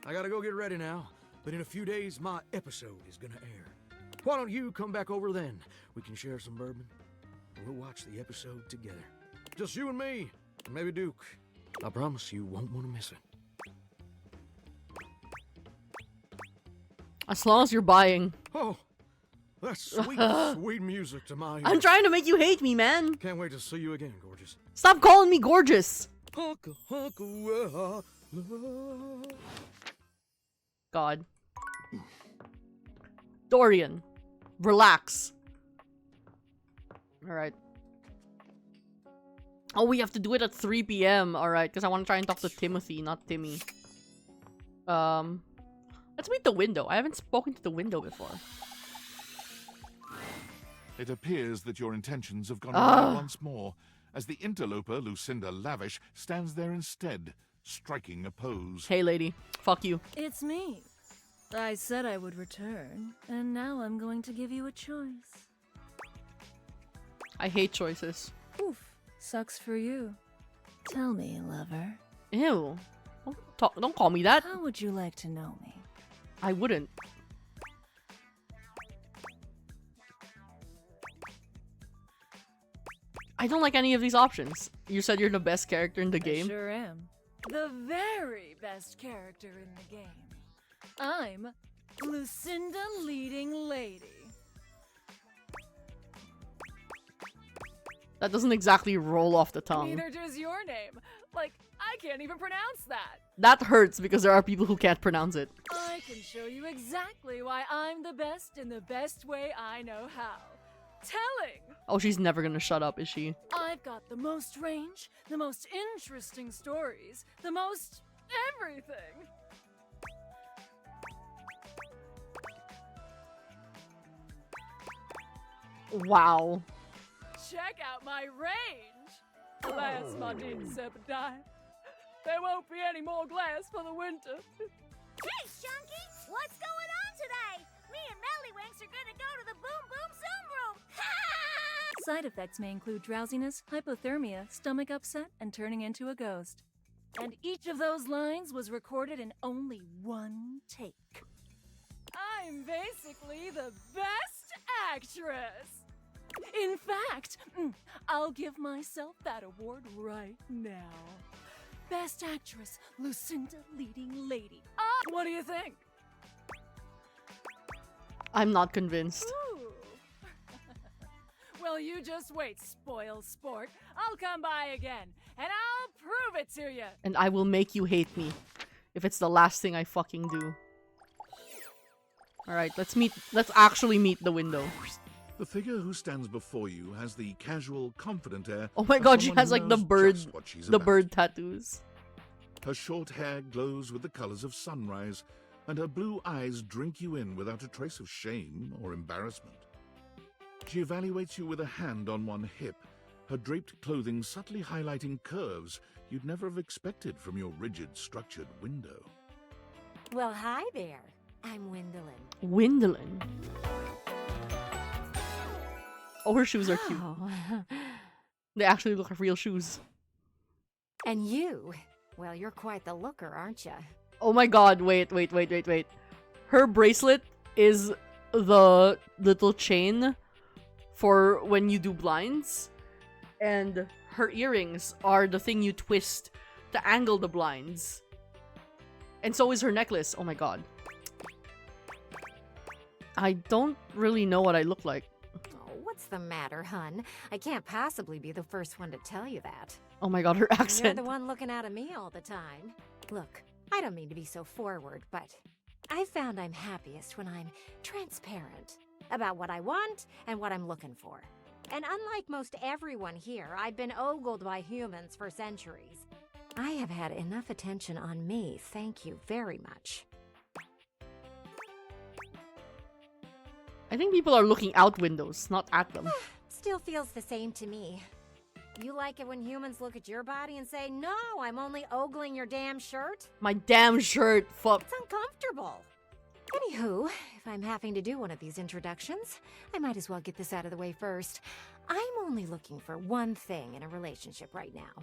I gotta go get ready now, but in a few days my episode is gonna air. Why don't you come back over then? We can share some bourbon, and we'll watch the episode together. Just you and me, and maybe Duke. I promise you won't want to miss it. As long as you're buying. Oh, that's sweet, sweet music to my ears. I'm trying to make you hate me, man. Can't wait to see you again, gorgeous. Stop calling me gorgeous. God. Dorian, relax. Alright. Oh, we have to do it at 3 p.m. Alright, because I want to try and talk to Timothy, not Timmy. Let's meet the window. I haven't spoken to the window before. It appears that your intentions have gone awry once more, as the interloper, Lucinda Lavish, stands there instead, striking a pose. Hey, lady. Fuck you. It's me. I said I would return, and now I'm going to give you a choice. I hate choices. Oof. Sucks for you. Tell me, lover. Ew. Don't call me that. How would you like to know me? I wouldn't. I don't like any of these options. You said you're the best character in the game. I sure am. The very best character in the game. I'm Lucinda Leading Lady. That doesn't exactly roll off the tongue. Neither does your name. Like, I can't even pronounce that. That hurts because there are people who can't pronounce it. I can show you exactly why I'm the best in the best way I know how. Telling! Oh, she's never gonna shut up, is she? I've got the most range, the most interesting stories, the most everything. Wow. Check out my range! Alas, my dear Serpentine. There won't be any more glass for the winter. Hey, Shunky! What's going on today? Me and Mellywinks are gonna go to the Boom Boom Zoom Room! Side effects may include drowsiness, hypothermia, stomach upset, and turning into a ghost. And each of those lines was recorded in only one take. I'm basically the best actress! In fact, I'll give myself that award right now. Best Actress, Lucinda Leading Lady. What do you think? I'm not convinced. Ooh. Well, you just wait, spoil sport. I'll come by again, and I'll prove it to you. And I will make you hate me. If it's the last thing I fucking do. Alright, let's actually meet the window. The figure who stands before you has the casual, confident air. Oh my god, she has like the bird tattoos. Her short hair glows with the colors of sunrise, and her blue eyes drink you in without a trace of shame or embarrassment. She evaluates you with a hand on one hip, her draped clothing subtly highlighting curves you'd never have expected from your rigid, structured window. Well, hi there. I'm Wendolyn. Wendolyn. Oh, her shoes are cute. Oh. They actually look like real shoes. And you? Well, you're quite the looker, aren't you? Oh my god, wait. Her bracelet is the little chain for when you do blinds, and her earrings are the thing you twist to angle the blinds. And so is her necklace. Oh my god. I don't really know what I look like. Oh, what's the matter, hun? I can't possibly be the first one to tell you that. Oh my god, her You're accent. the one looking out at me all the time. Look, I don't mean to be so forward, but I found I'm happiest when I'm transparent about what I want and what I'm looking for. And unlike most everyone here, I've been ogled by humans for centuries. I have had enough attention on me, thank you very much. I think people are looking out windows, not at them. Still feels the same to me. You like it when humans look at your body and say, no, I'm only ogling your damn shirt? My damn shirt, fuck. It's uncomfortable. Anywho, if I'm having to do one of these introductions, I might as well get this out of the way first. I'm only looking for one thing in a relationship right now.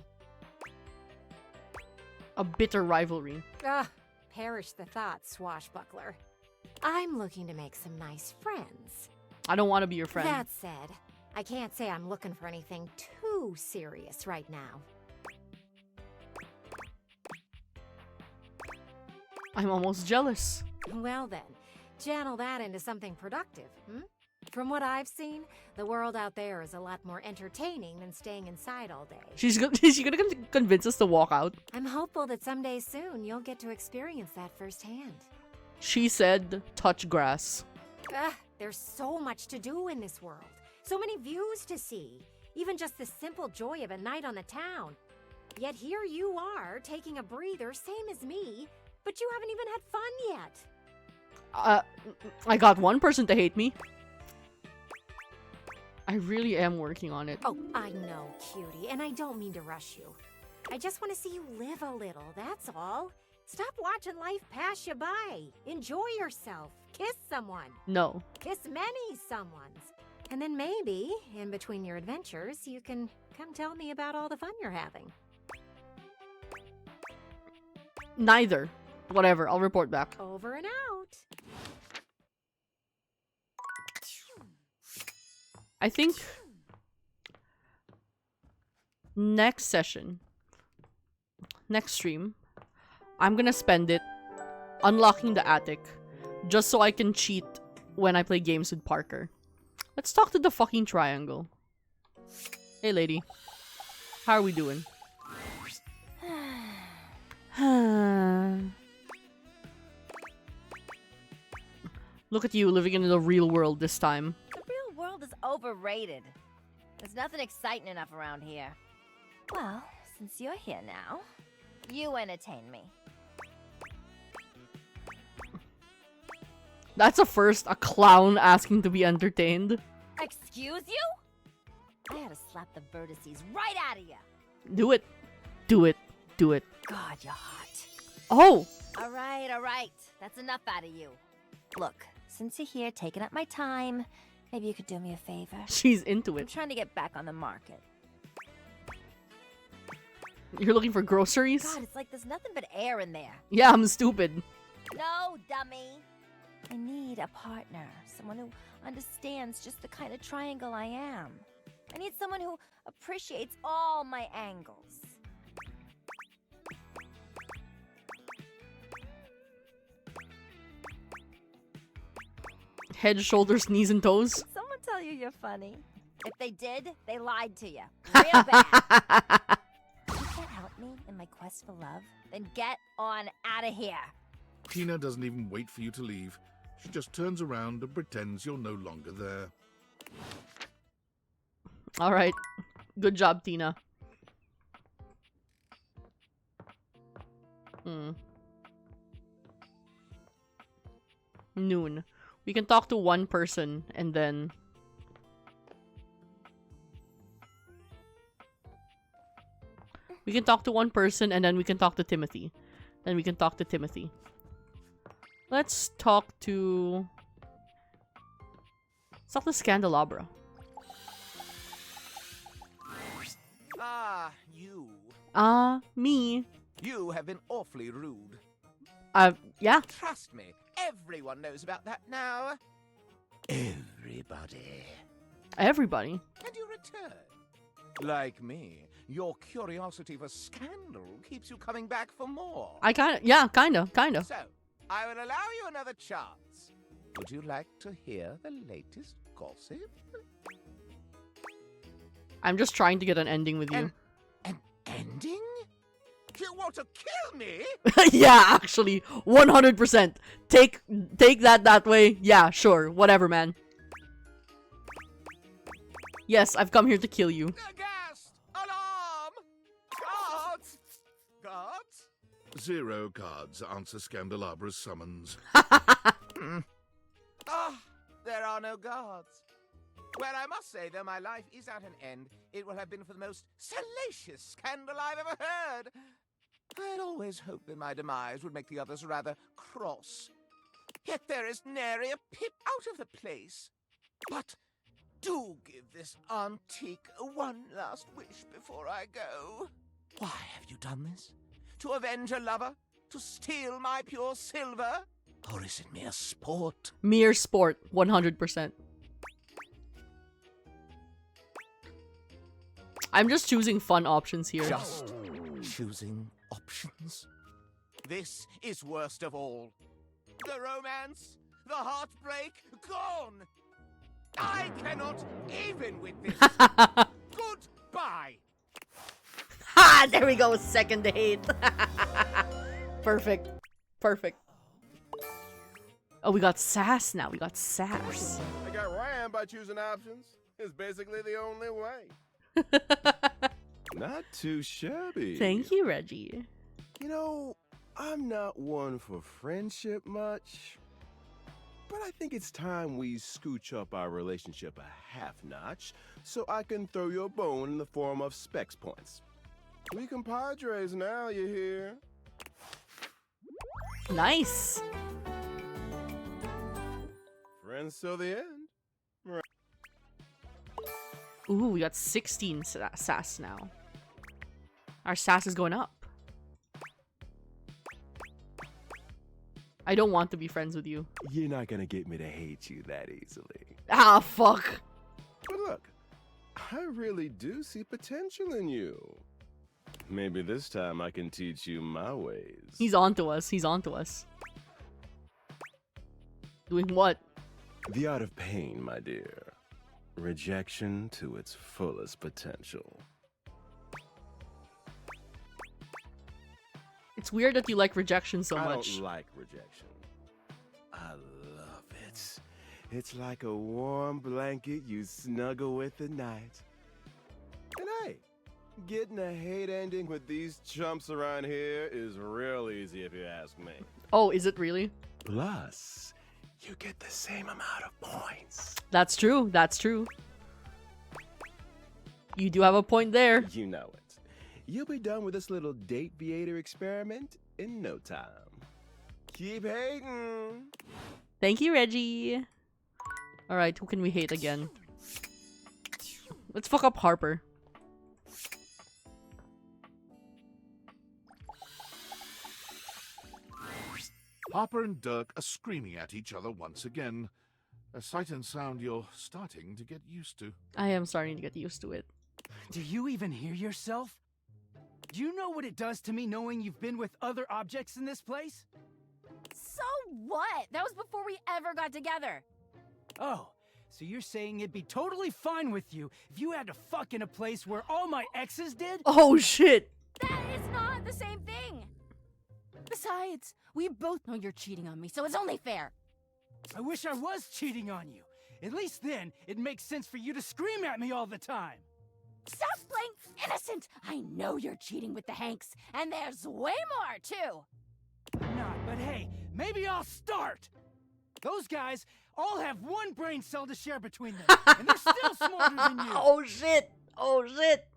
A bitter rivalry. Ugh, perish the thought, swashbuckler. I'm looking to make some nice friends. I don't want to be your friend. That said, I can't say I'm looking for anything too serious right now. I'm almost jealous. Well then, channel that into something productive, hmm? From what I've seen, the world out there is a lot more entertaining than staying inside all day. Is she gonna convince us to walk out? I'm hopeful that someday soon you'll get to experience that firsthand. She said, touch grass. There's so much to do in this world. So many views to see. Even just the simple joy of a night on the town. Yet here you are, taking a breather, same as me, but you haven't even had fun yet. I got one person to hate me. I really am working on it. Oh, I know, cutie, and I don't mean to rush you. I just want to see you live a little, that's all. Stop watching life pass you by. Enjoy yourself. Kiss someone. No. Kiss many someones. And then maybe, in between your adventures, you can come tell me about all the fun you're having. Neither. Whatever, I'll report back. Over and out. I think next session, next stream, I'm gonna spend it unlocking the attic just so I can cheat when I play games with Parker. Let's talk to the fucking triangle. Hey lady, how are we doing? Look at you living in the real world this time. The real world is overrated. There's nothing exciting enough around here. Well, since you're here now, you entertain me. That's a first, a clown asking to be entertained. Excuse you? I had to slap the vertices right out of you. Do it. Do it. Do it. God, you're hot. Oh! All right. That's enough out of you. Look, since you're here taking up my time, maybe you could do me a favor. She's into it. I'm trying to get back on the market. You're looking for groceries? God, it's like there's nothing but air in there. Yeah, I'm stupid. No, dummy. I need a partner. Someone who understands just the kind of triangle I am. I need someone who appreciates all my angles. Head, shoulders, knees, and toes. Did someone tell you you're funny? If they did, they lied to you. Real bad. You can't help me in my quest for love? Then get on out of here. Tina doesn't even wait for you to leave. She just turns around and pretends you're no longer there. Alright. Good job, Tina. Noon. We can talk to one person and then... We can talk to one person and then we can talk to Timothy. Then we can talk to Timothy. Let's talk to... Let's talk to Scandelabra. Ah, you. Me. You have been awfully rude. Yeah. Trust me, everyone knows about that now. Everybody. Everybody? And you return. Like me, your curiosity for scandal keeps you coming back for more. Kinda. So, I will allow you another chance. Would you like to hear the latest gossip? I'm just trying to get an ending with you. An ending? You want to kill me? Yeah, actually, 100%. Take that way. Yeah, sure. Whatever, man. Yes, I've come here to kill you. Aghast! Alarm! Guards! Guards? 0 guards answer Scandelabra's summons. Ah, there are no guards. Well, I must say, though my life is at an end, it will have been for the most salacious scandal I've ever heard. I'd always hoped that my demise would make the others rather cross. Yet there is nary a pip out of the place. But do give this antique one last wish before I go. Why have you done this? To avenge a lover? To steal my pure silver? Or is it mere sport? Mere sport, 100%. I'm just choosing fun options here. Just choosing options? This is worst of all. The romance, the heartbreak, gone! I cannot even with this. Goodbye! Ha! There we go, second date. Perfect. Perfect. Oh, we got sass now. We got sass. I got ran by choosing options. It's basically the only way. Not too shabby. Thank you, Reggie. You know, I'm not one for friendship much, but I think it's time we scooch up our relationship a half notch so I can throw you a bone in the form of specs points. We compadres now, you hear? Nice. Friends till the end. Right. Ooh, we got 16 sass now. Our sass is going up. I don't want to be friends with you. You're not gonna get me to hate you that easily. Ah, fuck. But look, I really do see potential in you. Maybe this time I can teach you my ways. He's onto us. He's onto us. Doing what? The art of pain, my dear. Rejection to its fullest potential. It's weird that you like rejection so much. I don't like rejection. I love it. It's like a warm blanket you snuggle with at night. And hey, getting a hate ending with these chumps around here is real easy if you ask me. Oh, is it really? Plus, you get the same amount of points. That's true. That's true. You do have a point there. You know it. You'll be done with this little date viator experiment in no time. Keep hating. Thank you, Reggie. All right, who can we hate again? Let's fuck up Harper. Harper and Dirk are screaming at each other once again. A sight and sound you're starting to get used to. I am starting to get used to it. Do you even hear yourself? Do you know what it does to me knowing you've been with other objects in this place? So what? That was before we ever got together. Oh, so you're saying it'd be totally fine with you if you had to fuck in a place where all my exes did? Oh, shit. That is not the same thing. Besides, we both know you're cheating on me, so it's only fair. I wish I was cheating on you. At least then, it makes sense for you to scream at me all the time. Stop playing innocent! I know you're cheating with the Hanks, and there's way more, too! I'm not, but hey, maybe I'll start! Those guys all have one brain cell to share between them, and they're still smarter than you. Oh shit! Oh shit!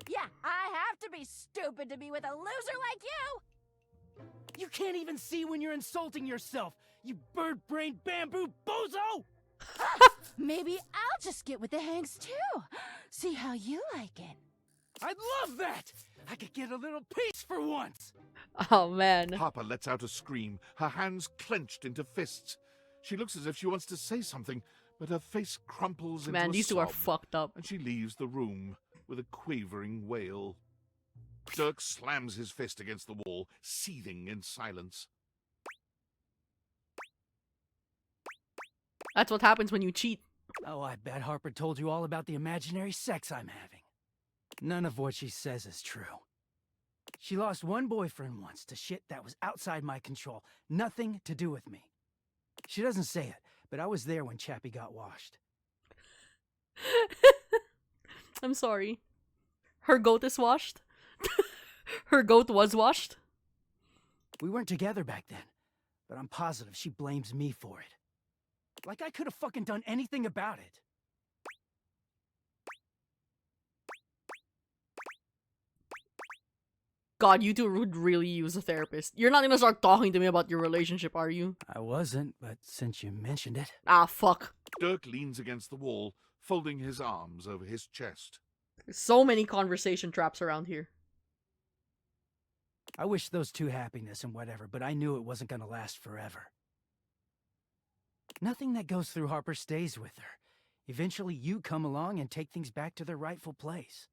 Yeah, I have to be stupid to be with a loser like you! You can't even see when you're insulting yourself, you bird-brained bamboo bozo! Maybe I'll just get with the Hanks too. See how you like it. I'd love that! I could get a little peace for once! Oh man. Harper lets out a scream, her hands clenched into fists. She looks as if she wants to say something, but her face crumples into Man, a these two are sob, fucked up. and she leaves the room with a quavering wail. Dirk slams his fist against the wall, seething in silence. That's what happens when you cheat. Oh, I bet Harper told you all about the imaginary sex I'm having. None of what she says is true. She lost one boyfriend once to shit that was outside my control. Nothing to do with me. She doesn't say it, but I was there when Chappie got washed. I'm sorry. Her goat is washed? Her goat was washed? We weren't together back then, but I'm positive she blames me for it. Like I could have fucking done anything about it. God, you two would really use a therapist. You're not gonna start talking to me about your relationship, are you? I wasn't, but since you mentioned it... Ah, fuck. Dirk leans against the wall, folding his arms over his chest. There's so many conversation traps around here. I wish those two happiness and whatever, but I knew it wasn't gonna last forever. Nothing that goes through Harper stays with her. Eventually you come along and take things back to their rightful place.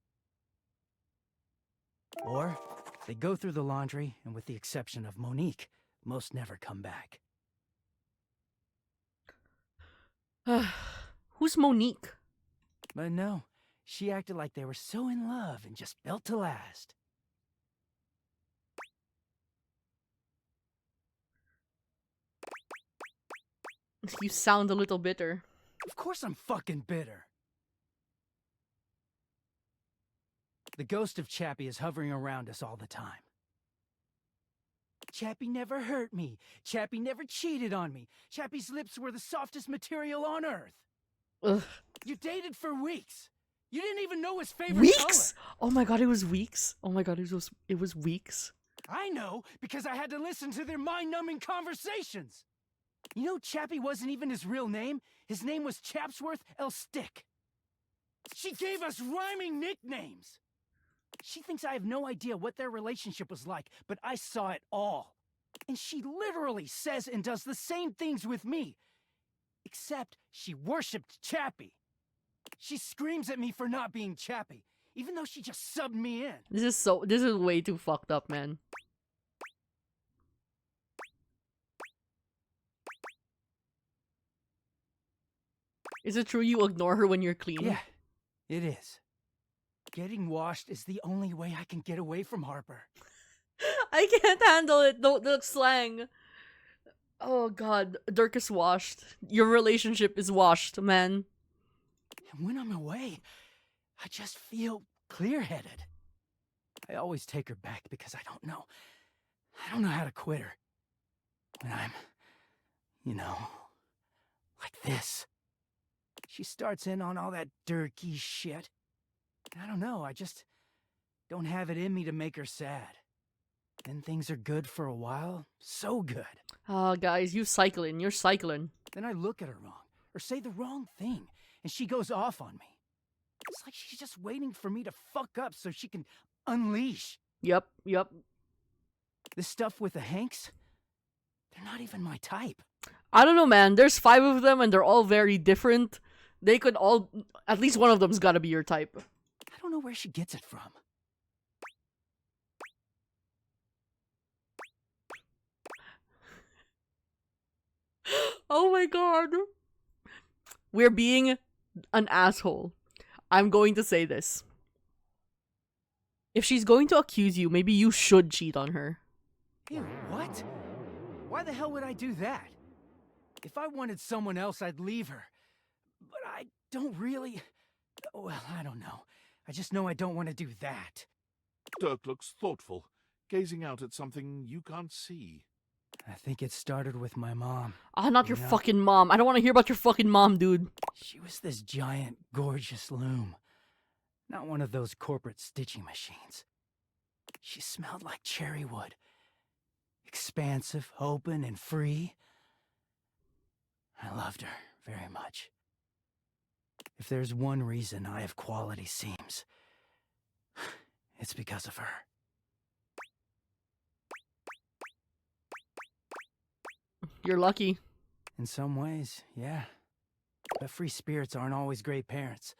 Or they go through the laundry, and with the exception of Monique, most never come back. Who's Monique? But no, she acted like they were so in love and just built to last. You sound a little bitter. Of course I'm fucking bitter. The ghost of Chappie is hovering around us all the time. Chappie never hurt me. Chappie never cheated on me. Chappie's lips were the softest material on earth. Ugh. You dated for weeks. You didn't even know his favorite Weeks? color. Oh my god, it was weeks. Oh my god, it was weeks. I know, because I had to listen to their mind-numbing conversations. You know, Chappie wasn't even his real name. His name was Chapsworth L. Stick. She gave us rhyming nicknames. She thinks I have no idea what their relationship was like, but I saw it all. And she literally says and does the same things with me. Except she worshipped Chappie. She screams at me for not being Chappie, even though she just subbed me in. This is way too fucked up, man. Is it true you ignore her when you're clean? Yeah, it is. Getting washed is the only way I can get away from Harper. I can't handle it. The slang. Oh god, Dirk is washed. Your relationship is washed, man. And when I'm away, I just feel clear-headed. I always take her back because I don't know how to quit her. When I'm, you know, like this. She starts in on all that Dirky shit. I don't know, I just don't have it in me to make her sad. Then things are good for a while, so good. Oh, guys, you're cycling. Then I look at her wrong, or say the wrong thing, and she goes off on me. It's like she's just waiting for me to fuck up so she can unleash. Yep. This stuff with the Hanks, they're not even my type. I don't know, man. There's 5 of them, and they're all very different. They could all... At least one of them's gotta be your type. I don't know where she gets it from. Oh my god. We're being an asshole. I'm going to say this. If she's going to accuse you, maybe you should cheat on her. Ew, what? Why the hell would I do that? If I wanted someone else, I'd leave her. But I don't really... Well, I don't know. I just know I don't want to do that. Dirk looks thoughtful, gazing out at something you can't see. I think it started with my mom. Ah, not your fucking mom. I don't want to hear about your fucking mom, dude. She was this giant, gorgeous loom. Not one of those corporate stitching machines. She smelled like cherry wood. Expansive, open, and free. I loved her very much. If there's one reason I have quality seams, it's because of her. You're lucky. In some ways, yeah. But free spirits aren't always great parents.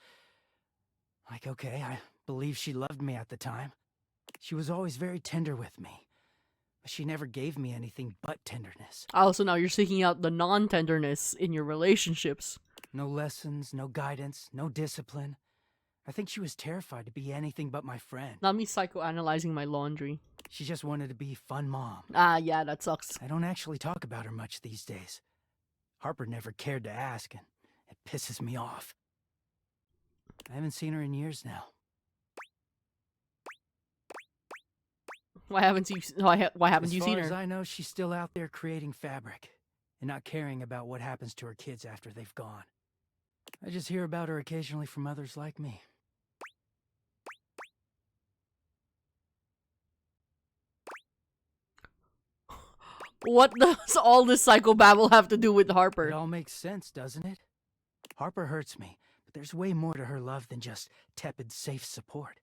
Like, okay, I believe she loved me at the time. She was always very tender with me. But she never gave me anything but tenderness. Also, now you're seeking out the non-tenderness in your relationships. No lessons, no guidance, no discipline. I think she was terrified to be anything but my friend. Not me psychoanalyzing my laundry. She just wanted to be fun mom. Ah, yeah, that sucks. I don't actually talk about her much these days. Harper never cared to ask, and it pisses me off. I haven't seen her in years now. Why haven't you seen her? As far as I know, she's still out there creating fabric and not caring about what happens to her kids after they've gone. I just hear about her occasionally from others like me. What does all this psychobabble have to do with Harper? It all makes sense, doesn't it? Harper hurts me, but there's way more to her love than just tepid, safe support.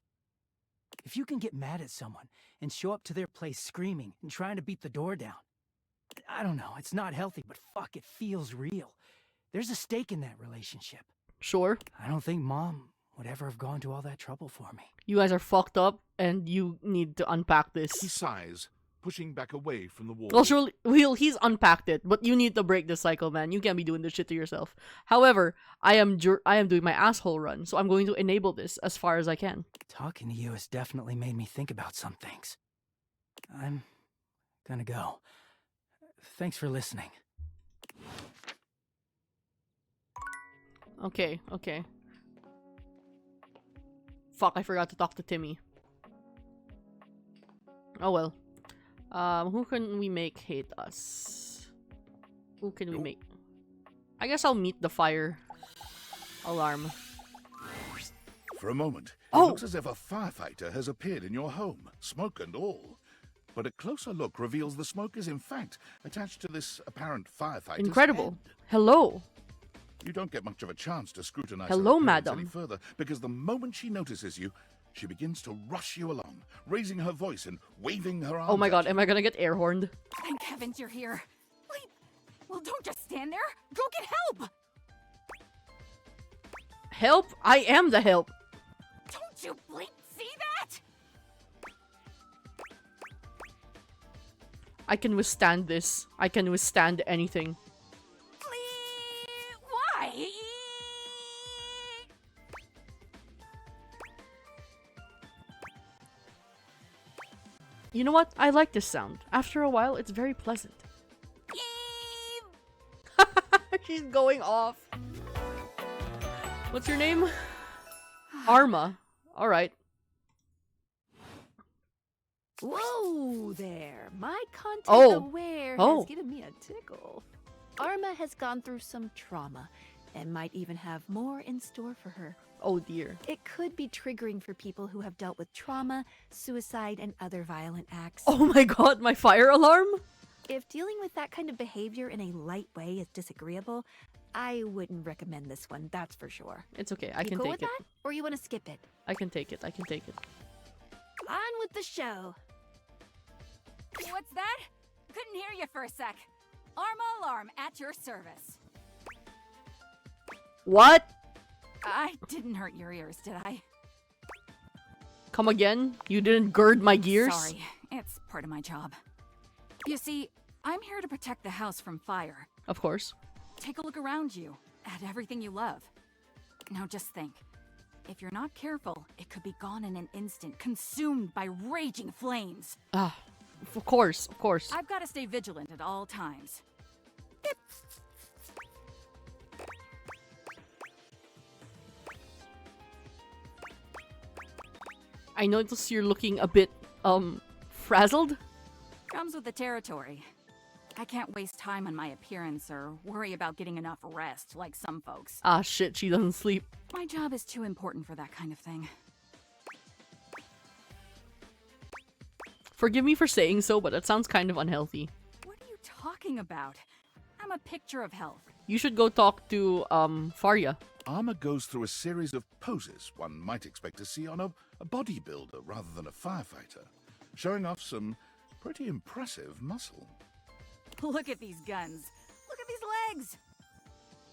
If you can get mad at someone and show up to their place screaming and trying to beat the door down, I don't know, it's not healthy, but fuck, it feels real. There's a stake in that relationship. Sure. I don't think Mom would ever have gone to all that trouble for me. You guys are fucked up, and you need to unpack this. He sighs, pushing back away from the wall. Well, surely, he's unpacked it, but you need to break this cycle, man. You can't be doing this shit to yourself. However, I am doing my asshole run, so I'm going to enable this as far as I can. Talking to you has definitely made me think about some things. I'm gonna go. Thanks for listening. Okay. Fuck, I forgot to talk to Timmy. Oh well. Who can we make hate us? Who can we make? I guess I'll meet the fire alarm. For a moment, it looks as if a firefighter has appeared in your home, smoke and all. But a closer look reveals the smoke is in fact attached to this apparent firefighter's Incredible. head. Hello. You don't get much of a chance to scrutinize Hello, her appearance madam. any further, because the moment she notices you, she begins to rush you along, raising her voice and waving her arms. Oh my god, at am I gonna get air horned? Thank heavens you're here. Wait, well don't just stand there. Go get help. Help? I am the help. Don't you blink see that? I can withstand this. I can withstand anything. Why? You know what? I like this sound. After a while, it's very pleasant. She's going off. What's your name? Arma. Alright. Whoa there. My content Oh. aware Oh. has given me a tickle. Arma has gone through some trauma and might even have more in store for her. Oh dear. It could be triggering for people who have dealt with trauma, suicide, and other violent acts. Oh my god, my fire alarm? If dealing with that kind of behavior in a light way is disagreeable, I wouldn't recommend this one, that's for sure. It's okay, I You can cool take with it. that? Or you want to skip it? I can take it, I can take it. On with the show. What's that? Couldn't hear you for a sec. Arma alarm at your service. What? I didn't hurt your ears, did I? Come again? You didn't gird my gears? Sorry, it's part of my job. You see, I'm here to protect the house from fire. Of course. Take a look around you, at everything you love. Now just think, if you're not careful, it could be gone in an instant, consumed by raging flames. Ah, of course, of course. I've got to stay vigilant at all times. I notice you're looking a bit, frazzled? Comes with the territory. I can't waste time on my appearance or worry about getting enough rest like some folks. Ah, shit, she doesn't sleep. My job is too important for that kind of thing. Forgive me for saying so, but that sounds kind of unhealthy. What are you talking about? I'm a picture of health. You should go talk to, Faria. Armor goes through a series of poses one might expect to see on a bodybuilder rather than a firefighter, showing off some pretty impressive muscle. Look at these guns. Look at these legs.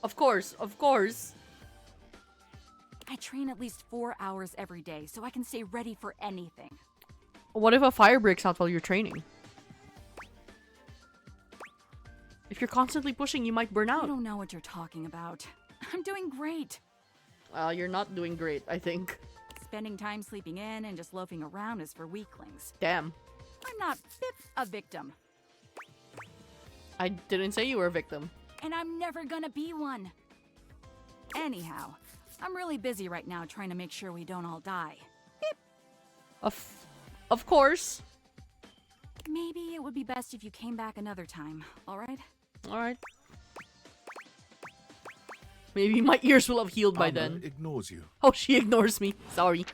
Of course, of course. I train at least 4 hours every day so I can stay ready for anything. What if a fire breaks out while you're training? If you're constantly pushing, you might burn out. I don't know what you're talking about. I'm doing great. You're not doing great, I think. Spending time sleeping in and just loafing around is for weaklings. Damn. I'm not a victim. I didn't say you were a victim. And I'm never gonna be one. Anyhow, I'm really busy right now trying to make sure we don't all die. Of course. Maybe it would be best if you came back another time, alright? Alright. Maybe my ears will have healed by then. Ignores you. Oh, she ignores me. Sorry.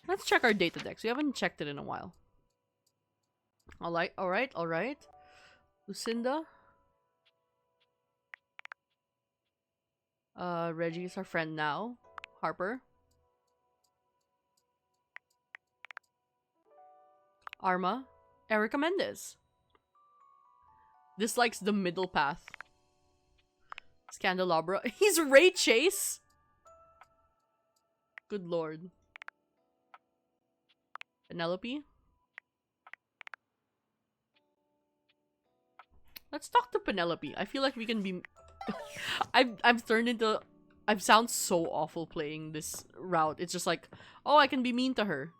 Let's check our data decks. We haven't checked it in a while. Alright. Lucinda. Reggie is our friend now. Harper. Arma. Erica Mendez. Dislikes the middle path. Scandelabra. He's Ray Chase? Good lord. Penelope. Let's talk to Penelope. I feel like we can be... I've turned into... I sound so awful playing this route. It's just like, oh, I can be mean to her.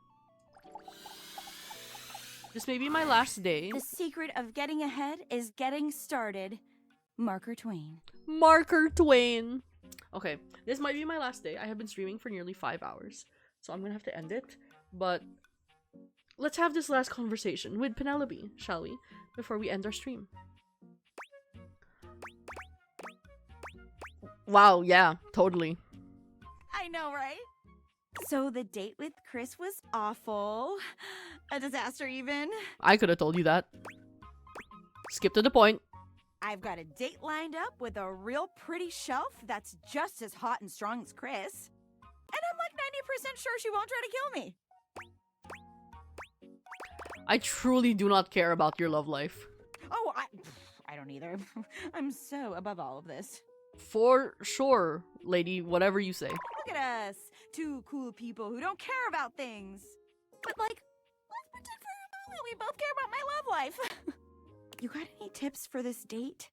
This may be my last day. The secret of getting ahead is getting started. Marker Twain. Marker Twain. Okay, this might be my last day. I have been streaming for nearly 5 hours, so I'm gonna have to end it. But let's have this last conversation with Penelope, shall we? Before we end our stream. Wow, yeah, totally. I know, right? So the date with Chris was awful. A disaster, even. I could have told you that. Skip to the point. I've got a date lined up with a real pretty shelf that's just as hot and strong as Chris. And I'm like 90% sure she won't try to kill me. I truly do not care about your love life. Oh, I don't either. I'm so above all of this. For sure, lady, whatever you say. Look at us. Two cool people who don't care about things. But like, let's pretend for a moment we both care about my love life. You got any tips for this date?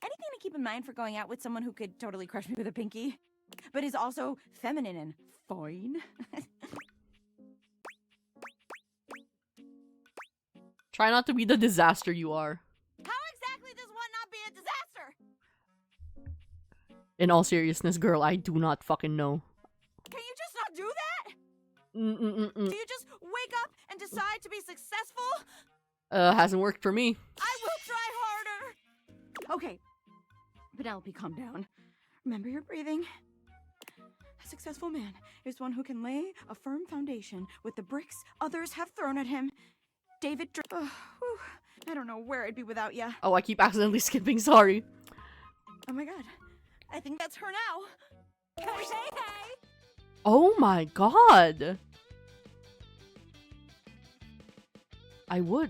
Anything to keep in mind for going out with someone who could totally crush me with a pinky, but is also feminine and fine? Try not to be the disaster you are. How exactly does one not be a disaster? In all seriousness, girl, I do not fucking know. Can you just not do that? Do you just wake up and decide to be successful? Hasn't worked for me. I will try harder. Okay, Penelope, calm down. Remember your breathing. A successful man is one who can lay a firm foundation with the bricks others have thrown at him. David I don't know where I'd be without ya. Oh, I keep accidentally skipping, sorry. Oh my god. I think that's her now. Hey, hey, hey! Oh my god! I would.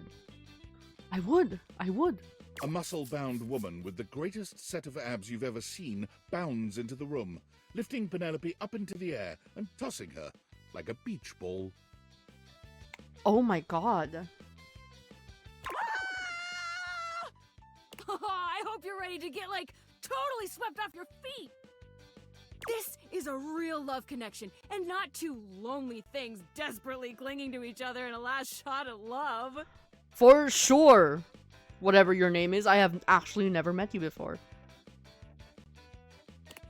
A muscle-bound woman with the greatest set of abs you've ever seen bounds into the room, lifting Penelope up into the air and tossing her like a beach ball. Oh my god. I hope you're ready to get, like, totally swept off your feet. This is a real love connection, and not two lonely things desperately clinging to each other in a last shot at love. For sure. Whatever your name is, I have actually never met you before.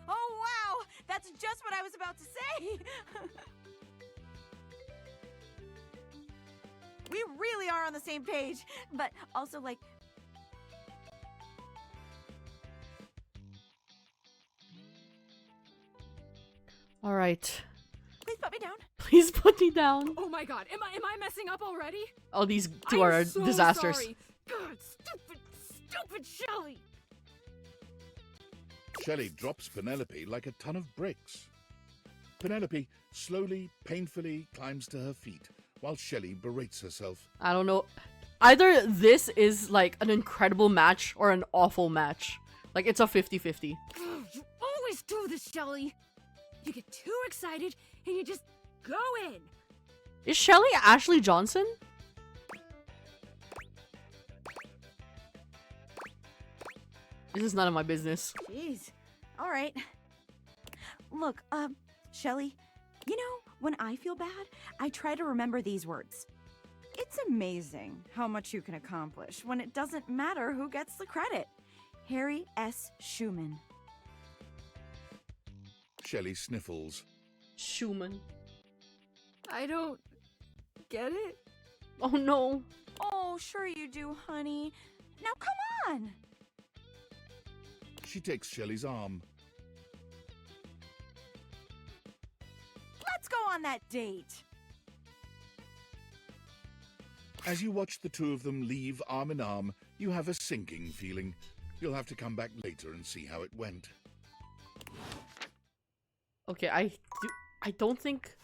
Oh wow, that's just what I was about to say. we really are on the same page. But also, like, All right. please put me down. Please put me down. Oh my god, am I messing up already? Oh, these two are so disasters. Sorry. God, stupid Shelly. Shelley drops Penelope like a ton of bricks. Penelope slowly, painfully climbs to her feet while Shelley berates herself. I don't know. Either this is like an incredible match or an awful match. Like, it's a 50-50. You always do this, Shelly. You get too excited and you just go in. Is Shelley Ashley Johnson? This is none of my business. Jeez. All right. Look, Shelly, you know, when I feel bad, I try to remember these words. It's amazing how much you can accomplish when it doesn't matter who gets the credit. Harry S. Schumann. Shelley sniffles. Schumann. I don't get it. Oh no. Oh, sure you do, honey. Now come on. She takes Shelley's arm. Let's go on that date. As you watch the two of them leave arm in arm, you have a sinking feeling. You'll have to come back later and see how it went. Okay, I don't think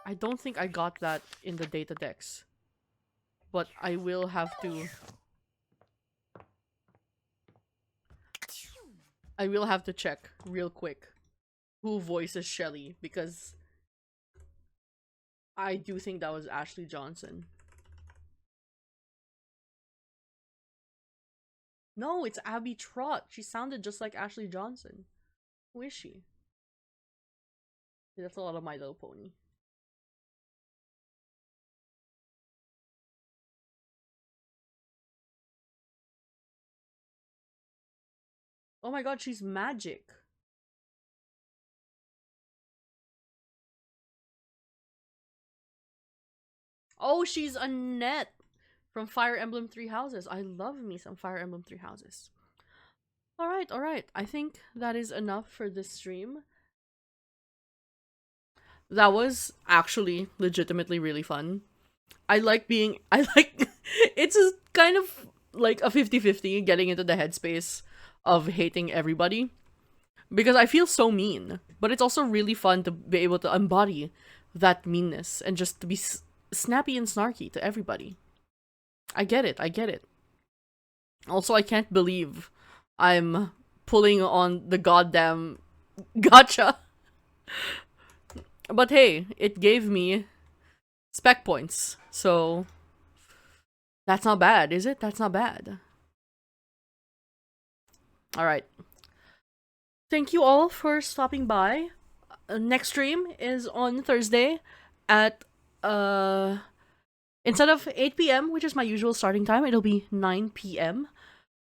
I got that in the data decks. But I will have to check real quick who voices Shelley, because I do think that was Ashley Johnson. No, it's Abby Trott. She sounded just like Ashley Johnson. Who is she? That's a lot of My Little Pony. Oh my god, she's magic. Oh, she's Annette from Fire Emblem Three Houses. I love me some Fire Emblem Three Houses. Alright, alright. I think that is enough for this stream. That was actually legitimately really fun. It's a kind of like a 50-50 getting into the headspace of hating everybody. Because I feel so mean. But it's also really fun to be able to embody that meanness and just to be snappy and snarky to everybody. I get it, I get it. Also, I can't believe I'm pulling on the goddamn gacha. But hey, it gave me spec points, so that's not bad, is it? That's not bad. Alright. Thank you all for stopping by. Next stream is on Thursday at, instead of 8 p.m., which is my usual starting time, it'll be 9 p.m.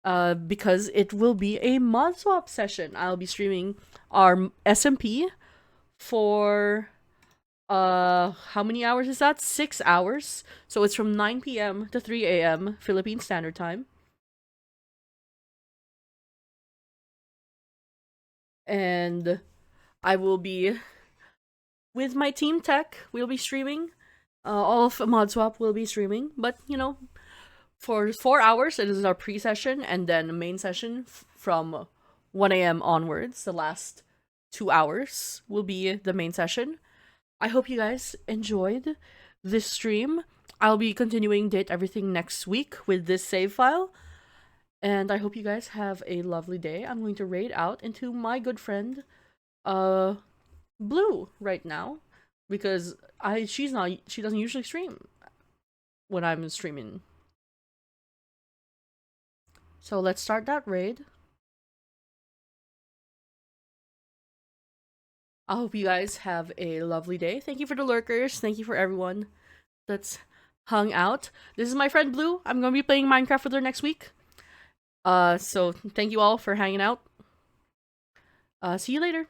Because it will be a mod swap session. I'll be streaming our SMP for how many hours is that? 6 hours. So it's from 9 p.m. to 3 a.m. Philippine Standard Time. And I will be with my team tech. We'll be streaming. All of mod swap will be streaming, but you know, for 4 hours it is our pre-session, and then main session from 1 a.m. onwards. The last 2 hours will be the main session. I hope you guys enjoyed this stream. I'll be continuing Date Everything next week with this save file. And I hope you guys have a lovely day. I'm going to raid out into my good friend, Blue right now. Because she doesn't usually stream when I'm streaming. So let's start that raid. I hope you guys have a lovely day. Thank you for the lurkers. Thank you for everyone that's hung out. This is my friend Blue. I'm going to be playing Minecraft with her next week. So thank you all for hanging out. See you later.